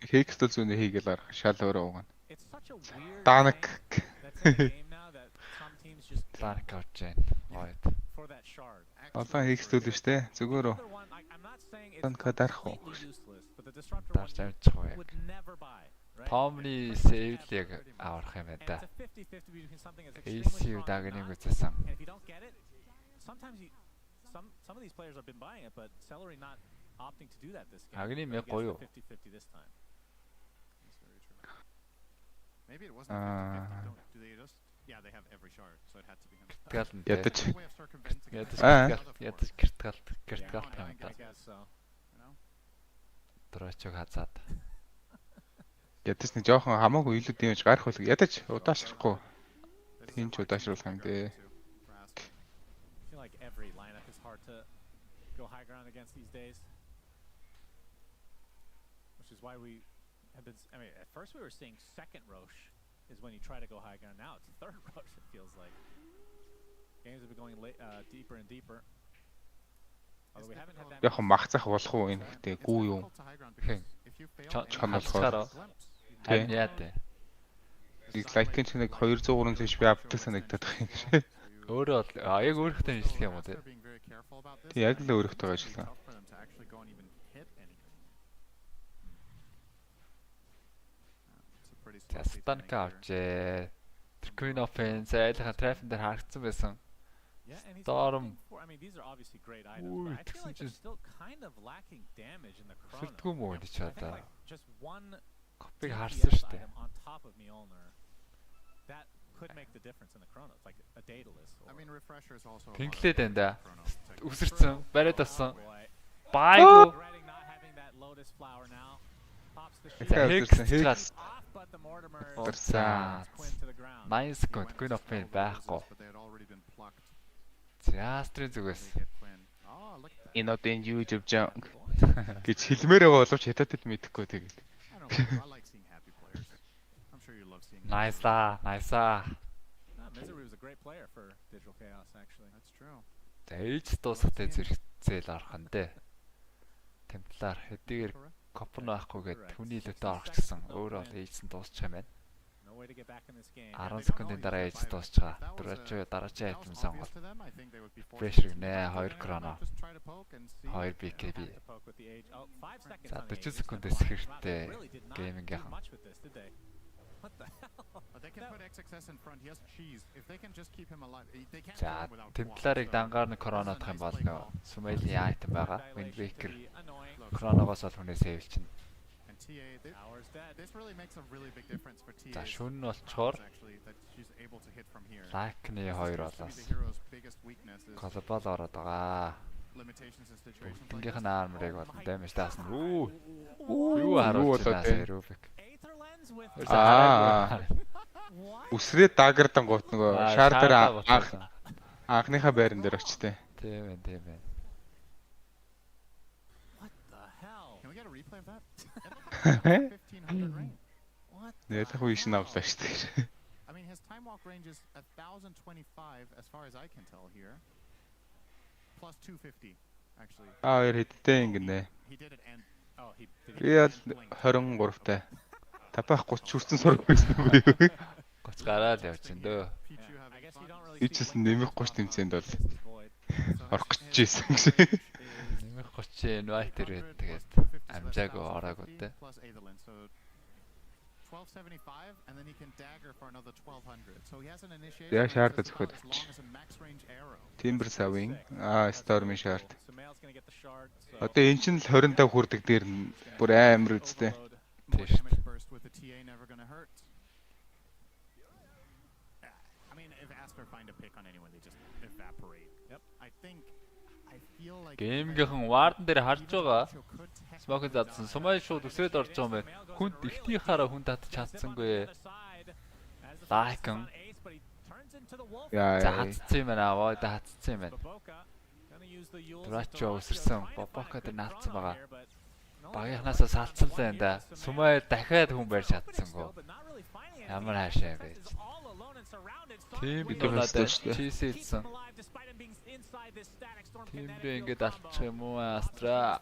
Хекстэл зүүнээ хийгээл гарах шал өөрөө угана. It's such a weird Данак. that's in the game now that some teams just Данак авч Jain. Гойд. for that shard. Олон хекстэл биш те. Зүгээр үү. Another one, I'm not saying it's Данка дарах уу. completely useless, but the disruptor Дарж one авчих уу you яг. would never buy, right? Тоомны save яг аврах юм байна And да. it's a 50-50 between something that's extremely AC strong дагныг and not. үзсэн. And if you don't get it, sometimes some of these players have been buying it, but Celery not opting to do that this game. Агни So мэг he gets гоё юу? the 50-50 this time. That's very true. Maybe it wasn't 50-50. Do they just? Yeah, they have every shard, so it had to be him. Галан. Ядаж. Way of circumventing it. Ядаж гэртгал I юм да. guess so. You know? Дрочог хазаад. Ядаж нэг жоохон хамаагүй илүү дэмж гарах бол ядаж удаашрахгүй. Тийм ч удаашруулах юм дээ. I feel like every lineup is hard to go high ground against these days. Which is why we have been, I mean, at first we were seeing second Roche is when you try to go high ground. Now it's third Roche, it feels like. Games have been going deeper and deeper. Although we haven't had that Яг махцах болох уу энэ гэдэг гүү юу? Хэн? Чам болохоор. Харин яа дээ. Лайкын ч нэг 200 300 биш би авдаг санагдаад байна юм шиг. Өөрөө яг өөрөхтэй ажиллах юм уу те. Тэг яг л өөрөхтэй ажиллах. Станка авчээ. Queen of Fans айлхан трафин дээр харагдсан байсан. Yeah, and he's Storm. looking for, I mean, these are obviously great items, Ooh, but I feel like they're just- still kind of lacking damage in the chrono. Сэлдгүй мүү гэж I think бодоо. like just one Копиг DPS харсан шүү дээ. item on top of Mjolnir, that could make the difference in the chrono. It's like a Daedalus. I mean, refresher is also. Тэнглээд байна да. Үсэрсэн, True. бариад Oh авсан. boy. Байгуу. Regretting not having that lotus flower now. Pops the За, shield Хекс. off, but the Mortimer Урсаа. Quinn to the ground. 9 секунд Queen of Pain байхгүй. But they had already been plucked. За, Астрын зүгээс. They get Quinn. Oh, look at that. Энэ одоо энэ юу гэж жаа гэж хэлмээр байгаа боловч хятадд мэдэхгүй тэгээд. I don't know. I like seeing happy players. I'm sure you love seeing. Nice аа, nice аа. Misery was a great player for Digital Chaos, actually. That's true. За, ээж дуусахтай зэрэгцээл орох нь дээ. Темплар хэдийгээр копн байхгүйгээд түүний лөтөө орчихсон. Өөрөө бол ээжсэн дуусчих юм байна. No way to get back in this game. 10 секундын дараа ээж дуусчихаа. Дараачаа айтем сонгол. Pressure нэ 2 chrono. 2 BKB. To poke with the age. Oh, 5 seconds За on the 40 age. секундээс хэрэгтэй Really did not геймингийнхан. do much with this, did they? What the hell? But they can put XXS in front. He has cheese. If they can just keep him alive, they can't. За, kill him without темпларыг quad, so дангаар нь коронадох юм бол нөө Сумэлийн айтем байгаа. Dilation Windbreaker could be annoying. коронавоос бол хүнээ сэвэлчин. And TA, Tower's dead. this really makes a really big difference for TA. За, шүн нь болчоор Actually, that she's able to hit from here. лайкны 2 Seems to be болоос the hero's biggest weakness is глобал ороод байгаа. limitations in situations like Бүгднгийнх this. нь армрыг бол дэмэж таасан. Юу Юу харуулж болоо байна те. Рубик. Aether lens with what? Үсрээ даагардан гут нөгөө шаар дээр анх анхныхаа байран дээр очтой. тийм ээ, тийм ээ. What the hell? Can we get a replay of that? 1500 range. What? Нэлэх үе шин авлаа шүү дээ. I mean, his time walk range is 1025 as far as I can tell here. Plus 250, actually. Аа яар хэдтэй ингэнэ. He did it and Oh, he did Би ял 23-тай. Tapах 30 хүрсэн сурах байсан үгүй юу? 30 гараад явчихын дөө. Pichu I having guess you fun. don't really Би ч гэсэн нэмэх 30 тэмцээнд бол void. орох гэж байсан гэж. Нэмэх 30 инвайтер байт тэгээд амжаагүй ороогүй те. Plus Aetherlin, so 1275 and then he can dagger for another 1200. So he has an initiation Яа range шаардаж that's about зөвхөн. as long as a max range arrow. Timber Saving Stormy Shard. Sumail's gonna get the shard. So Одоо эн чинь л 25 хүрдэг дээр нь бүр амар үстэй. overload. More Taste. damage burst with the TA never gonna hurt. I mean, if Aster find a pick on anyone, they just evaporate. Yep. I feel like Геймгийнхэн вардан дээр харж байгаа. Smoke задсан сумай шууд өсрээд орж байгаа юм байна. Хүнд ихтийнхаараа хүн татж чадсангүй. Лайкан. За хатцсан юм байна. Аваад хатцсан юм байна. Дурачо өсөрсөн. Бобока дээр наалцсан байгаа. Багийнхнаасаа салцсан л энэ да. Сумай дахиад хүн барьж чадсангүй. Ямар хаашаа юм бэ? Тим биднээс чийсэлсэн. Тимдээ ингэж алчих юм уу Астра?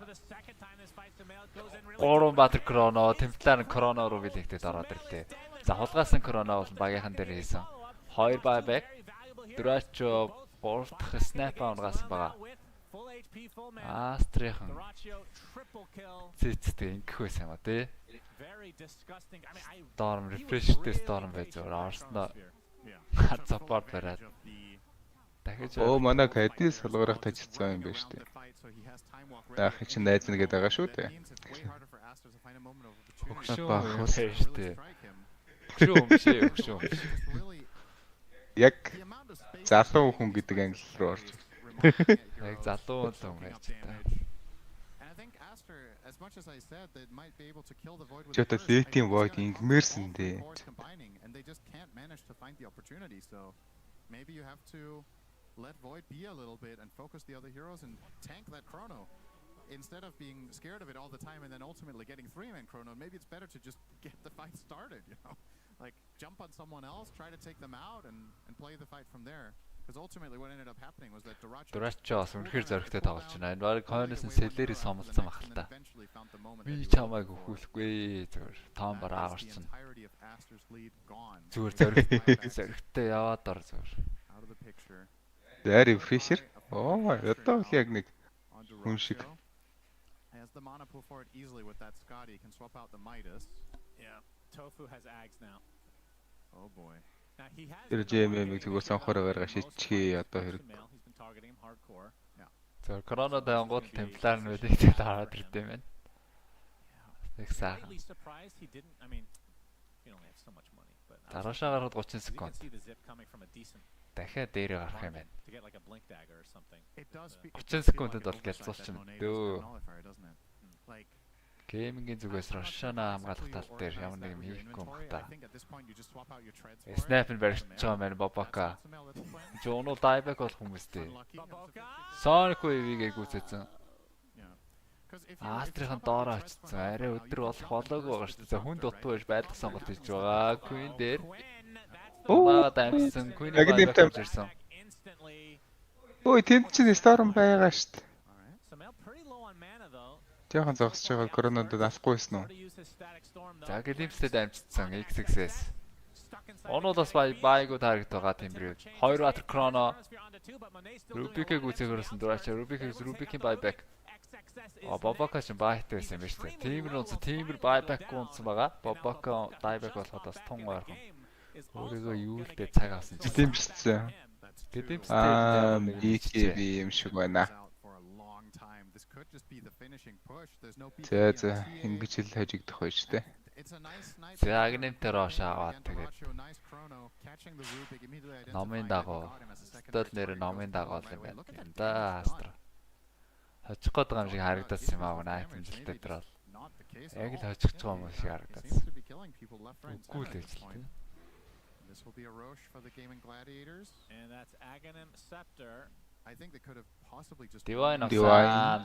3 баатар кроно, темплар кроно руу билэгдээд ороод ирлээ. За хулгайсан кроно бол багийнхан дээр хийсэн. 2 байбек. Дурачо 3 дахь снайп авгасан байгаа. Астрийн цэцтэй ингэх байсан юм а тий. Storm refresh-тэй Storm байж зөөр Arsenal support бараад. Дахиж манай кайди солгорох тажицсан юм байна шүү дээ. Даах чинь найз нэгэд байгаа шүү дээ. Өгшөө. Яг залуу хүн гэдэг англи руу орж. Яг залуу хүн байж та. Чөтө летийн void ингмэрсэн дээ. Maybe you have to let Void be a little bit and focus the other heroes and tank that chrono. Instead of being scared of it all the time and then ultimately getting 3-man chrono, maybe it's better to just get the fight started, you know? Like, jump on someone else, try to take them out and play the fight from there. Because ultimately what ended up happening was that Duracho үнэхээр зоригтой тоглож байна. Энэ баг койноос нь селлери сомлцсон баг л та. Би чамайг өхүүлэхгүй зүгээр. Том бараа аварсан. Зүгээр зоригтой яваад ор зүгээр. Дари Фишер. Одоо л яг нэг хүн шиг. Has the mana pool for it easily with that Scotty, can swap out the Midas. Yeah, Tofu has Ags now. Oh boy. Now he has Тэр JM-ийг зүгээр сонхороор шийдчихээ одоо хэрэг. He's been targeting him hardcore. Yeah. За Corona даангууд темплар нь үлээгээд хараад ирдэм байна. Их сайхан. Surprised he didn't. I mean, he only has so much money, but Дараашаа гараад 30 секунд. Дахиад дээрээ гарах юм байна. 30 секундэд бол гэлцуулчихна дөө. Геймингийн зүгээс Рошана хамгаалах тал дээр ямар нэг юм хийхгүй юм байна. Снайп нь барьж байгаа маань Бобока. Жонол дайбек болох хүмүүстэй. Sonic Wave-ийг гүйцэтсэн. Астрийн доороо очсон. Арай өдөр болох болоогүй байгаа шүү дээ. За хүнд утгүй байж байдаг сонголт хийж байгаа. Queen дээр. Оо дамжсан. Queen-ийг барьж ирсэн. Ой, тэнд чинь Storm байгаа шүү дээ. Яхан зогсож байгаа коронавид алахгүй байсан уу? За гэлимстэй дамжсан XX-с. Онуудаас байгуу таргет байгаа тэмбэр. 2 баатар Chrono. Rubik-ийг үзээгээрсэн дураач. Rubik-ийн buyback. Бобока ч байтай байсан юм байна шүү дээ. Тиймэр buyback гонцсон байгаа. Бобока buyback болоход бас тун ойрхон. Өөрийгөө юу л бэ цаг авсан ч дэмжсэн. BKB юм шиг байна. За ингэж л хажигдах байж тээ. За агнемтер роош аваад тэгээд номын дагуу стол нэр номын дагуу л юм байна. Да Астра. Хочих гээд байгаа юм шиг харагдсан юм аа наа хэмжилтээр тэр бол. Яг л хочих байгаа юм шиг харагдсан. Үгүй л гэж л тийм. This will be a Roche for the Gaming Gladiators. And that's Aghanim Scepter. I think they could have possibly just Divine.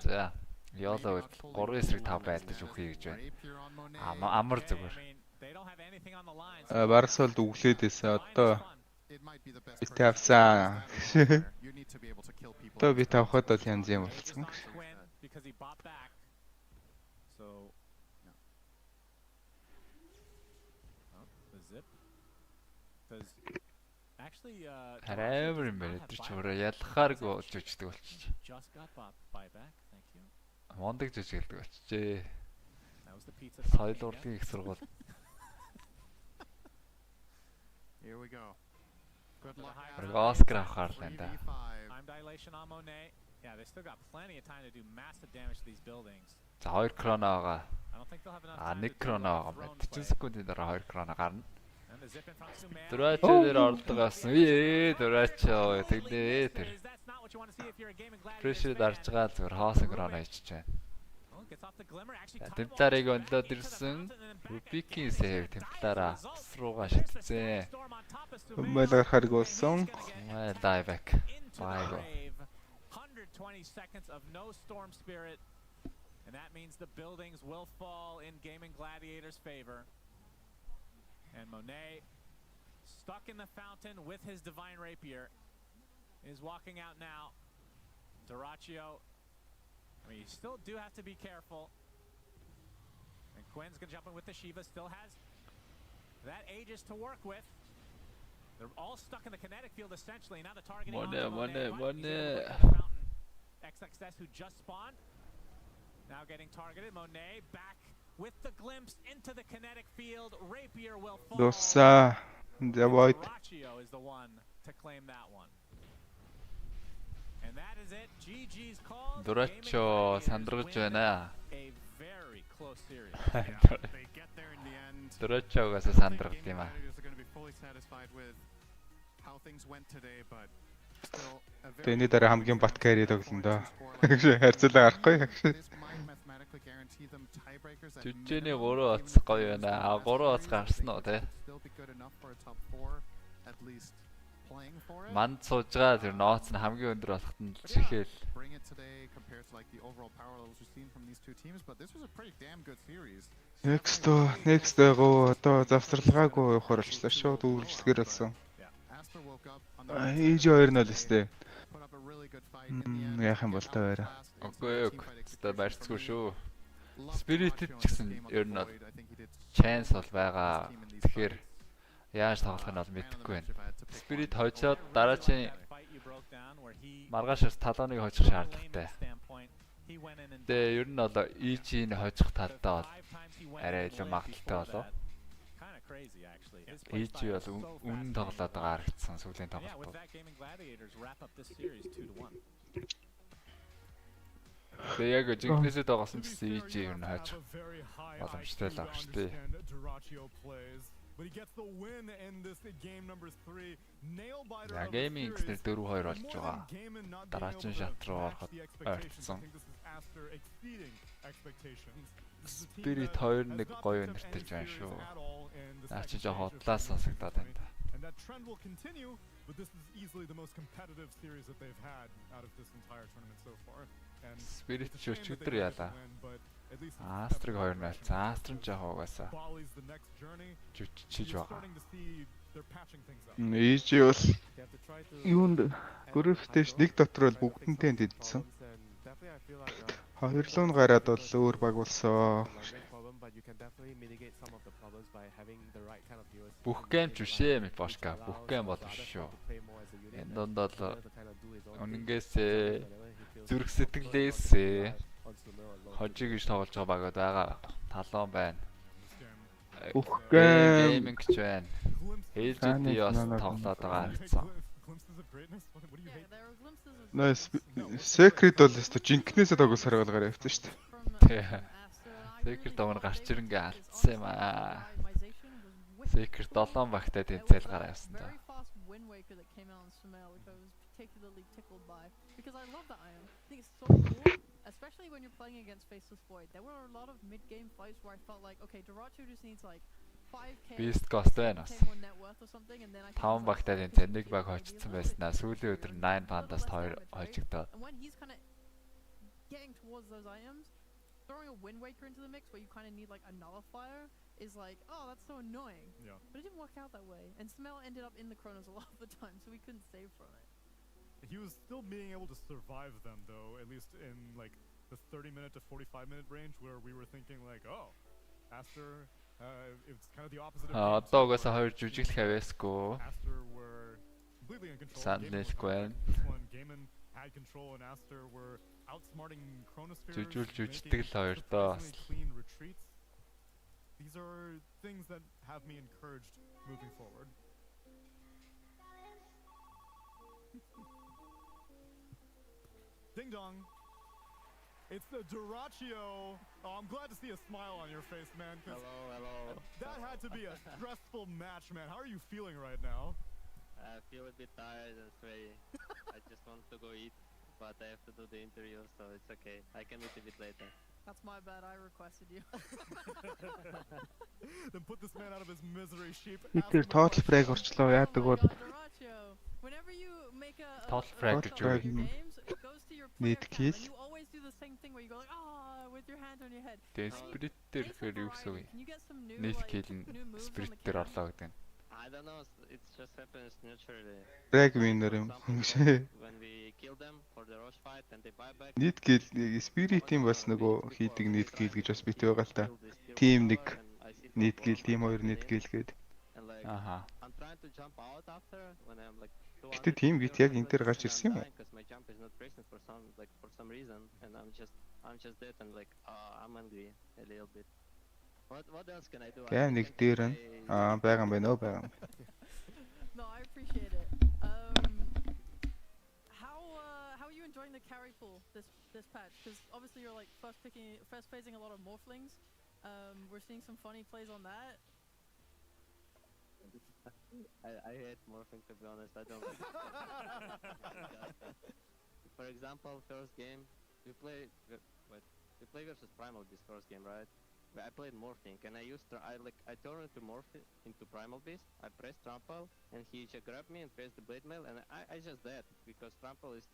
За. Ёолоо 3-5 байлдаж өгье гэж байна. Амар зүгээр. Барсолд өглөөдөөсөө одоо би тавьсан. Одоо би тавхад бол янз юм болцсон. Actually юм байна. Тэр чураа ялахааргүй болж өчтдөг болчих. Мондаг жижигэлдэг болчихжээ. Соёл урлагийн их сургууль. Here we go. Good luck. Оскар авахаар л энэ. I'm dilation on Monet. Yeah, they still got plenty of time to do massive damage to these buildings. За 2 Chrono байгаа. I don't think they'll have enough time. 1 Chrono байгаа. 40 секундын дараа 2 Chrono гарна. And the zip in from Sumail. Дурачо дээр ордог асан. Дурачо тэгнэ тэр. That's not what you want to see if you're a gaming gladiator. Пришэр дарж байгаа зүгээр хоосон грон хийчихэж байна. Gets off the glimmer actually. Темпларыг өндлөөд ирсэн. Рубикийн сейв темплараа руугаа шидсэн. Мэл гарахаар гоосон. Дайбек. Байго. 120 seconds of no storm spirit. And that means the buildings will fall in Gaming Gladiators' favor. And Monet, stuck in the fountain with his Divine Rapier, is walking out now. Duraccio, I mean, you still do have to be careful. And Quinn's going to jump in with the Shiva, still has that Aegis to work with. They're all stuck in the kinetic field, essentially. Now the targeting on Monet. XXS, who just spawned. Now getting targeted. Monet back with the glimpse into the kinetic field. Rapier will fall. Dossa. Duraccio is the one to claim that one. And that is it. GG's call. Duraccio сандрагж байна. A very close series. They get there in the end. Duraccio-гаас сандрагд юм аа. They're going to be fully satisfied with how things went today, but still a very Тэний дараа хамгийн бат карри тоглоно доо. Харьцуулаа гарахгүй. Жүжигний 3 оц гоё байна. 3 оц гарсан уу те? Манд суужгаа тэр ноц нь хамгийн өндөр болоход нь чихээл. Next гоо одоо завсарлагаагүй явахаар болчихлоо. Шууд үргэлжлэхээр болсон. Хийж 2-0 өстэй. Яах юм бол та баяра. Окей. Тэ барьцгүй шүү. Spirit-д ч гэсэн ер нь chance бол байгаа. Тэгэхээр яаж тоглох нь бол мэдэхгүй байна. Spirit хожоод дараагийн маргаашаас талааныг хожих шаардлагатай. Тэгээ ер нь бол EG-ний хожих талдаа бол арай илүү магадaltaй болов. EG бол үнэн тоглоод байгаа харагдсан сүүлийн тоглолтууд. Тэгээ яг жинхнээсээ тоглосон гэсэн EG ер нь хожих боломжтой л байгаа шүү дээ. But he gets the win in this game number 3. Nail biter. Ja, gaming дээр 4-2 болж байгаа. Дараагийн шат руу ороход ойртсон. Spirit 2-1 гоё нэртэй байна шүү. Наа чи жоо хотлаа сонсогдоод байна да. And that trend will continue, but this is easily the most competitive series that they've had out of this entire tournament so far. And Spirit өчигдөр яалаа. Астрыг 2 найлцсан. Астр нь жоо угаасаа чиж байгаа. EG бол юунд group stage 1 дотор бол бүгднтэй дидсэн. Хоёрлоо нь гараад бол өөр баг болсон. Бүх гейм ч үшээ Мипошка. Бүх гейм бол биш шүү. Энд донд бол үнэнгээсээ зүрх сэтгэлээсээ хожиг гэж тоглож байгаа багууд байгаа. Талон байна. Бүх гейм гейминг ч байна. HDD бас тоглоод байгаа харагдсан. Nice. Secret бол өстой жинкнээсээ тоглосоор гараа явсан шүү дээ. Secret домор гарч ирэнгээ алдсан юм аа. Secret 7 багтаа тэнцэл гараа явсан даа. Because I love that item. I think it's so cool, especially when you're playing against Faceless Void. There were a lot of mid-game fights where I felt like, okay, Duraccio just needs like 5k Beast cost байна. net worth or something, and then I 5 багтаа тэнцэл нэг баг хожигдсан байснаа. Сүүлийн өдөр 9 пандаас 2 хожигдоод. And when he's kind of getting towards those items, throwing a Wind Waker into the mix where you kind of need like a nullifier is like, oh, that's so annoying. Yeah. But it didn't work out that way, and Smell ended up in the Chronos a lot of the time, so we couldn't save from it. He was still being able to survive them though, at least in like the 30-minute to 45-minute range where we were thinking like, oh, Aster, it's kind of the opposite of Одоо угаасаа хоёр жүжиглэх авьяасгүй. Aster were completely in control. Сандлэлгүй. This one, Gaiman had control and Aster were outsmarting Chronosphere. Жүжигдэг л хоёр доо. Clean retreats. These are things that have me encouraged moving forward. Ding dong. It's the Dyrachyo. Oh, I'm glad to see a smile on your face, man. Hello. That had to be a stressful match, man. How are you feeling right now? I feel a bit tired and sweaty. I just want to go eat, but I have to do the interview, so it's okay. I can eat a bit later. That's my bad. I requested you. Then put this man out of his misery, sheep. Хитэр total frag орчлоо яадаг бол Dyrachyo, whenever you make a Total frag гэж frag юу? games, it goes to your player Need cam, kill. and you always do the same thing where you go like, with your hand on your head. Тэгээ спирит дээр ихээр юу гэсэн үг? Can you get some new Нийт like kill нь new moves on спирит the дээр cam? орлоо гэдэг нь. I don't know, it just happens naturally. frag winner юм. When we kill them for the rush fight and they buy back. Need kill spirit-ийн бас нөгөө хийдэг need kill гэж бас бит байгаа л та. Team 1 need kill, team 2 need kill гээд. Аха. I'm trying to jump out after when I'm like Гэтэ team бит яг энэ төр гарч ирсэн юм уу? because my jump is not present for some reason and I'm just dead and like I'm angry a little bit. What else can I do? Гайм нэг дээр нь байгаа юм байна уу байгаа юм. No, I appreciate it. How are you enjoying the carry pool this patch? Because obviously you're like first phasing a lot of morphlings. We're seeing some funny plays on that. I hate morphing, to be honest. I don't like it. For example, first game we play versus Primal this first game, right? I played morphing and I turned into into Primal Beast. I pressed trample and he just grabbed me and pressed the blade mail and I just dead because trample is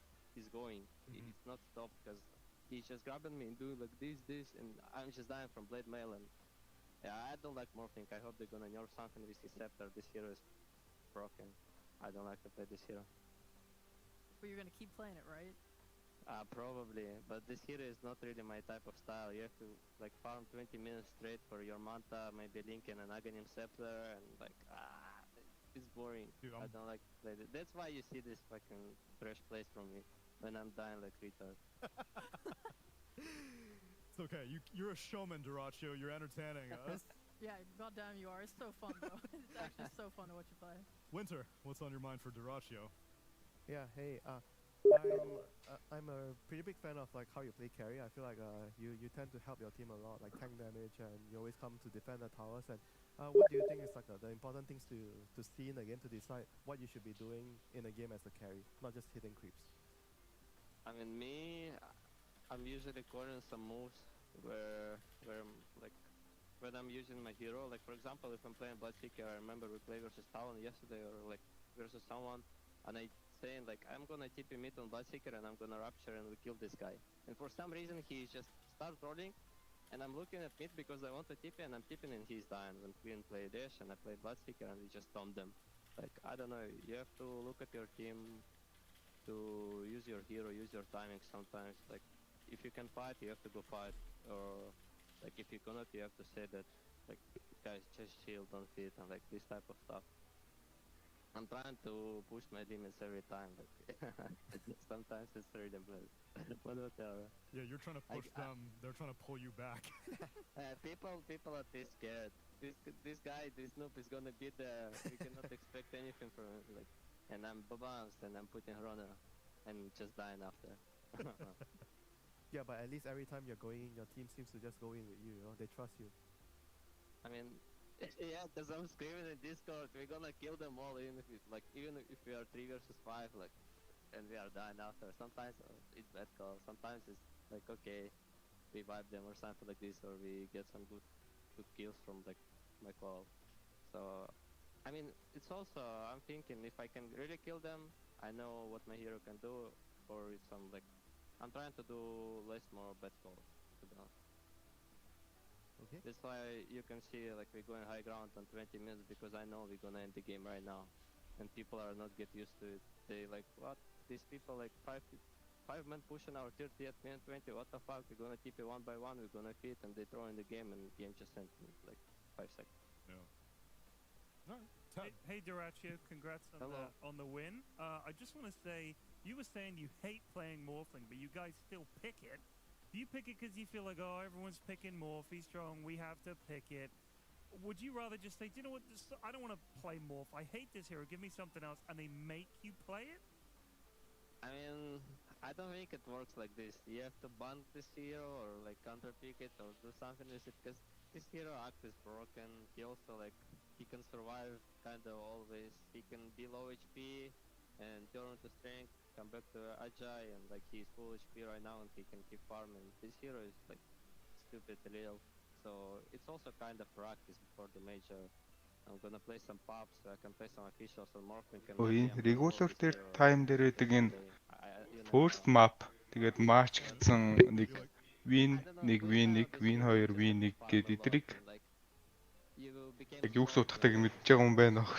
going. It's not stopped because he's just grabbing me and doing like this and I'm just dying from blade mail and yeah, I don't like morphing. I hope they're gonna nerf something with his scepter. This hero is broken. I don't like to play this hero. But you're gonna keep playing it, right? Probably, but this hero is not really my type of style. You have to like farm 20 minutes straight for your Manta, maybe Link and an Aghanim Scepter, and like it's boring. Dude, I don't like to play this. That's why you see this fucking trash plays from me when I'm dying like retard. It's okay. You're a showman, Dyrachyo. You're entertaining us. Yeah, goddamn you are. It's so fun though. It's actually so fun to watch you play. Winter, what's on your mind for Dyrachyo? Yeah, hey, I'm a pretty big fan of like how you play carry. I feel like you tend to help your team a lot, like tank damage, and you always come to defend the towers. And what do you think is like the important things to see in the game to decide what you should be doing in a game as a carry, not just hitting creeps? I mean, I'm usually calling some moves where like when I'm using my hero. Like for example, if I'm playing Bat-UlziiAK, I remember we played versus Talon yesterday, or like versus someone, and I saying like I'm gonna TP mid on Bat-UlziiAK and I'm gonna rapture and we kill this guy. And for some reason he just starts rolling, and I'm looking at mid because I want to TP and I'm TPing and he's dying. When Queen played Dash and I played Bat-UlziiAK and we just stomped them. Like I don't know, you have to look at your team, to use your hero, use your timing sometimes. Like if you can fight, you have to go fight, or like if you cannot, you have to say that like guys just chill, don't feed, and like this type of stuff. I'm trying to push my limits every time, but sometimes it's really bad. Whatever. Yeah, you're trying to push them. They're trying to pull you back. People are too scared. This guy, this noob is gonna be there. We cannot expect anything from him. Like, and I'm bounced and I'm putting runner and just dying after. Yeah, but at least every time you're going in, your team seems to just go in with you. You know, they trust you. I mean, yeah, because I'm screaming in Discord, we're gonna kill them all, even if we are 3 versus 5, like, and we are dying after. Sometimes it's bad call. Sometimes it's like, okay, we wipe them or something like this, or we get some good kills from like my call. So, I mean, it's also, I'm thinking if I can really kill them, I know what my hero can do, or it's some like, I'm trying to do more bad calls, to be honest. Okay. That's why you can see like we're going high ground on 20 minutes because I know we're gonna end the game right now, and people are not get used to it. They like, what? These people like five men pushing our 30th minute 20. What the fuck? We're gonna TP one by one. We're gonna fit, and they throw in the game, and game just ends in like 5 seconds. Yeah. Hey Dyrachyo, congrats on the win. I just want to say, you were saying you hate playing Morphling, but you guys still pick it. Do you pick it because you feel like, oh, everyone's picking Morph, he's strong, we have to pick it? Would you rather just say, do you know what, I don't want to play Morph, I hate this hero, give me something else, and they make you play it? I mean, I don't think it works like this. You have to bond this hero or like counter pick it or do something with it because this hero act is broken. He also like he can survive kind of always. He can be low HP and turn to strength, come back to Ajay and like he's full HP right now and he can keep farming. This hero is like stupid little. So it's also kind of practice before the major. I'm gonna play some pops so I can play some officials and Morphin can Ой, maybe regular this дээр hero time дээр байдаг энэ you never first know. map тэгээд match гэсэн нэг win I don't know, 1 do win you 1 have this win hero 2 just win have to 1 farm гээд a lot эдрийг and like you became яг юу strong суудахтайг when мэдж байгаа юм байна аа.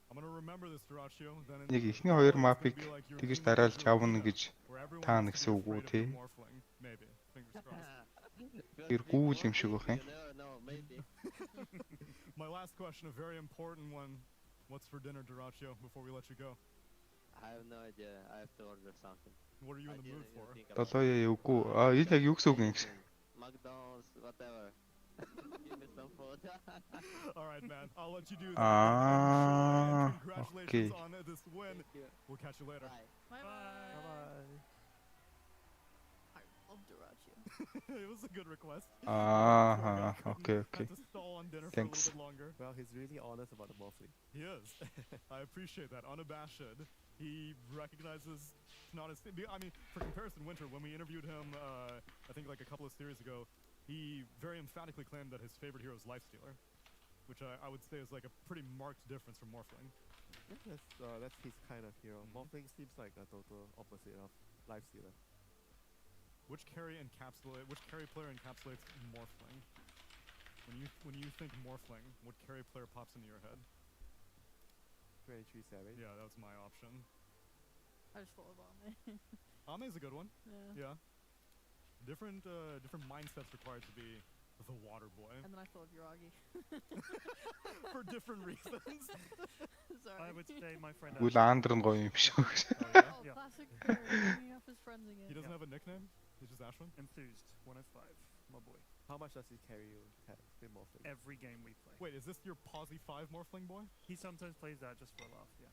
I'm gonna remember this, Duraccio. Then in Яг ихний Q4 хоёр it's gonna mapыг be like your тэгж Dreamleague дараалж Zero авна Arena, гэж where everyone таана has to гэсэн be үг үү afraid of те. your Morphling. Maybe. Fingers crossed. Тэр гүүл юм шиг бах юм. You never know, maybe. My last question, a very important one. What's for dinner, Duraccio, before we let you go? I have no idea. I have to order something. What are you in the mood for? Долоо үгүй. Энэ яг юу гэсэн үг юм гэж. McDonald's, whatever. Give me some food. All right, man. I'll let you do that. Ah, And congratulations okay. on this win. We'll catch you later. Bye bye. I love Duraccio. It was a good request. Okay. Had to stall on dinner Thanks. for a little bit longer. Well, he's really honest about the Morphling. He is. I appreciate that. Unabashed. He recognizes not as. I mean, for comparison, Winter, when we interviewed him, I think like a couple of series ago, he very emphatically claimed that his favorite hero is Lifestealer, which I would say is like a pretty marked difference from Morphling. Yeah, that's his kind of hero. Morphling seems like a total opposite of Lifestealer. Which carry player encapsulates Morphling? When you think Morphling, what carry player pops into your head? 23 Savage. Yeah, that was my option. I just thought of Ame. Ame's a good one. Yeah. Different mindsets required to be the water boy. And then I thought of Yuragi. For different reasons. Sorry. I would say my friend. Гүйл аандар нь гоё юм шиг. Oh, classic. Bringing up his friends again. He doesn't have a nickname? He's just Ashwin? Enthused 105, my boy. How much does he carry you with Morphling? Every game we play. Wait, is this your Posy 5 Morphling boy? He sometimes plays that just for a laugh, yeah.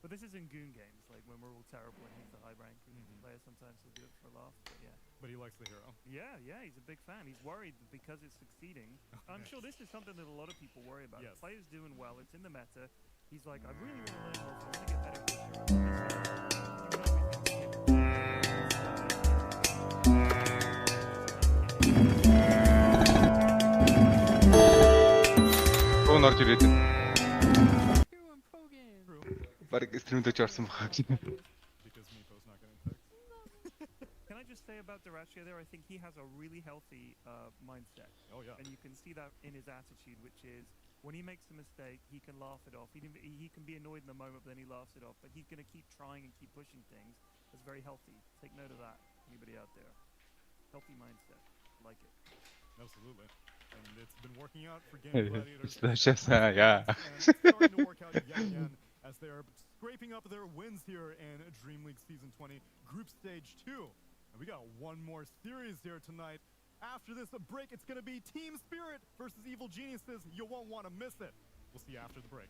But this is in Goon games, like when we're all terrible and he's the high rank player, sometimes he'll do it for a laugh, but yeah. But he likes the hero. Yeah, he's a big fan. He's worried because it's succeeding. I'm sure this is something that a lot of people worry about. Yes. Players doing well, it's in the meta. He's like, I really want to learn more, I want to get better at this hero. Руу норж ирээд. Бараг стримдэж орсон бахаа. Because Mipo's not getting picked. Can I just say about Duraccio there, I think he has a really healthy mindset. Oh yeah. And you can see that in his attitude, which is when he makes a mistake, he can laugh it off. He can be annoyed in the moment, but then he laughs it off. But he's going to keep trying and keep pushing things. That's very healthy. Take note of that, anybody out there. Healthy mindset. Like it. Absolutely. And it's been working out for Game Gladiators. Yeah. And it's starting to work out yet again as they are scraping up their wins here in Dreamleague Season 20 Group Stage 2. And we got one more series here tonight. After this break, it's going to be Team Spirit versus Evil Geniuses. You won't want to miss it. We'll see you after the break.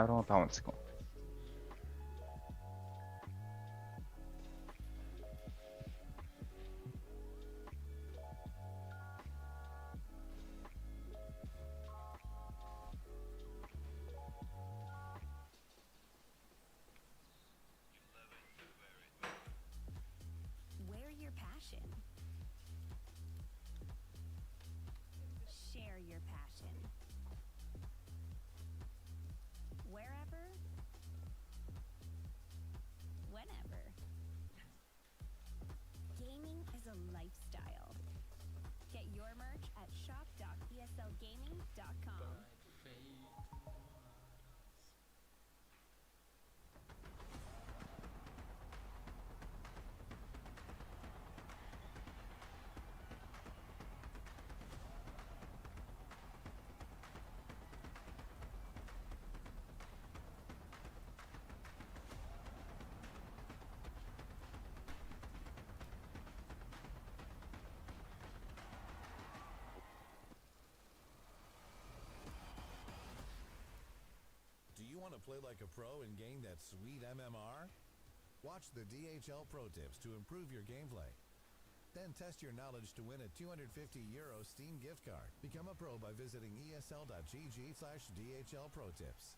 15 секунд. Wear your passion. Share your passion. Wherever, whenever. Gaming is a lifestyle. Get your merch at shop.eslgaming.com. Do you want to play like a pro and gain that sweet MMR? Watch the DHL Pro Tips to improve your gameplay. Then test your knowledge to win a €250 Steam gift card. Become a pro by visiting esl.gg/DHL Pro Tips.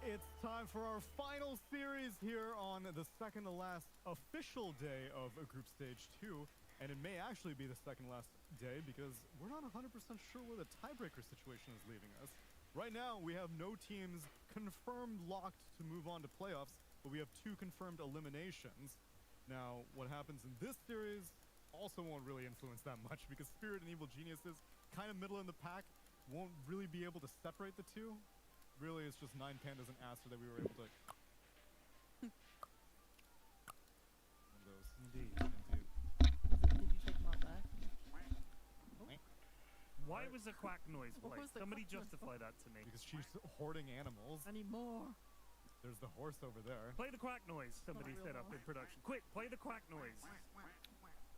It's time for our final series here on the second to last official day of Group Stage 2. And it may actually be the second last day because we're not 100% sure where the tiebreaker situation is leaving us. Right now, we have no teams confirmed locked to move on to playoffs, but we have 2 confirmed eliminations. Now, what happens in this series also won't really influence that much because Spirit and Evil Geniuses, kind of middle in the pack, won't really be able to separate the two. Really, it's just 9 Pandas and Aster that we were able to... One of those. Indeed. Did you take them out back? Why was the quack noise What played? was the Somebody quack noise? justify that to me. Because she's hoarding animals. I need more. There's the horse over there. Play the quack noise, somebody real said up horse. in production. Quick, play the quack noise.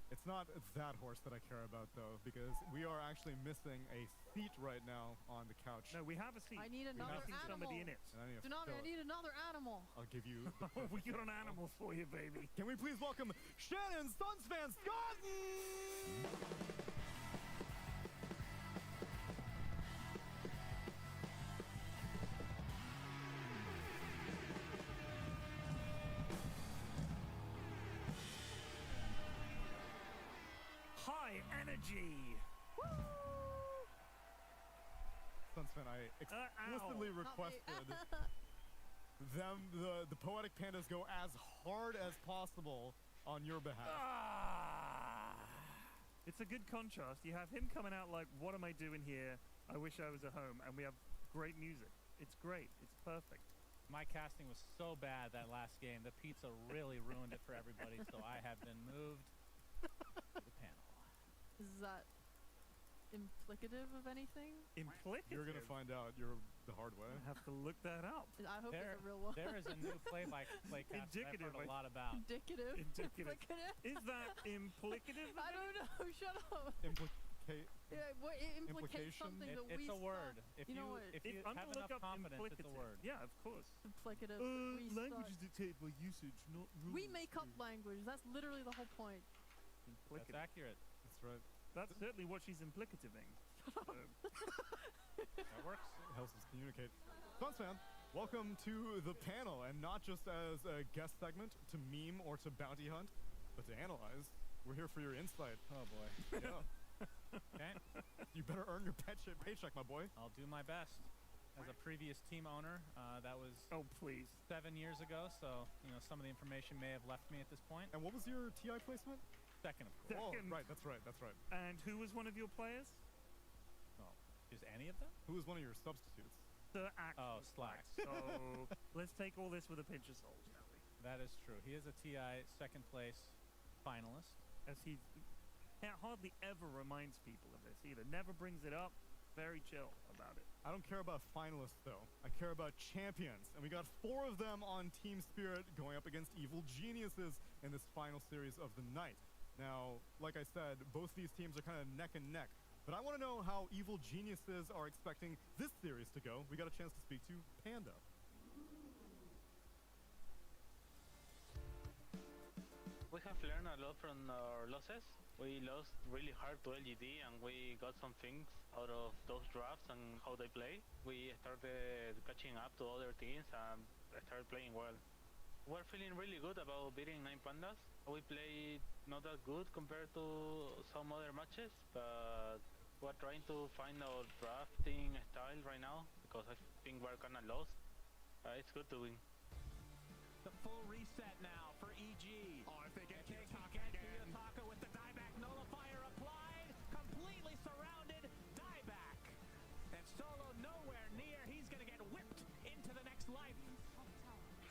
It's not that horse that I care about, though, because we are actually missing a seat right now on the couch. No, we have a seat. I need another Missing animal. somebody in it. And I need to Tsunami, fill I it. need another animal. I'll give you... the Oh, we perfect got an animal for you, baby. Can we please welcome Shannon Suns fan Scott? High energy. Suns fan, I explicitly ow. requested them, the Poetic Pandas, go as hard as possible on your behalf. It's a good contrast. You have him coming out like, what am I doing here? I wish I was at home. And we have great music. It's great. It's perfect. My casting was so bad that last game. The pizza really ruined it for everybody, so I have been moved to the panel. Is that implicative of anything? Implicative? You're going to find out the hard way. I have to look that up. I hope it's a real one. There is a new play-by-play cast I've Indicative, heard a lot about. Indicative? Indicative. Implicative? Is that implicative? I don't know. Shut up. Yeah, well, it implicates Implication? something that It's we a word. suck. If You know you, what? if you I'm have gonna enough look up confidence, it's a implicative. word. Yeah, of course. Implicative. We Language is suck. dictated by usage, not rules. We make up language. That's literally the whole point. That's Implicative. accurate. That's right. That's certainly what she's implicativing. That works. It helps us communicate. Suns fan, welcome to the panel, and not just as a guest segment to meme or to bounty hunt, but to analyze. We're here for your insight. Oh boy. Yeah. Okay. You better earn your paycheck, my boy. I'll do my best. As a previous team owner, that was Oh, please. 7 years ago, so some of the information may have left me at this point. And what was your TI placement? Second, of course. Oh, Second. right, that's right, that's right. And who was one of your players? Oh, is any of them? Who was one of your substitutes? The actual Oh, Slacks. So let's take all this with a pinch of salt, shall we? That is true. He is a TI second place finalist. As he hardly ever reminds people of this either. Never brings it up. very chill about it. I don't care about finalists though. I care about champions, and we got 4 of them on Team Spirit going up against Evil Geniuses in this final series of the night. Now, like I said, both these teams are kind of neck and neck, but I want to know how Evil Geniuses are expecting this series to go. We got a chance to speak to Panda. We have learned a lot from our losses. We lost really hard to LGD and we got some things out of those drafts and how they play. We started catching up to other teams and started playing well. We're feeling really good about beating 9 Pandas. We played not that good compared to some other matches, but we're trying to find our drafting style right now because I think we're kind of lost. It's good to win. The full reset now for EG. Oh, if they get demachiik with the dieback nullifier applied, completely surrounded, dieback. And Solo nowhere near, he's gonna get whipped into the next life.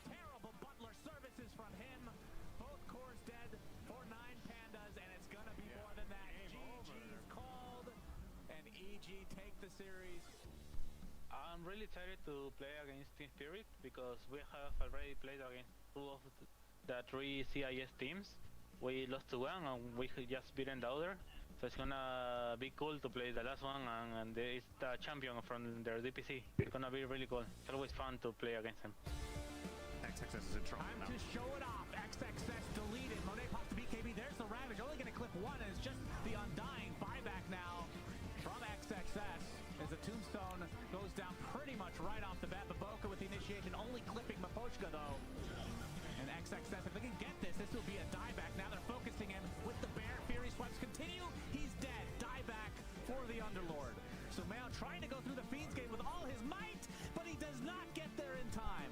Terrible butler services from him. Both cores dead for 9 Pandas, and it's gonna be more than that. GG's called, and EG take the series. I'm really excited to play against Team Spirit because we have already played against 2 of the 3 CIS teams. We lost to one and we just beaten the other. So it's gonna be cool to play the last one and it's the champion from their DPC. It's gonna be really cool. It's always fun to play against them. XXS is in trouble Time now. to show it off. XXS deleted. Monet pops the BKB. There's the Ravage. Only gonna clip 1 and it's just the Undying buyback now from XXS. As the Tombstone goes down pretty much right off the bat. Baboka with the initiation, only clipping Mapochka though. And XXS, if they can get this, this will be a dieback. Now they're focusing him with the bear. Fury swipes continue. He's dead. Dieback for the Underlord. So Mao trying to go through the Fiend's Gate with all his might, but he does not get there in time.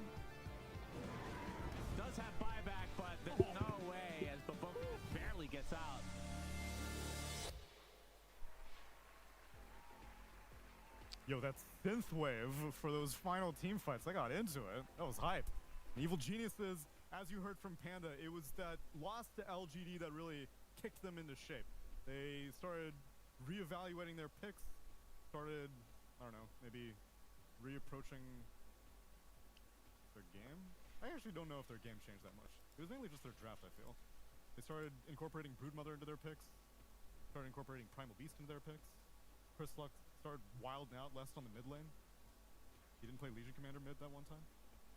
Does have buyback, but there's no way as Baboka barely gets out. Yo, that synthwave for those final team fights, I got into it. That was hype. Evil Geniuses, as you heard from Panda, it was that loss to LGD that really kicked them into shape. They started reevaluating their picks, started, I don't know, maybe reapproaching their game? I actually don't know if their game changed that much. It was mainly just their draft, I feel. They started incorporating Broodmother into their picks, started incorporating Primal Beast into their picks. Chris Luck started wilding out less on the mid lane. He didn't play Legion Commander mid that one time.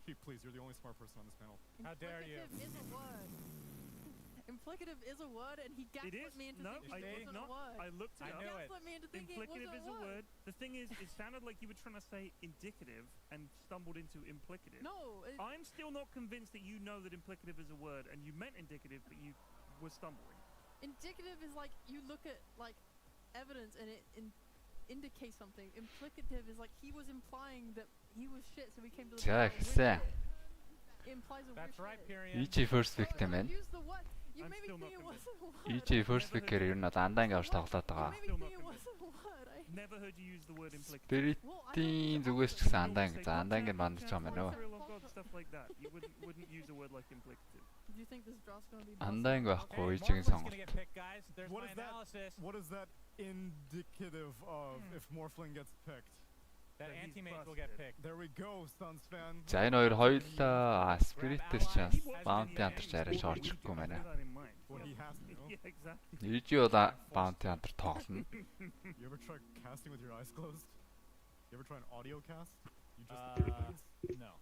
Sheep, please, you're the only smart person on this panel. How dare you? Implicative is a word. Implicative is a word, and he gaslit me into thinking it wasn't a word. I looked it up. He gaslit me into thinking it wasn't Implicative is a word. The thing is, it sounded like you were trying to say indicative and stumbled into implicative. No. I'm still not convinced that you know that implicative is a word, and you meant indicative, but you were stumbling. Indicative is like you look at like evidence and it indicates something. Implicative is like he was implying that he was shit, so we came to the За хэлсэн. Implies a That's right, period. EG first victim man. Use the what? You made me think it wasn't a word. EG first pick-ээр ер нь Undying авч тоглоод байгаа. You made me think it wasn't a word. Never heard you use the word implicative. Spirit-ийн зүгээс ч гэсэн Undying. За Undying-ыг бандж байгаа мэн үү? Stuff like that. You wouldn't use a word like implicative. Do you think this draw's going to be Undying байхгүй EG-ийн сонголт. What is that indicative of if Morphling gets picked? That anti-mage will get picked. There we go, Suns fan. За энэ хоёр хоёулаа Spirit-ээс чаас Bounty Hunter арайж орж ирэхгүй мэнэ. EG бол Bounty Hunter тоглоно. You ever try casting with your eyes closed? You ever try an audio cast? You just no.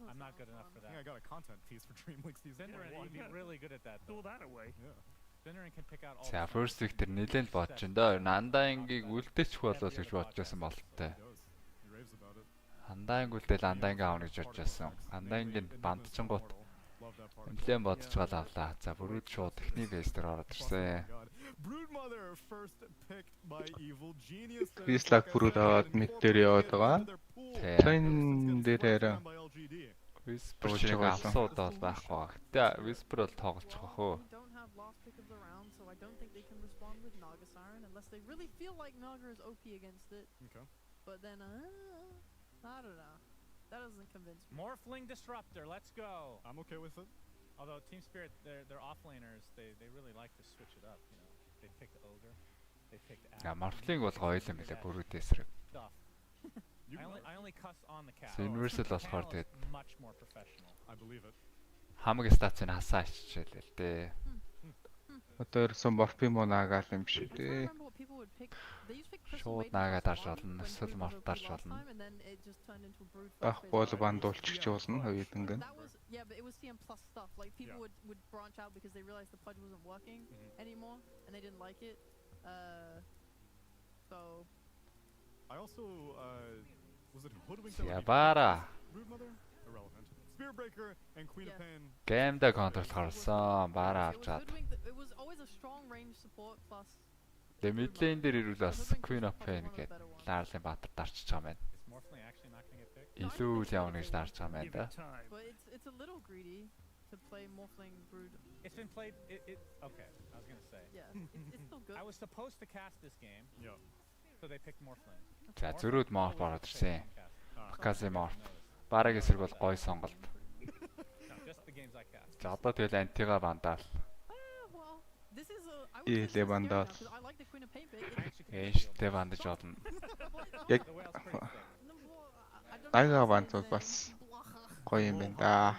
I'm not good enough for that. I think I got a content piece for Dreamleague season 1. Would be really good at that. Throw that away. Yeah. Can pick out all. За first victor нэлээд бодож энэ Undying-ыг үлдээчих болов гэж бодож байсан бололтой. Undying үлдээл Undying аавна гэж бодож байсан. Undying-ыг бандчингууд нэлээд бодож гал авлаа. За бүрүүд шууд техник бейс дээр ороод ирсэн. Broodmother first picked by Evil Genius. Whisper бүрүүд аваад мид дээр яваад байгаа. Тэн дээр Whisper шиг асууд бол байхгүй баг. Тэ Whisper бол тоглож байгаа хөө. Pick of the round, so I don't think they can respond with Naga Siren unless they really feel like Naga is OP against it. Okay. But then, I don't know. That doesn't convince me. Morphling Disruptor, let's go. I'm okay with it. Although Team Spirit, they're off laners, they really like to switch it up. You know, they picked Ogre. They picked Я Morphling бол гоё юм билээ бүрүүд эсрэг. stuff. I only cuss on the cat. Universal болохоор тэгээд Much more professional. I believe it. хамаг стацыг хасаа аччихлээ л дээ. Одоо ирсэн Morph юм уу наагаал юм шиг дээ. Шууд наагаад дарж болно. Эсвэл Morph дарж болно. Бах бол бандуулчих болно хоёуд ингэн. Yeah, but it was CM plus stuff. Like people would branch out because they realized the pudge wasn't working anymore and they didn't like it. So I also was it Hoodwink? Ябара. Brood Mother? Irrelevant. Spear Breaker and Queen of Pain. Геймдээ контрол харсан. Баараа авч чад. it was always a strong range support plus. Тэгээ мидлейн дээр ирвэл бас Queen of Pain гэдэг Ларлын Баатар дарчиж байгаа юм байна. Is Morphling actually not going to get picked? Илүү л явна гэж дарж байгаа юм байна да. But it's a little greedy to play Morphling Brood. It's been played. Okay, I was going to say. Yeah, it's still good. I was supposed to cast this game. Yeah. So they picked Morphling. За зөрүүд Morph ороод ирсэн. Бакаси Morph. Бараг эсрэг бол гоё сонголт. No, just the games I cast. За одоо тэгэл антига бандаал. This is a Илээ бандаал. I like the Queen of Pain pick. Ээштэй бандаж болно. Яг ага бандууд бас гоё юм байна да.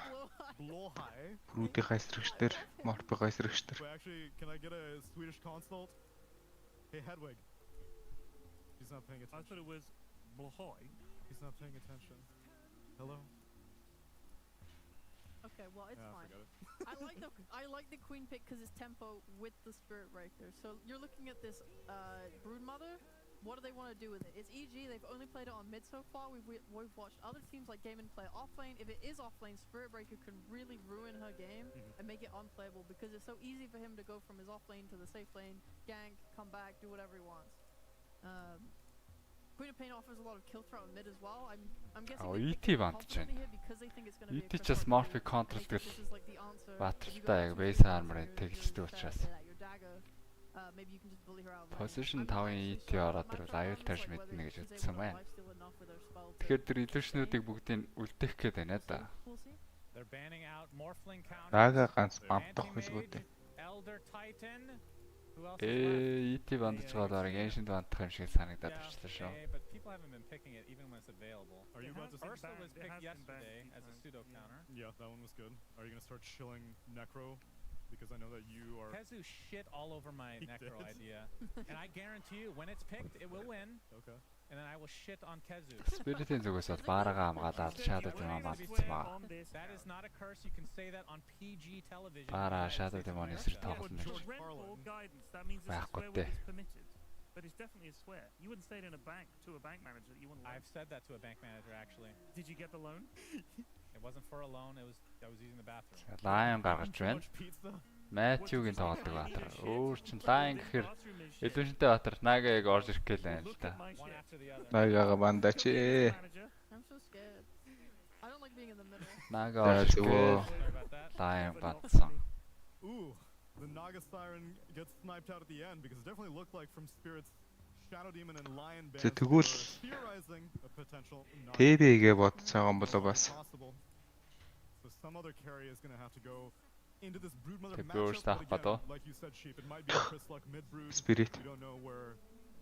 Брүүдийн эсрэгчдэр, Morph-ийн эсрэгчдэр. Wait, actually, can I get a Swedish consult? Hey, Hedwig. He's not paying attention. I thought it was Blohoy. He's not paying attention. Hello? Okay, well it's Yeah, fine. forget it. I like the Queen pick because it's tempo with the Spirit Breaker. So you're looking at this Brood Mother. What do they want to do with it? It's EG. They've only played it on mid so far. We've watched other teams like Game and play offlane. If it is offlane, Spirit Breaker can really ruin her game and make it unplayable because it's so easy for him to go from his offlane to the safe lane, gank, come back, do whatever he wants. Queen of Pain offers a lot of kill throughout mid as well. I'm guessing they picked it confidently here because they think it's going to be a ET ч Morph контрол this гэл is like the answer. Баатартай яг base armor-ыг тэгэлждэг учраас. Maybe you can just bully her out. Position 5-ын ET ороод ирвэл аюул тарж мэднэ гэж үзсэн байна. Тэгэхээр тэр illusion-уудыг бүгдийг үлдээх гээд байна да. They're banning out Morphling counter. Ага ганц бамдах хэлгүүд. Elder Titan. Who else? ET бандаж байгаа дараа Genshin бандах юм шиг санагдаад ирчлээ шүү. But people haven't been picking it even when it's available. Are you about to Ursa was picked yesterday as a pseudo counter. Yeah, that one was good. Are you going to start shilling Necro? Because I know that you are... Kezu shit all over my Necro idea. And I guarantee you, when it's picked, it will win. Okay. And then I will shit on Kezu. Spirit-ийн зүгээс бол баараагаа хамгаалаад Shadow Demon малтсан байгаа. That is not a curse. You can say that on PG television. Баараа Shadow Demon эсрэг тоглоно гэж. That means it's a Байхгүй swear дээ. word is permitted. But it's definitely a swear. You wouldn't say it in a bank to a bank manager that you wouldn't I've said that to a bank manager actually. Did you get the loan? It wasn't for a loan. I was using the bathroom. Lion гаргаж байна. Matthew-гийн тоглодог Баатар. Өөр чин Lion гэхээр illusionтэй Баатар Naga яг орж ирэх гээл байна л да. Nagaga бандаач ээ. I'm so scared. I don't like being in the middle. Naga орж ирэх. Lion бадсан. Ooh, the Naga Siren gets sniped out at the end because it definitely looked like from Spirit's Shadow Demon and Lion Bear. Тэгвэл Theorizing a potential TB-гээ бодож байгаа юм болоо бас. So some other carry is going to have to go into this Brood Mother Тэгвэл matchup. таах ба Like you said, Sheep, it might be a Chris Luck mid Brood. Spirit. We don't know where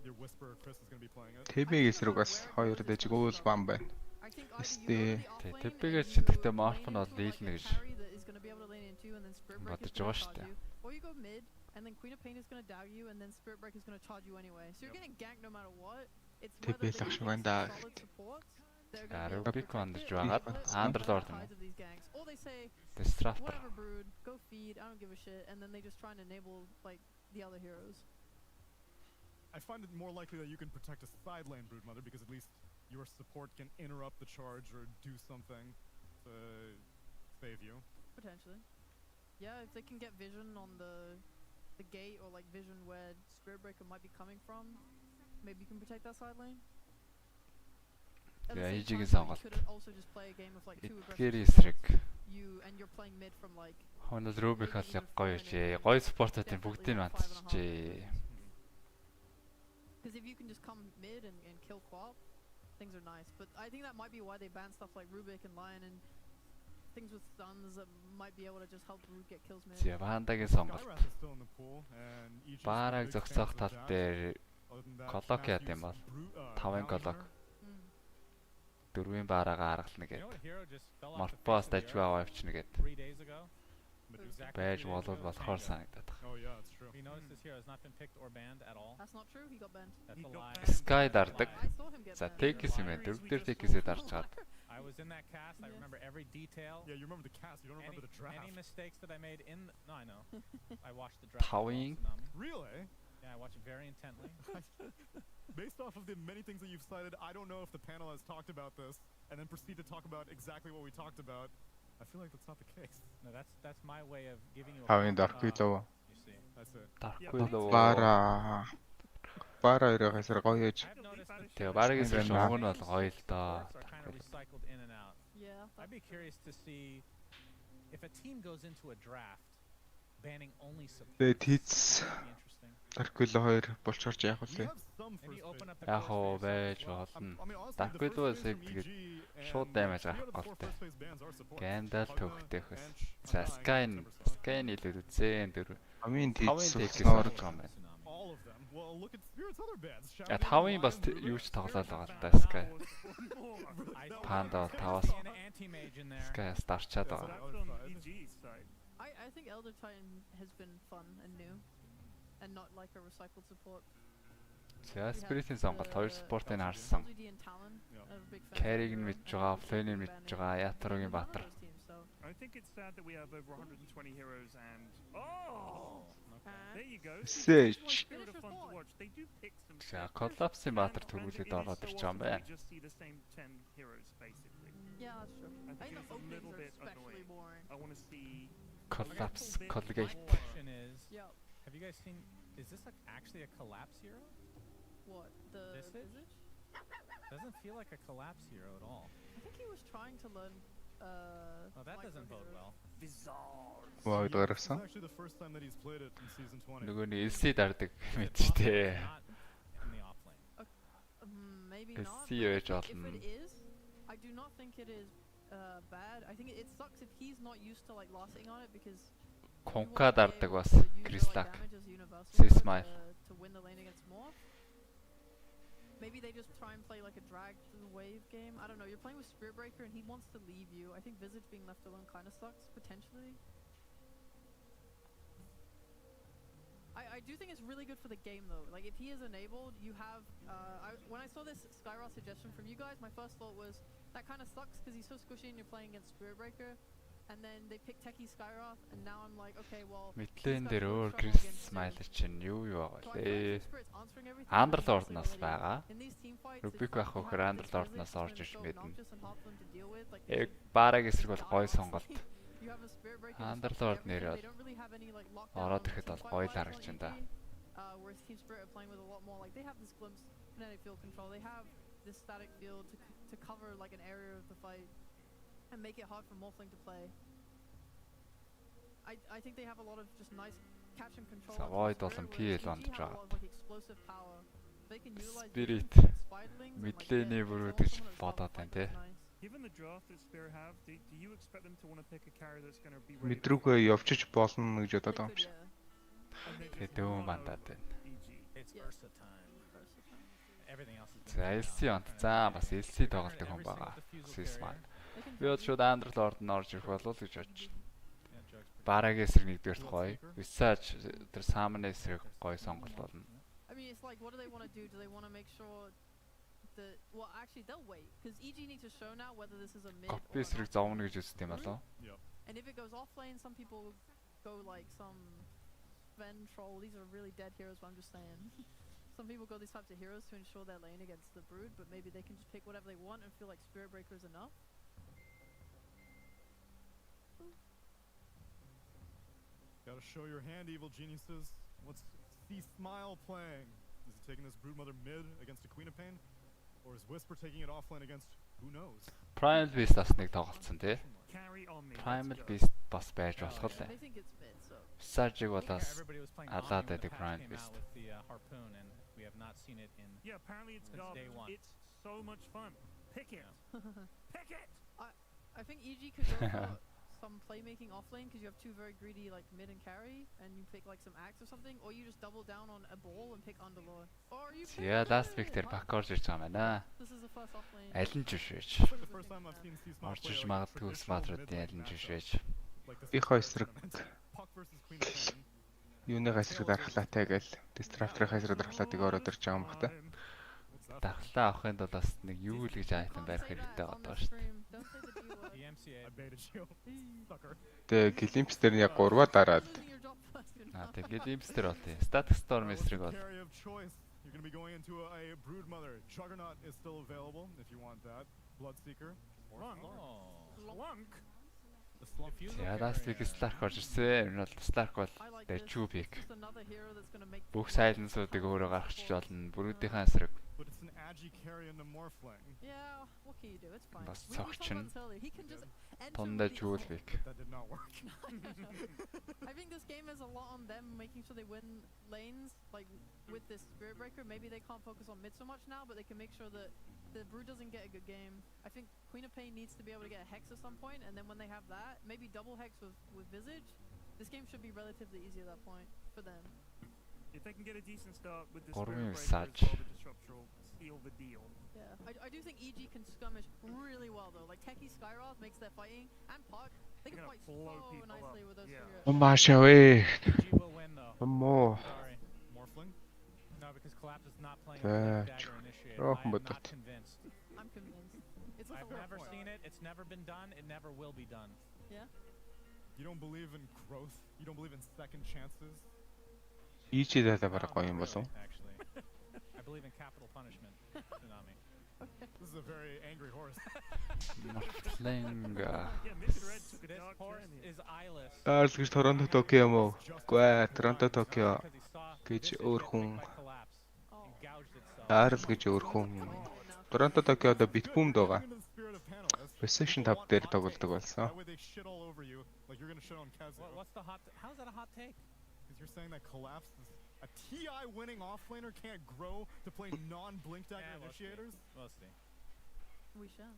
your Whisper Chris is going to be playing it. TB-г эсрэг бас хоёр дэжиг уул бам байна. Эстэй. TB-гээ ч гэхдээ Morph нь бол дийлнэ гэж бодож байгаа шүү дээ. Or you go mid and then Queen of Pain is going to dagger you and then Spirit Breaker is going to charge you anyway. So you're getting ganked no matter what. It's whether they TB-г get шуган даа. solid supports. Гарыг бик бандаж байгаад Underlord юм. Or they say Disruptor. whatever Brood, go feed, I don't give a shit, and then they just try and enable like the other heroes. I find it more likely that you can protect a side lane Brood Mother because at least your support can interrupt the charge or do something to save you. Potentially. Yeah, if they can get vision on the gate or like vision where Spirit Breaker might be coming from, maybe you can protect that side lane. Yeah, хийж-ийн сонголт. Эдгээр эсрэг. You're playing mid from like Honol Rubik хал гоё ч. Гоё спортуудын бүгдийг мантчихжээ. Because if you can just come mid and kill Quap, things are nice. But I think that might be why they ban stuff like Rubik and Lion and things with stuns that might be able to just help Root get kills mid. За Вандагийн сонголт. Skywrath is still in the pool, and EG is Бараг big зогсоох fans of тал Jazz. дээр Other than that, колок Jazz яд юм use бол Bounty 5 колок Hunter. 4-ийн бараагаа аргална You know гэд. what hero just fell off the Морпост face of the ажиг аваа явчихна гэд. 3 days ago? Exactly Байж 3 days болов ago, болохоор Tango. санагдаад байна. Oh yeah, it's true. You notice this hero has not been picked or banned at all? That's not true. He got banned. That's He a got lie. banned. Sky дардаг. I saw him get За banned. Tekis юм байна. 4 Tekis-ээ дарж чад. I was in that cast. I remember every detail. Yeah, you remember the cast. You don't remember the draft. Any mistakes that I made in the, no, I know. I watched the draft. as well, Towing. Tsunami. Really? Yeah, I watched it very intently. Based off of the many things that you've cited, I don't know if the panel has talked about this and then proceed to talk about exactly what we talked about. I feel like that's not the case. No, that's my way of giving you a Хавын prompt, Dark Willow. you see. That's it. Дарахгүй лөө. Бара өрөөсөр гоё ээж. I've noticed that Тэгээ бараг эсрэг Байна. шоуг нь бол гоё л доо. supports are kind of recycled in and out. Yeah. I'd be curious to see if a team goes into a draft banning only support. Тэгээд тийц That'd be interesting. Dark Willow 2 болчорч яах You вэ? have some Maybe first open phase. up the Яг course уу for yourself байж as well. болно. I mean, honestly, Dark the first Willow phase from тэгээд EG шууд and даймаж three авах of the four голтой. first phase bans are support. Гандал Pugna, төвхтэйхс. Ench, За Undying, Sky-н Timbersaw. Sky-н илүү үзэн дөрөв. Амийн Тавын тийц Tekis сонор орж байгаа юм байна. Tsunami. All of them. Well, look at Spirit's other bans. Я Shadow, тавын бас Lion, юу ч Rubik. тоглоод байгаа л да Sky. I Panda thought there таваас was an anti-mage in there. Sky-аас дарчаад Yes, байгаа. That's on EG's side. I think Elder Titan has been fun and new, and not like a recycled support. За Spirit-ийн сонголт 2 спортыг харсан. LGD and Talon are big fans. Carry-г нь мэдж байгаа, Flame-ыг мэдж байгаа, Ятрогийн Баатар. I think it's sad that we have over 120 heroes and there you go. Sage. Spirit of fun to watch. They do pick some. За Collapse-ийн Баатар төрүүлээд ороод ирж байгаа юм байна. We just see the same 10 heroes basically. Yeah, that's true. I I think think it's the a openings little are bit especially annoying. boring. I want to see. Collapse, Colgate. My question is, Yeah. have you guys seen, is this like actually a collapse hero? What? The Visage? Visage? Doesn't feel like a collapse hero at all. I think he was trying to learn. Oh, that doesn't bode well. Вау This дарсан. is actually the first time that he's played it in season 20. Нөгөө нь LC дардаг мэдчтэй. Not in the offlane. Maybe Let's not. see but which if one. it is, I do not think it is bad. I think it sucks if he's not used to like last hitting on it because. Конка дардаг бас Crystal. Sismile. To win the lane against Morph. Maybe they just try and play like a drag to the wave game. I don't know. You're playing with Spirit Breaker and he wants to leave you. I think Visage being left alone kind of sucks potentially. I do think it's really good for the game though. Like if he is enabled, you have. When I saw this Skyroth suggestion from you guys, my first thought was that kind of sucks because he's so squishy and you're playing against Spirit Breaker. And then they pick Techie Skyroth, and now I'm like, okay, well. Мэдлэн дээр өөр Crystal Smile чинь юу юу байгаа вэ? Underlord-наас байгаа. Rubik байх вөхөр Underlord-наас орж иж мэднэ. Яг бараг эсрэг бол гой сонголт. Underlord нэрээ ороод ирэхэд бол гоё л харагч энэ да. Whereas Team Spirit are playing with a lot more like they have this glimpse kinetic field control. They have this static field to cover like an area of the fight and make it hard for Morphling to play. I think they have a lot of just nice catch and control. Савойд болон PL ондж байгаа. Spirit мэдлэний бүрүүд гэж бодоод байна те. Given the draft that Spirit have, do you expect them to want to pick a carry that's going to be ready? Мэдрүүгээ явчих болно гэж бодоод байгаа юм шиг. Хэдэн мандат байна. It's Ursa time. Everything else is. За LC онт. За бас LC тоглолтын хүн байгаа. Sismile. Би бол шууд Underlord нь орж ирэх болов гэж бодож байна. Бараг эсрэг нэгдүгээрт гоё. Visage тэр Summon эсрэг гоё сонголт болно. I mean, it's like, what do they want to do? Do they want to make sure that? Well, actually, they'll wait because EG needs to show now whether this is a mid. Copy эсрэг зовно гэж үздэг юм болоо. And if it goes offlane, some people go like some Ven troll. These are really dead heroes, but I'm just saying. Some people go these types of heroes to ensure their lane against the Brood, but maybe they can just pick whatever they want and feel like Spirit Breaker is enough. Gotta show your hand, evil geniuses. What's Smile playing? Is he taking this Broodmother mid against a Queen of Pain? Or is Whisper taking it offlane against who knows? Primal Beast бас нэг тоглолцсон тий. Primal Beast бас байж болох л. Visage-ыг болоос алаад байдаг Primal Beast. Yeah, apparently it's garbage. It's so much fun. Pick it. Pick it. I think EG could go for some playmaking off lane because you have two very greedy like mid and carry, and you pick like some axe or something, or you just double down on a ball and pick underlord. Or you. Yeah, last week тэр бак орж ирж байгаа юм байна. This is the first off lane. Аль нь жишвэж. Орж ирж магадгүй смартруудын аль нь жишвэж. Их эсрэг. Юуны эсрэг дархлаатай гээл дистрафтрын эсрэг дархлаатыг ороод ирж байгаа юм бах та. Дархлаа авахын тулд бас нэг юу л гэж айтан барих хэрэгтэй байгаа шүү дээ. Тэгээ Glimpse дээр нь яг 3-аа дараад. Тэгээ Glimpse дээр бол Static Storm эсрэг бол. You're going to be going into a Brood Mother. Juggernaut is still available if you want that. Bloodseeker. Slunk. Yeah, last week Stark орж ирсэн. Энэ бол Stark бол Chubik. Бүх silence-уудыг өөрөө гаргачих болно. Brood-ийн эсрэг. But it's an agi carry in the morphling. Yeah, what can you do? It's fine. Бас цогчин. He can just Тондоо Chubik. That did not work. I think this game is a lot on them making sure they win lanes, like with this Spirit Breaker. Maybe they can't focus on mid so much now, but they can make sure that the Brood doesn't get a good game. I think Queen of Pain needs to be able to get a Hex at some point, and then when they have that, maybe double Hex with Visage. This game should be relatively easy at that point for them. If they can get a decent start with the Spirit Spirit Breaker Breaker, the Disruptor will seal the deal. Yeah, I do think EG can skirmish really well though. Like Techie Skyroth makes their fighting, and Puck, they can fight so nicely with those two. Машавэ. EG will win though. Мо. Sorry. Morphling? No, because Collapse is not playing with Dagger Initiate. I am not convinced. I'm convinced. It's like I've never seen it. It's never been done. It never will be done. Yeah. You don't believe in growth? You don't believe in second chances? Ийчээд байгаа гоё юм болов. Actually, I believe in capital punishment. Tsunami. This is a very angry horse. Morphling. This horse is eyeless. Аарл гэж Торонто Токио юм уу? Үгүй ээ, Торонто Токио гэж өөр хүн. Аарл гэж өөр хүн. Торонто Токио одоо битбүүмд байгаа. Precision 5 дээр тоглодог болсон. What's the hot? How's that a hot take? Because you're saying that Collapse is a TI winning offlaner can't grow to play non-blink dagger initiators? We'll see. We shall.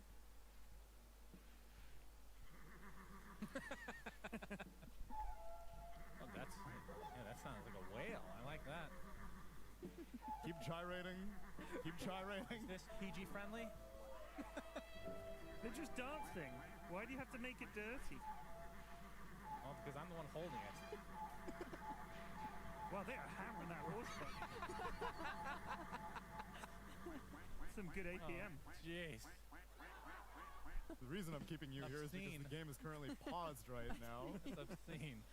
Oh, that sounds like a whale. I like that. Keep gyrating. Keep gyrating. Is this PG friendly? They're just dancing. Why do you have to make it dirty? Well, because I'm the one holding it. Wow, they are hammering that horse butt. Some good APM. Jeez. The reason I'm keeping you here is because the game is currently paused right now. It's obscene.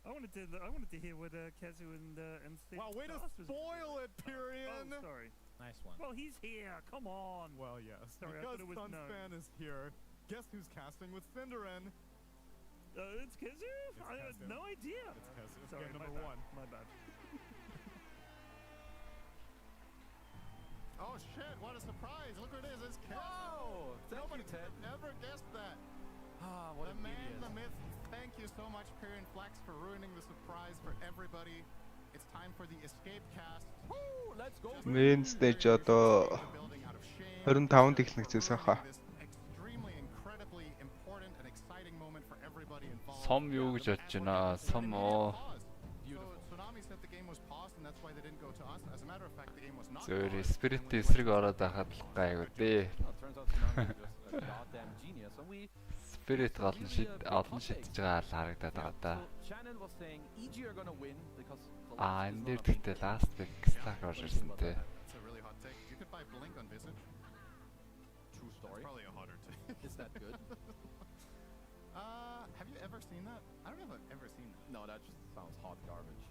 I wanted to hear what Kezu and Steve. Wow, way to spoil it, Pyrian! Oh, sorry. Nice one. Well, he's here. Come on. Well, yes. Sorry, because I thought it was Sunspan is here. Guess who's casting with Cinderin? It's Kezu? I had no idea. It's Kezu. It's Sorry, game my number bad. 1. My bad. Oh shit, what a surprise. Look what it is. It's Kezu. Whoa! Nobody ever guessed that. Ah, what the a man, idiot. the myth. Thank you so much, Pyrian Flex, for ruining the surprise for everybody. It's time for the escape cast. Woo! Let's go. Main stage одоо 25-нд эхлэх гэсэн хаа. Extremely incredibly important and exciting moment for everybody involved. Сом юу гэж бодож байна? Сом оо. So Tsunami said the game was paused and that's why they didn't go to us. As a matter of fact, the game was not Зөөр paused. Spirit эсрэг ороод байхад л гайгүй дээ. Turns out Tsunami is just a goddamn genius, and we. Spirit олон шидэж байгаа л харагдаад байгаа да. Shannon was saying EG are gonna win because. Энэ дээр тэгтээ last week Stark орж ирсэн дээ. It's a really hot take. You could buy Blink on Visage. True story. That's probably a hotter take. Is that good? Have you ever seen that? I don't know if I've ever seen that. No, that just sounds hot garbage.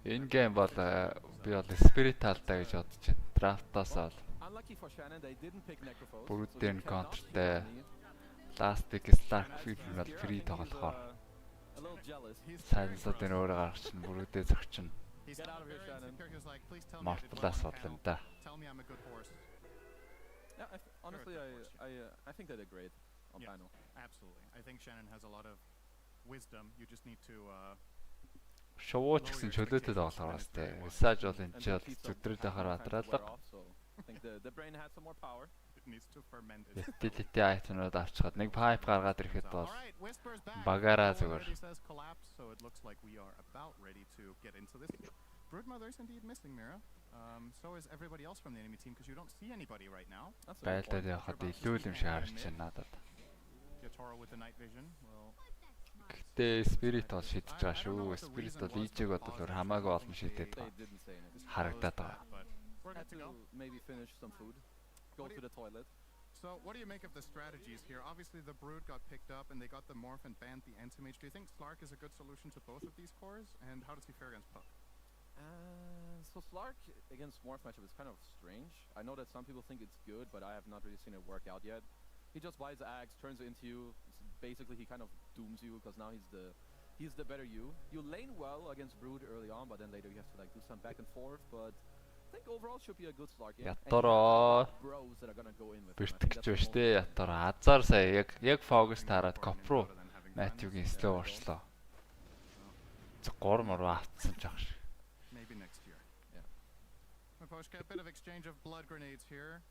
Энэ гейм бол би бол Spirit талдаа гэж бодож байна. Draft-аас бол Unlucky for Shannon, they didn't pick Necrophos. Brood-ийн контртэй last week Stark film бол free тоглохоор a little jealous. Silence-уудын өөрөө гаргачихна, Brood-ээ зөгчнө. He's Get out of here, very Shannon. insecure. He was like, please tell me I did Марталаас well on бодлоо panel. да. Tell me I'm a good horse. Yeah, honestly, I think they did great on Yes, panel. absolutely. I think Shannon has a lot of wisdom. You just need to Шувууч гэсэн чөлөөтэй тоглохоор бас дээ. Visage бол энэ ч бол зүдрээд байхаар батралга. So I think the brain had some more power. needs to ferment it. Utility item-ууд авчихад нэг pipe гаргаад ирэхэд бол багаараа зүгээр. Collapse, so it looks like we are about ready to get into this. Broodmother is indeed missing, Mira. So is everybody else from the enemy team because you don't see anybody right now. Байлдаад явахад илүү юм шиг харагдаж байна надад. Yatoro with the night vision. Well, Гэтэ Spirit бол шийдэж байгаа шүү. Spirit бол хийж-ийг бодвол хамаагүй олон шийдээд байгаа. Харагдаад байгаа. Had to maybe finish some food, go to the toilet. So what do you make of the strategies here? Obviously the Brood got picked up and they got the Morph and banned the Anti-Mage. Do you think Slark is a good solution to both of these cores? And how does he fare against Puck? So Slark against Morph matchup is kind of strange. I know that some people think it's good, but I have not really seen it work out yet. He just buys the axe, turns it into you. Basically he kind of dooms you because now he's the better you. You lane well against Brood early on, but then later you have to like do some back and forth, but I think overall should be a good Slark game. Ятараа бэртгэж байна шүү дээ. Ятараа азар сая яг фокус таарад коп руу Матюгийн слоу орчлоо. 3 мөр автсан ч ах шиг. Maybe next year. Yeah. Miposhka, a bit of exchange of blood grenades here.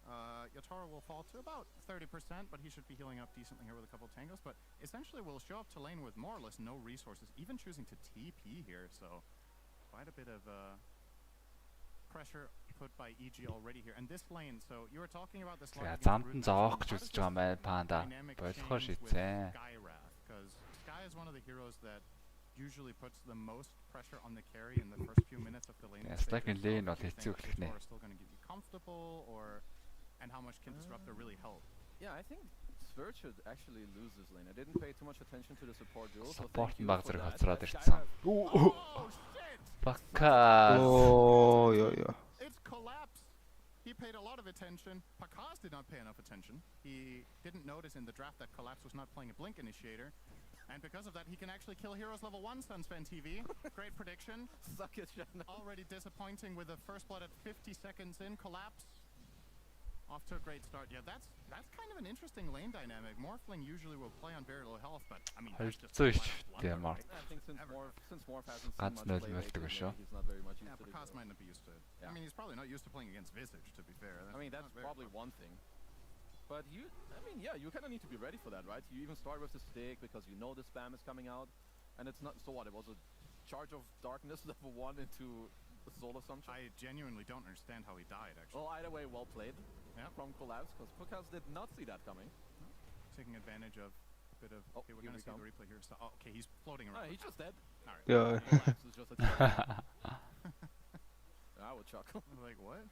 Yatoro will fall to about 30%, but he should be healing up decently here with a couple of tangos. But essentially will show up to lane with more or less no resources, even choosing to TP here. So quite a bit of pressure put by EG already here. And this lane, so you were talking about this lane. Замтан зоох гэж үзэж байгаа мэн панда. Болохоор шийдсэн. Because Sky is one of the heroes that usually puts the most pressure on the carry in the first few minutes of the lane. Yes, like in lane бол хэцүү эхлэх нэ. Still going to get you comfortable, or and how much can Disruptor really help? Yeah, I think Spur should actually lose this lane. I didn't pay too much attention to the support duel. Support баг зэрэг хоцроод ирсэн. Pakaz. Oh, yo. It's collapsed. He paid a lot of attention. Pakaz did not pay enough attention. He didn't notice in the draft that Collapse was not playing a Blink initiator. And because of that, he can actually kill heroes level 1, Sunspan TV. Great prediction. Suck it, Already disappointing with the first blood at 50 seconds in. Collapse. Off to a great start. Yeah, that's kind of an interesting lane dynamic. Morphling usually will play on very low health, but I mean that's just I think since Morph hasn't seen much play lately, he's not very much used to it. Pakaz might not be used to it. Yeah. I mean, he's probably not used to playing against Visage, to be fair. I mean, that's probably one thing. But you kind of need to be ready for that, right? You even start with the stick because you know the spam is coming out, and it's not. So what? It was a charge of darkness level 1 into the soul assumption. I genuinely don't understand how he died. Actually. Well, either way, well played. Yeah, from Collapse, because Pakaz did not see that coming. Taking advantage of a bit of. Okay, we're gonna see the replay here. So, okay, he's floating around. He's just dead. All right. Yeah. Collapse is just a I would chuckle. Like what?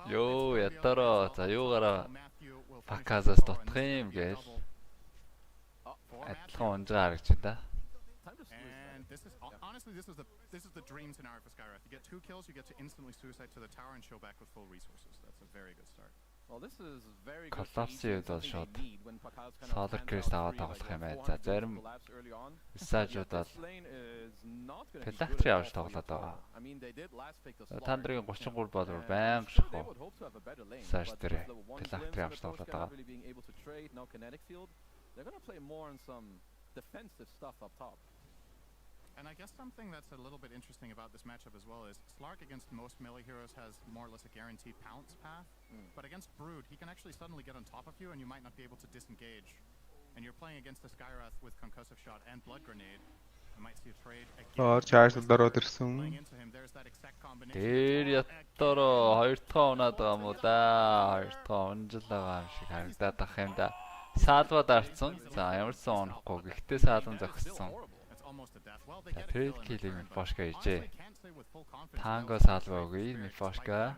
Ёо, ятараа за юугаараа Pakaz-аас дутах юм гээл. Адилхан унжаа харагч та. And this is honestly this is the dream scenario for Skywrath. You get 2 kills, you get to instantly suicide to the tower and show back with full resources. That's a very good start. Well, this is very good. Collapse-ийг бол шууд Solar Crest аваад тоглох юм байна. За зарим Visage-ууд бол Phylactery авч тоглоод байгаа. Та нарын 33 болвол байнга шахуу. Visage дээр Phylactery авч тоглоод байгаа. They're going to play more on some defensive stuff up top. And I guess something that's a little bit interesting about this matchup as well is Slark against most melee heroes has more or less a guaranteed pounce path. But against Brood, he can actually suddenly get on top of you and you might not be able to disengage. And you're playing against the Skywrath with Concussive Shot and Blood Grenade. You might see a trade again. Charge дараад ирсэн. Дээр ятараа 2 дахь унаад байгаа юм уу да. 2 дахь унжил байгаа юм шиг харагдаад ах юм да. Саалва дарцсан. За ямарсан онохгүй. Гэхдээ саалан зогссон. Трейд киллийг Miposhka хийжээ. Танго салва өгье Miposhka.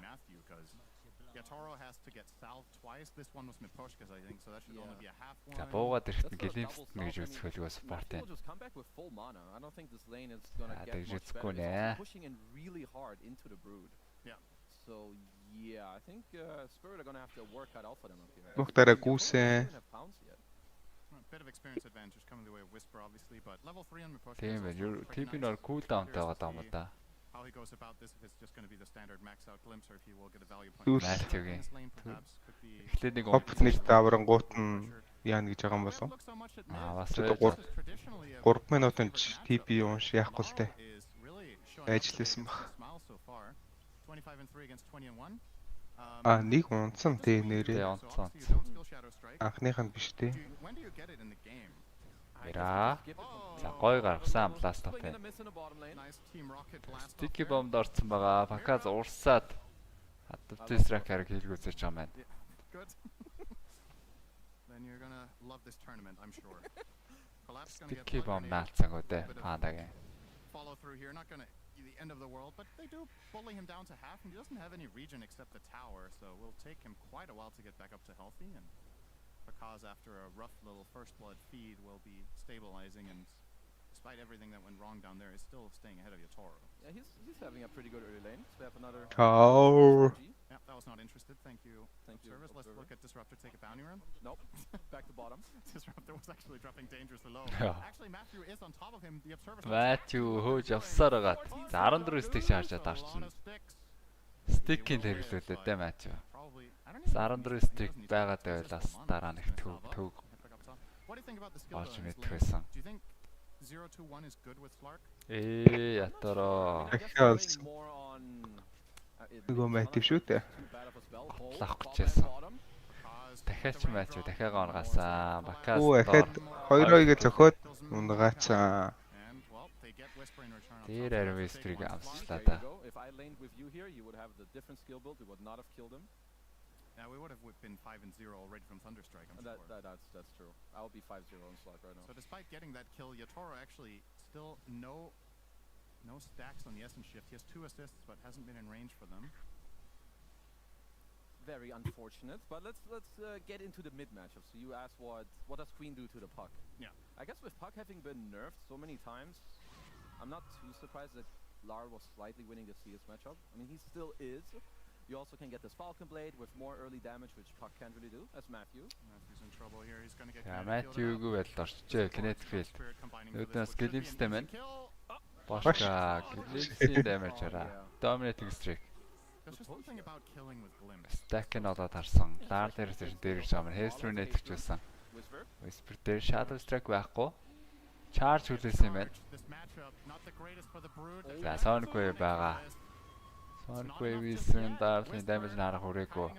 Yatoro has to get salved twice. This one was Miposhka's, I think, so that should only be a half one. За буугаад ирэхэд гэлимст гэж үзэх хөлгөө спорт юм. I don't think this lane is going to get much better. Pushing in really hard into the Brood. Yeah. So yeah, I think Spirit are going to have to work that out for them up here. Бүгдээрээ гүйсэн. Bit of experience advantage coming the way of Whisper, obviously, but level 3 on Miposhka. Тийм ээ, TP-нөр cooldown тагаад байгаа юм да. How he goes about this, if it's just going to be the standard max out glimpse or if he will get a value point. Эхлээд нэг опныг даврангуут нь яана гэж байгаа юм болов. Бас 3 минутын TP унш яахгүй л дээ. Ажилласан баг. 25 and 3 against 20 and 1. Нэг унтсан тий нэрээ. Унтсан. Анхных нь биш тий. Яра. За гой гаргасан бласт топ байна. Sticky bomb орсон байгаа. Паказ урсаад Bat-UlziiAK хийлгүүцэж байгаа маань. Then you're gonna love this tournament, I'm sure. Collapse gonna get Sticky bomb наалцсан үү дээ. Пандагийн. Follow through here, not gonna be the end of the world, but they do bully him down to half, and he doesn't have any regen except the tower, so it will take him quite a while to get back up to healthy, and because after a rough little first blood feed will be stabilizing, and despite everything that went wrong down there, is still staying ahead of Yatoro. Yeah, he's having a pretty good early lane. So we have another. Oh. Yeah, that was not interested. Thank you. Observers. Let's look at Disruptor take a bounty run. Nope. Back to bottom. Disruptor was actually dropping dangerously low. Yeah. Actually, Matthew is on top of him. The observers. Matthew хөөж явсаар байгаа. За 14 стик шаарчаад орчихно. Стикийн хэрэглүүлээ дээ Matthew. 14 стик байгаад байлаас дараа нэг төв. What do you think about the skill? Олж мэдрэсэн. Do you think 0-2-1 is good with Slark? Ятароо. Ахиас. Нөгөө Matthew шүү дээ. Лах гэжсэн. Дахиад ч Matthew дахиад онгасаа. Бакас. Ахад 2-2-ыг зөхөөд унгаацсан. Тэр арим Whisper-ийг амсчлаа да. If I laned with you here, you would have the different skill build. We would not have killed him. Yeah, we would have been 5-0 already from Thunderstrike. I'm sure. That's true. I would be 5-0 on Slark right now. So despite getting that kill, Yatoro actually still no stacks on the Essence shift. He has 2 assists, but hasn't been in range for them. Very unfortunate, but let's get into the mid matchup. So you asked what does Queen do to the puck? Yeah. I guess with puck having been nerfed so many times, I'm not too surprised that Lar was slightly winning the CS matchup. I mean, he still is. You also can get this Falcon Blade with more early damage, which puck can't really do. That's Matthew. Matthew's in trouble here. He's gonna get. Matthew-г байл орчжээ. Kinetic field. Нүднээс Glimpse-тэй мэн. Башка Glimpse-ийн damage араа. Dominating streak. Stack нь олоод харсан. Lar дээрээс дээр ирж байгаа юм. Haste rune нэтгэжсэн. Whisper дээр Shadow Strike байхгүй. Charge хүлээсэн юм байна. За Sonic Wave байгаа. Sonic Wave-ийн Darling damage нарах хүрээгүй.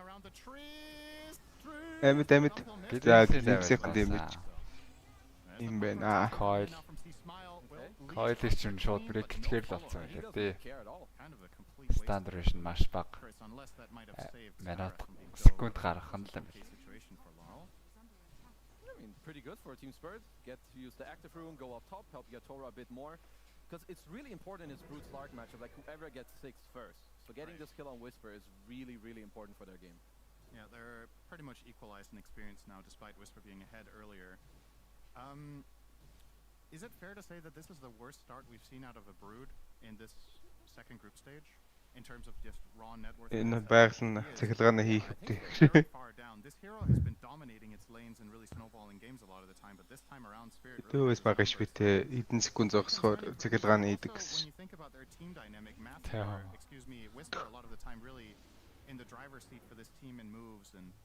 Амьд. За Glimpse-ийн damage. Им байна. Coil-ийг чинь шууд break хийхээр л болсон байлээ тий. Standard version маш бага. Минут секунд гарах нь л юм байна. I mean, pretty good for Team Spirit. Get to use the active rune, go up top, help Yatoro a bit more. Because it's really important in this Brute Slark matchup, like whoever gets 6 first. So getting this kill on Whisper is really, really important for their game. Yeah, they're pretty much equalized in experience now, despite Whisper being ahead earlier. Is it fair to say that this is the worst start we've seen out of a Brood in this second group stage? In terms of just raw net worth? Энэ байгаль цахилгааны хийх үү. Far down. This hero has been dominating its lanes and really snowballing games a lot of the time, but this time around Spirit Төвөөс багш битээ эдэн секунд зогсохоор цахилгааны хийдэг When гэсэн. you think about their team dynamic, Matthew, Whisper a lot of the time really in the driver's seat for this team and moves, and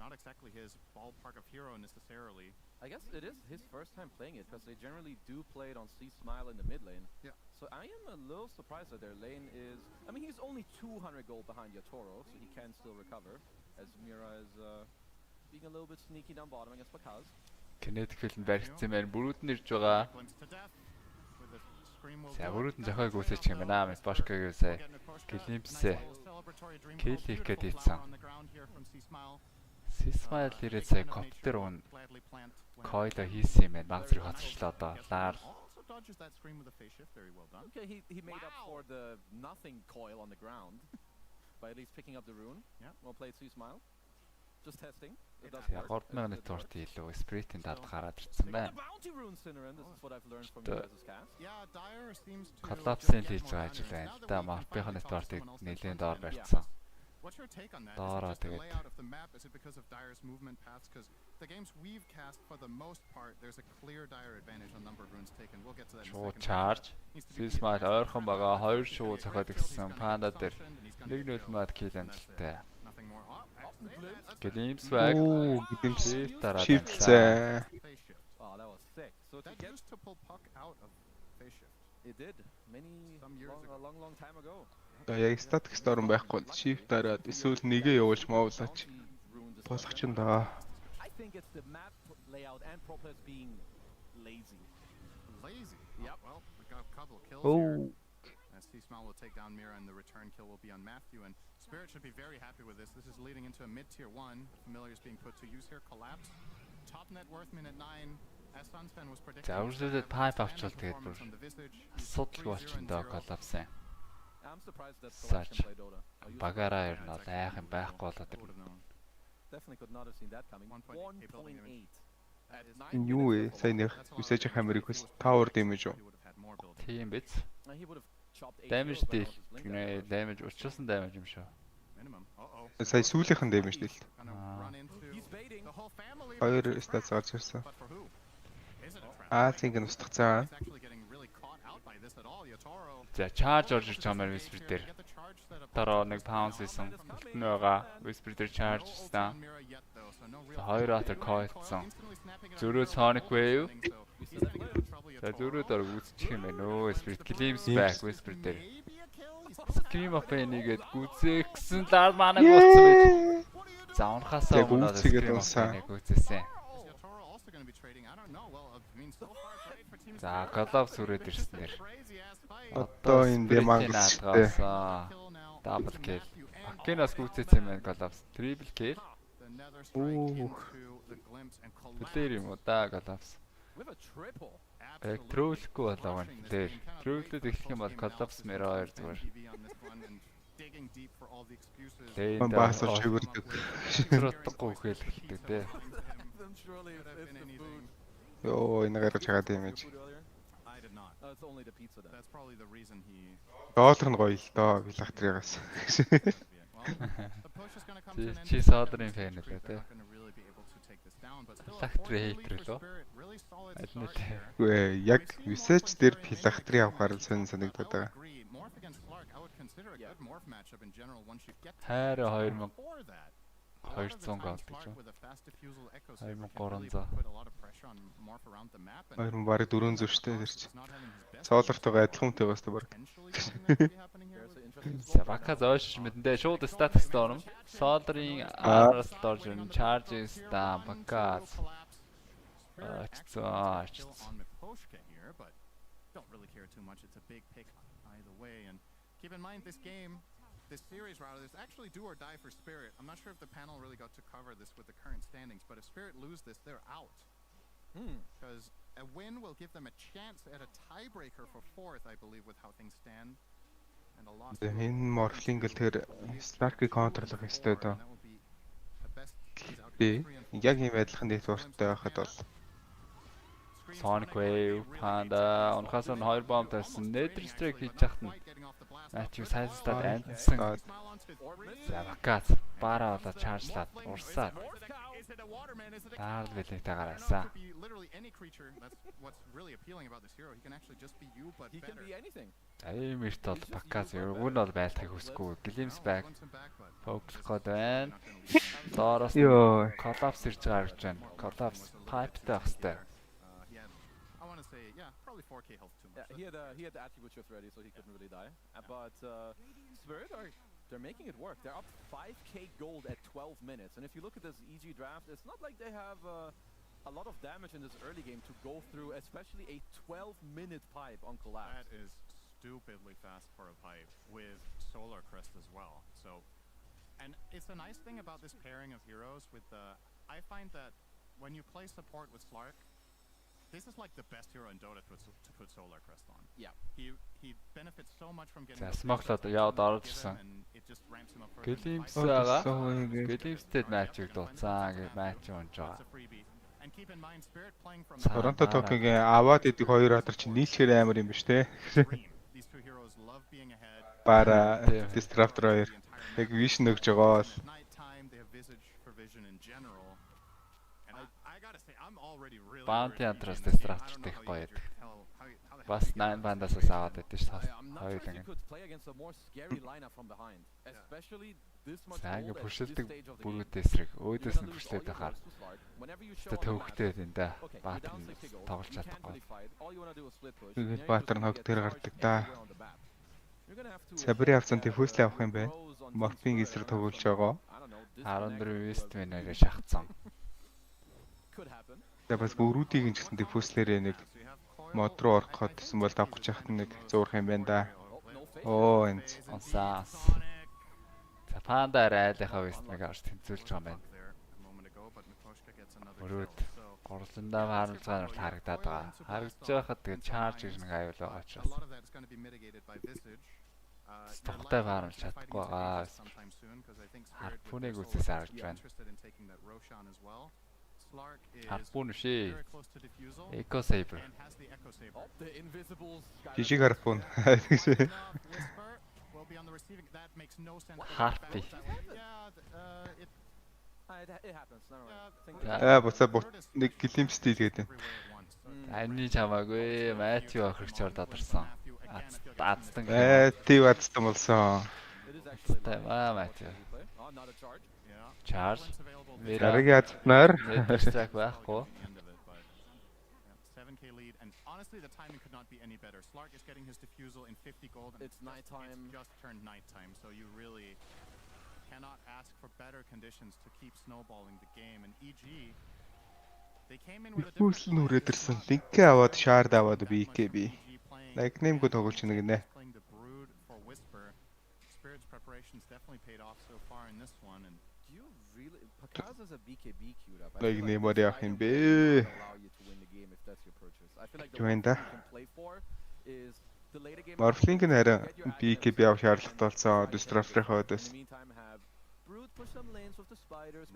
not exactly his ballpark of hero necessarily. I guess it is his first time playing it, because they generally do play it on C-Smile in the mid lane. Yeah. So I am a little surprised that their lane is... I mean, he's only 200 gold behind Yatoro, so he can still recover, as Mira is being a little bit sneaky down bottom against Bakaz. Kinetic field баригдсан юм байна. Бүрүүд нь ирж байгаа. За бүрүүд нь зохиог үүсэж юм байна. Башкагийн үсэ. Glimpse. Kill хийх гээд ийцсэн. C-Smile ирээд сая коптер уун Coil хийсэн юм байна. Баг зэрэг хоцорчлоо одоо. Lar Dodges that scream with a face shift, very well done. Okay, he made up for the nothing Coil on the ground by at least picking up the rune. Yeah. Well played, C-Smile. Just testing. It does За work. 3000-ны турт илүү Spirit-ийн дад гараад ирсэн байна. Bounty rune Cinneren, this is what I've learned from you guys' cast. Yeah, Dire seems to Collapse-ийн хийж байгаа ажил байна. Та Marp-ийн тортыг нэлээд доор барьсан. What's your take on that? Доороо Is it just the тэгээд layout of the map? Is it because of Dire's movement paths? Because the games we've cast, for the most part, there's a clear Dire advantage on number of runes taken. We'll get to that in a Шууд second. charge. C-Smile ойрхон байгаа 2 шууд зохиод ирсэн. Panda дээр 1-0 мад kill амжилттай. Nothing more. Glimpse back. Оо, Glimpse шивцээ. Oh, that was sick. So that used to pull puck out of face shift. It did. Many long time ago. Яг статик сторон байхгүй бол shift дараад эсвэл нэгээ явуулж моовлаач. Болох ч юм да. I think it's the map layout and pro players being lazy. Lazy? Yep. Well, we got a couple of kills Oh. here. As T-Small will take down Mira and the return kill will be on Matthew. And Spirit should be very happy with this. This is leading into a mid-tier 1. Familiar is being put to use here. Collapse. Top net worth minute 9. As Sunspan was predicting. За үргэлжлүүлээд pipe авчвал тэгээд бүр асуудалгүй болчихно коллапс. I'm surprised that collection play Dota. Багаараа ер нь айх юм байхгүй болоод ирнэ. Definitely could not have seen that coming. 1.8. Юу вэ? Сайн нэг үсэж хамарыг хүс tower damage уу? Тийм биз. Damage deal. Гэнэ damage учруулсан damage юм шүү. Сая сүүлийнхэн damage deal. Хоёр stats гарч ирсэн. Цинг нь устгах цаа. За charge орж ирж байгаа Whisper дээр. Дараа нэг pounce хийсэн. Бүтэн байгаа. Whisper дээр charge хийсэн. Хоёр атер койлцсон. Зөрөө Sonic Wave. За зөрөө дор үзчих юм байна өө. Whisper Glimpse back Whisper дээр. Scream of Pain-игээд гүзэхсэн даа манай болцсон байж. За унахасаа өмнө Scream of Pain-ийг гүзээсэн. За Collapse үрээд ирсэн нэр. Одоо энэ Demang's шүү дээ. Double kill. Акинаас гүцээсэн юм байна Collapse. Triple kill. Плеер юм уу да Collapse. Яг трүүлэхгүй болоо гэн. Тэр трүүлээд эхлэх юм бол Collapse Mira 2 зүгээр. Тэгээд баасаа чигүрдэг. Тротгүй хэл эхэлдэг те. Йоо энэ гарч байгаа damage. It's only the pizza then. That's probably the reason he. Доллар нь гоё л доо Philactriagаас. Чи садрын фэн үү те. Philactri hater лөө. Аль нь те. Үгүй яг research дээр Philactri авахаар сонь санагдаад байгаа. Хайр 2200 гол гэж. 2300. Хоёр бараг 400 штэ тэр чи. Соолортойгоо адилхан үнэтэй баста баг. Сабака зоош мэдэндээ шууд статус доорно. Солдрын араас дорж ирнэ. Charges та бака. Don't really care too much. It's a big pick either way. And keep in mind this game, this series rather, is actually do or die for Spirit. I'm not sure if the panel really got to cover this with the current standings, but if Spirit lose this, they're out. Because a win will give them a chance at a tiebreaker for 4th, I believe, with how things stand. And a loss. Энэ Morphling л тэр Stark-ийг контрлох ёстой доо. Яг ийм адилхан networkтэй байхад бол Sonic Wave, Panda, унахаас нь 2 бомб тавьсан. Nether Strike хийж яхад нь Matthew сайзлаад амтсан. За бакац бара болоо чаржлаад урсаад. Даар бэлэгтэй гараасаа. Мэрт бол бакац өгөн бол байлтахыг хүсэхгүй. Glimpse back. Focus гээд байна. Доороос Collapse ирж байгаа гэж байна. Collapse pipe-тай байх хэрэгтэй. Probably 4k health too much. Yeah, he had the attribute shift ready, so he couldn't really die. But Spirit they're making it work. They're up 5k gold at 12 minutes, and if you look at this EG draft, it's not like they have a lot of damage in this early game to go through, especially a 12-minute pipe on Collapse. That is stupidly fast for a pipe with Solar Crest as well. So, and it's a nice thing about this pairing of heroes with the. I find that when you play support with Slark, this is like the best hero in Dota to put Solar Crest on. Yeah. He benefits so much from getting. Смоклоод яваад оржсэн. Glimpse-аа Glimpse-тэй матчийг дууцсан гэж матч унж байгаа. Торонто Токиогийн аваад идэг хоёр атар чинь нийлэхээр амар юм биш те. Бара Disruptor 2 яг vision өгж байгаа бол Bounty Hunter-аас Disruptor тех гоё яадаг. Бас 9 бандаас аваад байдаг шүү дээ. I'm not sure if you could play against a more scary lineup from behind, especially Сайн пүшилдэг бүрүүд эсрэг өөдөөс нь пүшлээд байхаар төвхтэй энэ да баатар нь тоглож чадахгүй. Тэгээд баатар нь хог дээр гардаг да. Сабри авсан диффюзл авах юм байна. Морфинг эсрэг тоглож байгаа. 14 вест мэнээр шахацсан. Тэгээд бас бүрүүдийг нь ч гэсэн диффюзлэрээ нэг мод руу орох гэсэн бол давах гэж яхад нэг зуурах юм байна да. Оо энэ онсаас. За панда айлынхаа вестмиг авч тэнцүүлж байгаа юм байна. Өрөөд горлондоо харамцгаар харагдаад байгаа. Харагдж байхад тэгээд чарж гэж нэг аюул байгаа ч бас. Стохтой харамж чадахгүй байгаа. Харпуныг үсээс харж байна. Харпун шээ. Eco Saber. Жижиг харпун. Харпи. Босоо нэг гэлимстэй гэдэг. Анны чамаагүй Матью охирч ордод орсон. Аацтан. Тий аацтан болсон. Матью. Charge. Дараагийн аацнаар хэвчээг байхгүй. 7k lead and honestly the timing could not be any better. Slark is getting his defusal in 50 gold and it's nighttime. It's just turned nighttime, so you really cannot ask for better conditions to keep snowballing the game. And EG, they came in with a different нүрээдэрсэн линкээ аваад шаард аваад BKB. Nickname го тоглож байна гинэ. Playing the brood for Whisper. Spirit's preparations definitely paid off so far in this one and you really Pakaza's a BKB queued up. Nickname what яах юм бэ? I feel like the one you can play for is the later game. Morphling нь харин BKB авах шаардлагатай болсон Disruptor-ийнхаа өдөөс.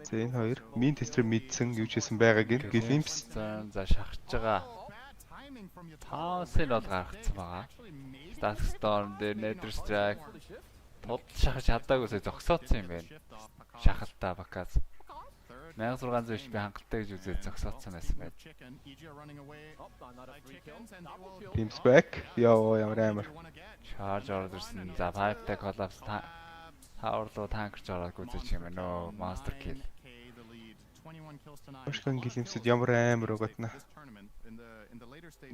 Зэн хоёр мин тестер мэдсэн юу ч хийсэн байгааг нь Glimpse за шахаж байгаа. Таасан бол гаргацсан байгаа. Darkstorm дээр Nether Strike тод шахаж чадаагүйсээ зогсооцсон юм байна. Шахалтаа Баказ. 1600 HP хангалттай гэж үзээд зогсооцсон байсан байна. Teams back. Яа ямар амар. Charge ордерсэн. За 5-тай collapse хаварлуу танкерч ороод гүзэж юм байна нөө master kill. Өшгөн гэлэмсэд ямар амар угаатна.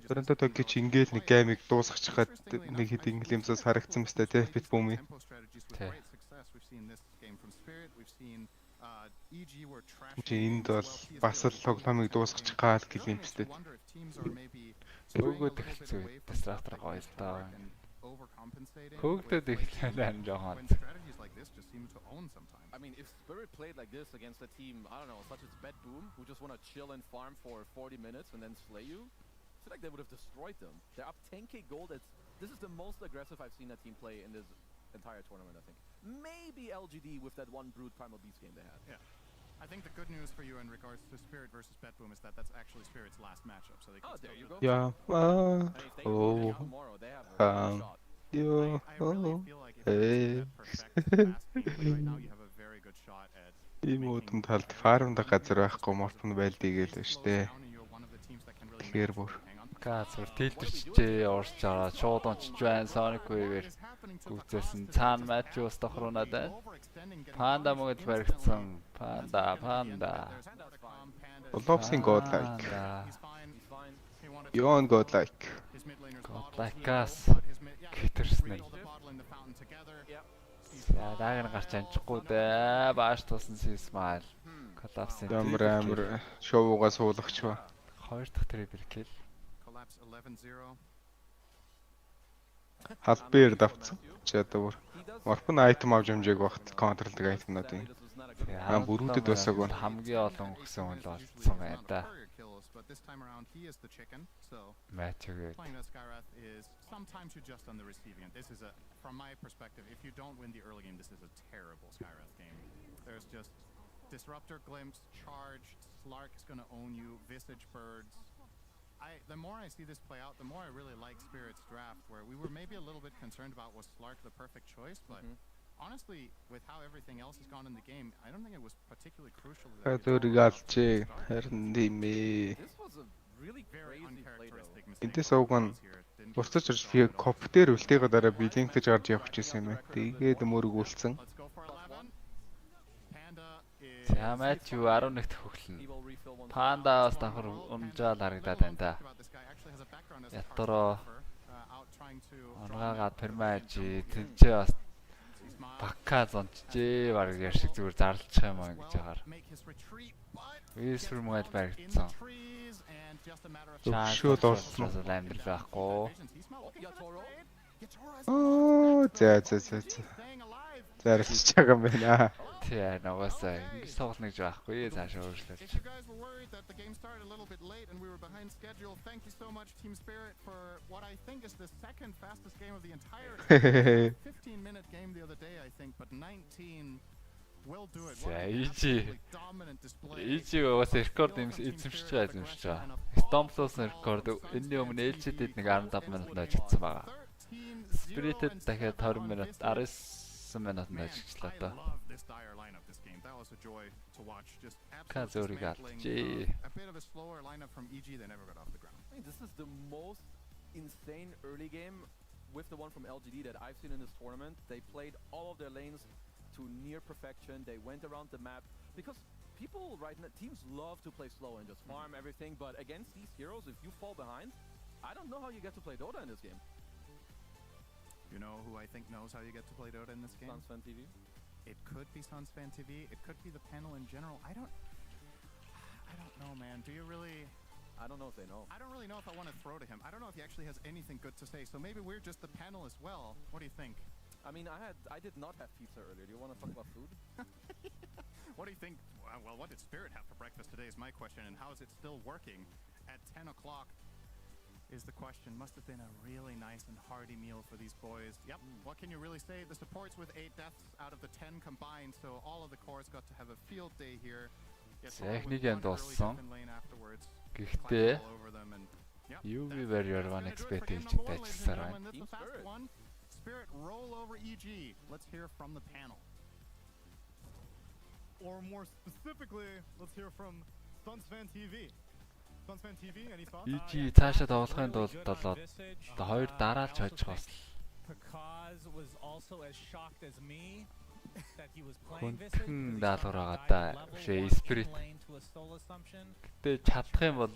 Тэрэнтэй төгч ингээл нэг геймиг дуусгах чахад нэг хэдийн гэлэмсээс харагдсан мэт те бит бүүми. Тэ. Энд бол бас л тоглоомыг дуусгах гал гэлэмстэй. Өгөөд эхэлцүү. Disruptor гоё л даа. Хөөгдөд эхлэн жоохон. I mean, if Spirit played like this against a team, I don't know, such as Bat-Boom, who just want to chill and farm for 40 minutes and then slay you, I feel like they would have destroyed them. They're up 10k gold. This is the most aggressive I've seen a team play in this entire tournament, I think. Maybe LGD with that one Brood Primal Beast game they had. Yeah. I think the good news for you in regards to Spirit versus Bat-Boom is that that's actually Spirit's last matchup. So they can there you go. Yeah. Tomorrow, they have a shot. Yeah. I really feel like if it's that perfect last game right now, you have a very good shot at Имуудын талд фармда газар байхгүй морфон байлдгийг л штэ. Тэгэхээр бүр газар тэлтэрчээ орж аваад шууд ончж байна. Sonic Wave-ээр гүцээсэн цаана Matthews тохруунаад байна. Panda мөгөд баригдсан. Panda. Lopsin godlike. Yon godlike. Godlike-аас гэтэрсэн. Даагар гарч амжихгүй дээ. Бааш тусан Smile. Collapse. Ямар амар шоугаа суулгach ба. Хоёр дахь triple kill. Collapse 11-0. Халбэр давцсан. Чадвар. Морфон айтем авч амжааг багт контролдог айтемнуудын. Бүрүүдэд басаагүй хамгийн олон өгсөн хүн л болцсон байна да. But this time around he is the chicken. So Matthew playing that Skyrath is sometimes you're just on the receiving end. This is from my perspective, if you don't win the early game, this is a terrible Skyrath game. There's just Disruptor, Glimpse, Charge, Slark is going to own you, Visage Birds. The more I see this play out, the more I really like Spirit's draft, where we were maybe a little bit concerned about was Slark the perfect choice, but honestly, with how everything else has gone in the game, I don't think it was particularly crucial. This was a really crazy play though. Эндээс ууган бусдаж ирж коп дээр үлтэйгээ дараа билинг гэж гарч явах гэсэн юм байна. Тэгээд мөргүүлсэн. Ямаач юу 11-т хөглөн. Панда бас давхар унжаал харагдаад байна да. Ятороо онгаагаад пермажи тэнцээ бас бакка зончжээ баг яшиг зүгээр зарлчих юм аа гэж ягаар. Висфер мод баригдсан. Шууд орсон. Амьдрал байхгүй. Оо за. Зарлж байгаа юм байна. Тий, нугасаа ингэж тоглоно гэж байхгүй цаашаа өөрчлөж. If you guys were worried that the game started a little bit late and we were behind schedule, thank you so much Team Spirit for what I think is the second fastest game of the entire 15-minute game the other day I think, but 19 will do it. Хийж бас рекорд эзэмшиж байгаа. Stomp-лоос рекорд энэний өмнө LG-дэд нэг 15 минутанд ажилласан байгаа. Spirit-д дахиад 20 минут 19 минутанд ажиллачлаа даа. Казуриг алдчихээ. A bit of a slower lineup from EG, they never got off the ground. I mean, this is the most insane early game with the one from LGD that I've seen in this tournament. They played all of their lanes to near perfection. They went around the map because people right now, teams love to play slow and just farm everything, but against these heroes, if you fall behind, I don't know how you get to play Dota in this game. You know who I think knows how you get to play Dota in this game? Sunsfan TV. It could be Sunsfan TV. It could be the panel in general. I don't know, man. Do you really? I don't know if they know. I don't really know if I want to throw to him. I don't know if he actually has anything good to say. So maybe we're just the panel as well. What do you think? I mean, I did not have pizza earlier. Do you want to talk about food? What do you think? Well, what did Spirit have for breakfast today is my question, and how is it still working at 10 o'clock? Is the question. Must have been a really nice and hearty meal for these boys. Yep. What can you really say? The supports with 8 deaths out of the 10 combined, so all of the cores got to have a field day here. Техникийн дууссан. Гэхдээ UV barrier one expect хийжтэй ажилласаар байна. Spirit roll over EG. Let's hear from the panel. Or more specifically, let's hear from Sunsfan TV. Sunsfan TV, any thoughts? EG цаашаа тоглохын тулд болоод хоёр дараалж хожих бас Because was also as shocked as me that he was playing хүндхэн даалгавар байгаа да. Spirit. Гэтэ чадах юм бол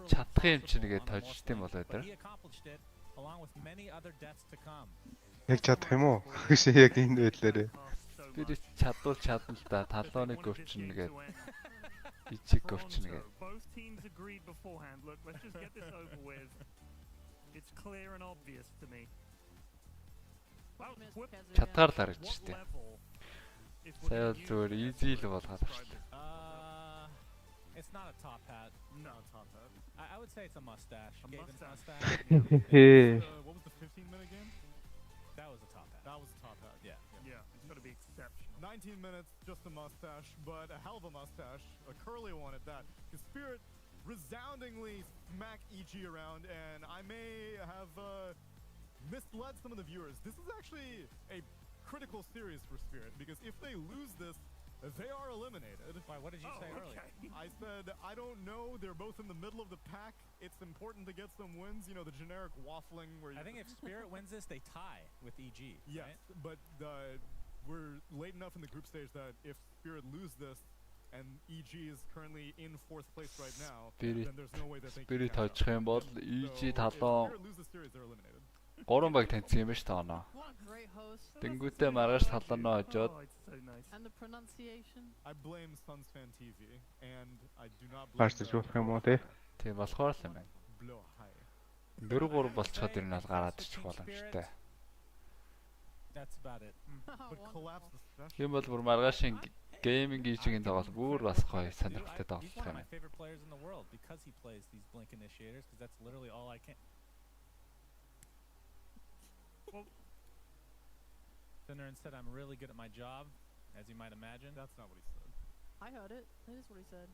чадах юм чи нэгэ тожжт юм болоо дээр. Яг чадах юм уу? Яг энэ байдлаарээ. Spirit чадвал чадна л да. Талууны өвчин нэгээд ичиг өвчин нэгээд. Both teams agreed beforehand. Look, let's just get this over with. It's clear and obvious to me. Чадгаар л харагдаж штэ. Сая зүгээр easy л болгоод авчихлаа. It's not a top hat. No, top hat. I would say it's a mustache. A mustache. What was the 15-minute game? That was a top hat. That was a top hat. Yeah. Yeah, it's got to be exceptional. 19 minutes, just a mustache, but a hell of a mustache. A curly one at that. Because Spirit resoundingly smack EG around, and I may have misled some of the viewers. This is actually a critical series for Spirit, because if they lose this, they are eliminated. Why, what did you say earlier? I said, I don't know. They're both in the middle of the pack. It's important to get some wins. You know, the generic waffling where you... I think if Spirit wins this, they tie with EG. Yes, right? but we're late enough in the group stage that if Spirit lose this, and EG is currently in 4th place right now, then there's no way that they can catch up. Spirit хожих юм бол EG талаа Spirit lose the series, they're eliminated. 3 баг таньсан юм ба ш таана. Тэнгүүтээ маргааш талаанаа хожоод And the pronunciation? I blame Sunsfan TV and I do not blame Гартаж болох юм уу те? Тийм болохоор л юм байна. 4-3 болцоход ер нь бол гараад ичих боломжтой. That's about it. But collapse the special. Тийм бол бүр маргаашийн гейминг ижигийн тоглол бүр бас гоё сонирхолтой тоглох He's one юм of my байна. favorite players in the world because he plays these blink initiators, because that's literally all I can. Dinnerin said I'm really good at my job, as you might imagine. That's not what he said. I heard it. That is what he said.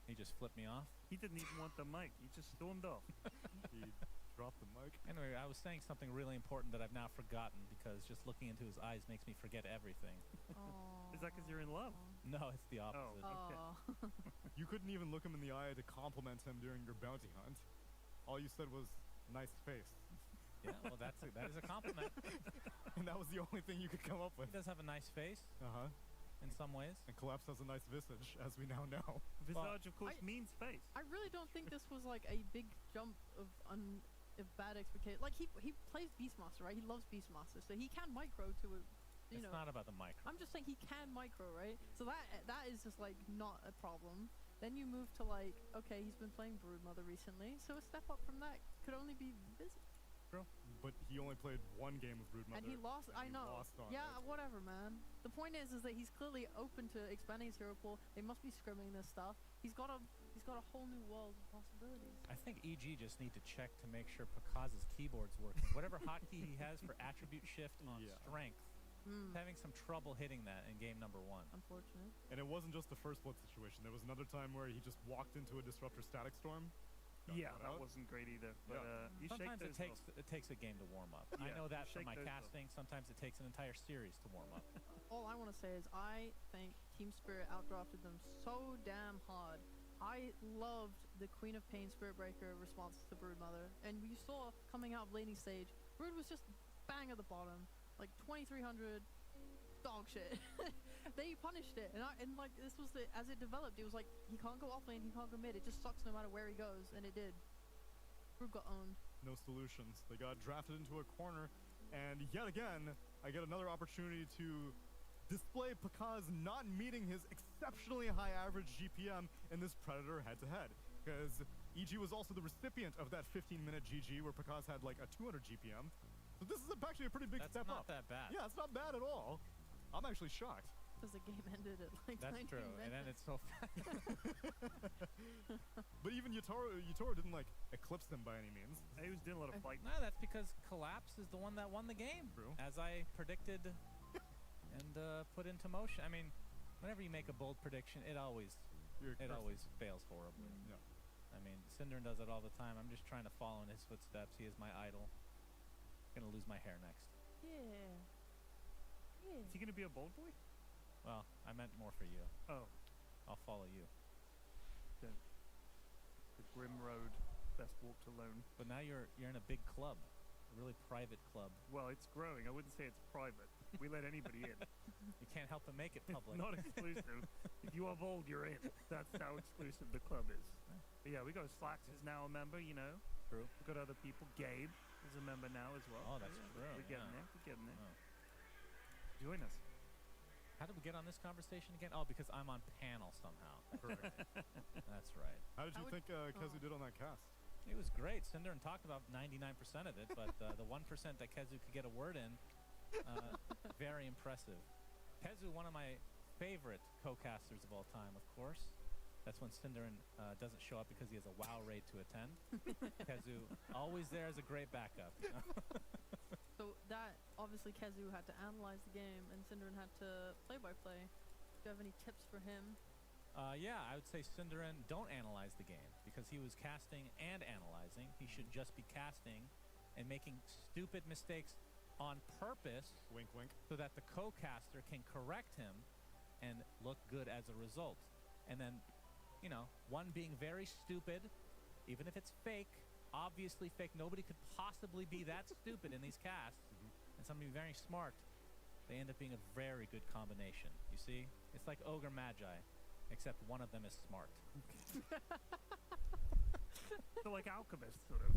He just flipped me off. He didn't even want the mic. He just stormed off. He dropped the mic. Anyway, I was saying something really important that I've now forgotten because just looking into his eyes makes me forget everything. Is that because you're in love? No, it's the opposite. Okay. You couldn't even look him in the eye to compliment him during your bounty hunt. All you said was, nice face. Yeah, well, that is a compliment. And that was the only thing you could come up with. He does have a nice face. Uh-huh. in some ways. And Collapse has a nice visage, as we now know. Visage, of course, means face. I really don't think this was like a big jump of bad expectation. Like he plays Beastmaster, right? He loves Beastmaster, so he can micro to a. It's not about the micro. I'm just saying he can micro, right? So that is just like not a problem. Then you move to like, okay, he's been playing Broodmother recently, so a step up from that could only be Visage. True. But he only played one game of Broodmother. And he lost. I know. Lost on yeah, it. whatever, man. The point is that he's clearly open to expanding his hero pool. They must be scrimming this stuff. He's got a whole new world of possibilities. I think EG just need to check to make sure Pakaz's keyboard's working. Whatever hotkey he has for attribute shift on strength, having some trouble hitting that in game number 1. Unfortunate. And it wasn't just the first blood situation. There was another time where he just walked into a Disruptor Static Storm. Yeah, that wasn't great either. But you sometimes shake it takes a game to warm up. I know that from my casting. Sometimes it takes an entire series to warm up. All I want to say is I think Team Spirit outdrafted them so damn hard. I loved the Queen of Pain Spirit Breaker response to Broodmother, and you saw coming out of laning stage, Brood was just bang at the bottom, like 2300 dog shit. They punished it, and like this was as it developed, it was like he can't go off lane, he can't go mid. It just sucks no matter where he goes, and it did. Brood got owned. No solutions. They got drafted into a corner, and yet again, I get another opportunity to display Pakaz not meeting his exceptionally high average GPM in this Predator head-to-head. Because EG was also the recipient of that 15-minute GG where Pakaz had like a 200 GPM. So this is actually a pretty big step up. That's not that bad. Yeah, it's not bad at all. I'm actually shocked. Because the game ended at like 19 That's true, minutes. and then it's so fast. But even Yutaro didn't like eclipse them by any means. He was doing a lot of fighting. No, that's because Collapse is the one that won the game. True. As I predicted and put into motion. I mean, whenever you make a bold prediction, it always fails horribly. Yeah. I mean, Synderen does it all the time. I'm just trying to follow in his footsteps. He is my idol. Gonna lose my hair next. Yeah. Is he gonna be a bold boy? Well, I meant more for you. Oh. I'll follow you. The grim road, best walked alone. But now you're in a big club, a really private club. Well, it's growing. I wouldn't say it's private. We let anybody in. You can't help but make it public. Not exclusive. If you are bold, you're in. That's how exclusive the club is. But yeah, we got Slacks is now a member, you know. True. We've got other people. Gabe is a member now as well. Oh, that's true. We're getting there. We're getting there. Oh. Join us. How did we get on this conversation again? Oh, because I'm on panel somehow. Correct. That's right. How did you think Kezu did on that cast? It was great. Synderen talked about 99% of it, but the 1% that Kezu could get a word in, very impressive. Kezu, one of my favorite co-casters of all time, of course. That's when Synderen doesn't show up because he has a WoW raid to attend. Kezu, always there as a great backup. You know? So that, obviously Kezu had to analyze the game and Synderen had to play-by-play. Do you have any tips for him? Yeah, I would say Synderen, don't analyze the game because he was casting and analyzing. He should just be casting and making stupid mistakes on purpose. Wink, wink. So that the co-caster can correct him and look good as a result. And then, you know, one being very stupid, even if it's fake, obviously fake. Nobody could possibly be that stupid in these casts. And somebody very smart. They end up being a very good combination. You see? It's like Ogre Magi, except one of them is smart. So like Alchemist, sort of.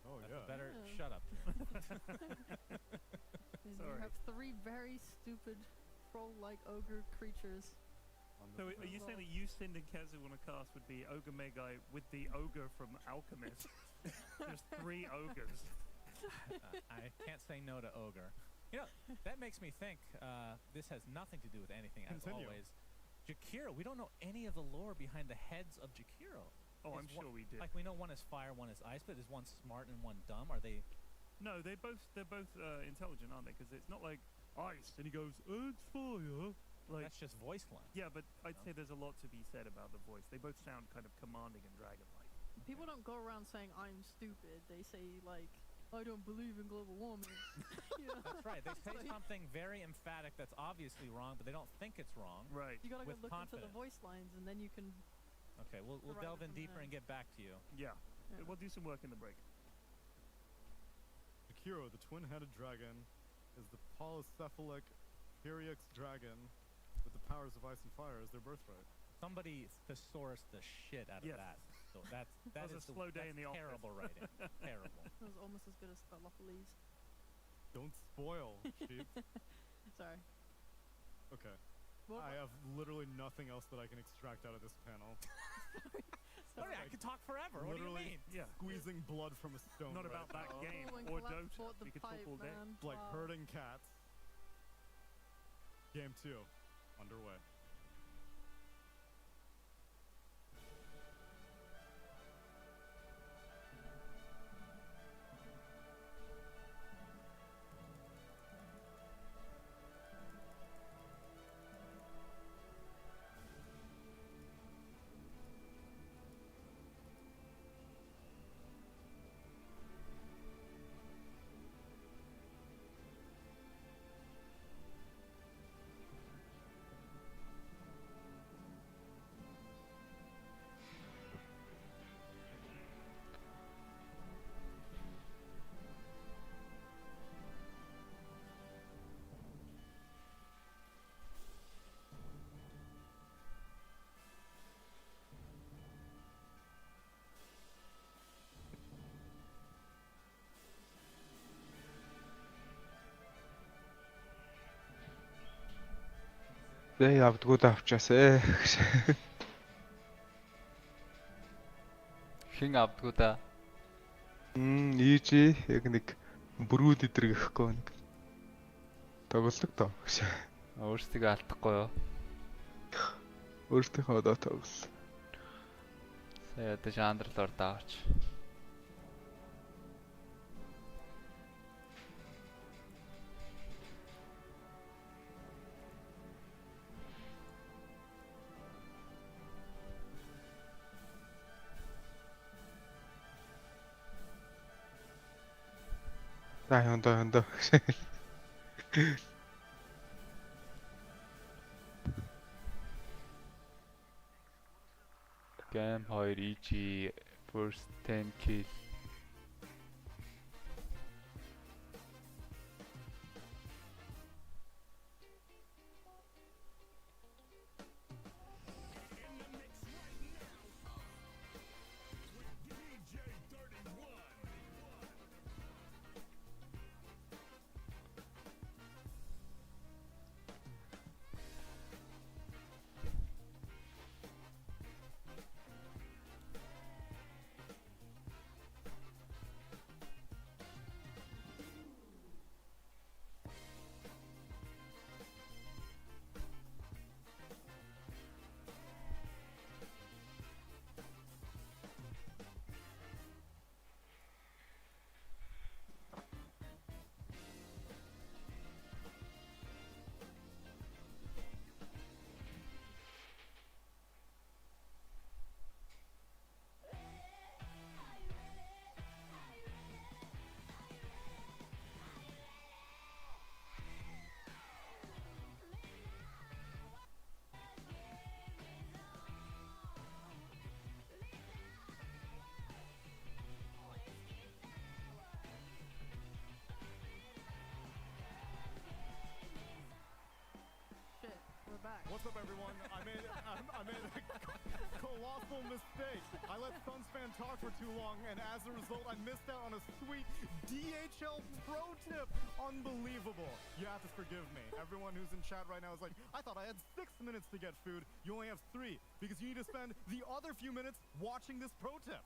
Oh, That's yeah. better. Shut up. You have 3 very stupid troll-like ogre creatures. So are you saying that you, Sind, and Kezu on a cast would be Ogre Megai with the ogre from Alchemist? There's 3 ogres. I can't say no to Ogre. You know, that makes me think this has nothing to do with anything, as always. Jakiro, we don't know any of the lore behind the heads of Jakiro. Oh, I'm sure we did. Like, we know one is fire, one is ice, but is one smart and one dumb? Are they... No, they're both intelligent, aren't they? Because it's not like ice, and he goes, it's fire. Like, that's just voice line. Yeah, but I'd say there's a lot to be said about the voice. They both sound kind of commanding and dragon-like. People don't go around saying, I'm stupid. They say, like, I don't believe in global warming. You know? That's right. They say something very emphatic that's obviously wrong, but they don't think it's wrong. Right. You gotta go with look confidence. into the voice lines, and then you can... Okay, we'll delve in deeper and get back to you. Yeah. We'll do some work in the break. Jakiro, the twin-headed dragon, is the polycephalic Hyriak's dragon with the powers of ice and fire is their birthright. Somebody thesaurus the shit out of that. So that was a slow day in the office. terrible writing. Terrible. It was almost as good as Spelophiles. Don't spoil, sheep. Sorry. Okay. What I have literally nothing else that I can extract out of this panel. Sorry, I could talk forever. What do you Literally mean? squeezing blood from a stone. Not about that game when or Collapse Dota. bought the We could talk pipe, all day. man. Like Wow. herding cats. Game 2 underway. Явдггүй давчаасаа. Хин авдгуу да. Ийж яг нэг бүрүүд идэр гэхгүй нэг. Тоглолдог тоо. Өөрсдөө алдахгүй юу? Өөртөөхөө одоо тоглол. Сая одоо жанрлоор даавч. За хондоо. Game 2 EG first 10 kill. What's up, everyone? I made a colossal mistake. I let Sunspan talk for too long, and as a result, I missed out on a sweet DHL pro tip. Unbelievable. You have to forgive me. Everyone who's in chat right now is like, I thought I had 6 minutes to get food. You only have 3, because you need to spend the other few minutes watching this pro tip.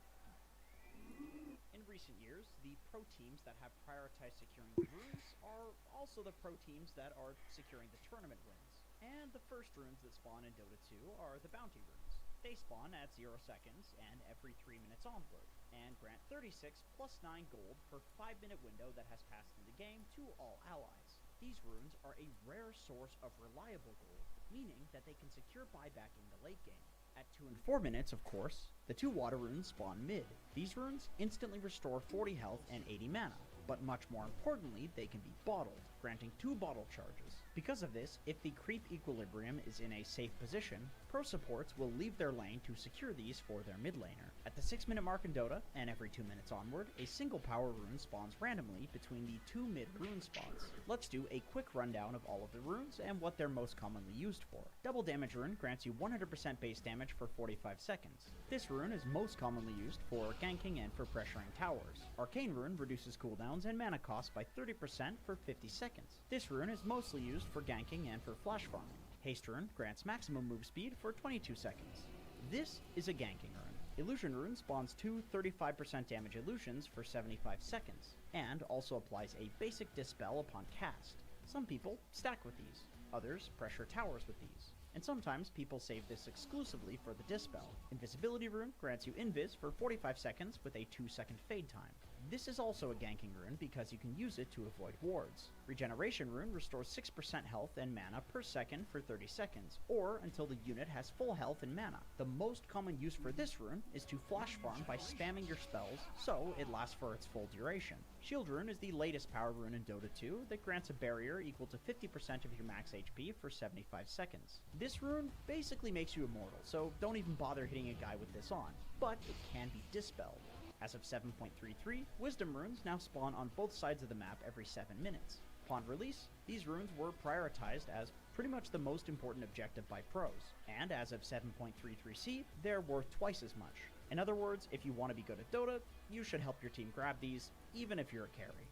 In recent years, the pro teams that have prioritized securing the runes are also the pro teams that are securing the tournament wins. And the first runes that spawn in Dota 2 are the bounty runes. They spawn at 0 seconds and every 3 minutes onward, and grant 36 plus 9 gold per 5-minute window that has passed in the game to all allies. These runes are a rare source of reliable gold, meaning that they can secure buyback in the late game. At 2 and 4 minutes, of course, the 2 water runes spawn mid. These runes instantly restore 40 health and 80 mana, but much more importantly, they can be bottled, granting 2 bottle charges. Because of this, if the creep equilibrium is in a safe position, pro supports will leave their lane to secure these for their mid laner. At the 6-minute mark in Dota, and every 2 minutes onward, a single power rune spawns randomly between the 2 mid rune spots. Let's do a quick rundown of all of the runes and what they're most commonly used for. Double damage rune grants you 100% base damage for 45 seconds. This rune is most commonly used for ganking and for pressuring towers. Arcane rune reduces cooldowns and mana cost by 30% for 50 seconds. This rune is mostly used for ganking and for flash farming. Haste rune grants maximum move speed for 22 seconds. This is a ganking rune. Illusion rune spawns 2 35% damage illusions for 75 seconds, and also applies a basic dispel upon cast. Some people stack with these, others pressure towers with these, and sometimes people save this exclusively for the dispel. Invisibility rune grants you invis for 45 seconds with a 2-second fade time. This is also a ganking rune because you can use it to avoid wards. Regeneration rune restores 6% health and mana per second for 30 seconds, or until the unit has full health and mana. The most common use for this rune is to flash farm by spamming your spells, so it lasts for its full duration. Shield rune is the latest power rune in Dota 2 that grants a barrier equal to 50% of your max HP for 75 seconds. This rune basically makes you immortal, so don't even bother hitting a guy with this on, but it can be dispelled. As of 7.33, Wisdom runes now spawn on both sides of the map every 7 minutes. Upon release, these runes were prioritized as pretty much the most important objective by pros, and as of 7.33c, they're worth twice as much. In other words, if you want to be good at Dota, you should help your team grab these, even if you're a carry.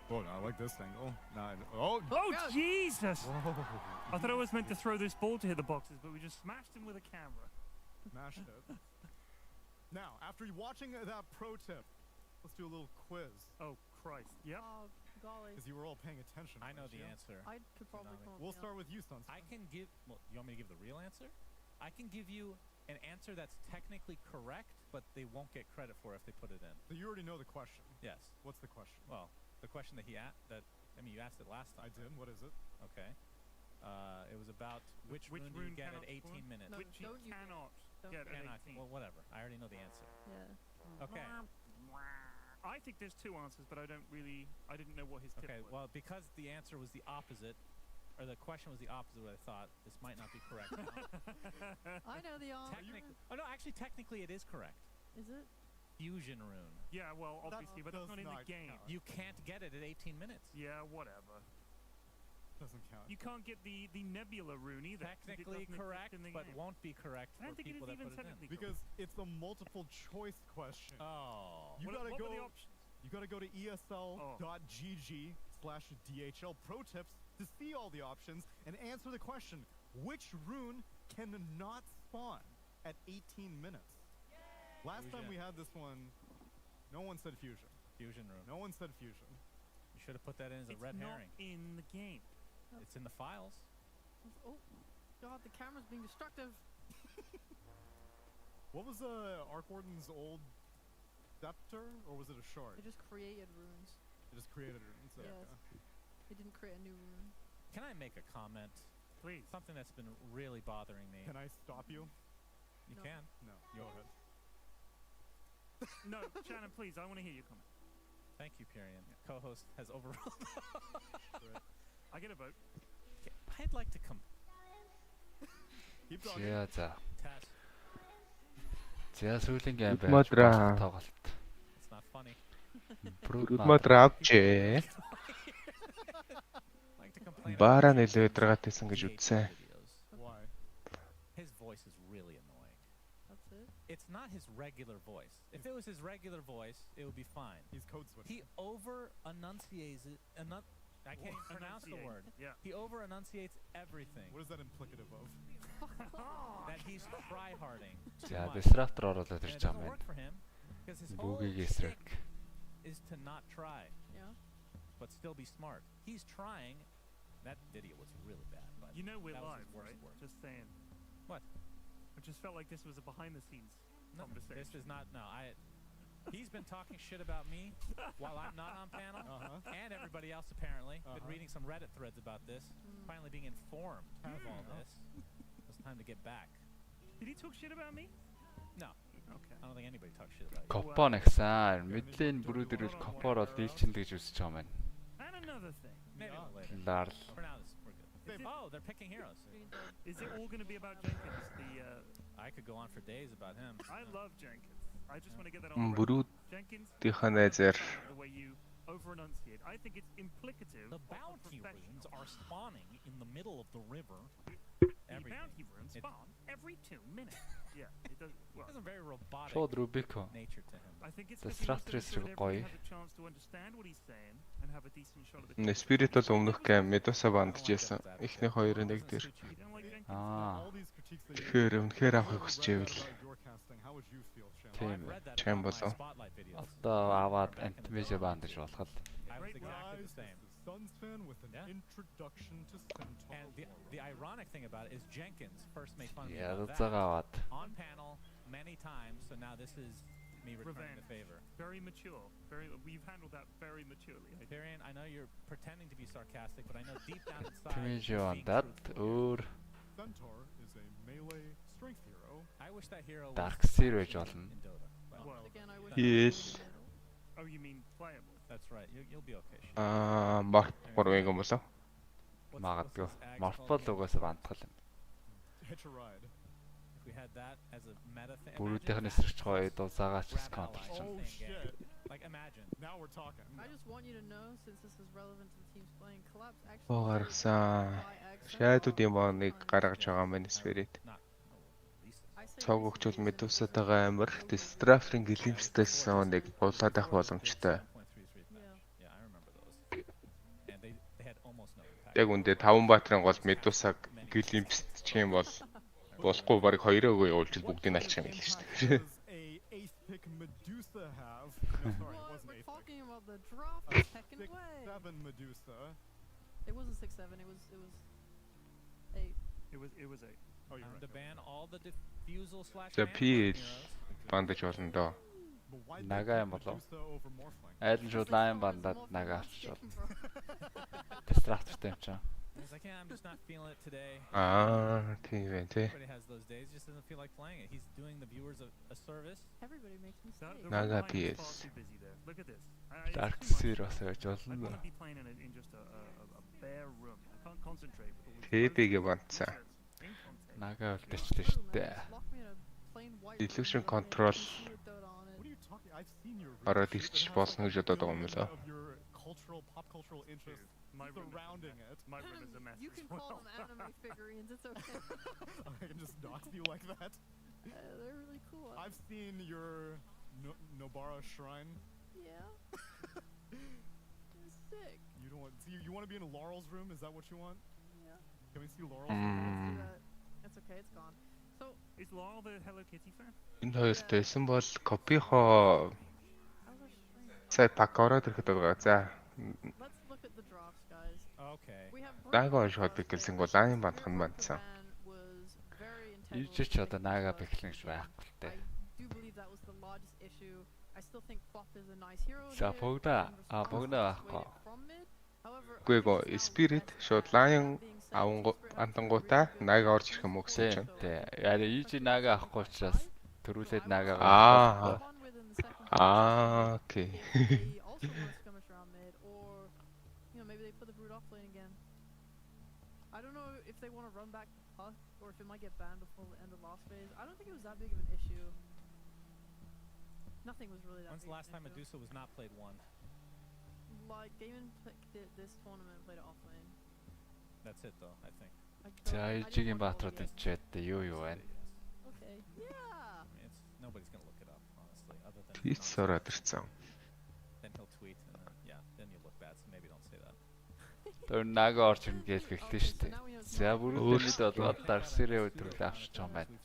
Oh, no, I like this angle. Oh, Jesus! Whoa. I thought I was meant to throw this ball to hit the boxes, but we just smashed him with a camera. Smashed it. Now, after watching that pro tip, let's do a little quiz. Oh, Christ. Yep. Oh, golly. Because you were all paying attention. I know the answer. I could probably come up We'll with start with you, Sunstone. I can give. Well, you want me to give the real answer? I can give you an answer that's technically correct, but they won't get credit for if they put it in. So you already know the question. Yes. What's the question? Well, the question that you asked it last time. I did. What is it? Okay. It was about which rune do you get at 18 minutes? No, which you cannot get at 18. Well, whatever. I already know the answer. Yeah. Okay. I think there's 2 answers, but I didn't know what his tip was. Well, because the answer was the opposite, or the question was the opposite of what I thought, this might not be correct. I know the answer. Technically it is correct. Is it? Fusion rune. Yeah, well, obviously, but that's not in the game. count. You can't get it at 18 minutes. Yeah, whatever. Doesn't count. You can't get the Nebula rune either. Technically correct, but won't be correct for people that put it in. Because it's a multiple choice question. Oh. You what gotta were go. the options? You gotta go to esl.gg/DHL Pro Tips to see all the options and answer the question: which rune cannot spawn at 18 minutes? Last time we had this one, no one said fusion. Fusion rune. No one said fusion. You should have put that in as a red herring. It's not in the game. It's in the files. Oh, God, the camera's being destructive. What was Arc Warden's old scepter, or was it a shard? It just created runes. It just created runes. Yes. Okay. It didn't create a new rune. Can I make a comment? Please. Something that's been really bothering me. Can I stop you? You No. can. No. Go Go ahead. No, Shannon, please, I want to hear your comment. Thank you, Pyrian. Co-host has overruled. I get a vote. Okay, I'd like to come. Keep talking. За. Test. За сүүлийн гейм байж Модра. тоглолт. It's not funny. Модра авчээ. Like to complain about Баараа нэлээд өдрөгтэйсэн гэж үзсэн. Why? his voice is really annoying. That's it? It's not his regular voice. If it was his regular voice, it would be fine. He's code switching. He over-enunciates it. I can't even pronounce the word. Yeah. He over-enunciates everything. What is that implicative of? That he's try-harding. За дисраптор оруулаад And it ирж doesn't байгаа work юм for байна. him because his whole Бүгийг shtick эсрэг. is to not try. Yeah. But still be smart. He's trying. That video was really bad. But You know we're that was live, his worst right? work. Just saying. What? I just felt like this was a behind-the-scenes No, conversation. this is not. No, he's been talking shit about me while I'm not on panel, and everybody else apparently. Been reading some Reddit threads about this. Finally being informed of all this. It's time to get back. Did he talk shit about me? No, I don't think anybody talks shit about you. Копон гэсэн. Мэдлийн бүрүүдэрэл копор бол дийлчин гэж үзэж байгаа юм. And another thing. Maybe later. Ларл. For now, we're good. Oh, they're picking heroes. Is it all going to be about Jenkins? I could go on for days about him. I love Jenkins. I just want to get that on. Jenkins. The way you over-enunciate. I think it's implicative. The bounty rooms are spawning in the middle of the river. The bounty rooms spawn every 2 minutes. Yeah, it does. Well, He has a very robotic Шууд Рубико. nature to him. I think it's The because he wants to strategy ensure that гоё. everyone has a chance to understand what he's saying and have a decent shot at the Spirit бол өмнөх гейм Medusa банджсэн. Эхний 2-1 дээр. Тэгэхээр үнэхээр авахыг хүсэж ивэл тийм чам болов. Одоо аваад антимежи бандж болох л. I was exactly the same. Suns fan with an introduction to Centaur. And the ironic thing about it is Jenkins first made fun of me Yeah, about that's that аваад. on panel many times, so now this is me returning the favor. Very mature. We've handled that very maturely. Tyrion, I know you're pretending to be sarcastic, but I know deep down inside Антимежи you're being бандад truthful. өөр Centaur is a melee strength hero. I wish that hero Dark was Seer байж functional болно. in Dota. Well, Yes. Oh, you mean playable? That's right. You'll be okay. Марк 3-ыг юм болов. магадгүй. Морфол угаасаа бандгал юм. Hitch a ride. If we had that as a meta thing. Бүрүүдийнх нь эсрэгч гоё дуусаагач контрч. Oh shit. Like imagine. Now we're talking. I just want you to know, since this is relevant to the teams playing, Collapse actually Оо гаргасан. Shadow-ийн боныг гаргаж байгаа мэн Spirit. Цог өгчөл Medusa-тайгаа амар Straffing Glimpse-тэйс нэг булаад авах боломжтой. Яг үндэ 5 баатрын гол Medusa Glimpse чих юм бол болохгүй барыг 2-өө явуулж бүгдийг нь алчих юм хэлээ шүү дээ. A 8th pick Medusa have. No, sorry, it wasn't 8th pick. talking about the drop the second 6-7 way. Medusa. It wasn't 6-7. It was 8. It was 8. Oh, you're right. To ban all the defusal slash. За PL бандаж болно доо. Нага юм болов. Medusa over Morphling. Айл нь шууд лайн бандад нага авчих бол. Дистрактортэй юм чам. He's like, yeah, I'm just not feeling it today. Тийм байх тий. Everybody has those days. Just doesn't feel like playing it. He's doing the viewers a service. Everybody makes mistakes. Нага PS. Look at this. Dark Seer бас байж I болно. want to be playing in just a bare room. I can't concentrate with all these. TB-г бандсан. Нага үлдчихлээ шүү дээ. Illusion Control What are you talking? I've seen your ороод ирчих болно гэж бодоод байгаа юм лөө. of your pop cultural interest surrounding it. My room is a mess. You can call them anime figurines. It's okay. I can just dox you like that. They're really cool. I've seen your Nobara shrine. Yeah. It's sick. You don't want. You want to be in Laurel's room? Is that what you want? Yeah. Can we see Laurel's room? It's okay. It's gone. So is Laurel the Hello Kitty fan? Энэ хоёрт байсан бол копихоо сая пак ороод ирэхэд байгаа. За. let's look at the drops, guys. Okay. We have Дагаа шот гэсэн бол айн бандах нь бандсан. Ийж ч одоо нага бэхлэн гэж байхгүй л дээ. Do believe that was the largest issue. I still think Fop is a nice hero. За богда богда байхгүй. Үгүй ээ Spirit шууд лайн андангуудаа нага орж ирэх юм уу гэсэн чинь. Тий. Яа ийж нага авахгүй учраас төрүүлээд нага. Окей. Maybe they put the Brood off lane again. I don't know if they want to run back Puck or if it might get banned before the end of last phase. I don't think it was that big of an issue. Nothing was really that When's big the last time Medusa was not played one? Like, Gaiman picked it this tournament and played it off lane. That's it though, I think. За ижигийн баатруудын чат юу юу байна? Okay. Yeah. I mean, nobody's gonna look it up, honestly, other than. Tweet ороод ирсэн. Then he'll tweet, and then, yeah, then you look bad. So maybe don't say that. Тэр нага орж ирнэ гэж бэхлээ шүү дээ. За бүрүүднийд бол Dark Seer өдрөл авчиж байгаа юм байна.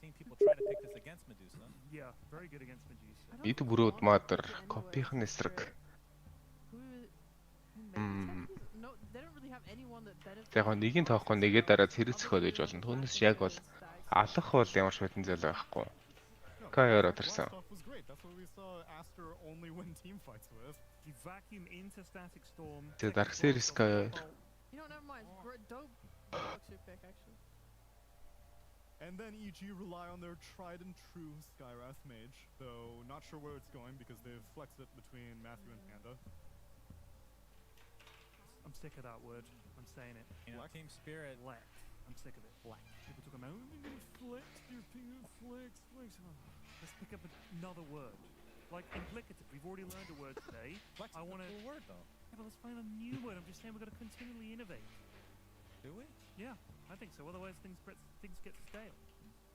Seen people try to pick this against Medusa. Yeah, very good against Medusa. Эд бүрүүд мадэр копийн эсрэг. Тэгэхээр нэгийг тоохгүй нэгээ дараа зэрэг зөхөө гэж болно. Түүнээс яг бол алах бол ямар ч хэдэн зэл байхгүй. Кай ороод ирсэн. That's what we saw Aster only win team fights with. You vacuum into Static Storm. The Dark Series Sky. You know, never mind. Dope. Looks your pick, actually. And then EG rely on their tried and true Skywrath Mage, though not sure where it's going because they've flexed it between Matthew and Panda. I'm sick of that word. I'm saying it. You know, Team Spirit. Flex. I'm sick of it. Flex. People talk about flex. You're flex. Flex. Oh, let's pick up another word. Like implicative. We've already learned a word today. Flex is a cool word though. Yeah, but let's find a new word. I'm just saying we've got to continually innovate. Do we? Yeah, I think so. Otherwise things get stale.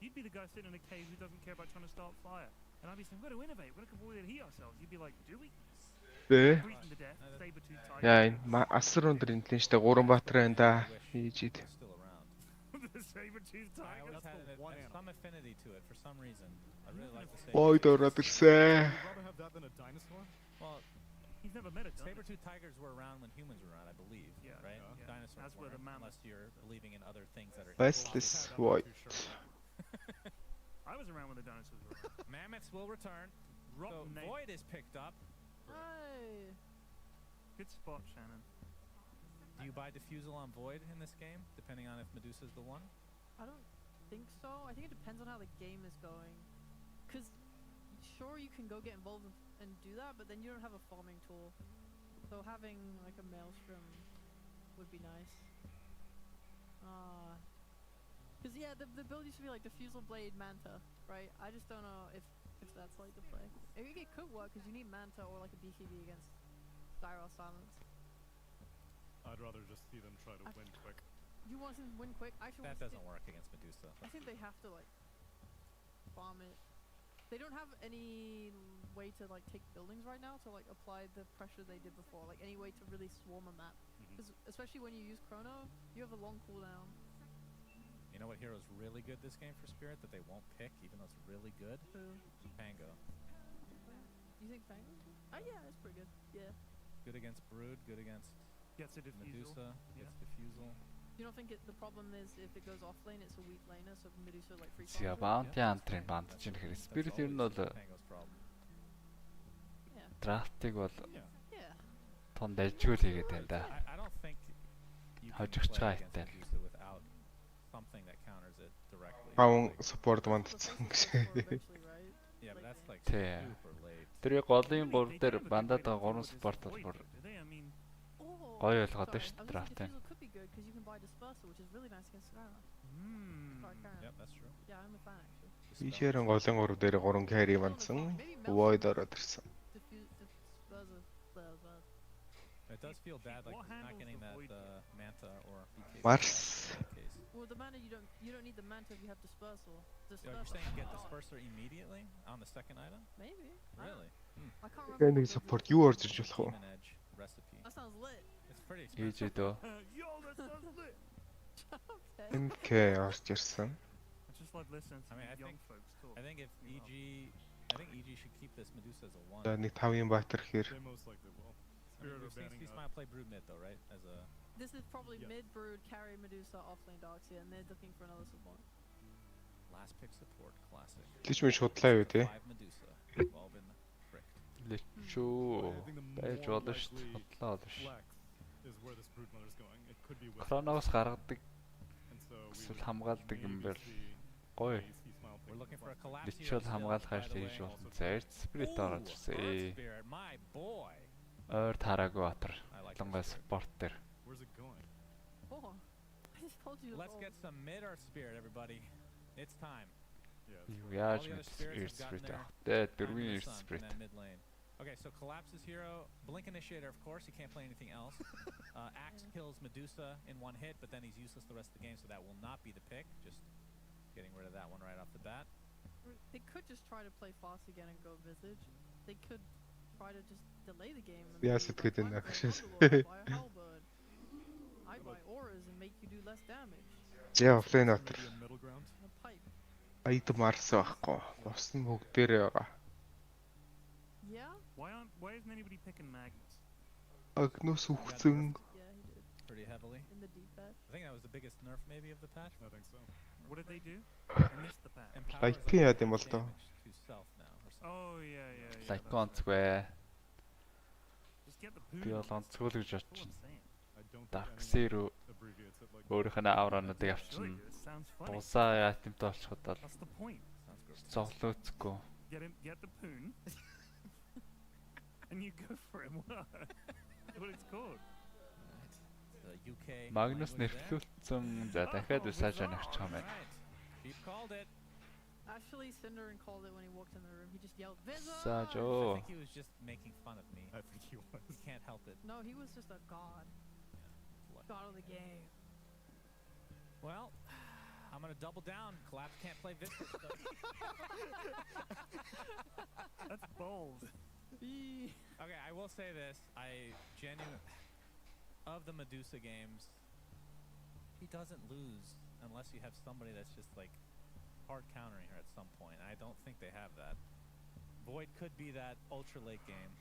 You'd be the guy sitting in a cave who doesn't care about trying to start fire. And I'd be saying, we've got to innovate. We've got to completely heat ourselves. You'd be like, do we? Бэ. Freezing to death, saber-tooth tiger. Яа энэ асар өндөр интеллигенцтэй 3 баатар байна да. Хийж ид. The saber-tooth I tiger. always had some affinity to it for some reason. I really like the Ой дөрөд ирсэн. Rather have that than a dinosaur? Well, he's never met a saber-tooth tigers were around when humans were around, I believe. Yeah, right? yeah. Dinosaurs That's where the weren't, unless you're believing in other things that are. Restless white. I was around when the dinosaurs were around. Mammoths will return. So Void is picked up. Hey. Good spot, Shannon. Do you buy Diffusal on Void in this game, depending on if Medusa's the one? I don't think so. I think it depends on how the game is going. Cause sure you can go get involved and do that, but then you don't have a farming tool. So having like a maelstrom would be nice. Cause yeah, the build used to be like Diffusal Blade Manta, right? I just don't know if that's like the play. I think it could work because you need Manta or like a BKB against Gyro Silence. I'd rather just see them try to win quick. You want to win quick? Actually, That doesn't work against Medusa. I think they have to like farm it. They don't have any way to like take buildings right now to like apply the pressure they did before. Like any way to really swarm a map. Because especially when you use Chrono, you have a long cooldown. You know what hero's really good this game for Spirit that they won't pick, even though it's really good? Who? Pango. You think Pango? Oh yeah, it's pretty good. Yeah. Good against Brood, good against Gets a Diffusal. Medusa, gets Diffusal. You don't think the problem is if it goes off lane, it's a weak laner, so Medusa like free Зя farms it? Bounty Hunter-ын бандж чинь хэрэг Spirit ер нь бол драфтыг бол тон дайжгүй л хийгээд байна да. I don't think you can Хожигч play байгаа against хэвээр. Medusa without something that counters it directly. Таван support мандцсан гэсэн. Yeah, but that's like Тий. super late. Тэр голын 3 дээр бандаад байгаа 3 support бол бүр гоё болгоод байна шүү дээ драфтын. Could be good because you can buy Dispersal, which is really nice against Skyrim. Yep, that's true. Yeah, I'm a fan actually. Ийшээрэн голын 3 дээр 3 carry мандсан. Void ороод ирсэн. It does feel bad like not getting that Manta or BKB. Mars. Well, the mana you don't need the Manta if you have Dispersal. You're saying you get Disperser immediately on the second item? Maybe. Really? I can't remember. Нэг support юу орж ирж болох вэ? Demon Edge recipe. That sounds lit. It's pretty Хийж expensive. дөө. Yo, that sounds lit. MK орж ирсэн. I just love listening to young folks talk. I think EG should keep this Medusa as a one. За нэг 5-ын баатар гэхээр They most likely will. I mean, Spirit we've are seen banning Smile play Brood mid though, right? As a This is probably mid Brood, carry Medusa, offlane Darkseid, and they're looking for another support. last pick support classic. Лич мэн шудлаа юу те. 5 Medusa. We've all been pricked. Личүү байж болно шүү дээ. Бодлоо болно шүү. Is where this brood mother's going. It could be with Хроногоос гаргадаг and so эсвэл хамгаалдаг юм бэл гоё. We're looking for a collapse Лич here бол still, хамгаалах by ажил the хийж way. болно. Зайрц Spirit орж ирсэн. Spirit, my boy. Ойр тараагүй батар. Лонгой спорт дээр. Where's it going? Oh, I just told you. Let's get some mid or Spirit, everybody. It's time. Юу яаж мэд Spirit авах. Тэ дөрвийн Spirit. Mid lane. Okay, so collapses hero, blink initiator, of course. He can't play anything else. Axe kills Medusa in one hit, but then he's useless the rest of the game, so that will not be the pick. Just getting rid of that one right off the bat. They could just try to play fast again and go Visage. They could try to just delay the game. And Яа сэтгэд энэ агшээс. I'd buy auras and make you do less damage. Яа offlane отор. Middle ground. Аяд Mars байхгүй. Бус нь бүгдээрээ байгаа. Yeah? Why isn't anybody picking Magnus? Агнус үхсэн. Yeah, he did. Pretty heavily. In the deep patch. I think that was the biggest nerf maybe of the patch. I think so. What did they do? I missed the patch. Лайкын яд юм бол доо. To self now or something. Oh yeah. Лайк онцгүй. Just get the Би бол онцгүй л гэж бодчих. I don't Darkseid руу өөрийнх нь аурануудыг авчирна. sounds funny. Тусаа айтемтэй болчиход бол That's the point. зовлооцгүй. Get the poon. And you go for him. What it's called. Магнус нэрхлүүлсэн. За дахиад үсэж анагч юм байна. She called it. Actually, Cinderin called it when he walked in the room. He just yelled, "Visa!" Sajo. I think he was just making fun of me. I think he was. He can't help it. No, he was just a god. God of the game. Well, I'm gonna double down. Collapse can't play Viscous. That's bold. Okay, I will say this. I genuinely, of the Medusa games, he doesn't lose unless you have somebody that's just like hard countering her at some point. I don't think they have that. Void could be that ultra late game.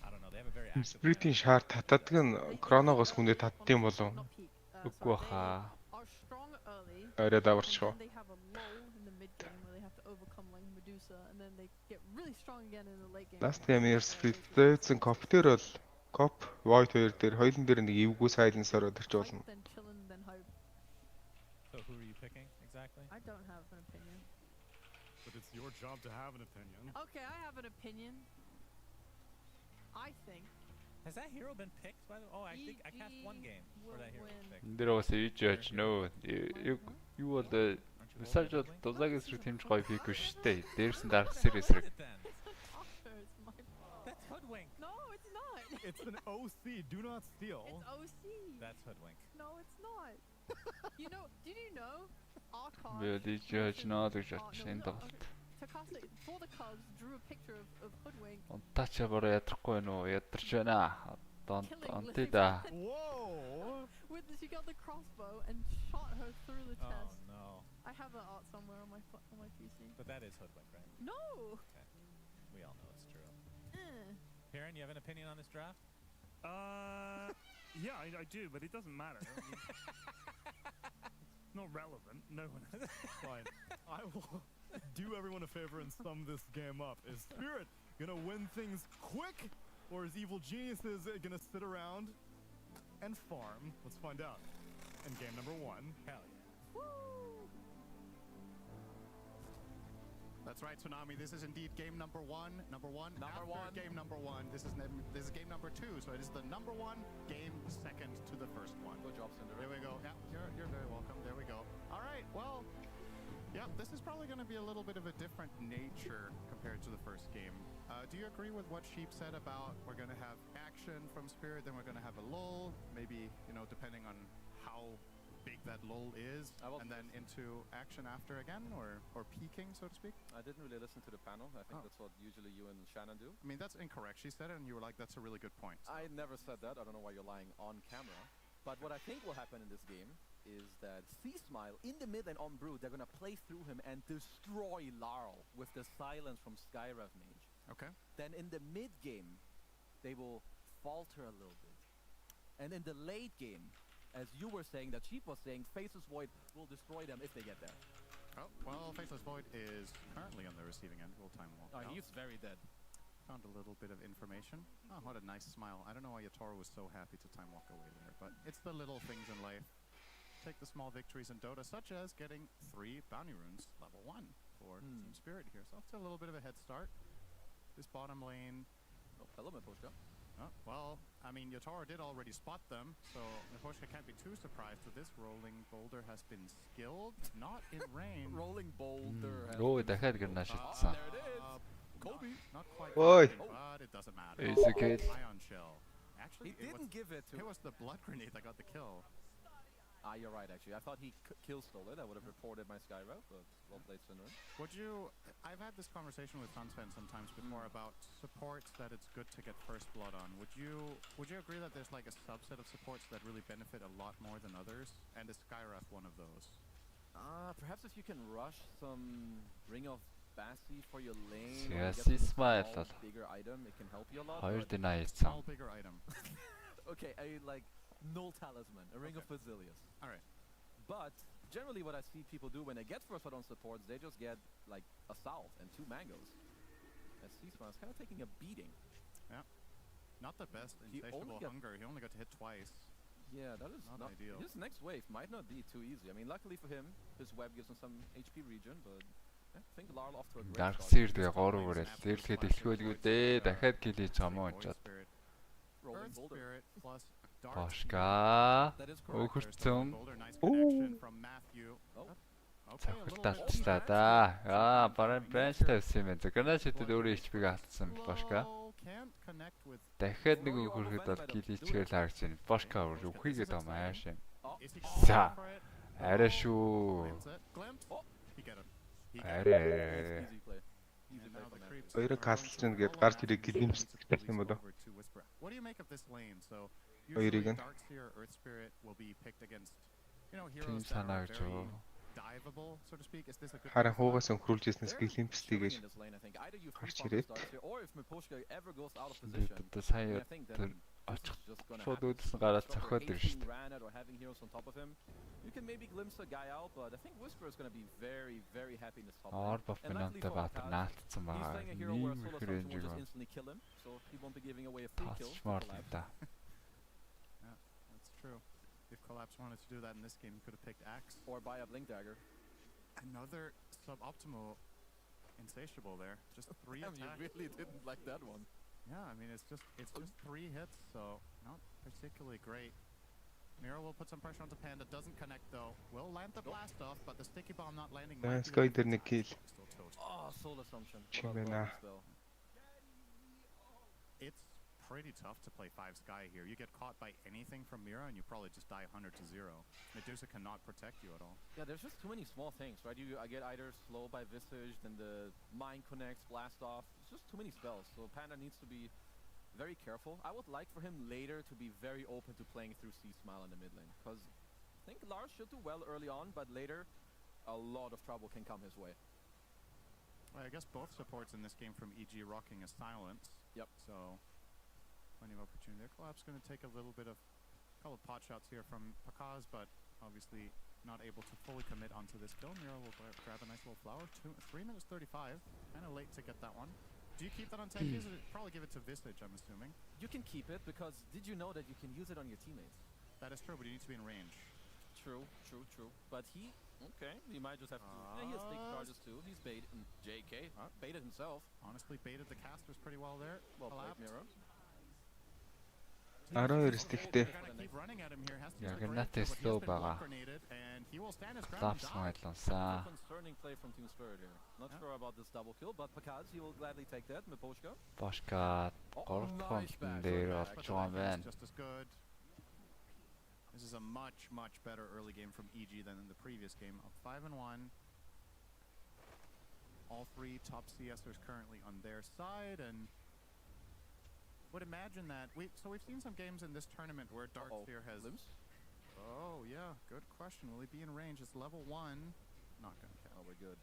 I don't know. They have a very active. Спритийн шаар татдаг нь Кроногоос хүнээ татдсан болов. Үгүй баха. Арай даварчихо. Last game year Split-ийн коптер бол коп Void 2 дээр хоёулын дээр нэг эвгүй сайленс ороод ирч болно. So who are you picking exactly? I don't have an opinion. But it's your job to have an opinion. Okay, I have an opinion. I think. Has that hero been picked by the? Oh, I think I cast one game for that hero to be picked. There was a judge. No, you were the research of Dozag's team try pick штэ. There's Dark Series. That's hoodwink. No, it's not. It's an OC. Do not steal. It's OC. That's hoodwink. No, it's not. You know? Did you know? Archive. Really judge not the judge in the. Takase for the Cubs drew a picture of Hoodwink. Untouchable ятрахгүй нөө ядарч байна. Антида. Whoa! She got the crossbow and shot her through the chest. Oh no! I have that art somewhere on my PC. But that is hoodwink, right? No. Okay. We all know it's true. Karen, you have an opinion on this draft? Yeah, I do, but it doesn't matter. Not relevant. No one. Fine. I will do everyone a favor and sum this game up. Is Spirit gonna win things quick, or is Evil Geniuses gonna sit around and farm? Let's find out. In game number 1. Hell yeah. Woo! That's right, Tsunami. This is indeed game number 1. Number one. Game number 1. This is game number 2. So it is the number 1 game, second to the first one. Good job, Cinder. There we go. Yeah, you're very welcome. There we go. All right. Well, yeah, this is probably going to be a little bit of a different nature compared to the first game. Do you agree with what Sheep said about we're going to have action from Spirit, then we're going to have a lull, maybe, you know, depending on how big that lull is, and then into action after again, or peaking, so to speak? I didn't really listen to the panel. I think that's what usually you and Shannon do. I mean, that's incorrect. She said it, and you were like, that's a really good point. So. I never said that. I don't know why you're lying on camera. But what I think will happen in this game is that C-Smile in the mid and on Brood, they're going to play through him and destroy Larl with the silence from Skyrev Mage. Okay. Then in the mid game, they will falter a little bit. And in the late game, as you were saying, that Sheep was saying, Faceless Void will destroy them if they get there. Oh, well, Faceless Void is currently on the receiving end. We'll time walk out. He's very dead. Found a little bit of information. Oh, what a nice smile. I don't know why Yatoro was so happy to time walk away there, but it's the little things in life. Take the small victories in Dota, such as getting 3 bounty runes level 1 for Team Spirit here. So it's a little bit of a head start. This bottom lane. Oh, hello, Miposhka. Oh, well, I mean, Yotaro did already spot them, so Miposhka can't be too surprised with this. Rolling Boulder has been skilled, not in range. Rolling Boulder. Ой, дахиад гэрнэ шатсан. There it is. Kobe. Not quite. Oi. But it doesn't matter. It's okay. Ion Shell. Actually, He didn't give it to It was the blood grenade that got the kill. You're right, actually. I thought he kill stole it. I would have reported my Skyrev, but well played, Cinder. Would you... I've had this conversation with Sunsfan sometimes before about supports that it's good to get first blood on. Would you agree that there's like a subset of supports that really benefit a lot more than others? And is Skyrev one of those? Perhaps if you can rush some Ring of Bassi for your lane, Yeah, or get some C-Smile small, bigger item, it can help you a lot. Хоёр but- динаа Small, хийсэн. bigger item. Okay, a like null talisman, a ring of Basilius. All right. But generally, what I see people do when they get first blood on supports, they just get like a South and 2 mangoes. As C-Smile is kind of taking a beating. Yeah. Not the best He insatiable only got- hunger. He only got to hit twice. Yeah, that is Not not ideal. His next wave might not be too easy. I mean, luckily for him, his web gives him some HP regen, but I think Larl off to a great Dark start. Seer тэгээ 3 хүрэл. Зэрлэхэд эхлүүлгүй дээ. Дахиад килийж байгаа мó ч. Rolling Earth boulder. Spirit plus Dark Бошка. That is correct. Өөхөрцөн. Nice connection from Matthew. Oh. Okay, a little bit Цахилтаачлаа да. Баран бранч тавьсан юм байна. Гранашитэд өөрөө HP-г алдсан Бошка. can't connect with Дахиад нэг өөхөрөхөд бол килийчгээр харж байна. Бошка үхийгээд байгаа маш юм. Is he За. going for it? Арай шүү. Glimpse it. Glimpse. He get him. He get him. Арай. Easy play. Easy And play now from the Matt. creeps Хоёрыг are каслж rolling гээд all гарч out. ирэх гэлэмсэх гэх юм уу? Over to Whisper. What do you make of this lane? So Хоёрыг usually нь Darkseer, Earth Spirit will be picked against, you know, Тийм heroes that санаа are гэж very юу. diveable, so to speak. Is this a good харин move for хуугаас өнхрүүлж ирснээс гэлэмстэйгэж In this lane, I think either you гарч free ирээд farm Darkseer, or if Miposhka ever goes out of position, Одоо сая I think then очих this is just gonna шууд happen. үүдсэн гараад Proper цохоод ирж hating штэ. Granite or having heroes on top of him, you can maybe glimpse a guy out, but I think Whisper is going to be very, very happy in this top lane. Орб And luckily финантай for Баатар Akash, наалтсан he's байгаа. playing a hero where Ийм solo их assumption рейнж will just байгаа. instantly kill him, so he won't be giving away a free kill. to Тасчмаар Collab. та. Yeah, that's true. If Collapse wanted to do that in this game, he could have picked Axe. Or buy a Blink Dagger. Another suboptimal Insatiable there. Just 3 Damn, attacks. you really didn't like that one. Yeah, I mean, it's just 3 hits, so not particularly great. Miro will put some pressure onto Panda, doesn't connect though. Will land the blast off, but the sticky bomb not landing. might be Sky the дээр нэг kill. Still toast. Oh, Soul Assumption. Чим What a байна. bonus spell. It's pretty tough to play 5 Sky here. You get caught by anything from Mira and you probably just die 100 to 0. Medusa cannot protect you at all. Yeah, there's just too many small things, right? I get either slow by Visage, then the Mind connects, blast off. It's just too many spells, so Panda needs to be very careful. I would like for him later to be very open to playing through C-Smile in the mid lane, because I think Lars should do well early on, but later a lot of trouble can come his way. Well, I guess both supports in this game from EG rocking a silence. Yep. So plenty of opportunity there. Collapse going to take a little bit of couple of pot shots here from Pakaz, but obviously not able to fully commit onto this kill. Miro will grab a nice little flower. 3 minutes 35. Kind of late to get that one. Do you keep that on tank? Probably give it to Visage, I'm assuming. You can keep it, because did you know that you can use it on your teammates? That is true, but you need to be in range. True. But he might just have to. Yeah, he has big charges too. He's baited. JK baited himself. Honestly, baited the casters pretty well there. Well played, Miro. 12 стихтэй. Яг натай slow байгаа. Laps майлансаа. Concerning play from Team Spirit here. Not sure about this double kill, but Pakaz, he will gladly take that. Miposhka. Бошка 3 фронтын дээр орж байгаа юм байна. Just as good. This is a much better early game from EG than in the previous game. Up 5-1. All 3 top CSers currently on their side, and would imagine that we've seen some games in this tournament where Darkseer has. Oh yeah, good question. Will he be in range? It's level 1. Not gonna count. Oh, we're good.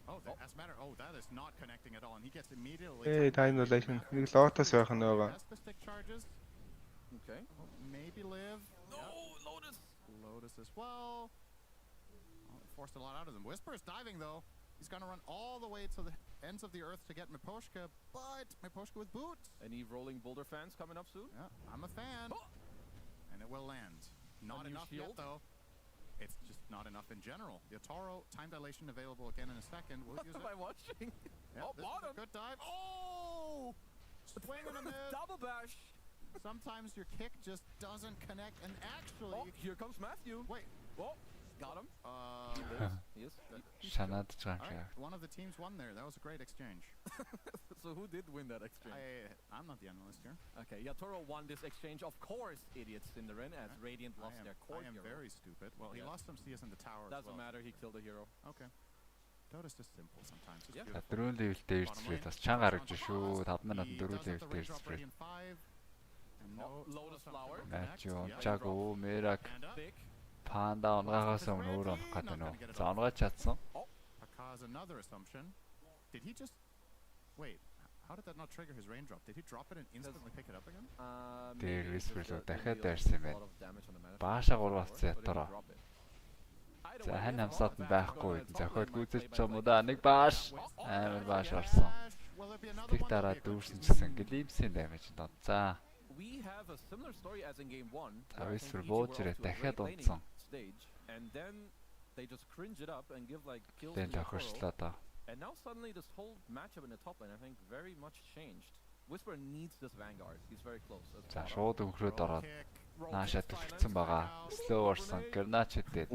Oh, as a matter. Oh, that is not connecting at all, and he gets immediately. Hey, time relation. Нэг лотос байх нь байгаа. That's the stick charges. Okay. Oh, maybe live. No, Lotus. Lotus as well. Oh, forced a lot out of them. Whisper is diving though. He's gonna run all the way to the ends of the earth to get Miposhka, but Miposhka with boots. Any rolling boulder fans coming up soon? Yeah, I'm a fan. And it will land. Not enough yet though. It's just not enough in general. Yotaro, time dilation available again in a second. We'll use What am I watching? Yeah, this is a good dive. Oh! Swing and a miss. Double bash. Sometimes your kick just doesn't connect, and actually... Oh, here comes Matthew. Wait. Oh, got him. Yes. Шанаад ч All юм right, one of the teams won there. That was a great exchange. So who did win that exchange? I'm not the analyst here. Okay, Yatoro won this exchange. Of course, idiots in the ring, as Radiant lost their core I am hero. very stupid. Well, he lost some CS in the tower as Doesn't well. matter, he killed a hero. Okay. Dota's just simple sometimes. It's Yeah. beautiful. 4 levelтэй ирсвээ бас чанга гарч шүү. 5 минут 4 levelтэй ирсвээ. Lotus flower. Начо, Чаго, Мерак, Big. Панда онгаагаас өмнө өөр онох гэдэг нь. За онгооч чадсан. Pakaz, another assumption. Did he just... Wait, how did that not trigger his raindrop? Did he drop it and instantly pick it up again? Тэр висвэлөө дахиад дайрсан юм байна. Бааша 3 авцсан ятараа. За хань хамсаад нь байхгүй. Зохиод гүйцэж ч юм уу да. Нэг бааш. Амар бааш орсон. Тэг дараа дүүрсэн гэсэн гэлимсийн даймаж дод. За. we have a similar story as in game 1. За where I Whisper think EG were бууж off ирээд to a дахиад great laning унтсан. stage, and then they just cringe it up and give like kills Лэн to Yatoro. тохирчлоо доо. And now suddenly this whole matchup in the top lane, I think, very much changed. Whisper needs this Vanguard. He's very close. За шууд өнгөрөөд ороод наашаа түлхсэн байгаа. Slow орсон. Grenade хийдээд.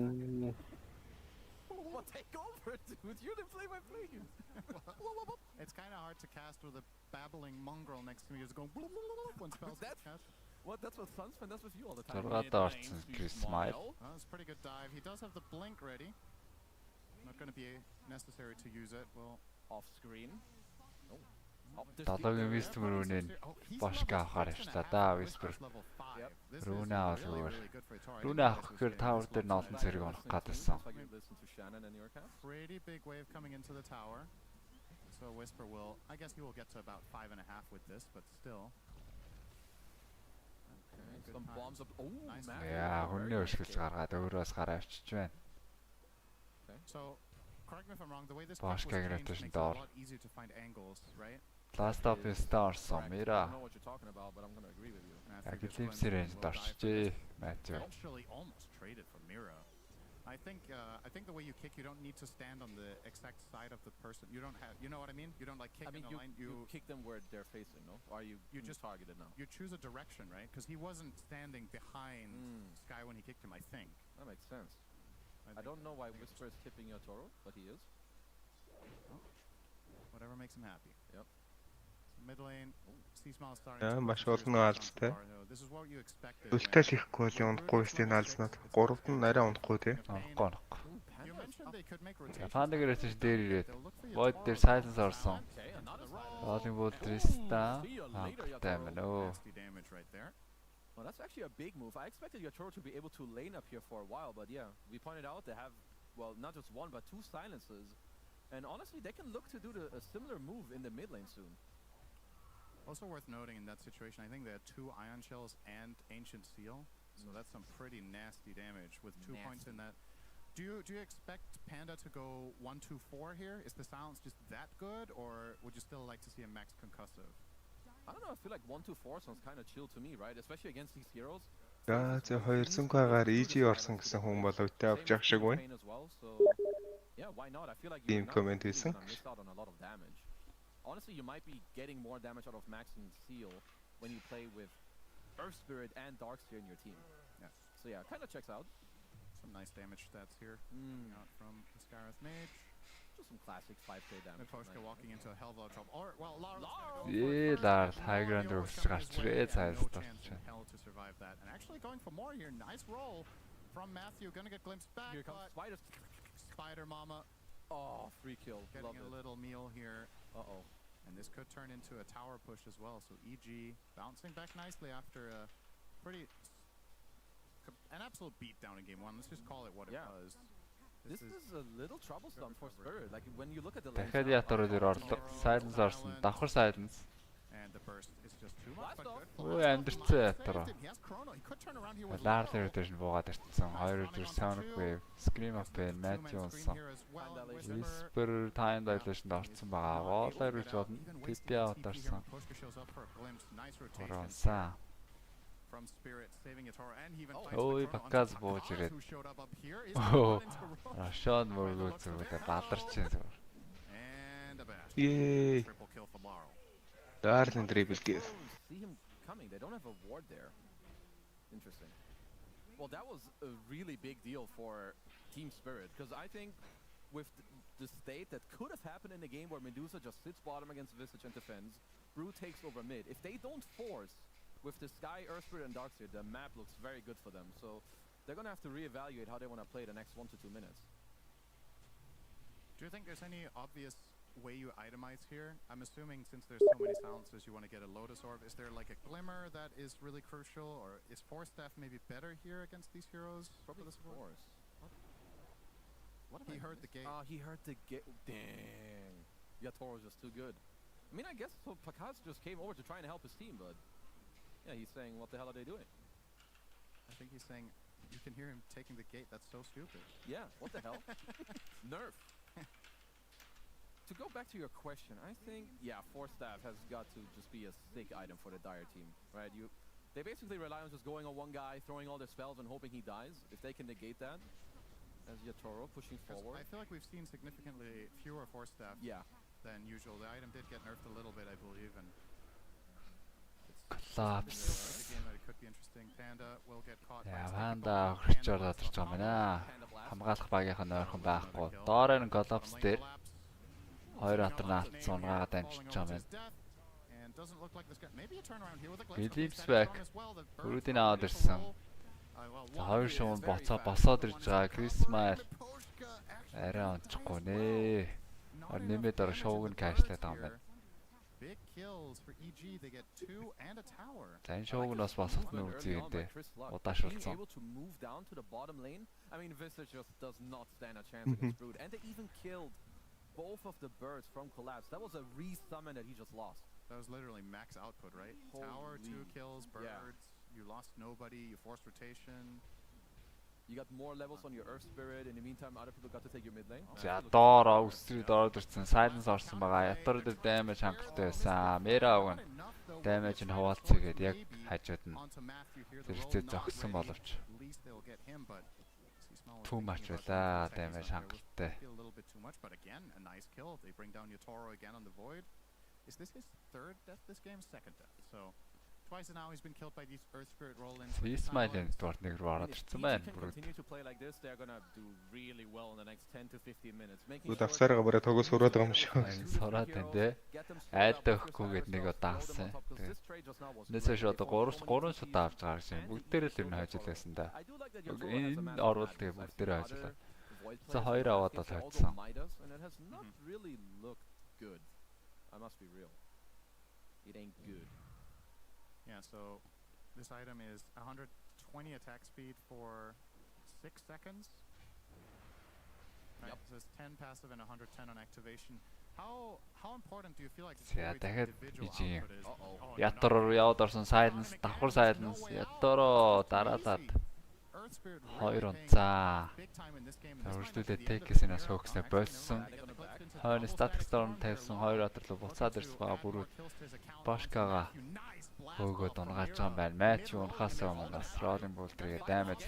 What take over, dude? You're the play-by-play. It's kind of hard to cast with a babbling mongrel next to me who's going when spells get cast. What? That's what Sunsman does with you all the time. Зургаатаа орсон Chris Smile. Well, that's a pretty good dive. He does have the blink ready. Not going to be necessary to use it. Well, off screen. Далаагийн Whisper рүүнээ бошка авахаар явчлаа да Whisper. Рүүнээ авах. Рүүнээ авах гэхээр tower дээр нь олон зэрэг унах гадсан. Pretty big wave coming into the tower. So Whisper will, I guess he will get to about 5.5 with this, but still. Okay, some bombs up. Oh, Яа, хүнний өшгөлж гаргаад өөрөөс гараа авчиж байна. So, correct me if I'm wrong, the way this Bosh was changed rotation makes it a door. lot easier to find angles, right? Last of the stars on I Mira. don't know what you're talking about, but I'm going to agree with you. Яг glimpse range дорчжээ Matthew. Actually almost traded for Mira. I think the way you kick, you don't need to stand on the exact side of the person. You don't have, you know what I mean? You don't like kick I mean, in a line. you kick them where they're facing, no? Or are you just targeted now? You choose a direction, right? Because he wasn't standing behind Sky when he kicked him, I think. That makes sense. I don't know why Whisper is tipping Yatoro, but he is. Whatever makes him happy. Yep. So mid lane, C-Smile starting. Яа, маш олон наалцтай. This is what you expected. Үлтэл ихгүй бол унахгүй стен наалзнаад. Гуравд нь арай унахгүй тий. Унахгүй. You mentioned they could make rotation. Фандагэрээс ч дээр ирээд. Void дээр silence орсон. Rolling Bolt Trista. Хангалттай байна өө. Nasty damage right there. Well, that's actually a big move. I expected Yatoro to be able to lane up here for a while, but yeah, we pointed out they have, well, not just one, but two silences. And honestly, they can look to do a similar move in the mid lane soon. Also worth noting in that situation, I think they had 2 Ion Shells and Ancient Seal. So that's some pretty nasty damage with 2 points in that. Do you expect Panda to go 1-2-4 here? Is the silence just that good, or would you still like to see a max concussive? I don't know, I feel like 1-2-4 sounds kind of chill to me, right? Especially against these heroes. За 200-гаар EG орсон гэсэн хүн бол өвтэй авч явах шиг байна. Yeah, why not? I feel like Team comment хийсэн. missed out on a lot of damage. Honestly, you might be getting more damage out of Max and Seal when you play with Earth Spirit and Darkseer in your team. Yeah. So yeah, kind of checks out. Some nice damage stats here coming out from the Skyrath Mage. Just some classic 5k damage. Naposhka walking into a hell of a trouble. Or, well, Lara's Лар high ground өгч гарч ирээ цааш no chance дорч. in hell to survive that. And actually going for more here. Nice roll from Matthew. Gonna get glimpsed back. Here comes Spider Mama. Oh, free kill. Getting a little meal here. Uh-oh. And this could turn into a tower push as well. So EG bouncing back nicely after a an absolute beatdown in game 1. Let's just call it what it was. This is a little troublesome for Spirit. Like when you look at the Дахиад Yatoro дээр орлоо. Silence орсон. Давхар silence. And the burst is just too much. Өө амдэрсэн Yatoro. Лар дээр нь буугаад ирсэн. 2 дээр Sonic Wave, Scream of Pain, Matthew унсан. Whisper Time Dilation орсон байгаа. Wall-аар гэж бодно. TP out орсон. Орсон. From Spirit saving Yatoro and he even Ой, баказ бууж ирээд. Оо. Рашон мөргөө зүгтээ бадарч юм зүгээр. And a bash. Yay. Triple kill for Laro. Darling triple kill. See him coming. They don't have a ward there. Interesting. Well, that was a really big deal for Team Spirit because I think with the state that could have happened in a game where Medusa just sits bottom against Visage and defends, Brew takes over mid. If they don't force with the Sky, Earth Spirit, and Darkseer, the map looks very good for them. So they're going to have to reevaluate how they want to play the next 1 to 2 minutes. Do you think there's any obvious way you itemize here? I'm assuming since there's so many silences, you want to get a Lotus Orb. Is there like a Glimmer that is really crucial? Or is Force Staff maybe better here against these heroes? Probably the Force. What if he heard the gate? He heard the gate. Dang. Yatoro's just too good. I mean, I guess so Pakaz just came over to try and help his team, but yeah, he's saying, what the hell are they doing? I think he's saying, you can hear him taking the gate. That's so stupid. Yeah, what the hell? Nerf. To go back to your question, I think, yeah, Force Staff has got to just be a sick item for the Dire team, right? They basically rely on just going on one guy, throwing all their spells and hoping he dies. If they can negate that, as Yatoro pushing forward. I feel like we've seen significantly fewer Force Staff than usual. The item did get nerfed a little bit, I believe, and Collapse. again, it could be interesting. Panda will get caught. Панда хурж ороод ирж байгаа юм байна. Хамгаалах багийнх нь ойрхон байхгүй. Доороор нь Collapse дээр хоёр хатар наалтсан унгаагаад амжилж байгаа юм байна. Williams back. Хүрүүдийн аваад ирсэн. За хоёр шуун босоод ирж байгаа. Christmas арай онцгүй нэ. Нэмээд ороо шоуг нь кашлаад байгаа юм байна. Big kills for EG. They get 2 and a tower. За энэ шоуг нь бас босох нь үзье. Удаашруулсан. Able to move down to the bottom lane. I mean, Visage just does not stand a chance against Brood, and they even killed both of the birds from Collapse. That was a re-summon that he just lost. That was literally max output, right? Tower, 2 kills, birds. You lost nobody. You forced rotation. You got more levels on your Earth Spirit. In the meantime, other people got to take your mid lane. За доороо өсрөө доороо дурсан. Silence орсон байгаа. Ятар дээр damage хангалттай байсан. Mera-ог нь damage нь хуваалцгээд яг хажууд нь зэрэгцээ зогссон боловч too much байлаа damage хангалттай. A little bit too much, but again, a nice kill. They bring down Yatoro again on the void. Is this his third death this game? Second death. So twice now he's been killed by these Earth Spirit roll-ins. Ismail-ийн дуурт нэг рүү ороод ирсэн байна. Continue to play like this, they're gonna do really well in the next 10 to 15 minutes. Үгүй давсараа бараа тогос сураад байгаа юм шүү. Сураад байна те. Айдаа өгөхгүйгээд нэг удаагсан. Нэсэж одоо 3 шудаа авч байгаа гэсэн. Бүгдээрээ л юм хажил байсан да. Энэ орвол тэгээ бүгдээрээ хажилаа. За 2 аваад л хажсан. I must be real. It ain't good. Yeah, so this item is 120 attack speed for 6 seconds. Right, so it's 10 passive and 110 on activation. How important do you feel like this individual output is? Ятор руу яваад орсон Silence, давхар Silence, Ятoro дараалаад 2 онцаа. Өөрсдөө take-ээс нас хөөхснө болсон. Хойно static storm тавьсан 2 отор руу буцаад ирсэн байгаа бүрүүд Бошкага хөөгөөд унгааж байгаа юм байна. Матч унахаас өмнө бас Rolling Boulder-гээ damage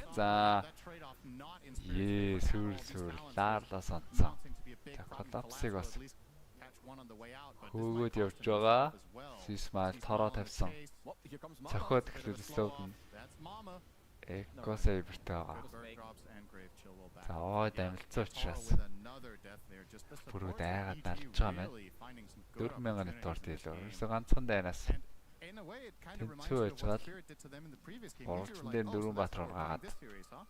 хийсэн. Сүр лаарлаас онцсон. За Collapse-ыг бас хөөгөөд явж байгаа. Sismal тороо тавьсан. Цохоод эхлээд слоуд нь Echo Saber-тэй байгаа. За ой дамилцсан учраас бүрүүд айгаад налж байгаа юм. 4000 network илүү. Ерөөсө ганцхан дайнаас тэнцүү байж гал уралдан дээр 4 баатар ургаагаад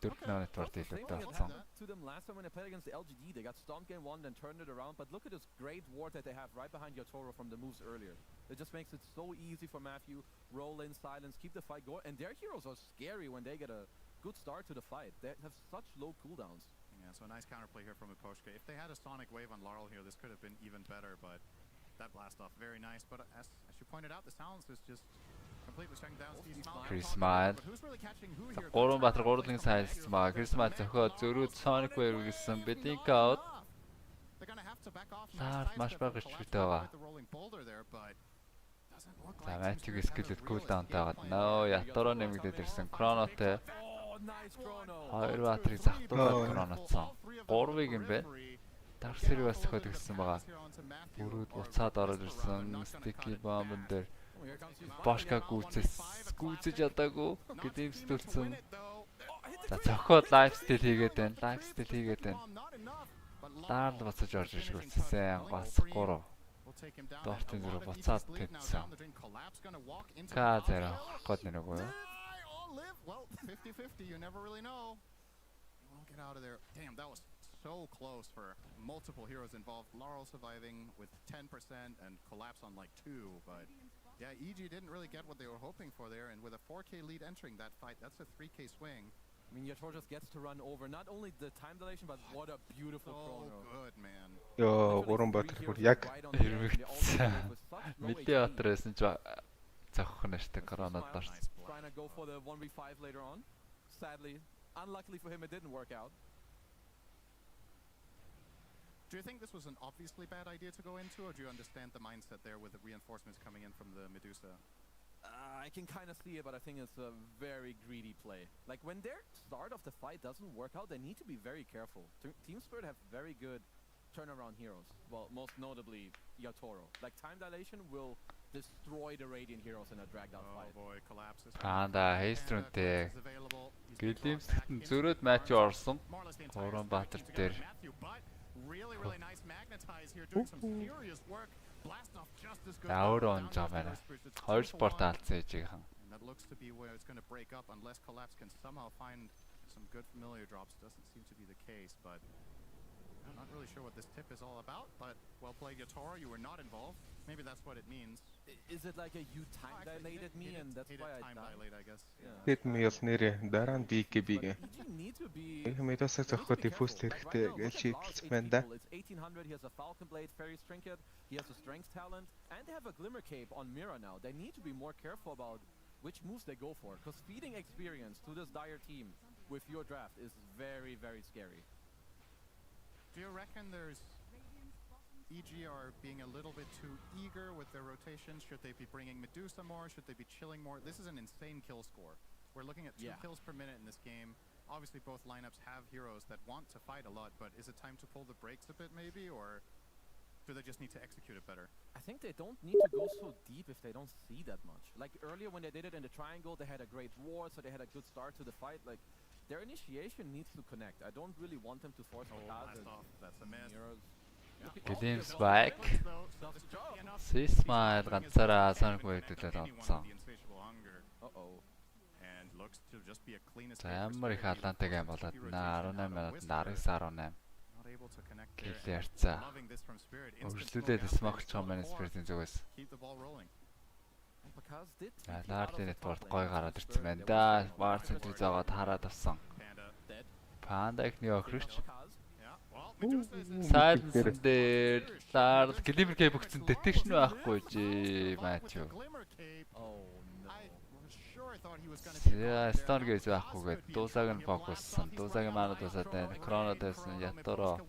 4000 network илүү тавьсан. To them last time when they played against the LGD, they got stomped game 1 then turned it around, but look at this great ward that they have right behind Yatoro from the moves earlier. It just makes it so easy for Matthew, roll in, silence, keep the fight going, and their heroes are scary when they get a good start to the fight. They have such low cooldowns. Yeah, so a nice counterplay here from Uposhka. If they had a Sonic Wave on Laurel here, this could have been even better, but that blast off, very nice. But as you pointed out, the silence is just completely shutting down Christmas. Гурван баатар гурван Silence маа. Christmas зөхөө зөрүүд Sonic Wave гэсэн Bedink out. Маш бага хэвчтэй байгаа. За Matthew скелет cooldown таагаад нөө Ятoro нэмэгдээд ирсэн Chronoтэй 2 баатрыг захтуулаад Chronoцсон. 3-ыг юм бэ? Dark Series бас зөхөөд ирсэн байгаа. Бүрүүд буцаад ороод ирсэн Sticky Bomb-ын дээр Бошка гүйцэж ядаагүй гэдэг зүйлсэн. За цохоод lifesteal хийгээд байна. Даард буцаж орж ирж гүйцсэн. Бас 3. Дортын зүрх буцаад тэнцсэн. Зэр авах гээд нэг үү? Well, 50-50, you never really know. You won't get out of there. Damn, that was so close for multiple heroes involved. Laurel surviving with 10% and Collapse on like 2, but yeah, EG didn't really get what they were hoping for there, and with a 4k lead entering that fight, that's a 3k swing. I mean, Yatoro just gets to run over not only the time dilation, but what a beautiful chrono. Good, man. Yo, гурван баатар бүр яг хэрэгцсэн. Мэдээ батрээсэн ч зохих нь штэ коронад дорсон. Trying to go for the 1v5 later on. Sadly, unluckily for him, it didn't work out. Do you think this was an obviously bad idea to go into, or do you understand the mindset there with the reinforcements coming in from the Medusa? I can kind of see it, but I think it's a very greedy play. Like when their start of the fight doesn't work out, they need to be very careful. Team Spirit have very good turnaround heroes. Well, most notably Yatoro. Like time dilation will destroy the Radiant heroes in a dragged out fight. Oh boy, collapses. Хайструнтэй гэлимсгтэн зөрөөд матч орсон. Гурван Баатар дээр. Really, really nice magnetize here, doing some serious work. Blast off just as good. Яавар онж байгаа. Хоёр спорт алдсан ээжийнхэн. That looks to be where it's going to break up unless Collapse can somehow find some good familiar drops. Doesn't seem to be the case, but I'm not really sure what this tip is all about, but well played, Yatoro. You were not involved. Maybe that's what it means. Is it like a you time dilated me and that's why I time dilate, I guess. Хэд мийл нэрээ дараа нь BKB-гээ. Их мэдээсээ зохиод диффуз хэрэгтэй гэж шийдэлсэн байна да. It's 1800, he has a Falcon Blade, Fairy's Trinket, he has a Strength Talent, and they have a Glimmer Cape on Mira now. They need to be more careful about which moves they go for, because feeding experience to this dire team with your draft is very, very scary. Do you reckon there's EG are being a little bit too eager with their rotations? Should they be bringing Medusa more? Should they be chilling more? This is an insane kill score. We're looking at 2 kills per minute in this game. Obviously both lineups have heroes that want to fight a lot, but is it time to pull the brakes a bit maybe, or do they just need to execute it better? I think they don't need to go so deep if they don't see that much. Like earlier when they did it in the triangle, they had a great ward, so they had a good start to the fight. Like their initiation needs to connect. I don't really want them to force blast off. That's a miss. Гэлим спайк. Сисмайл ганцаараа санахгүй хэвдэлээд онцсон. За ямар их алаантай гейм болоод 18 минут 19-18. Гэлээ харцаа. Өршлүүлээд смогч байгаа манай Spirit-ийн зүгээс. Лаардын нэтворд гой гараад ирсэн байна да. Бар центрийг заагаад хараад авсан. Панда ихний охирч. Сайдсан дээр лаар Glimmer Cape өгсөн detection байхгүй жи матч юу. Яа, стон гэж байхгүйгээд дуусаг нь фокуссан. Дуусагийн маань дуусаад байна. Chrono байсан Yatoro.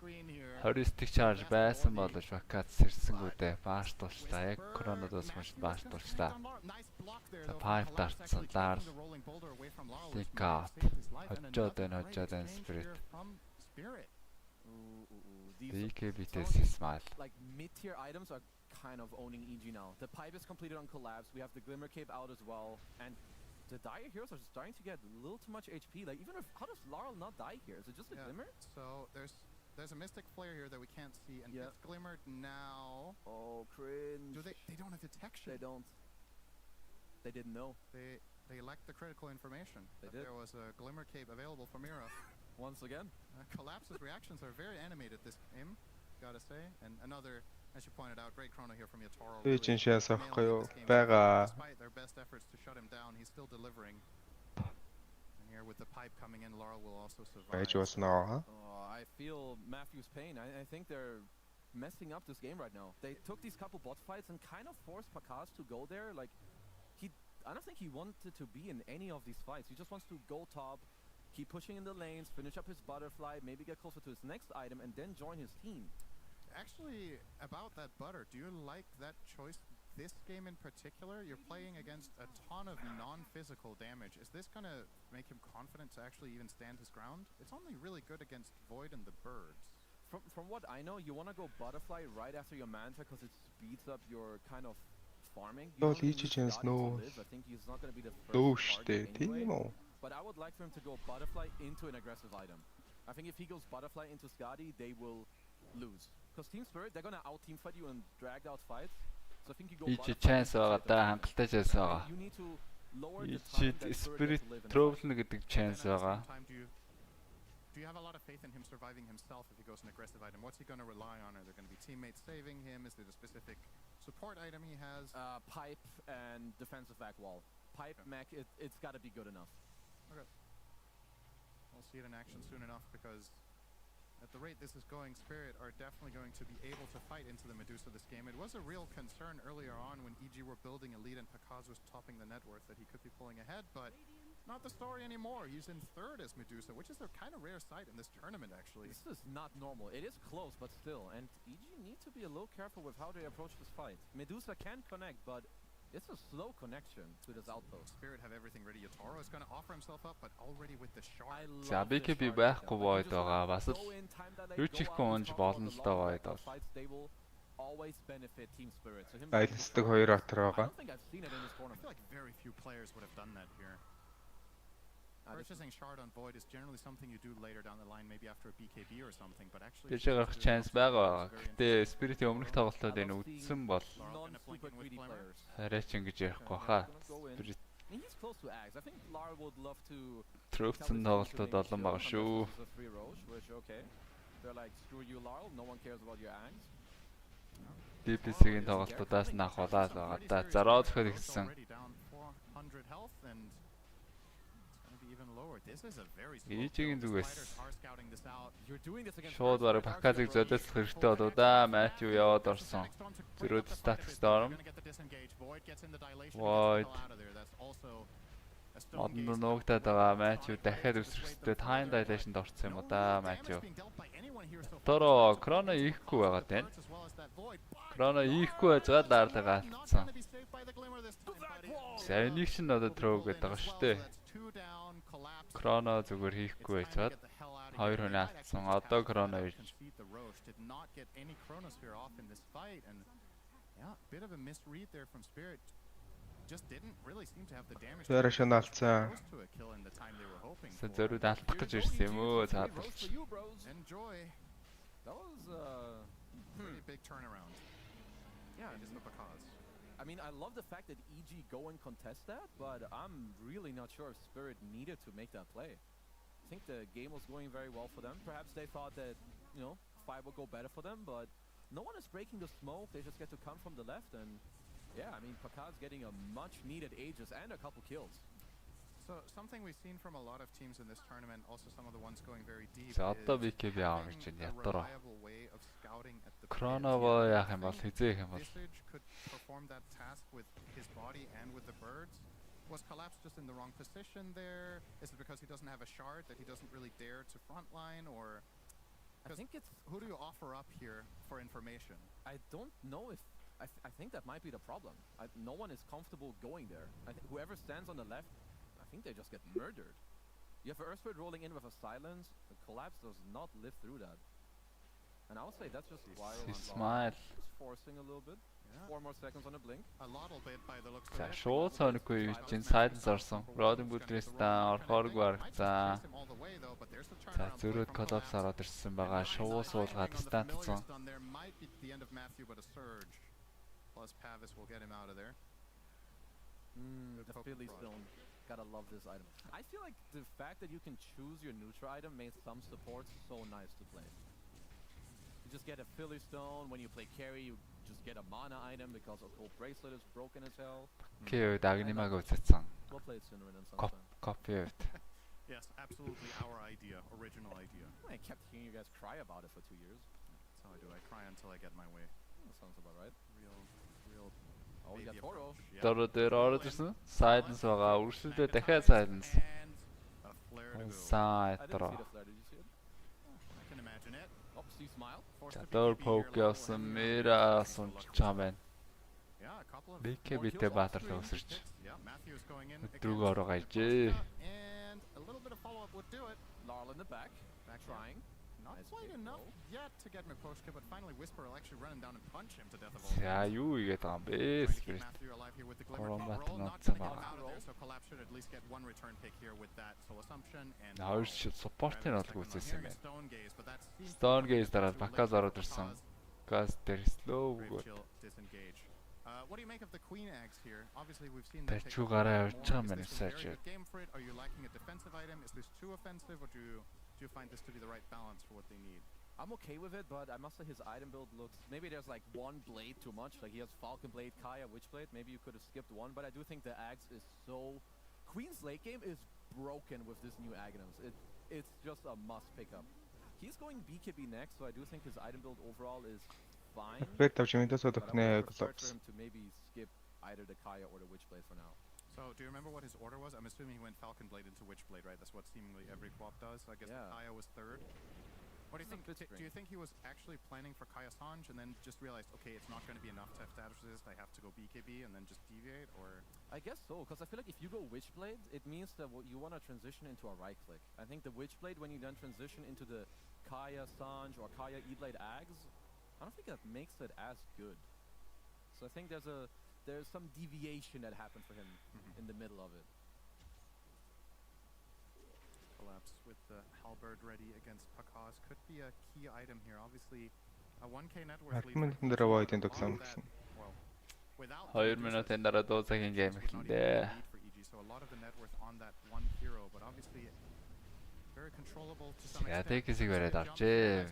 20 stick charge байсан боловч вакац сэрсэнгүү дээ. Бааш тулчлаа. Яг Chrono дууссан шүү бааш тулчлаа. За pipe дартсан. Лаар. Stick out. Хожоод байна Spirit. BKB-тэс smile. Like mid-tier items are kind of owning EG now. The pipe is completed on Collapse. We have the Glimmer Cape out as well, and the dire heroes are starting to get a little too much HP. Like even if how does Laurel not die here? Is it just a Glimmer? So there's a Mystic Flare here that we can't see, and it's glimmered now. Oh, cringe. They don't have detection. They don't. They didn't know. They lacked the critical information. There was a Glimmer Cape available for Mira. Once again, Collapse's reactions are very animated this game, gotta say. And another, as you pointed out, great chrono here from Yatoro. Despite their best efforts to shut him down, he's still delivering. And here with the pipe coming in, Laurel will also survive. I feel Matthew's pain. I think they're messing up this game right now. They took these couple bot fights and kind of forced Pakaz to go there. Like I don't think he wanted to be in any of these fights. He just wants to go top, keep pushing in the lanes, finish up his butterfly, maybe get closer to his next item, and then join his team. Actually, about that butter, do you like that choice this game in particular? You're playing against a ton of non-physical damage. Is this going to make him confident to actually even stand his ground? It's only really good against Void and the birds. From what I know, you want to go butterfly right after your manta because it speeds up your kind of farming. I think he's not going to be the first target anyway. But I would like for him to go butterfly into an aggressive item. I think if he goes butterfly into Skadi, they will lose. Because Team Spirit, they're going to out-team fight you in dragged out fights. So I think you go butterfly. You need to lower the time that Spirit trouble гэдэг chance байгаа. Do you have a lot of faith in him surviving himself if he goes an aggressive item? What's he going to rely on? Are there going to be teammates saving him? Is there a specific support item he has? Pipe and defensive back wall. Pipe, mech, it's got to be good enough. Okay. We'll see it in action soon enough because at the rate this is going, Spirit are definitely going to be able to fight into the Medusa this game. It was a real concern earlier on when EG were building a lead and Pakaz was topping the net worth that he could be pulling ahead, but not the story anymore. He's in third as Medusa, which is a kind of rare sight in this tournament, actually. This is not normal. It is close, but still. And EG need to be a little careful with how they approach this fight. Medusa can connect, but It's a slow connection to this outpost. Spirit have everything ready. Yatoro is going to offer himself up, but already with the shard. За BKB байхгүй бойд байгаа. Бас л юу ч ихгүй унж болно л даа бойд бол. Always benefit team spirit. So him Айлсдаг хоёр атар байгаа. I think I've seen it in this I tournament. feel like very few players would have done that here. Purchasing shard on void is generally something you do later down the line, maybe after a BKB or something, but actually Гэж гарах chance байгаа. Гэтэ Spirit-ийн өмнөх тоглолтод энэ үдсэн бол Non-super greedy players. арайч ингэж ярихгүй хаа. Spirit He's close to Ags. I think Lara would love to трөөцсөн тоглолтод олон байгаа шүү. They're like, screw you, Lara. No one cares about your Ags. DPS-ийн тоглолтуудаас нь ахуулаад байгаа. За зараа зөвхөн ихсэн. Хийжигийн зүгээс шууд бараг Паказыг золиослох хэрэгтэй болоо да. Матью яваад орсон. Зөрөөд static storm. Void. Одон нуугтаад байгаа Матью дахиад өсрөх хэрэгтэй. Time dilation-д орсон юм уу да Матью. Тороо Крона ихгүй байгаа тань. Крона ихгүй байж байгаа даарлага алдсан. За энийг шин одоо throw гэдэг байгаа шүү дээ. Крона зүгээр хийхгүй байцаад хоёр хүн алдсан. Одоо Крона ирж. Тэр шин алдсан. Зөрүүд алдах гэж ирсэн юм уу? Цаадалч. That was pretty big turnaround. Yeah, it is the cause. I mean, I love the fact that EG go and contest that, but I'm really not sure if Spirit needed to make that play. I think the game was going very well for them. Perhaps they thought that, you know, 5 would go better for them, but no one is breaking the smoke. They just get to come from the left, and yeah, I mean, Pakad's getting a much-needed Aegis and a couple kills. So something we've seen from a lot of teams in this tournament, also some of the ones going very deep, За одоо BKB аав гэж байна. Ятараа. Кроново яах юм бол хизээх юм бол. Could perform that task with his body and with the birds. Was Collapse just in the wrong position there? Is it because he doesn't have a shard that he doesn't really dare to frontline, or? I think it's who do you offer up here for information? I don't know if I think that might be the problem. No one is comfortable going there. Whoever stands on the left, I think they just get murdered. You have Earthbird rolling in with a silence. The Collapse does not live through that. And I would say that's just why Smile. Just forcing a little bit. 4 more seconds on a blink. A little bit by the looks За шууд сонихгүй чин сайдс орсон. Родин бүдрээстаа орхоорг баргацаа. За зөрөөд Collapse ороод ирсэн байгаа. Шууд суулгаад статцсан. Plus Pavis will get him out of there. The Philly Stone. Gotta love this item. I feel like the fact that you can choose your neutral item made some supports so nice to play. You just get a Philly Stone. When you play carry, you just get a mana item because a Cold Bracelet is broken as hell. Кээ дагнимаг үзсэн. We'll play Cinnamon and sometime. Copy. Yes, absolutely our idea, original idea. I kept hearing you guys cry about it for 2 years. That's how I do. I cry until I get my way. That sounds about right. Real. Oh, we got Toro. Тoro дээр ороод ирсэн. Silence байгаа. Үргэлжлүүлээ дахиад silence. Сайн Тoro. I can imagine it. Oops, he smiled. Door poke явсан. Мира сунч байгаа байна. BKB-тэй баатарлаа өсөрч. Өдрөг ороо гайжээ. And a little bit of follow-up would do it. Larl in the back, trying. Not quite enough yet to get Miposhka, but finally Whisper will actually run him down and punch him to death of all. За юу игээд байгаа юм бэ? Spirit. So Collapse should at least get one return pick here with that soul assumption and Now support-ын олг үзсэн юм байна. Stone Gaze дараа Pakaz ороод ирсэн. Pakaz дээр slow disengage. What do you make of the Queen Eggs here? Obviously we've seen that. Тэчүүгаараа явж байгаа юм байна саяч. Game for it. Are you lacking a defensive item? Is this too offensive, or do you find this to be the right balance for what they need? I'm okay with it, but I must say his item build looks... Maybe there's like one blade too much. Like he has Falcon Blade, Kaya, Witchblade. Maybe you could have skipped one, but I do think the Ags is so... Queen's late game is broken with this new Aghanims. It's just a must pick up. He's going BKB next, so I do think his item build overall is fine. But I would prefer him to maybe skip either the Kaya or the Witchblade for now. So, do you remember what his order was? I'm assuming he went Falcon Blade into Witchblade, right? That's what seemingly every co-op does. I guess Kaya was third. What do you think? Do you think he was actually planning for Kaya Sanj and then just realized, okay, it's not going to be enough to have status resist, I have to go BKB and then just deviate, or? I guess so, because I feel like if you go Witchblade, it means that you want to transition into a right click. I think the Witchblade, when you then transition into the Kaya Sanj or Kaya E-Blade Ags, I don't think that makes it as good. So I think there's some deviation that happened for him in the middle of it. Collapse with the halberd ready against Pakaz could be a key item here. Obviously, a 1k net worth lead. Without 2 минутын дараа дуусахын гейм эхэллээ. So a lot of the net worth on that one hero, but obviously very controllable to some extent. Яадаг хэсэг бариад авчээ.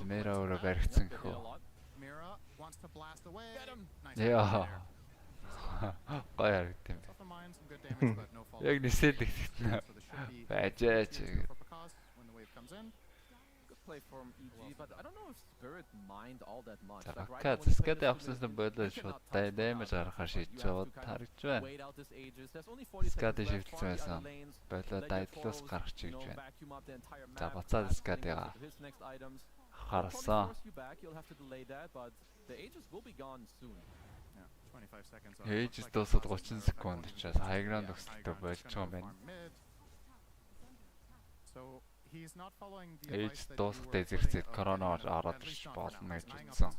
Мера өөрөө баригдсан гэхүү. Mira wants to blast away. Яа. Гоё харагдсан. Яг нисээд ихсэн. Бажаач. Good play from EG, but I don't know if Spirit mind all that much. Така зэскэд явсансан бодлоо шуудтай дэмэж гаргахаар шийдэж байгаа тарж байна. Зэскэд шивдсэн байсан. Бодлоо дайдлаас гаргах чийж байна. За буцаад зэскэдээ харсан. Хийж дуусаад 30 секунд учраас хайграунд өгсөлтөй болж байгаа юм байна. Хийж дуусахтай зэрэгцээд коронавир ороод ирж болно гэж үзсэн.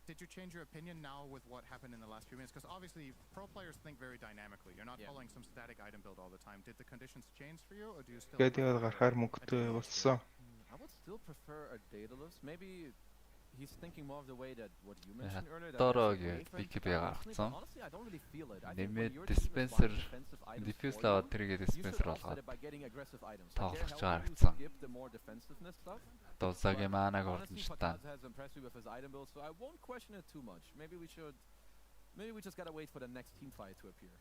Did you change your opinion now with what happened in the last few minutes? Because obviously pro players think very dynamically. You're not following some static item build all the time. Did the conditions change for you, or do you still? I would still prefer a Daedalus. Maybe he's thinking more of the way that what you mentioned earlier. Honestly, I don't really feel it. I think when you're dispenser diffuse лава тэргээ dispenser болгоод тоглож байгаа харагдсан. Дуусаагийн маанаг урдчтаа. Has impressed me with his item build, so I won't question it too much. Maybe we just gotta wait for the next team fight to appear.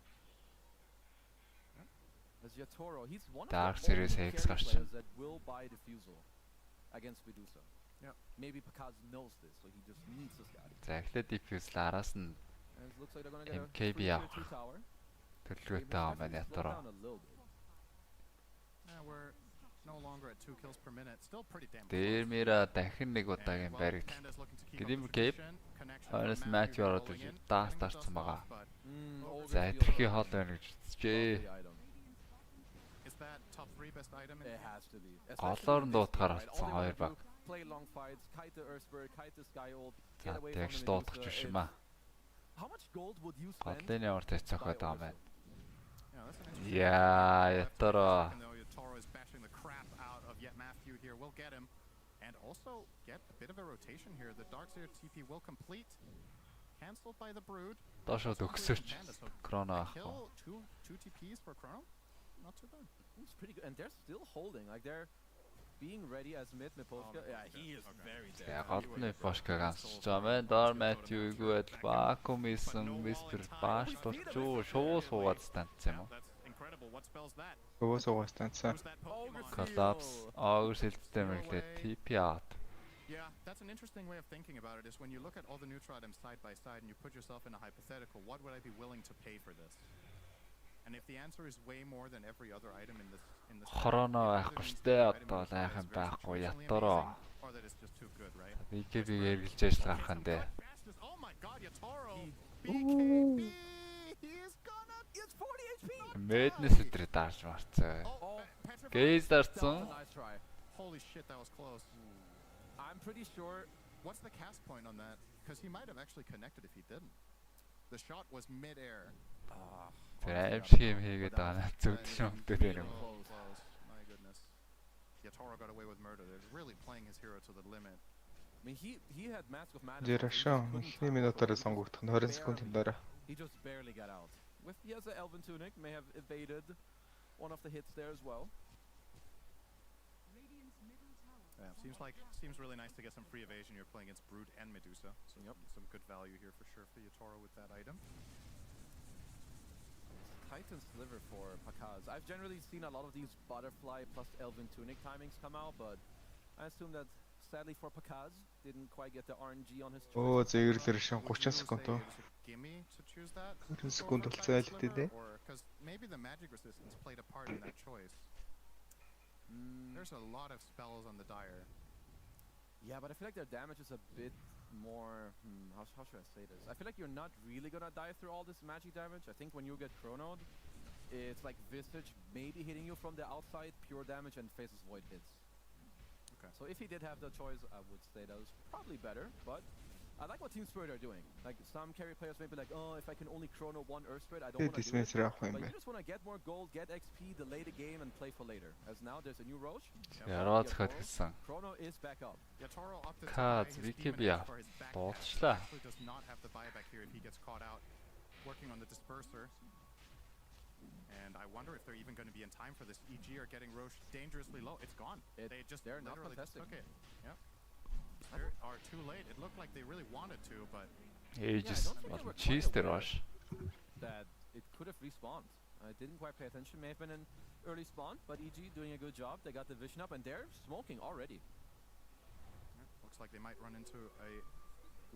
As Yatoro, he's one of Dark the Series only X players that will buy Diffusal against Medusa. Yeah. Maybe Pakaz knows this, so he just needs this guy. За эхлээд diffuse араас нь MKB авах. Төлөвлөгөөтэй байгаа маань Yatoro. We're no longer at 2 kills per minute. Still pretty damn close. Дээр мера дахин нэг удаагийн баригдал. Dreamleague Honest match ороод даас тарцсан байгаа. За хэтрхий хоол байна гэж үзчихээ. Is that top 3 best item? It has to be. Голоор нь дуутахаар болсон хоёр баг. Play long fights, kite the Earthbird, kite the Sky Ult, За get away тэгш from дуутах Medusa. биш юм аа. How much gold would you spend? Голын ямар тэцэхээд байгаа юм байна. Yeah, Yatoro. Yatoro is bashing the crap out of Yet Matthew here. We'll get him. And also get a bit of a rotation here. The Darkseer TP will complete. Cancelled by the Brood. Доошод өгсөж Chrono авах. Two TPs for Chrono? Not too bad. It's pretty good. And they're still holding. Like they're being ready as mid Miposhka. Yeah, he is very dead. Я голны Miposhka ганцж байгаа мэн. Доор Matthew үгүй адил вакуум исэн Whisper бааш турчуу шуу суугаад станцсан юм уу? Өвөө суугаад станцсан. Collapse Augur шилдтэй мэглээ TP out. Yeah, that's an interesting way of thinking about it, is when you look at all the neutral items side by side and you put yourself in a hypothetical, what would I be willing to pay for this? And if the answer is way more than every other item in this Chrono байхгүй штэ одоо лайхан байхгүй Yatoro. Or that it's just too good, right? BKB эргэлж ажил гарах нь дээ. Oh my god, Yatoro! BKB! He is gonna... It's 40 HP! Madness өдрөө даарч марцсан. Gaze дарцсан. Holy shit, that was close. I'm pretty sure... What's the cast point on that? Because he might have actually connected if he didn't. The shot was mid-air. Тэр аимшиг юм хийгээд байгаа наа зүгдсэн өмдөд байна. My goodness. Yatoro got away with murder. They're really playing his hero to the limit. I mean, he had Mask of Madness. Жирашаа эхний минутаараа сонгогдох нь 20 секундын дараа. He just barely got out. He has an Elven Tunic, may have evaded one of the hits there as well. Yeah, seems really nice to get some free evasion. You're playing against Brood and Medusa, so some good value here for sure for Yatoro with that item. Titan Sliver for Pakaz. I've generally seen a lot of these Butterfly plus Elven Tunic timings come out, but I assume that sadly for Pakaz didn't quite get the RNG on his choice. Оо зэгэрлэр шин 30 секунд. Gimme to choose that. 30 секунд болцоо айлт дээ. Because maybe the magic resistance played a part in that choice. There's a lot of spells on the Dire. Yeah, but I feel like their damage is a bit more... how should I say this? I feel like you're not really gonna die through all this magic damage. I think when you get chronoed, it's like Visage maybe hitting you from the outside, pure damage, and Faceless Void hits. Okay. So if he did have the choice, I would say that was probably better, but I like what Team Spirit are doing. Like some carry players may be like, oh, if I can only chrono one Earth Spirit, I don't want to do it. But you just want to get more gold, get XP, delay the game, and play for later. As now there's a new Roche. Chrono is back up. Yatoro opted to buy his demon for his back. Actually does not have the buyback here if he gets caught out working on the disperser. And I wonder if they're even going to be in time for this. EG are getting Roche dangerously low. It's gone. They're not contesting. Took it. Yep. They are too late. It looked like they really wanted to, but he just cheesed the Roche. That it could have respawned. I didn't quite pay attention. May have been an early spawn, but EG doing a good job. They got the vision up, and they're smoking already. Looks like they might run into a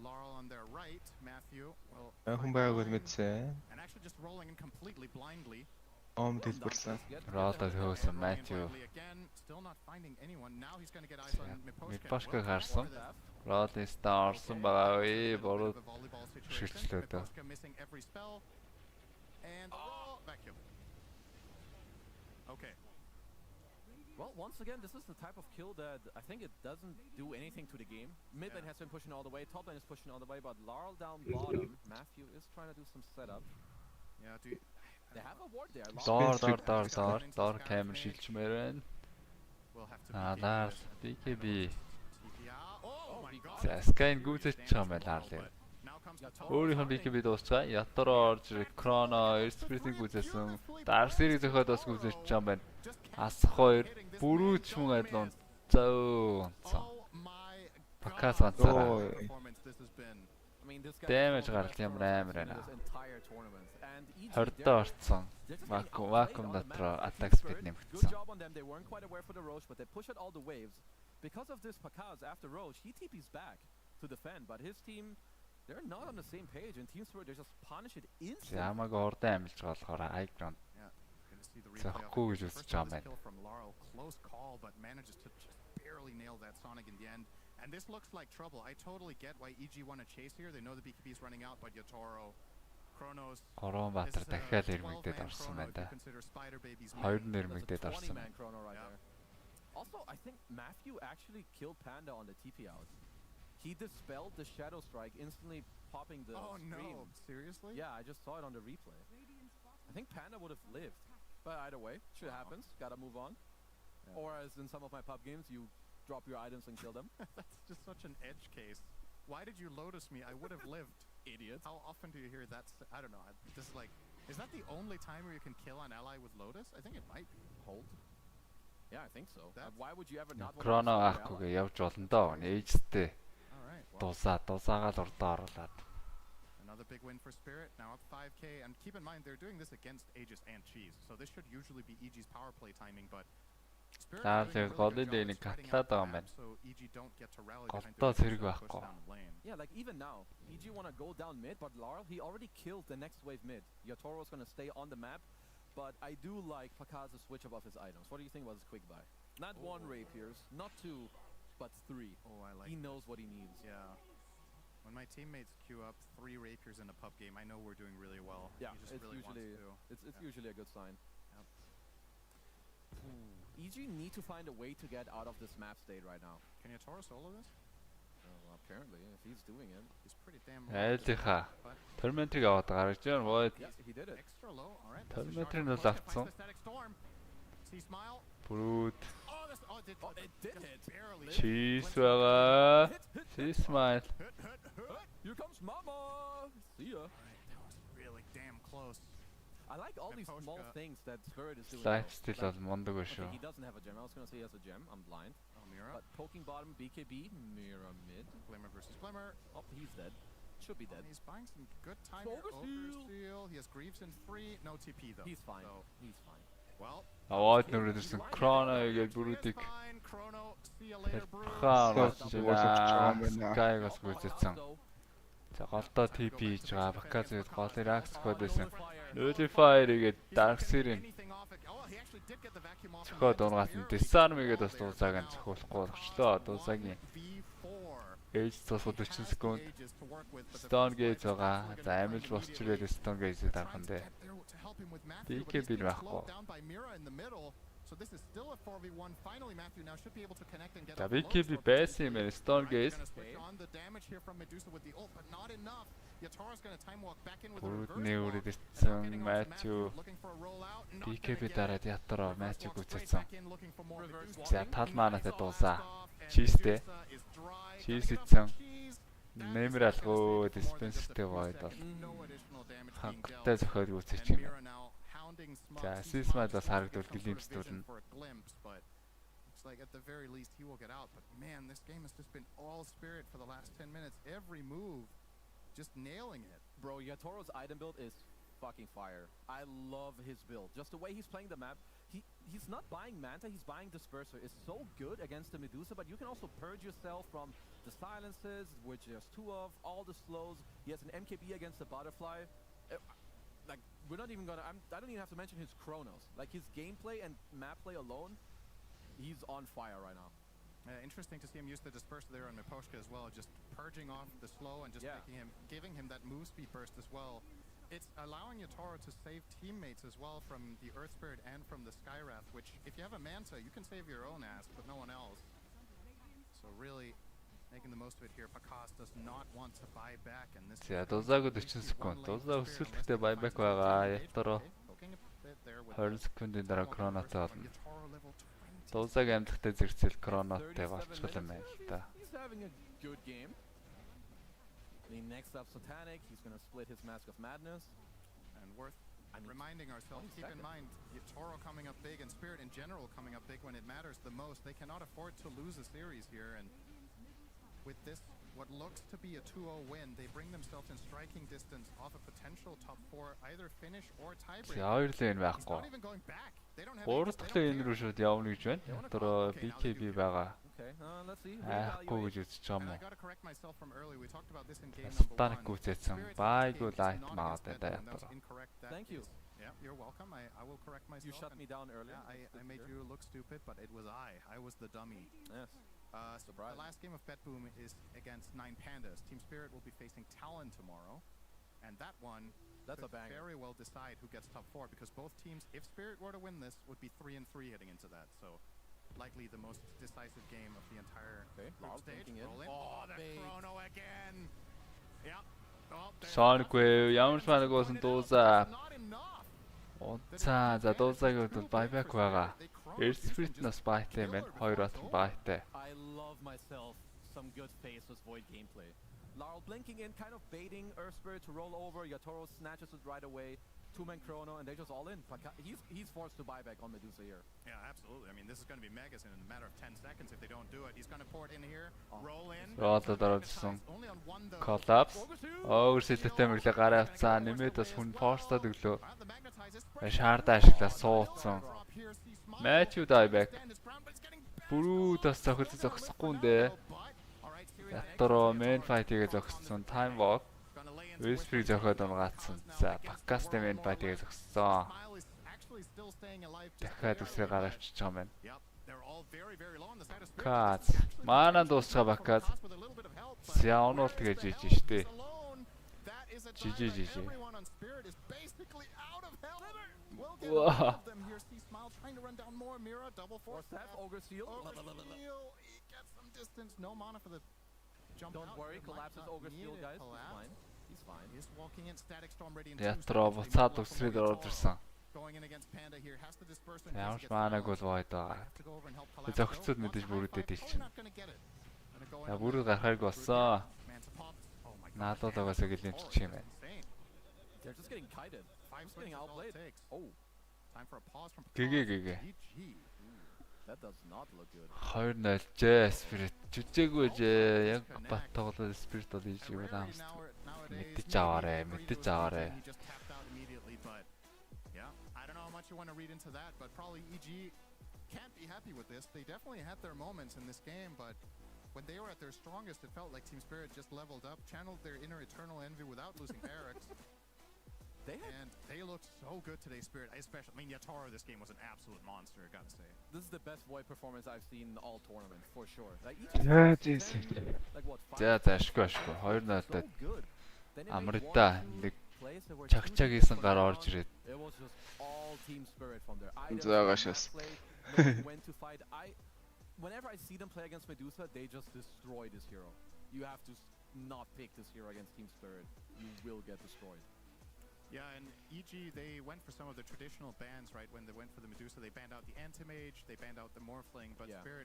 Laurel on their right. Matthew, well, and actually just rolling in completely blindly. Раалдаа төөсөн Matthew. Мипашка гарсан. Раалдаа орсон байгаа вэ? Бороо шилжлээ дөө. Okay. Well, once again, this is the type of kill that I think it doesn't do anything to the game. Mid lane has been pushing all the way, top lane is pushing all the way, but Laurel down bottom. Matthew is trying to do some setup. Yeah, they have a ward there. Door camera шилжмээр байна. Лаар BKB. Sky гүзэж байгаа юм байна лаар. Өөрийнх нь BKB дуусчаа. Ятароо орж Chrono Spirit-ийг гүзээсэн. Dark Series зөхөд бас гүзэж байгаа юм байна. Ас 2 бүрүүч мөн адилхан. Зөө. Пакас ганцаараа. Damage гарч ямар амар байна. 20 орцсон. Vacuum дотроо attack speed нэмэгдсэн. They weren't quite aware for the Roche, but they push out all the waves. Because of this, Pakaz after Roche, he TP's back to defend, but his team, they're not on the same page, and Team Spirit, they just punish it instantly. Ямаг ордоо амилж болохоор Icon. Зөхгүй гэж үзэж байгаа юм байна. From Laurel, close call, but manages to just barely nail that Sonic in the end. And this looks like trouble. I totally get why EG want to chase here. They know the BKB is running out, but Yatoro, Chronos. Горон Батар дахиад ирмэгдээд орсон байна да. Хоёр нь ирмэгдээд орсон. Also, I think Matthew actually killed Panda on the TP out. He dispelled the Shadow Strike, instantly popping the stream. No, seriously? Yeah, I just saw it on the replay. I think Panda would have lived. But either way, shit happens. Gotta move on. Yeah. Or as in some of my pub games, you drop your items and kill them. That's just such an edge case. Why did you Lotus me? I would have lived. Idiot. How often do you hear that? I don't know. This is like, is that the only time where you can kill an ally with Lotus? I think it might be. Hold. Yeah, I think so. Why would you ever not Chrono AQ-г явж болно доо. Ээжтэй. Дусаагаад урдаа оруулаад. Another big win for Spirit. Now up 5k, and keep in mind they're doing this against Aegis and Cheese. So this should usually be EG's power play timing, but Yeah, like even now, EG wanna go down mid, but Laurel, he already killed the next wave mid. Yatoro's gonna stay on the map, but I do like Pakaz's switch up of his items. What do you think about his quick buy? Not one rapiers, not two, but three. Oh, I like He knows what he needs. Yeah. When my teammates queue up 3 rapiers in a pub game, I know we're doing really well. Yeah, it's usually a good sign. EG need to find a way to get out of this map state right now. Can Yatoro solo this? Well, apparently, if he's doing it. He's pretty damn low. Tormentrийг аваад гарч ирсэн. Void. He did it. Extra low. All right. Tormentrийг нь авсан. Brute. Oh, it did hit. Barely. Cheese байгаа. Cheese smile. Here comes Mama. See ya. That was really damn close. I like all these small things that Spirit is doing. Lifesteal бол мундаг биш үү? He doesn't have a gem. I was gonna say he has a gem. I'm blind. Oh, Mira. But poking bottom, BKB, Mira mid. Glimmer versus Glimmer. Oh, he's dead. Should be dead. He's buying some good time here. Oversteal. He has Greaves in free. No TP though. He's fine. He's fine. Well. Аваад нүрээсэн Chrono гэж бүрүүдийг. Chrono, see you later, bro. Skygos гүйцэтсэн. За голдоо TP хийж байгаа. Bakaz гээд гол Irax код байсан. Notify-гээд Dark Series. Цохоо дунгаас нь Disarm-игээд бас дуусааг нь цохиулахгүй болчихлоо. Дуусаагийн ээж цусгал 40 секунд. Stone Gate байгаа. За амилж босч ирээд Stone Gate-ийг дарах нь дээ. BKB байхгүй. За BKB байсан юм ээ. Stone Gate. Бүрдний үрээд ирсэн Matthew BKB дараад ятараа Matthew гүцээсэн. За тал маанатай дуусаа. Чистэ. Чистсэн. Нэмэр алгуу диспенсертэй гойд бол хангалттай зохиол гүцээч юм. За Sismad бас харагдвал гэлимсдүүлнэ. Like at the very least he will get out, but man, this game has just been all Spirit for the last 10 minutes. Every move just nailing it. Bro, Yatoro's item build is fucking fire. I love his build. Just the way he's playing the map. He's not buying Manta, he's buying Disperser. It's so good against the Medusa, but you can also purge yourself from the silences, which there's two of, all the slows. He has an MKB against the Butterfly. Like, we're not even gonna... I don't even have to mention his Chronos. Like, his gameplay and map play alone, he's on fire right now. Interesting to see him use the Disperser there on Miposhka as well, just purging off the slow and just giving him that move speed burst as well. It's allowing Yatoro to save teammates as well from the Earth Spirit and from the Skywrath, which if you have a Manta, you can save your own ass, but no one else. So really making the most of it here. Pakas does not want to buy back, and this. За дуусаагүй 40 секунд. Дуусаа өсөлтөдөө buyback байгаа. Yatoro 20 секундын дараа Chronoтой болно. Дуусааг амтлагтай зэрэгцэл Chronoтой болчихлоо юм байна л та. He's having a good game. The next up Satanic, he's going to split his Mask of Madness. And worth reminding ourselves, keep in mind, Toro coming up big and Spirit in general coming up big when it matters the most. They cannot afford to lose a series here, and with this, what looks to be a 2-0 win, they bring themselves in striking distance off a potential top 4, either finish or tiebreak. It's not even going back. They don't have энэ рүү шууд явна гэж байна. Yatoro BKB байгаа. Okay, let's see. Айхгүй гэж үзэж байгаа юм уу? I got to correct myself from early. We talked about this in game number 1. Станик гүцээсэн. Байгуу лайт маагаад да Yatoro. Thank you. Yeah, you're welcome. I will correct myself. You shut me down earlier. Yeah, I made you look stupid, but it was I. I was the dummy. Yes. So the last game of BetBoom is against 9 Pandas. Team Spirit will be facing Talon tomorrow, and that one could very well decide who gets top 4, because both teams, if Spirit were to win this, would be 3-3 heading into that. So likely the most decisive game of the entire group stage. Roll in. Oh, the chrono again. Yeah. Sonic-гүй ямар ч манайг уусан дуусаа. За дуусаагийн үед buyback байгаа. Spirit нас байтай юм байна. Хоёр батал байтай. I love myself some good faceless void gameplay. Laurel blinking in, kind of baiting Earth Spirit to roll over. Yatoro snatches it right away. Two-man chrono, and they just all in. He's forced to buy back on Medusa here. Yeah, absolutely. I mean, this is going to be Megas in a matter of 10 seconds if they don't do it. He's going to pour it in here, roll in. Only on one though. Collapse. Өөрсөлтөтэй мэрлээ гараа авцсан. Нэмээд бас хүн форстад өглөө. Шаардаа ашиглаа суудсан. Matthew dieback. Бүрүү тас зогсохгүй юм дээ. Yatoro main fight-ийг зогссон. Time walk. Whisper зохиод унгаацсан. За, Pakas main fight-ийг зогссон. Дахиад үсрээ гараа авчиж байгаа юм байна. Pakas. Маана дуусгаа Pakas. Сяонол тэгэж ижиж штэ. Жижиж. Wow. Trying to run down more. Mira, double force. Ogre Seal. He gets some distance. No mana for the jump. Don't worry, collapses Ogre Seal, guys. He's fine. He's walking in. Static Storm ready in Yatoro буцаад үсрээд орж ирсэн. Going in against Panda here. Has to disperse. Ямар ч маанаг бол войд байгаа. Зөгцөд мэдээж бүрүүдэд илчин. За бүрүүд гарахыг болсон. Наадууд угаасаа гэлэмчих юм байна. They're just getting kited. 5 just getting outplayed. Oh. Time for a pause from Гэг. That does not look good. 2-0 жээ Spirit. Жүжээгүй жээ. Яг бат тоглоод Spirit бол ийж юу юм. Мэдэж аваарэ. Yeah, I don't know how much you want to read into that, but probably EG can't be happy with this. They definitely had their moments in this game, but when they were at their strongest, it felt like Team Spirit just leveled up, channeled their inner eternal envy without losing Eric's. And they looked so good today, Spirit. Especially, I mean, Yatoro this game was an absolute monster, gotta say. This is the best Void performance I've seen all tournament, for sure. Like, Yeah, this. За ашгүй. 2-0-тай амрыта нэг чагчаг хийсэн гар орж ирээд. It was just all team spirit from there. Заагашаас. When to fight. Whenever I see them play against Medusa, they just destroy this hero. You have to not pick this hero against team spirit. You will get destroyed. Yeah, and EG, they went for some of the traditional bans, right? When they went for the Medusa, they banned out the Anti-Mage, they banned out the Morphling, but Spirit